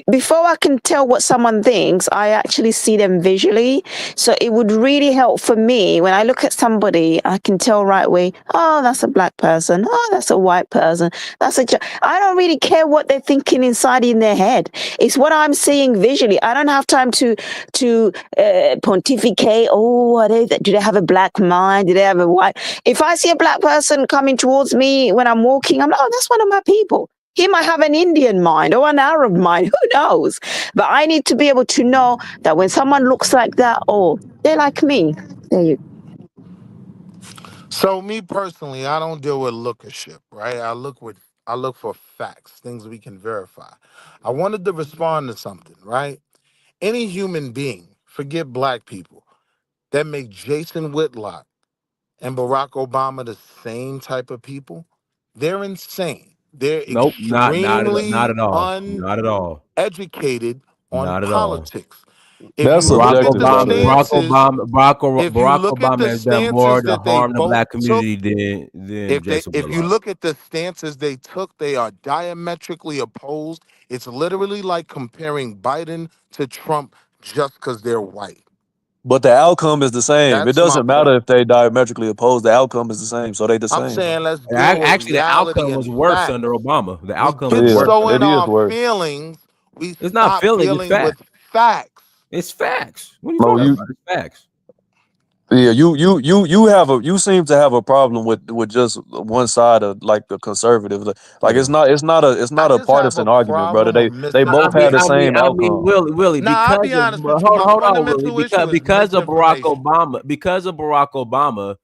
Speaker 10: Before I can tell what someone thinks, I actually see them visually. So it would really help for me when I look at somebody, I can tell right away, oh, that's a black person. Oh, that's a white person. I don't really care what they're thinking inside in their head. It's what I'm seeing visually. I don't have time to pontificate. Oh, do they have a black mind? Do they have a white? If I see a black person coming towards me when I'm walking, I'm like, oh, that's one of my people. He might have an Indian mind or an Arab mind, who knows? But I need to be able to know that when someone looks like that, oh, they're like me. There you
Speaker 21: So me personally, I don't deal with lookership, right? I look for facts, things we can verify. I wanted to respond to something, right? Any human being, forget black people, that make Jason Whitlock and Barack Obama the same type of people, they're insane. They're
Speaker 12: Nope, not
Speaker 21: extremely
Speaker 12: at all. Not at all.
Speaker 21: uneducated on
Speaker 12: Not at all.
Speaker 21: politics. If you
Speaker 19: That's
Speaker 21: look at
Speaker 19: subjective,
Speaker 21: the
Speaker 19: brother.
Speaker 21: stances, if you
Speaker 12: Barack
Speaker 21: look at
Speaker 12: Obama
Speaker 21: the
Speaker 12: has done more
Speaker 21: stances
Speaker 12: to
Speaker 21: that they
Speaker 12: harm the
Speaker 21: both
Speaker 12: black
Speaker 21: took,
Speaker 12: community than Jason
Speaker 21: if you
Speaker 12: Whitlock.
Speaker 21: look at the stances they took, they are diametrically opposed. It's literally like comparing Biden to Trump just because they're white.
Speaker 19: But the outcome is the same. It
Speaker 21: That's my
Speaker 19: doesn't matter
Speaker 21: point.
Speaker 19: if they diametrically opposed. The outcome is the same. So they the
Speaker 21: I'm
Speaker 19: same.
Speaker 21: saying let's deal with
Speaker 12: Actually, the
Speaker 21: reality
Speaker 12: outcome
Speaker 21: and
Speaker 12: was worse
Speaker 21: facts.
Speaker 12: under Obama. The
Speaker 21: We
Speaker 12: outcome was
Speaker 21: get
Speaker 12: worse.
Speaker 21: so in
Speaker 19: It is
Speaker 21: our
Speaker 19: worse.
Speaker 21: feelings, we
Speaker 12: It's not
Speaker 21: stop
Speaker 12: feelings, it's
Speaker 21: dealing
Speaker 12: facts.
Speaker 21: with facts.
Speaker 12: It's facts. What are you
Speaker 19: No,
Speaker 12: talking
Speaker 19: you
Speaker 12: about? It's facts.
Speaker 19: yeah, you seem to have a problem with just one side of like the conservative. Like
Speaker 21: Yeah.
Speaker 19: it's not
Speaker 21: I
Speaker 19: a
Speaker 21: just have a
Speaker 19: partisan argument, brother.
Speaker 21: problem of
Speaker 19: They both have the same outcome.
Speaker 12: Willie,
Speaker 21: Nah, I'll be honest with you. My
Speaker 12: hold on, Willie,
Speaker 21: fundamental issue is
Speaker 12: because of
Speaker 21: misinformation.
Speaker 12: Barack Obama,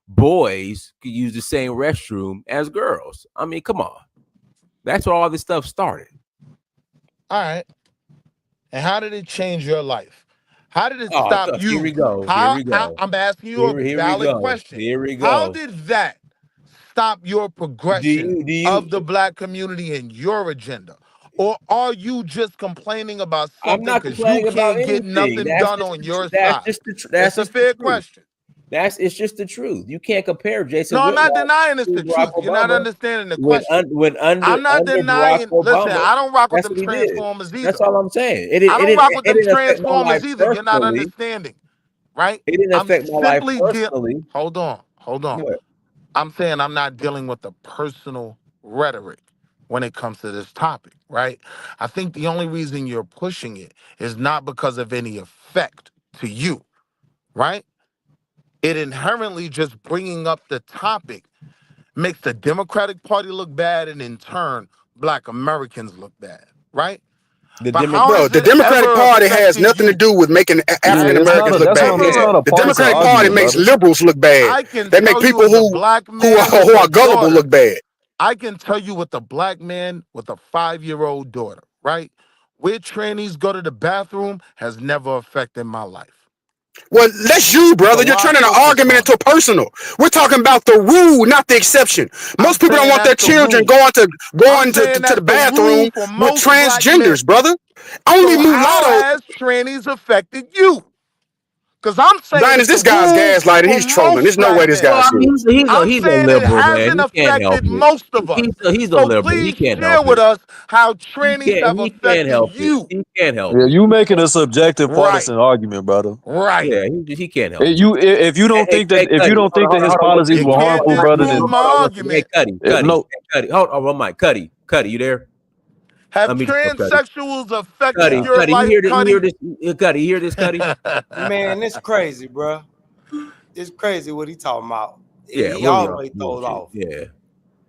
Speaker 12: boys could use the same restroom as girls. I mean, come on, that's where all this stuff started.
Speaker 21: All right. And how did it change your life? How did it stop
Speaker 12: So
Speaker 21: you?
Speaker 12: here we go.
Speaker 21: I'm asking you a
Speaker 12: Here we
Speaker 21: valid
Speaker 12: go.
Speaker 21: question.
Speaker 12: Here we
Speaker 21: How
Speaker 12: go.
Speaker 21: did that stop your progression
Speaker 12: Do you?
Speaker 21: of the black community and your agenda? Or are you just complaining about
Speaker 12: I'm
Speaker 21: something
Speaker 12: not
Speaker 21: because you
Speaker 12: complaining about
Speaker 21: can't get
Speaker 12: anything.
Speaker 21: nothing done on your side?
Speaker 12: That's
Speaker 21: It's a
Speaker 12: just the
Speaker 21: fair
Speaker 12: truth.
Speaker 21: question.
Speaker 12: It's just the truth. You can't compare Jason
Speaker 21: No, I'm not
Speaker 12: Whitlock
Speaker 21: denying it's
Speaker 12: to
Speaker 21: the
Speaker 12: Barack
Speaker 21: truth. You're not
Speaker 12: Obama
Speaker 21: understanding the
Speaker 12: when
Speaker 21: question.
Speaker 12: under
Speaker 21: I'm not
Speaker 12: Barack
Speaker 21: denying. Listen,
Speaker 12: Obama.
Speaker 21: I don't rock with
Speaker 12: That's
Speaker 21: them
Speaker 12: what he did.
Speaker 21: transformers either.
Speaker 12: That's all I'm saying. It
Speaker 21: I don't rock with them
Speaker 12: didn't affect my life
Speaker 21: transformers either. You're not
Speaker 12: personally.
Speaker 21: understanding, right?
Speaker 12: It didn't
Speaker 21: I'm
Speaker 12: affect my life
Speaker 21: simply
Speaker 12: personally.
Speaker 21: hold on.
Speaker 12: Go ahead.
Speaker 21: I'm saying I'm not dealing with the personal rhetoric when it comes to this topic, right? I think the only reason you're pushing it is not because of any effect to you, right? It inherently just bringing up the topic makes the Democratic Party look bad, and in turn, Black Americans look bad, right? But how
Speaker 22: Bro,
Speaker 21: has
Speaker 22: the
Speaker 21: it
Speaker 22: Democratic
Speaker 21: ever
Speaker 22: Party has
Speaker 21: affected
Speaker 22: nothing to
Speaker 21: you?
Speaker 22: do with making African Americans look bad.
Speaker 19: That's not a
Speaker 22: The
Speaker 19: partisan
Speaker 22: Democratic Party
Speaker 19: argument,
Speaker 22: makes
Speaker 19: brother.
Speaker 22: liberals look bad.
Speaker 21: I can
Speaker 22: They make
Speaker 21: tell you
Speaker 22: people
Speaker 21: as a black man with
Speaker 22: who
Speaker 21: a
Speaker 22: are gullible
Speaker 21: daughter.
Speaker 22: look bad.
Speaker 21: I can tell you with a black man with a 5-year-old daughter, right? Where trannies go to the bathroom has never affected my life.
Speaker 22: Well, that's you, brother.
Speaker 21: So
Speaker 22: You're
Speaker 21: why
Speaker 22: turning an
Speaker 21: focus
Speaker 22: argument
Speaker 21: on
Speaker 22: into
Speaker 21: it?
Speaker 22: a personal. We're talking about the rule, not the exception.
Speaker 21: I'm
Speaker 22: Most people don't
Speaker 21: saying
Speaker 22: want their
Speaker 21: that's the
Speaker 22: children
Speaker 21: rule. I'm
Speaker 22: going
Speaker 21: saying
Speaker 22: to the
Speaker 21: that's the rule
Speaker 22: bathroom
Speaker 21: for
Speaker 22: with
Speaker 21: most black
Speaker 22: transgenders,
Speaker 21: men.
Speaker 22: brother. Only
Speaker 21: So how
Speaker 22: mulatto.
Speaker 21: has trannies affected you? Because I'm saying
Speaker 22: Linus,
Speaker 21: it's the
Speaker 22: this guy's
Speaker 21: rule
Speaker 22: gaslighting.
Speaker 21: for
Speaker 22: He's trolling.
Speaker 21: most
Speaker 22: There's no way
Speaker 21: black
Speaker 22: this
Speaker 21: men.
Speaker 22: guy's serious.
Speaker 21: I'm
Speaker 12: He's a
Speaker 21: saying it
Speaker 12: liberal, man.
Speaker 21: hasn't
Speaker 12: He can't help
Speaker 21: affected
Speaker 12: it.
Speaker 21: most of us.
Speaker 12: He's a
Speaker 21: So
Speaker 12: liberal. He
Speaker 21: please
Speaker 12: can't
Speaker 21: share
Speaker 12: help
Speaker 21: with
Speaker 12: it.
Speaker 21: us how trannies have
Speaker 12: He can't
Speaker 21: affected
Speaker 12: help it.
Speaker 21: you.
Speaker 12: He can't help
Speaker 19: Yeah,
Speaker 12: it.
Speaker 19: you making a subjective
Speaker 21: Right.
Speaker 19: partisan argument, brother.
Speaker 21: Right.
Speaker 12: Yeah, he can't help it.
Speaker 19: If you don't think that
Speaker 12: Cuddy, hold on,
Speaker 19: his policies
Speaker 21: You
Speaker 19: were
Speaker 21: can't
Speaker 19: harmful, brother,
Speaker 21: disprove
Speaker 19: then
Speaker 21: my argument.
Speaker 19: no.
Speaker 12: Hold on, Mike. Cuddy, you there?
Speaker 21: Have
Speaker 12: Let me just go, Cuddy.
Speaker 21: transsexuals affected your
Speaker 12: Cuddy,
Speaker 21: life,
Speaker 12: you hear
Speaker 21: Cuddy?
Speaker 12: this? Cuddy, you hear this, Cuddy?
Speaker 2: Man, this crazy, bro. It's crazy what he talking about.
Speaker 12: Yeah,
Speaker 2: He
Speaker 12: Willie
Speaker 2: always throws off.
Speaker 12: Yeah.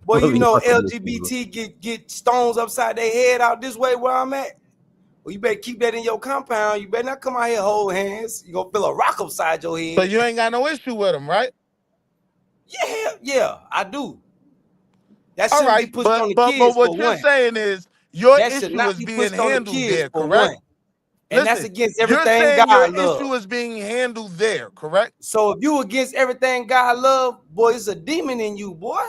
Speaker 2: Boy, you
Speaker 12: Willie
Speaker 2: know
Speaker 12: on some bullshit.
Speaker 2: LGBT get stones upside their head out this way where I'm at. Well, you better keep that in your compound. You better not come out here hold hands. You gonna feel a rock upside your head.
Speaker 21: So you ain't got no issue with them, right?
Speaker 2: Yeah, I do. That
Speaker 21: All
Speaker 2: shouldn't be
Speaker 21: right,
Speaker 2: pushed on the
Speaker 21: but
Speaker 2: kids
Speaker 21: what
Speaker 2: for
Speaker 21: you're
Speaker 2: one.
Speaker 21: saying is your
Speaker 2: That should
Speaker 21: issue
Speaker 2: not
Speaker 21: is
Speaker 2: be
Speaker 21: being
Speaker 2: pushed on the
Speaker 21: handled
Speaker 2: kids
Speaker 21: there,
Speaker 2: for
Speaker 21: correct?
Speaker 2: one. And that's
Speaker 21: Listen,
Speaker 2: against
Speaker 21: you're
Speaker 2: everything
Speaker 21: saying your
Speaker 2: God love.
Speaker 21: issue is being handled there, correct?
Speaker 2: So if you against everything God love, boy, it's a demon in you, boy.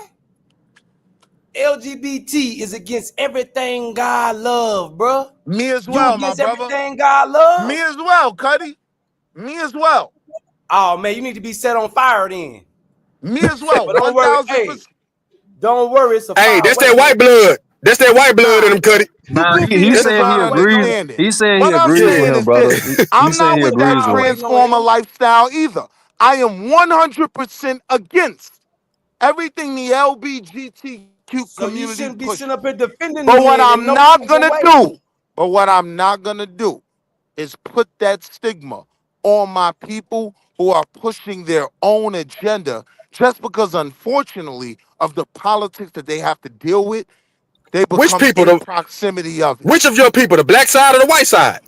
Speaker 2: LGBT is against everything God love, bro.
Speaker 21: Me as
Speaker 2: You
Speaker 21: well, my
Speaker 2: against
Speaker 21: brother.
Speaker 2: everything God love?
Speaker 21: Me as well, Cuddy. Me as well.
Speaker 2: Oh man, you need to be set on fire then.
Speaker 21: Me as well.
Speaker 2: But don't worry,
Speaker 21: 1000%.
Speaker 2: don't worry, it's a
Speaker 22: Hey,
Speaker 2: fire
Speaker 22: that's that
Speaker 2: waiting.
Speaker 22: white blood. That's that white blood in them, Cuddy.
Speaker 19: Nah,
Speaker 21: See,
Speaker 19: he's
Speaker 21: this is
Speaker 19: saying
Speaker 21: what
Speaker 19: he
Speaker 21: I
Speaker 19: agrees.
Speaker 21: understand it.
Speaker 19: He's saying he
Speaker 21: What I'm
Speaker 19: agrees with
Speaker 21: saying
Speaker 19: him,
Speaker 21: is
Speaker 19: brother.
Speaker 21: this. I'm
Speaker 19: He's saying
Speaker 21: not
Speaker 19: he
Speaker 21: with that
Speaker 19: agrees with him.
Speaker 21: transformer lifestyle either. I am 100% against everything the LGBTQ
Speaker 2: So you
Speaker 21: community
Speaker 2: shouldn't be
Speaker 21: pushes.
Speaker 2: sitting up here defending
Speaker 21: But
Speaker 2: the
Speaker 21: what
Speaker 2: men and
Speaker 21: I'm
Speaker 2: no
Speaker 21: not
Speaker 2: type of
Speaker 21: gonna
Speaker 2: way.
Speaker 21: do, is put that stigma on my people who are pushing their own agenda just because, unfortunately, of the politics that they have to deal with, they
Speaker 22: Which
Speaker 21: become
Speaker 22: people?
Speaker 21: in proximity of it.
Speaker 22: Which of your people? The black side or the white side?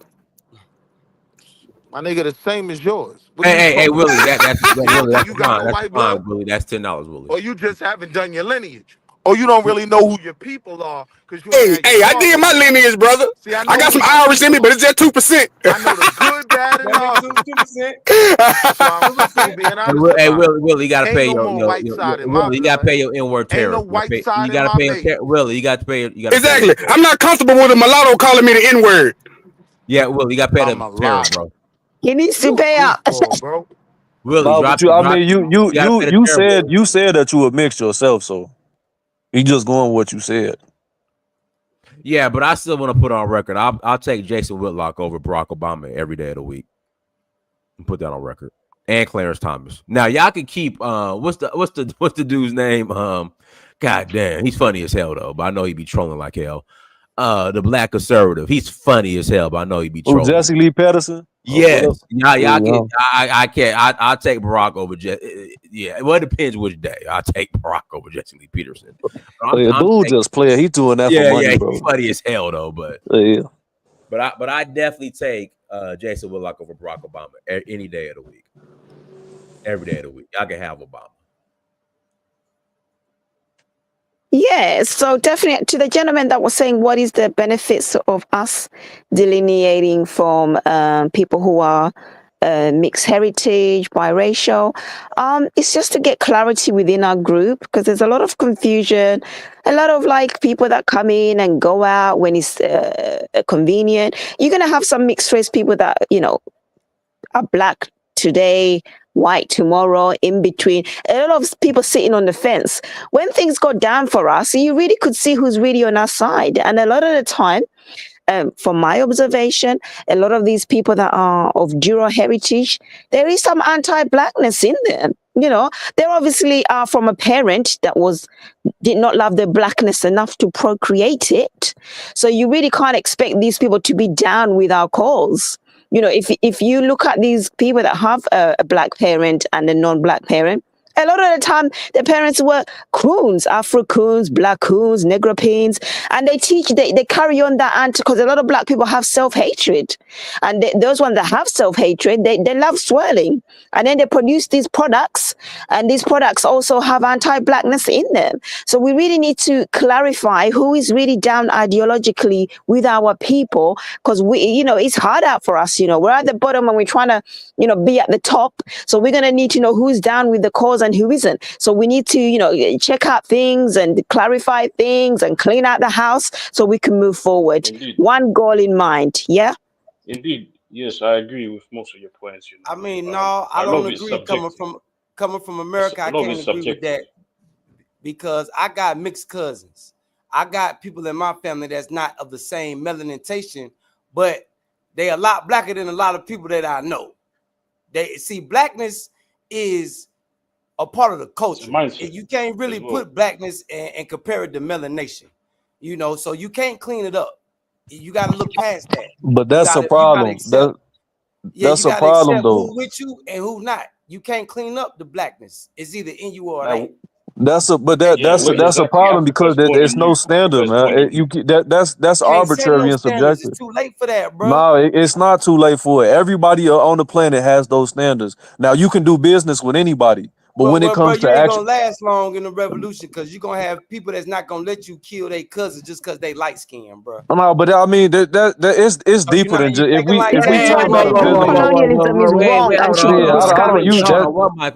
Speaker 21: My nigga, the same as yours. What are you
Speaker 12: Hey,
Speaker 21: talking
Speaker 12: Willie,
Speaker 21: about?
Speaker 12: Willie,
Speaker 21: You don't think
Speaker 12: that's
Speaker 21: you got
Speaker 12: fine.
Speaker 21: no
Speaker 12: That's
Speaker 21: white blood?
Speaker 12: fine, Willie. That's $10, Willie.
Speaker 21: Or you just haven't done your lineage? Or you don't really know who your people are because you ain't
Speaker 22: Hey,
Speaker 21: had your
Speaker 22: hey, I
Speaker 21: father
Speaker 22: did my
Speaker 21: growing up.
Speaker 22: lineage, brother.
Speaker 21: See, I
Speaker 22: I
Speaker 21: know
Speaker 22: got
Speaker 21: who
Speaker 22: some
Speaker 21: my
Speaker 22: Irish in me,
Speaker 21: people
Speaker 22: but
Speaker 21: are.
Speaker 22: it's just 2%.
Speaker 21: I know the good, bad, and the
Speaker 2: That
Speaker 21: ugly.
Speaker 2: nigga 2%.
Speaker 21: So I'm simple being honest
Speaker 12: Hey,
Speaker 21: about it.
Speaker 12: Willie, you gotta
Speaker 21: Ain't
Speaker 12: pay
Speaker 21: no
Speaker 12: your
Speaker 21: more white side in my
Speaker 12: Willie, you gotta
Speaker 21: blood.
Speaker 12: pay your inward
Speaker 21: Ain't no
Speaker 12: tariff.
Speaker 21: white side
Speaker 12: You
Speaker 21: in
Speaker 12: gotta
Speaker 21: my
Speaker 12: pay
Speaker 21: baby.
Speaker 12: Willie, you gotta pay
Speaker 22: Exactly. I'm not comfortable with a mulatto calling me the N-word.
Speaker 12: Yeah, Willie, you gotta pay
Speaker 21: I'm
Speaker 12: the
Speaker 21: a
Speaker 12: tariff,
Speaker 21: lot.
Speaker 12: bro.
Speaker 10: He needs to
Speaker 21: You a
Speaker 10: pay up.
Speaker 21: goofball, bro.
Speaker 12: Willie,
Speaker 19: No, but I mean,
Speaker 12: you gotta pay the
Speaker 19: you
Speaker 12: tariff.
Speaker 19: said that you a mix yourself, so you just going with what you said.
Speaker 12: Yeah, but I still want to put on record. I'll take Jason Whitlock over Barack Obama every day of the week. And put that on record. And Clarence Thomas. Now y'all can keep what's the dude's name? God damn, he's funny as hell though, but I know he be trolling like hell. The black conservative. He's funny as hell, but I know he be
Speaker 19: Oh,
Speaker 12: trolling.
Speaker 19: Jesse Lee Patterson.
Speaker 12: Yes, y'all
Speaker 19: Yeah.
Speaker 12: can. I can't. I'll take Barack over Jesse. Yeah, well, it depends which day. I'll take Barack over Jesse Lee Peterson.
Speaker 19: Yeah, dude just playing. He doing that for money,
Speaker 12: he's
Speaker 19: bro.
Speaker 12: funny as hell though. But
Speaker 19: Yeah.
Speaker 12: but I definitely take Jason Whitlock over Barack Obama any day of the week. Every day of the week, I can have Obama.
Speaker 10: Yeah, so definitely to the gentleman that was saying, what is the benefits of us delineating from people who are mixed heritage, biracial? It's just to get clarity within our group because there's a lot of confusion, a lot of like people that come in and go out when it's convenient. You're gonna have some mixed race people that are black today, white tomorrow, in between. A lot of people sitting on the fence. When things go down for us, you really could see who's really on our side. And a lot of the time, from my observation, a lot of these people that are of dual heritage, there is some anti-blackness in them. They obviously are from a parent that did not love their blackness enough to procreate it. So you really can't expect these people to be down with our cause. If you look at these people that have a black parent and a non-black parent, a lot of the time their parents were coons, Afro coons, black coons, Negro coons, and they carry on that anti because a lot of black people have self-hatred, and those ones that have self-hatred, they love swirling, and then they produce these products, and these products also have anti-blackness in them. So we really need to clarify who is really down ideologically with our people, because it's hard out for us. We're at the bottom and we're trying to be at the top, so we're going to need to know who's down with the cause and who isn't. So we need to check out things and clarify things and clean out the house so we can move forward.
Speaker 20: Indeed.
Speaker 10: One goal in mind. Yeah.
Speaker 20: Indeed, yes, I agree with most of your points.
Speaker 2: I mean, no, I
Speaker 20: a lot
Speaker 2: don't
Speaker 20: of it's
Speaker 2: agree.
Speaker 20: subjective.
Speaker 2: Coming from America,
Speaker 20: A
Speaker 2: I
Speaker 20: lot of
Speaker 2: can't
Speaker 20: it's
Speaker 2: agree with
Speaker 20: subjective.
Speaker 2: that because I got mixed cousins. I got people in my family that's not of the same melanatation, but they a lot blacker than a lot of people that I know. They see blackness is a part of the culture.
Speaker 20: mindset
Speaker 2: You can't really
Speaker 20: as well.
Speaker 2: put blackness and compare it to melanation, so you can't clean it up. You got to look past that.
Speaker 19: But that's a
Speaker 2: You gotta
Speaker 19: problem.
Speaker 2: accept. Yeah,
Speaker 19: That's
Speaker 2: you
Speaker 19: a
Speaker 2: gotta
Speaker 19: problem,
Speaker 2: accept
Speaker 19: though.
Speaker 2: who with you and who not. You can't clean up the blackness. It's either in you or it
Speaker 20: Now,
Speaker 2: ain't.
Speaker 19: That's a but
Speaker 20: yeah, well,
Speaker 19: that's a
Speaker 20: exactly.
Speaker 19: problem because
Speaker 20: Africa's born
Speaker 19: there's
Speaker 20: in
Speaker 19: no
Speaker 20: you.
Speaker 19: standard,
Speaker 20: Africa's born
Speaker 19: man.
Speaker 20: in you.
Speaker 19: That's
Speaker 2: Can't set
Speaker 19: arbitrary
Speaker 2: no
Speaker 19: and
Speaker 2: standards.
Speaker 19: subjective.
Speaker 2: It's too late for that, bro.
Speaker 19: No, it's not too late for it. Everybody on the planet has those standards. Now you can do business with anybody, But when it
Speaker 2: Well, bro,
Speaker 19: comes
Speaker 2: you
Speaker 19: to
Speaker 2: ain't
Speaker 19: action,
Speaker 2: gonna last long in the revolution because you're gonna have people that's not gonna let you kill their cousins just because they light skinned, bro.
Speaker 19: no, but I mean that it's
Speaker 2: So you're
Speaker 19: deeper
Speaker 2: not
Speaker 19: than
Speaker 2: you
Speaker 19: just
Speaker 2: thinking like
Speaker 19: if we
Speaker 10: That's
Speaker 2: that,
Speaker 10: why
Speaker 19: talking
Speaker 2: bro.
Speaker 19: about
Speaker 10: they
Speaker 19: a
Speaker 10: think
Speaker 19: biblical.
Speaker 10: colonialism is
Speaker 12: Wait,
Speaker 10: wrong
Speaker 12: wait,
Speaker 10: and
Speaker 12: hold
Speaker 10: should
Speaker 12: on,
Speaker 10: be
Speaker 19: Yeah,
Speaker 12: hold on,
Speaker 19: I don't
Speaker 12: wait,
Speaker 19: use
Speaker 10: discouraged.
Speaker 12: hold
Speaker 19: that.
Speaker 12: on. One mic.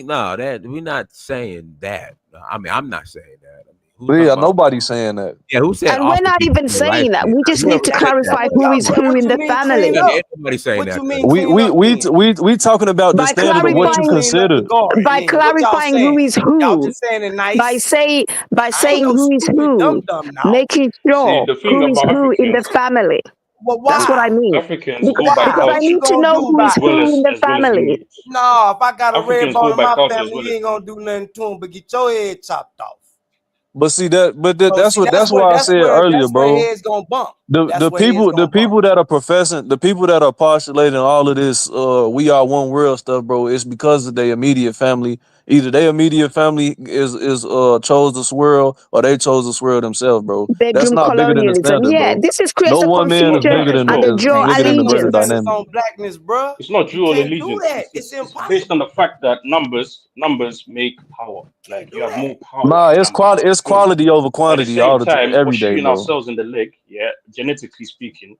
Speaker 12: No, that we're not saying that. I mean, I'm not saying that. I mean, who's
Speaker 19: But
Speaker 12: talking
Speaker 19: yeah,
Speaker 12: about?
Speaker 19: nobody's saying that.
Speaker 12: Yeah, who said
Speaker 10: And we're
Speaker 12: often
Speaker 10: not
Speaker 12: people
Speaker 10: even
Speaker 12: kill light
Speaker 10: saying that.
Speaker 12: skin?
Speaker 10: We just need
Speaker 12: Whoever
Speaker 10: to
Speaker 12: said that?
Speaker 10: clarify who is who
Speaker 2: What
Speaker 10: in
Speaker 2: you
Speaker 10: the
Speaker 2: mean clean
Speaker 10: family.
Speaker 12: Yeah,
Speaker 2: up?
Speaker 12: ain't nobody saying
Speaker 2: What
Speaker 12: that
Speaker 2: you
Speaker 12: though.
Speaker 2: mean clean up then?
Speaker 19: We talking about the
Speaker 10: By
Speaker 19: standard
Speaker 2: What
Speaker 19: of
Speaker 2: you
Speaker 19: what
Speaker 2: mean
Speaker 19: you
Speaker 10: clarifying
Speaker 2: clean up the
Speaker 19: consider.
Speaker 2: garden
Speaker 10: by
Speaker 2: then? What y'all
Speaker 10: clarifying who
Speaker 2: saying?
Speaker 10: is
Speaker 2: Y'all
Speaker 10: who,
Speaker 2: just saying it
Speaker 10: by
Speaker 2: nice.
Speaker 10: say by
Speaker 2: I ain't
Speaker 10: saying
Speaker 2: no
Speaker 10: who is
Speaker 2: stupid
Speaker 10: who,
Speaker 2: dum now.
Speaker 10: making
Speaker 20: See,
Speaker 10: sure
Speaker 20: the thing
Speaker 10: who is
Speaker 20: about
Speaker 10: who in the
Speaker 20: Africans,
Speaker 10: family.
Speaker 2: Well,
Speaker 10: That's what I
Speaker 2: why?
Speaker 10: mean.
Speaker 20: Africans go by
Speaker 2: Why?
Speaker 10: Because I
Speaker 2: What you
Speaker 10: need
Speaker 20: culture
Speaker 10: to
Speaker 2: gonna
Speaker 10: know
Speaker 2: do
Speaker 10: who is
Speaker 2: about it?
Speaker 10: who in the
Speaker 20: as well as
Speaker 10: family.
Speaker 20: lineage.
Speaker 2: No, if I got a red
Speaker 20: Africans go
Speaker 2: bone in
Speaker 20: by
Speaker 2: my
Speaker 20: culture as
Speaker 2: family,
Speaker 20: well
Speaker 2: you
Speaker 20: as
Speaker 2: ain't gonna
Speaker 20: lineage.
Speaker 2: do nothing to him, but get your head chopped off.
Speaker 19: But see
Speaker 2: So see,
Speaker 19: that's why I said earlier,
Speaker 2: that's where
Speaker 19: bro.
Speaker 2: heads gonna bump.
Speaker 19: The
Speaker 2: That's
Speaker 19: the
Speaker 2: where heads
Speaker 19: people the
Speaker 2: gonna bump.
Speaker 19: people that are professing the people that are postulating all of this we are one world stuff, bro, it's because of their immediate family. Either their immediate family is chose to swirl or they chose to swirl themselves, bro. That's
Speaker 10: Bedroom
Speaker 19: not bigger than the
Speaker 10: colonialism.
Speaker 19: standard,
Speaker 10: Yeah,
Speaker 19: bro.
Speaker 10: this is
Speaker 19: No
Speaker 10: creates a
Speaker 19: one
Speaker 20: It's
Speaker 19: man is
Speaker 20: not
Speaker 10: confusion
Speaker 20: that.
Speaker 19: bigger
Speaker 20: It's
Speaker 19: than
Speaker 10: and
Speaker 20: not.
Speaker 10: the
Speaker 19: is
Speaker 2: You
Speaker 10: dual
Speaker 2: can't
Speaker 19: bigger than
Speaker 2: base
Speaker 19: the
Speaker 2: no
Speaker 19: greater
Speaker 10: allegiance.
Speaker 2: standards
Speaker 19: dynamic.
Speaker 2: on blackness, bro.
Speaker 20: It's not
Speaker 2: You
Speaker 20: dual
Speaker 2: can't do
Speaker 20: allegiance.
Speaker 2: that. It's
Speaker 20: It's based on
Speaker 2: impossible.
Speaker 20: the fact that numbers make power. Like
Speaker 2: Can't
Speaker 20: you
Speaker 2: do
Speaker 20: have
Speaker 2: that.
Speaker 20: more power
Speaker 19: Nah,
Speaker 20: in numbers.
Speaker 19: it's
Speaker 20: Boom.
Speaker 19: quality over
Speaker 20: But at the
Speaker 19: quantity
Speaker 20: same
Speaker 19: all the
Speaker 20: time, we're
Speaker 19: every day,
Speaker 20: shooting
Speaker 19: bro.
Speaker 20: ourselves in the leg, yeah, genetically speaking,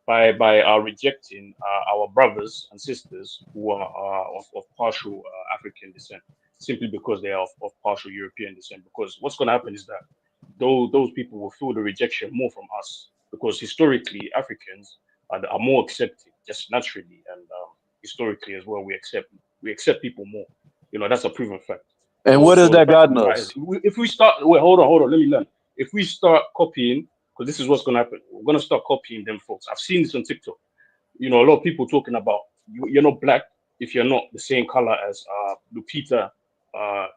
Speaker 20: by rejecting our brothers and sisters who are of partial African descent, simply because they are of partial European descent. Because what's going to happen is that those people will feel the rejection more from us, because historically Africans are more accepted just naturally, and historically as well we accept people more. That's a proven fact.
Speaker 19: And
Speaker 20: So
Speaker 19: what has
Speaker 20: so the
Speaker 19: that
Speaker 20: fact of
Speaker 19: gotten
Speaker 20: the matter is,
Speaker 19: us?
Speaker 20: if we start, wait, hold on, let me learn. If we start copying, because this is what's going to happen, we're going to start copying them folks. I've seen this on TikTok. A lot of people talking about you're not black if you're not the same color as Lupita uh,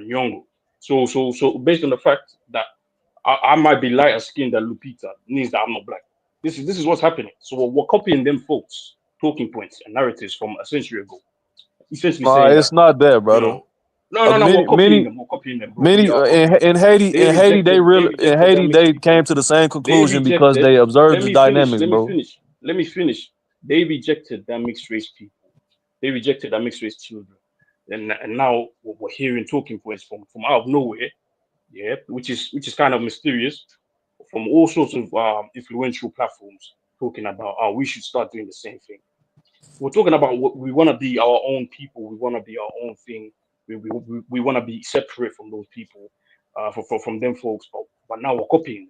Speaker 20: Nyong'o. So based on the fact that I might be lighter skinned than Lupita means that I'm not black. This is what's happening. So we're copying them folks talking points and narratives from a century ago, essentially
Speaker 19: Nah,
Speaker 20: saying that
Speaker 19: it's not that,
Speaker 20: you
Speaker 19: brother.
Speaker 20: know no, we're
Speaker 19: Many
Speaker 20: copying
Speaker 19: many
Speaker 20: them. We're copying them, bro. We
Speaker 19: Many
Speaker 20: are copying them.
Speaker 19: in Haiti,
Speaker 20: They
Speaker 19: they
Speaker 20: rejected. They
Speaker 19: really in
Speaker 20: rejected their
Speaker 19: Haiti
Speaker 20: mixed
Speaker 19: they
Speaker 20: people.
Speaker 19: came to the same
Speaker 20: They
Speaker 19: conclusion because
Speaker 20: rejected.
Speaker 19: they observed
Speaker 20: Let
Speaker 19: the
Speaker 20: me finish.
Speaker 19: dynamics,
Speaker 20: Let me
Speaker 19: bro.
Speaker 20: finish. Let me finish. They rejected their mixed race people. They rejected their mixed race children, and now we're hearing talking points from out of nowhere. Yeah, which is kind of mysterious, from all sorts of influential platforms talking about how we should start doing the same thing. We're talking about what we want to be our own people. We want to be our own thing. We want to be separate from those people, from them folks. But now we're copying.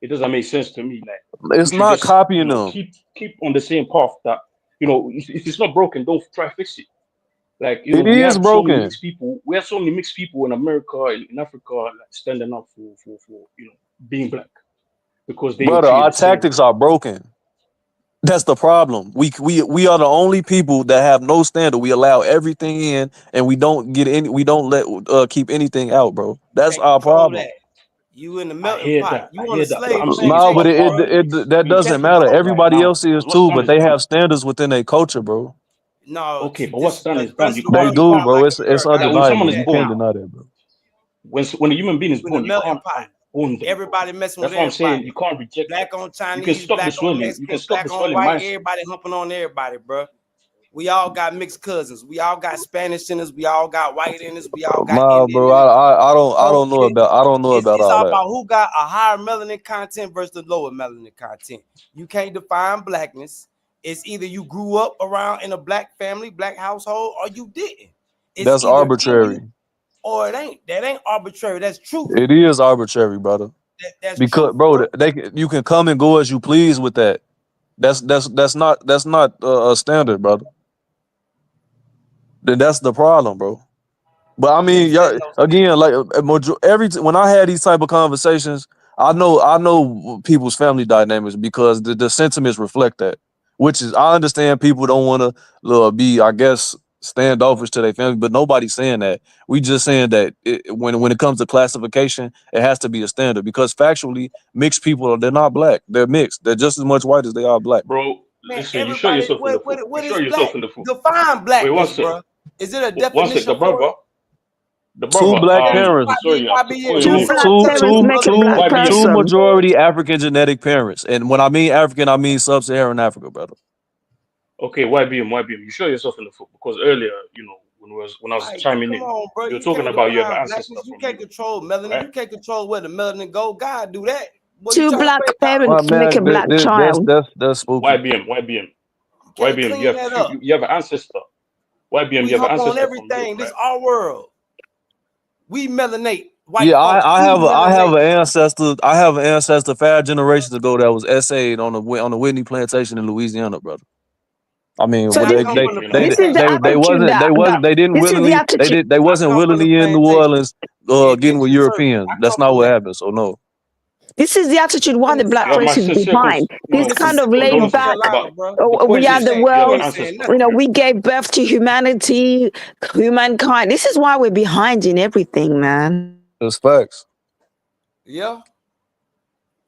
Speaker 20: It doesn't make sense to me. Like we
Speaker 19: It's
Speaker 20: should
Speaker 19: not
Speaker 20: just
Speaker 19: copying them.
Speaker 20: keep on the same path. That if it's not broken, don't try to fix it. Like
Speaker 19: It
Speaker 20: we
Speaker 19: is
Speaker 20: have so many
Speaker 19: broken,
Speaker 20: mixed people. We have so many mixed people in America, in Africa, like standing up for being black because they
Speaker 19: brother.
Speaker 20: share
Speaker 19: Our
Speaker 20: the same.
Speaker 19: tactics are broken. That's the problem. We are the only people that have no standard. We allow everything in, and we don't get any. We don't let keep anything out, bro. That's
Speaker 2: Can't
Speaker 19: our
Speaker 2: control
Speaker 19: problem.
Speaker 2: that. You in the
Speaker 20: I
Speaker 2: melting
Speaker 20: hear
Speaker 2: pot.
Speaker 20: that.
Speaker 2: You
Speaker 20: I
Speaker 2: on a
Speaker 20: hear that. But
Speaker 2: slave
Speaker 20: I'm saying
Speaker 19: No, but
Speaker 2: plantation, bro.
Speaker 19: that
Speaker 2: You
Speaker 19: doesn't
Speaker 2: can't
Speaker 19: matter.
Speaker 2: control that.
Speaker 19: Everybody
Speaker 20: now,
Speaker 19: else is
Speaker 20: what's
Speaker 19: too,
Speaker 20: done
Speaker 19: but
Speaker 20: is
Speaker 19: they
Speaker 20: done.
Speaker 19: have standards within their culture, bro.
Speaker 2: No,
Speaker 20: Okay, but what's
Speaker 2: this
Speaker 20: done is done. You
Speaker 2: especially
Speaker 20: can't
Speaker 19: They
Speaker 2: when
Speaker 20: you
Speaker 2: you
Speaker 19: do,
Speaker 20: can't
Speaker 2: move
Speaker 19: bro.
Speaker 2: like
Speaker 19: It's
Speaker 2: America. I
Speaker 20: like when
Speaker 2: can tell
Speaker 20: someone
Speaker 19: undeniable.
Speaker 2: you
Speaker 20: is
Speaker 19: You
Speaker 2: that
Speaker 19: can't
Speaker 20: born,
Speaker 2: now.
Speaker 19: deny that, bro.
Speaker 20: when a human being is
Speaker 2: You in the
Speaker 20: born, you
Speaker 2: melting
Speaker 20: can't
Speaker 2: pot.
Speaker 20: own them, bro.
Speaker 2: Everybody messing with
Speaker 20: That's what I'm saying.
Speaker 2: everybody.
Speaker 20: You can't reject them.
Speaker 2: Black on
Speaker 20: You can
Speaker 2: Chinese,
Speaker 20: stop the
Speaker 2: black on
Speaker 20: swelling. You can
Speaker 2: Mexican,
Speaker 20: stop the
Speaker 2: black on
Speaker 20: swelling
Speaker 2: white.
Speaker 20: mindset.
Speaker 2: Everybody humping on everybody, bro. We all got mixed cousins. We all got Spanish in us. We all got white in us. We all got
Speaker 19: Nah,
Speaker 2: Indian
Speaker 19: bro.
Speaker 2: in us.
Speaker 19: I
Speaker 2: So
Speaker 19: don't know about
Speaker 2: it's
Speaker 19: all
Speaker 2: all
Speaker 19: that.
Speaker 2: about who got a higher melanin content versus the lower melanin content. You can't define blackness. It's either you grew up around in a black family, black household, or you didn't. It's
Speaker 19: That's
Speaker 2: either in
Speaker 19: arbitrary.
Speaker 2: you or it ain't. That ain't arbitrary. That's truth.
Speaker 19: It is arbitrary, brother.
Speaker 2: That's
Speaker 19: Because,
Speaker 2: truth,
Speaker 19: bro,
Speaker 2: bro.
Speaker 19: you can come and go as you please with that. That's not a standard, brother. Then that's the problem, bro. But I
Speaker 2: Never
Speaker 19: mean,
Speaker 2: said
Speaker 19: y'all,
Speaker 2: no
Speaker 19: again, like when I had these type of conversations, I know people's family dynamics because the sentiments reflect that. Which is, I understand people don't want to be, I guess, standoffish to their family, but nobody's saying that. We just saying that when it comes to classification, it has to be a standard because factually, mixed people they're not black. They're mixed. They're just as much white as they are black.
Speaker 20: Bro,
Speaker 2: Man,
Speaker 20: listen, you shot
Speaker 2: everybody,
Speaker 20: yourself in the foot. You
Speaker 2: what is
Speaker 20: shot
Speaker 2: black?
Speaker 20: yourself in the foot.
Speaker 2: Define
Speaker 20: Wait, one
Speaker 2: blackness,
Speaker 20: sec.
Speaker 2: bro. Is it a
Speaker 20: One sec.
Speaker 2: definition
Speaker 20: The
Speaker 2: for
Speaker 20: brother,
Speaker 2: it?
Speaker 20: the
Speaker 19: Two
Speaker 20: brother,
Speaker 19: black
Speaker 2: Why
Speaker 19: parents.
Speaker 2: be
Speaker 20: sorry, to call your
Speaker 10: Two
Speaker 20: name.
Speaker 2: You're not
Speaker 10: black
Speaker 2: telling
Speaker 10: parents
Speaker 2: me
Speaker 10: make a
Speaker 2: other
Speaker 10: black
Speaker 2: black
Speaker 19: Two
Speaker 10: person.
Speaker 19: majority African genetic parents. And when I mean African, I mean sub-Saharan Africa, brother.
Speaker 20: Okay, YBM. You shot yourself in the foot because earlier, when I was
Speaker 2: Like,
Speaker 20: chiming
Speaker 2: come
Speaker 20: in.
Speaker 2: on, bro.
Speaker 20: You were
Speaker 2: You
Speaker 20: talking
Speaker 2: can't
Speaker 20: about you have an
Speaker 2: define
Speaker 20: ancestor
Speaker 2: blackness. You
Speaker 20: from
Speaker 2: can't
Speaker 20: Europe,
Speaker 2: control melanin.
Speaker 20: right?
Speaker 2: You can't control where the melanin go. God do that. Boy, you
Speaker 10: Two
Speaker 2: trying to
Speaker 10: black
Speaker 2: play God?
Speaker 19: My
Speaker 10: parents make a
Speaker 19: man,
Speaker 10: black child.
Speaker 19: that's spooky.
Speaker 2: You can't
Speaker 20: YBM. You
Speaker 2: clean
Speaker 20: have
Speaker 2: that up.
Speaker 20: you have an ancestor. YBM.
Speaker 2: We
Speaker 20: You have an
Speaker 2: hump on
Speaker 20: ancestor from Europe,
Speaker 2: everything. This
Speaker 20: right?
Speaker 2: our world. We melanate. White
Speaker 19: Yeah,
Speaker 2: folks,
Speaker 19: I
Speaker 2: we
Speaker 19: have
Speaker 2: melanate.
Speaker 19: an ancestor. I have an ancestor 5 generations ago that was essayed on the Whitney plantation in Louisiana, brother. I mean,
Speaker 10: So
Speaker 2: Man,
Speaker 19: well,
Speaker 2: I
Speaker 10: this,
Speaker 2: come from the
Speaker 10: this is the
Speaker 19: they
Speaker 10: attitude
Speaker 19: wasn't
Speaker 10: that
Speaker 19: they didn't
Speaker 10: this is the
Speaker 19: willingly
Speaker 10: attitude.
Speaker 19: they
Speaker 2: I
Speaker 19: wasn't
Speaker 2: come from the
Speaker 19: willingly in New
Speaker 2: plantation.
Speaker 19: Orleans getting with
Speaker 2: Indentured servant.
Speaker 19: Europeans.
Speaker 2: I
Speaker 19: That's
Speaker 2: come
Speaker 19: not
Speaker 2: from
Speaker 19: what
Speaker 2: that
Speaker 19: happened. So no.
Speaker 10: This is the attitude why
Speaker 2: in
Speaker 10: the
Speaker 2: the
Speaker 10: black
Speaker 20: You have
Speaker 2: South.
Speaker 20: my
Speaker 10: race is
Speaker 20: seconds.
Speaker 10: behind. This kind
Speaker 2: Mississippi
Speaker 10: of laid
Speaker 2: North
Speaker 20: Condolences,
Speaker 10: back.
Speaker 2: Carolina,
Speaker 20: but
Speaker 2: bro.
Speaker 20: the
Speaker 10: We
Speaker 20: point
Speaker 10: are
Speaker 20: is
Speaker 10: the
Speaker 2: Ain't
Speaker 20: you have an
Speaker 10: world.
Speaker 2: you ain't saying
Speaker 20: ancestor
Speaker 10: You
Speaker 20: from
Speaker 10: know,
Speaker 2: nothing.
Speaker 20: Europe.
Speaker 10: we gave birth to humanity, humankind. This is why we're behind in everything, man.
Speaker 19: It's facts.
Speaker 2: Yeah.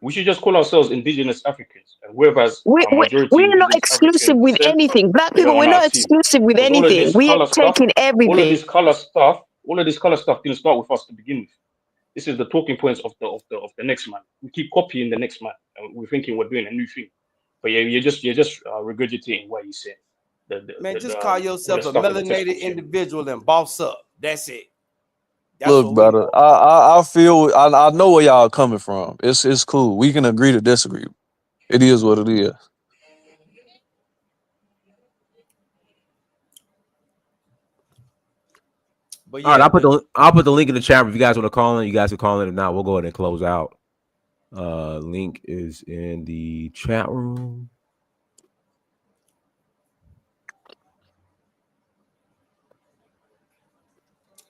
Speaker 20: We should just call ourselves indigenous Africans, and whoever has
Speaker 10: We,
Speaker 20: a
Speaker 10: we,
Speaker 20: majority
Speaker 10: we're not
Speaker 20: indigenous
Speaker 10: exclusive
Speaker 20: African
Speaker 10: with
Speaker 20: descent,
Speaker 10: anything. Black
Speaker 20: they're
Speaker 10: people, we're
Speaker 20: on our
Speaker 10: not
Speaker 20: team.
Speaker 10: exclusive with
Speaker 20: Because
Speaker 10: anything. We are taking
Speaker 20: all of
Speaker 10: everything.
Speaker 20: this color stuff didn't start with us to begin with. This is the talking points of the next man. We keep copying the next man, and we're thinking we're doing a new thing. But yeah, you're just regurgitating what he said.
Speaker 2: Man, just call
Speaker 20: All the
Speaker 2: yourself a
Speaker 20: stuff in the
Speaker 2: melanated
Speaker 20: textbooks. Yeah.
Speaker 2: individual and boss up. That's it. That's
Speaker 19: Look,
Speaker 2: what we
Speaker 19: brother,
Speaker 2: want.
Speaker 19: I feel I know where y'all coming from. It's cool. We can agree to disagree. It is what it is.
Speaker 2: But
Speaker 12: All right,
Speaker 2: yeah,
Speaker 12: I'll put the link in the chat if you guys want to call in. You guys can call in. If not, we'll go ahead and close out. Link is in the chat room.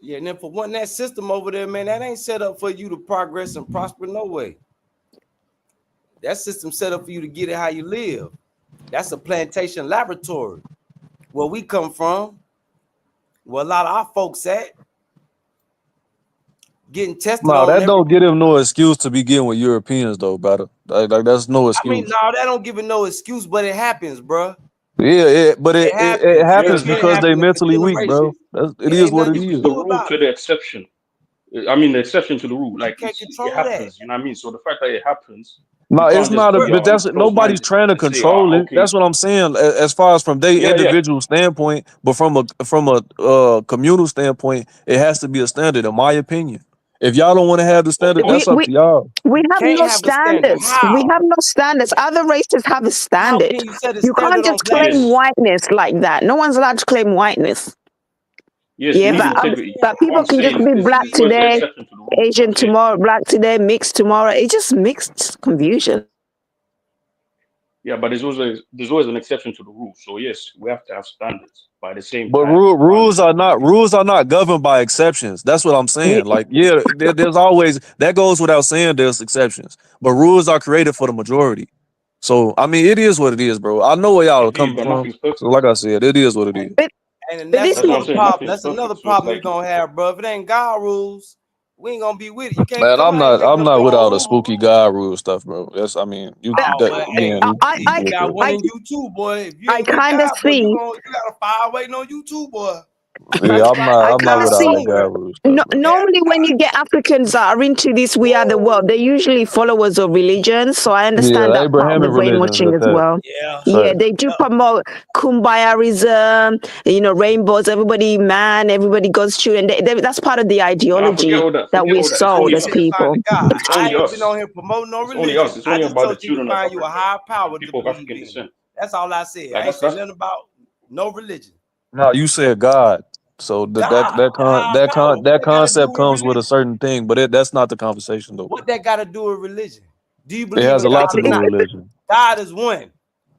Speaker 2: yeah, and then for one, that system over there, man, that ain't set up for you to progress and prosper no way. That system set up for you to get it how you live. That's a plantation laboratory. Where we come from, where a lot of our folks at, getting tested
Speaker 19: No,
Speaker 2: on
Speaker 19: that
Speaker 2: every.
Speaker 19: don't give him no excuse to be getting with Europeans though, brother. Like that's no
Speaker 2: I mean,
Speaker 19: excuse.
Speaker 2: no, that don't give it no excuse, but it happens, bro.
Speaker 19: Yeah, but
Speaker 2: It
Speaker 19: it
Speaker 2: happens. It's
Speaker 19: happens
Speaker 2: been
Speaker 19: because they
Speaker 2: happening for
Speaker 19: mentally weak, bro.
Speaker 2: generations.
Speaker 19: It
Speaker 2: It
Speaker 19: is
Speaker 2: ain't
Speaker 19: what
Speaker 2: nothing
Speaker 19: it
Speaker 2: you can
Speaker 19: is.
Speaker 20: The
Speaker 2: do
Speaker 20: rule
Speaker 2: about
Speaker 20: to
Speaker 2: it.
Speaker 20: the exception. I mean, the exception to the rule.
Speaker 2: You
Speaker 20: Like
Speaker 2: can't
Speaker 20: it
Speaker 2: control that.
Speaker 20: happens. You know what I mean? So the fact that it happens,
Speaker 19: No,
Speaker 20: you
Speaker 19: it's
Speaker 20: can't just
Speaker 19: not a.
Speaker 20: be
Speaker 19: But that's
Speaker 20: closed
Speaker 19: nobody's
Speaker 20: minded
Speaker 19: trying to
Speaker 20: and say,
Speaker 19: control it.
Speaker 20: okay,
Speaker 19: That's what I'm saying. As far as from their
Speaker 20: yeah.
Speaker 19: individual standpoint, but from a communal standpoint, it has to be a standard, in my opinion. If y'all don't want to have the standard,
Speaker 10: We,
Speaker 19: that's up
Speaker 10: we,
Speaker 19: to y'all.
Speaker 10: we
Speaker 2: You
Speaker 10: have
Speaker 2: can't
Speaker 10: no
Speaker 2: have a standard.
Speaker 10: standards. We
Speaker 2: How?
Speaker 10: have no standards. Other races have a
Speaker 2: How
Speaker 10: standard.
Speaker 2: can you set a
Speaker 10: You can't
Speaker 2: standard on
Speaker 10: just claim
Speaker 2: blackness?
Speaker 20: Yes,
Speaker 10: whiteness like that. No one's allowed to claim whiteness.
Speaker 20: yes, we
Speaker 10: Yeah,
Speaker 20: need
Speaker 2: That's
Speaker 10: but
Speaker 2: what I'm
Speaker 20: integrity.
Speaker 2: saying.
Speaker 10: but
Speaker 20: But what
Speaker 10: people
Speaker 20: I'm
Speaker 10: can just
Speaker 20: saying is
Speaker 10: be
Speaker 20: this:
Speaker 10: black
Speaker 20: there's always an
Speaker 10: today,
Speaker 20: exception to the rule.
Speaker 10: Asian
Speaker 20: That's it.
Speaker 10: tomorrow, black today, mixed tomorrow. It's just mixed confusion.
Speaker 20: Yeah, but there's always an exception to the rule. So yes, we have to have standards. But at the same
Speaker 19: But
Speaker 20: time,
Speaker 19: rules are not governed by exceptions. That's what I'm saying. Like, yeah, there's always that goes without saying. There's exceptions, but rules are created for the majority. So I mean, it is what it is, bro. I know where y'all are
Speaker 20: indeed,
Speaker 19: coming
Speaker 20: but
Speaker 19: from.
Speaker 20: nothing's
Speaker 19: So,
Speaker 20: perfect.
Speaker 19: like I said, it is what it is.
Speaker 10: But
Speaker 2: And
Speaker 10: but
Speaker 2: that's
Speaker 10: this
Speaker 20: That's
Speaker 10: is
Speaker 20: what I'm
Speaker 2: another
Speaker 20: saying.
Speaker 2: problem.
Speaker 20: Nothing's
Speaker 2: That's another
Speaker 20: perfect. So it's
Speaker 2: problem you're
Speaker 20: like,
Speaker 2: gonna have, bro. If it ain't God rules, we ain't gonna be with it. You can't
Speaker 19: Man,
Speaker 2: come out here making
Speaker 19: I'm
Speaker 2: up
Speaker 19: not
Speaker 2: your
Speaker 19: with all
Speaker 2: own
Speaker 19: the
Speaker 2: rules.
Speaker 19: spooky God rule stuff, bro. That's I mean, you
Speaker 2: Oh
Speaker 19: that
Speaker 2: well,
Speaker 19: again,
Speaker 2: hey,
Speaker 19: you
Speaker 2: you
Speaker 19: get
Speaker 2: got
Speaker 19: there.
Speaker 2: one in you too, boy. If you
Speaker 10: I
Speaker 2: ain't with
Speaker 10: kind of
Speaker 2: God, boy,
Speaker 10: see.
Speaker 2: you got a fire waiting on you too, boy.
Speaker 10: I,
Speaker 19: Yeah,
Speaker 10: I
Speaker 19: I'm
Speaker 10: kind
Speaker 19: not
Speaker 10: of
Speaker 19: with all
Speaker 10: see.
Speaker 19: that God rule stuff, bro.
Speaker 10: Normally, when you get Africans that are into this, we are the world. They're usually followers of religion, so I understand
Speaker 19: Yeah,
Speaker 10: that part of the
Speaker 19: Abrahamic religions
Speaker 10: brainwashing
Speaker 19: at
Speaker 10: as
Speaker 19: that.
Speaker 10: well.
Speaker 2: Yeah.
Speaker 10: Yeah,
Speaker 19: Facts.
Speaker 10: they do promote kumbayarism, rainbows. Everybody, man, everybody goes through, and that's part of the
Speaker 20: nah, forget
Speaker 10: ideology
Speaker 20: all that.
Speaker 10: that
Speaker 20: Forget
Speaker 10: we're
Speaker 20: all that. It's
Speaker 2: I
Speaker 10: sold
Speaker 20: only
Speaker 10: as
Speaker 2: just said
Speaker 20: us.
Speaker 2: find
Speaker 10: people.
Speaker 2: the God.
Speaker 20: It's
Speaker 2: I
Speaker 20: only
Speaker 2: ain't been
Speaker 20: us.
Speaker 2: on here promoting no
Speaker 20: It's only us.
Speaker 2: religion.
Speaker 20: It's
Speaker 2: I
Speaker 20: only
Speaker 2: just
Speaker 20: about the
Speaker 2: told you to
Speaker 20: children of
Speaker 2: find you a
Speaker 20: Africa
Speaker 2: higher
Speaker 20: and
Speaker 2: power to
Speaker 20: people of
Speaker 2: believe
Speaker 20: African
Speaker 2: in.
Speaker 20: descent.
Speaker 2: That's all I said.
Speaker 20: Like
Speaker 2: I ain't say
Speaker 20: that's
Speaker 2: nothing about no religion.
Speaker 19: No, you said God. So
Speaker 2: God, the higher power. What
Speaker 19: that
Speaker 2: that got to do
Speaker 19: concept
Speaker 2: with
Speaker 19: comes with a
Speaker 2: religion?
Speaker 19: certain thing, but that's not the conversation though,
Speaker 2: What
Speaker 19: bro.
Speaker 2: that got to do with religion? Do you
Speaker 19: It
Speaker 2: believe
Speaker 19: has
Speaker 2: in
Speaker 19: a
Speaker 2: God
Speaker 19: lot to
Speaker 2: or
Speaker 19: do
Speaker 2: not?
Speaker 19: with religion.
Speaker 2: God is one.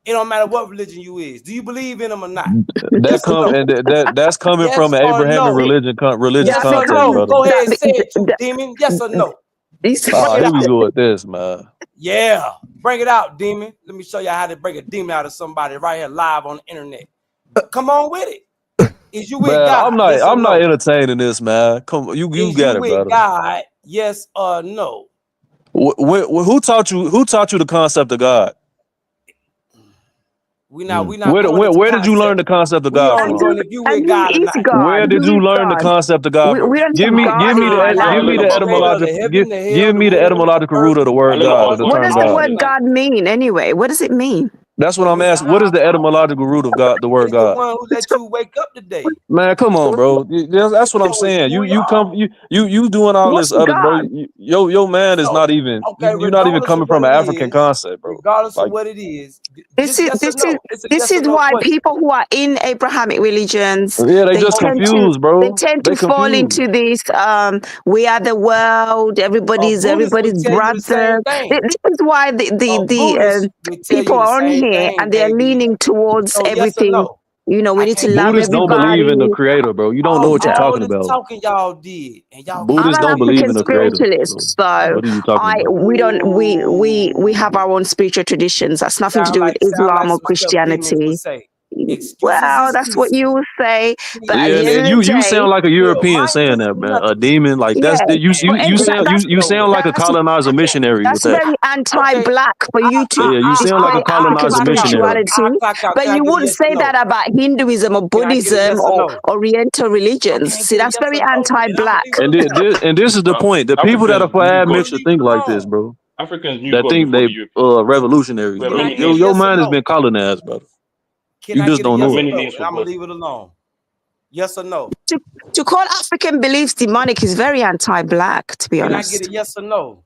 Speaker 2: It don't matter what religion you is. Do you believe in him or not?
Speaker 19: That
Speaker 2: Yes or
Speaker 19: come
Speaker 2: no?
Speaker 19: and that's coming
Speaker 2: Yes
Speaker 19: from an
Speaker 2: or
Speaker 19: Abrahamic
Speaker 2: no?
Speaker 19: religious
Speaker 2: Yes or
Speaker 19: context,
Speaker 2: no?
Speaker 19: brother.
Speaker 2: Go ahead, say it too, demon. Yes or no? Bring
Speaker 19: Ah,
Speaker 2: it
Speaker 19: here we
Speaker 2: out.
Speaker 19: go with this, man.
Speaker 2: Yeah, bring it out, demon. Let me show you how to break a demon out of somebody right here live on the internet. Come on with it. Is you with
Speaker 19: Man,
Speaker 2: God? Yes or
Speaker 19: I'm not
Speaker 2: no?
Speaker 19: entertaining this, man. Come, you
Speaker 2: Is you
Speaker 19: got it,
Speaker 2: with
Speaker 19: brother.
Speaker 2: God? Yes or no?
Speaker 19: Who taught you? Who taught you the concept of God?
Speaker 2: We not going into
Speaker 19: Where did you learn
Speaker 2: concept.
Speaker 19: the concept of
Speaker 2: We
Speaker 19: God
Speaker 2: only
Speaker 19: from?
Speaker 2: going if you
Speaker 10: And
Speaker 2: with
Speaker 10: who
Speaker 2: God or
Speaker 10: is
Speaker 2: not.
Speaker 10: God?
Speaker 19: Where did
Speaker 10: Who
Speaker 19: you
Speaker 10: is
Speaker 19: learn the
Speaker 10: God?
Speaker 19: concept of God from?
Speaker 10: We don't
Speaker 19: Give
Speaker 10: have
Speaker 19: me
Speaker 10: God in my
Speaker 20: I
Speaker 19: give
Speaker 20: let
Speaker 19: me
Speaker 10: life.
Speaker 19: the
Speaker 20: him answer that.
Speaker 2: Creator of
Speaker 19: etymological
Speaker 2: the heaven, the hell,
Speaker 19: give
Speaker 2: the
Speaker 19: me the
Speaker 2: moon, the
Speaker 19: etymological
Speaker 2: earth,
Speaker 19: root of the
Speaker 20: I
Speaker 19: word
Speaker 20: let him
Speaker 19: God or
Speaker 20: answer.
Speaker 19: the
Speaker 10: What
Speaker 19: term
Speaker 10: does
Speaker 20: I
Speaker 10: the
Speaker 20: answer
Speaker 19: God.
Speaker 10: word
Speaker 20: that.
Speaker 10: God mean anyway? What does it mean?
Speaker 19: That's what
Speaker 2: But
Speaker 19: I'm
Speaker 2: Mr.
Speaker 19: asking. What is the
Speaker 2: High,
Speaker 19: etymological root of God, the word
Speaker 2: it's the
Speaker 19: God?
Speaker 2: one who let you wake up today.
Speaker 19: Man, come on, bro. That's what I'm
Speaker 2: So it's
Speaker 19: saying.
Speaker 2: you
Speaker 19: You
Speaker 2: and
Speaker 19: you come
Speaker 2: y'all.
Speaker 19: you doing all
Speaker 10: What's
Speaker 19: this other, bro.
Speaker 10: God?
Speaker 19: Your man is
Speaker 2: So,
Speaker 19: not even
Speaker 2: okay,
Speaker 19: you're not even
Speaker 2: regardless of
Speaker 19: coming
Speaker 2: what
Speaker 19: from an
Speaker 2: it
Speaker 19: African
Speaker 2: is,
Speaker 19: concept, bro.
Speaker 2: regardless of
Speaker 19: Like
Speaker 2: what it is,
Speaker 10: This
Speaker 2: just
Speaker 10: is
Speaker 2: yes or
Speaker 10: this is
Speaker 2: no. It's a
Speaker 10: this
Speaker 2: yes or
Speaker 10: is
Speaker 2: no
Speaker 10: why
Speaker 2: question.
Speaker 10: people who are in Abrahamic religions
Speaker 19: yeah, they just
Speaker 2: Oh,
Speaker 19: confused,
Speaker 10: they
Speaker 19: bro.
Speaker 10: tend
Speaker 19: They
Speaker 10: to fall
Speaker 19: confused.
Speaker 10: into this we are the world,
Speaker 2: a Buddhist
Speaker 10: everybody's
Speaker 2: would tell you the same
Speaker 10: brother.
Speaker 2: thing.
Speaker 10: This is why
Speaker 2: A Buddhist would tell
Speaker 10: people
Speaker 2: you the
Speaker 10: are on
Speaker 2: same
Speaker 10: here
Speaker 2: thing,
Speaker 10: and they're
Speaker 2: baby.
Speaker 10: leaning towards
Speaker 2: So yes or
Speaker 10: everything.
Speaker 2: no?
Speaker 10: You know, we
Speaker 2: I
Speaker 10: need to
Speaker 2: can't get
Speaker 10: love
Speaker 2: a yes
Speaker 19: Buddhists
Speaker 2: or
Speaker 19: don't
Speaker 2: no.
Speaker 19: believe in the
Speaker 10: everybody.
Speaker 19: creator, bro. You don't know what you're
Speaker 2: All
Speaker 19: talking
Speaker 2: the
Speaker 19: about.
Speaker 2: talking y'all did, and y'all
Speaker 10: I'm
Speaker 19: Buddhists
Speaker 10: an
Speaker 19: don't
Speaker 2: came
Speaker 19: believe
Speaker 2: with
Speaker 19: in
Speaker 10: African
Speaker 19: the
Speaker 2: stuff.
Speaker 19: creator.
Speaker 10: spiritualist, so
Speaker 19: What are you talking about?
Speaker 10: we have our own spiritual traditions. That's nothing to do with
Speaker 2: Sound like
Speaker 10: Islam or
Speaker 2: some stuff demons would
Speaker 10: Christianity.
Speaker 2: say. Excuses,
Speaker 10: Well, that's what
Speaker 2: excuses.
Speaker 10: you would say, but at
Speaker 19: Yeah,
Speaker 10: the
Speaker 19: and,
Speaker 10: end
Speaker 19: and
Speaker 10: of
Speaker 19: you
Speaker 10: the
Speaker 19: you
Speaker 10: day,
Speaker 19: sound like a
Speaker 2: Look,
Speaker 19: European
Speaker 2: mine
Speaker 19: saying
Speaker 2: ain't
Speaker 19: that,
Speaker 2: for
Speaker 19: man. A
Speaker 2: nothing.
Speaker 19: demon, like
Speaker 10: yeah.
Speaker 19: you
Speaker 10: But
Speaker 19: you sound
Speaker 10: that's
Speaker 19: you sound like a colonizer missionary with
Speaker 10: that's
Speaker 19: that.
Speaker 10: very
Speaker 2: Okay,
Speaker 10: anti-black for you to
Speaker 19: Yeah, you sound like a
Speaker 10: say African
Speaker 19: colonizer
Speaker 2: clock out.
Speaker 19: missionary.
Speaker 10: spirituality,
Speaker 2: Clock out.
Speaker 10: but
Speaker 2: Can I
Speaker 10: you
Speaker 2: get a
Speaker 10: wouldn't
Speaker 2: yes or
Speaker 10: say
Speaker 2: no?
Speaker 10: that about Hinduism or
Speaker 2: Can I get a
Speaker 10: Buddhism
Speaker 2: yes or
Speaker 10: or
Speaker 2: no?
Speaker 10: Oriental
Speaker 2: I
Speaker 10: religions.
Speaker 2: can't
Speaker 10: See,
Speaker 2: get a
Speaker 10: that's
Speaker 2: yes
Speaker 10: very
Speaker 2: or no, and I'm gonna
Speaker 10: anti-black.
Speaker 2: leave it alone.
Speaker 19: And this is the point. The people that are
Speaker 20: Africans
Speaker 19: for
Speaker 20: knew
Speaker 2: I'm
Speaker 20: God.
Speaker 2: gonna
Speaker 19: admixture
Speaker 2: leave
Speaker 19: think
Speaker 2: it
Speaker 19: like this,
Speaker 2: alone.
Speaker 19: bro.
Speaker 20: Africans knew
Speaker 19: That
Speaker 20: God
Speaker 19: think
Speaker 20: before
Speaker 19: they
Speaker 20: the Europeans.
Speaker 19: revolutionaries,
Speaker 20: We have
Speaker 2: Can
Speaker 19: bro.
Speaker 2: I
Speaker 20: many
Speaker 2: get a
Speaker 20: names.
Speaker 19: Your
Speaker 2: yes or
Speaker 19: mind has
Speaker 2: no?
Speaker 19: been colonized, brother.
Speaker 2: Can
Speaker 19: You
Speaker 2: I
Speaker 19: just
Speaker 2: get a
Speaker 19: don't
Speaker 20: We have
Speaker 2: yes
Speaker 19: know
Speaker 2: or
Speaker 19: it.
Speaker 20: many
Speaker 2: no?
Speaker 20: names
Speaker 2: And
Speaker 20: for
Speaker 2: I'm gonna
Speaker 20: God.
Speaker 2: leave it alone. Yes or no?
Speaker 10: To call African beliefs demonic is very anti-black, to be
Speaker 2: Can I get a
Speaker 10: honest.
Speaker 2: yes or no?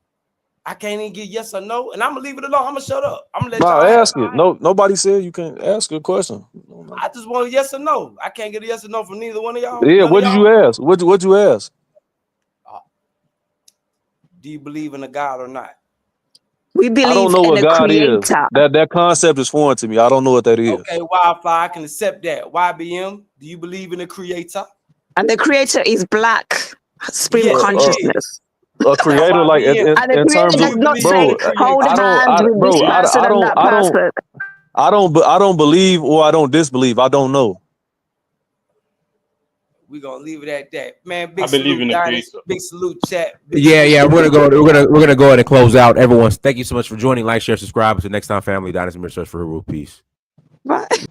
Speaker 2: I can't even get yes or no, and I'm gonna leave it alone. I'm gonna shut up. I'm gonna let
Speaker 19: No,
Speaker 2: y'all have.
Speaker 19: ask it. No, nobody said you can ask a question.
Speaker 2: I just want a yes or no. I can't get a yes or no from neither one of y'all.
Speaker 19: Yeah,
Speaker 2: None of
Speaker 19: what did
Speaker 2: y'all.
Speaker 19: you ask? What you ask?
Speaker 2: Do you believe in a God or not?
Speaker 10: We
Speaker 19: I don't
Speaker 10: believe
Speaker 19: know
Speaker 10: in
Speaker 19: what
Speaker 10: a
Speaker 19: God is.
Speaker 10: creator,
Speaker 19: That concept is foreign to me. I don't know what that
Speaker 2: Okay,
Speaker 19: is.
Speaker 2: Wildfire, I can accept that. YBM, do you believe in a creator?
Speaker 10: and the creator is black, supreme
Speaker 2: Yes, he
Speaker 10: consciousness.
Speaker 2: is.
Speaker 19: A
Speaker 2: Now,
Speaker 19: creator, like
Speaker 2: YBM,
Speaker 10: And the
Speaker 19: in
Speaker 10: creator
Speaker 19: terms
Speaker 2: do
Speaker 19: of,
Speaker 10: does
Speaker 2: you
Speaker 10: not
Speaker 2: believe
Speaker 10: say
Speaker 2: in a
Speaker 19: bro,
Speaker 10: hold
Speaker 2: creator?
Speaker 10: hands with this
Speaker 19: bro,
Speaker 10: person and that person.
Speaker 19: I don't believe or I don't disbelieve. I don't know.
Speaker 2: We're gonna leave it at that. Man,
Speaker 20: I
Speaker 2: big
Speaker 20: believe
Speaker 2: salute,
Speaker 20: in a
Speaker 2: Dynasty.
Speaker 20: creator.
Speaker 2: Big salute, chat. Big
Speaker 12: Yeah,
Speaker 2: salute.
Speaker 12: yeah. We're gonna go ahead and close out. Everyone, thank you so much for joining. Like, share, subscribe. Until next time, family. Dynasty Search for Her Rule. Peace.
Speaker 10: Right.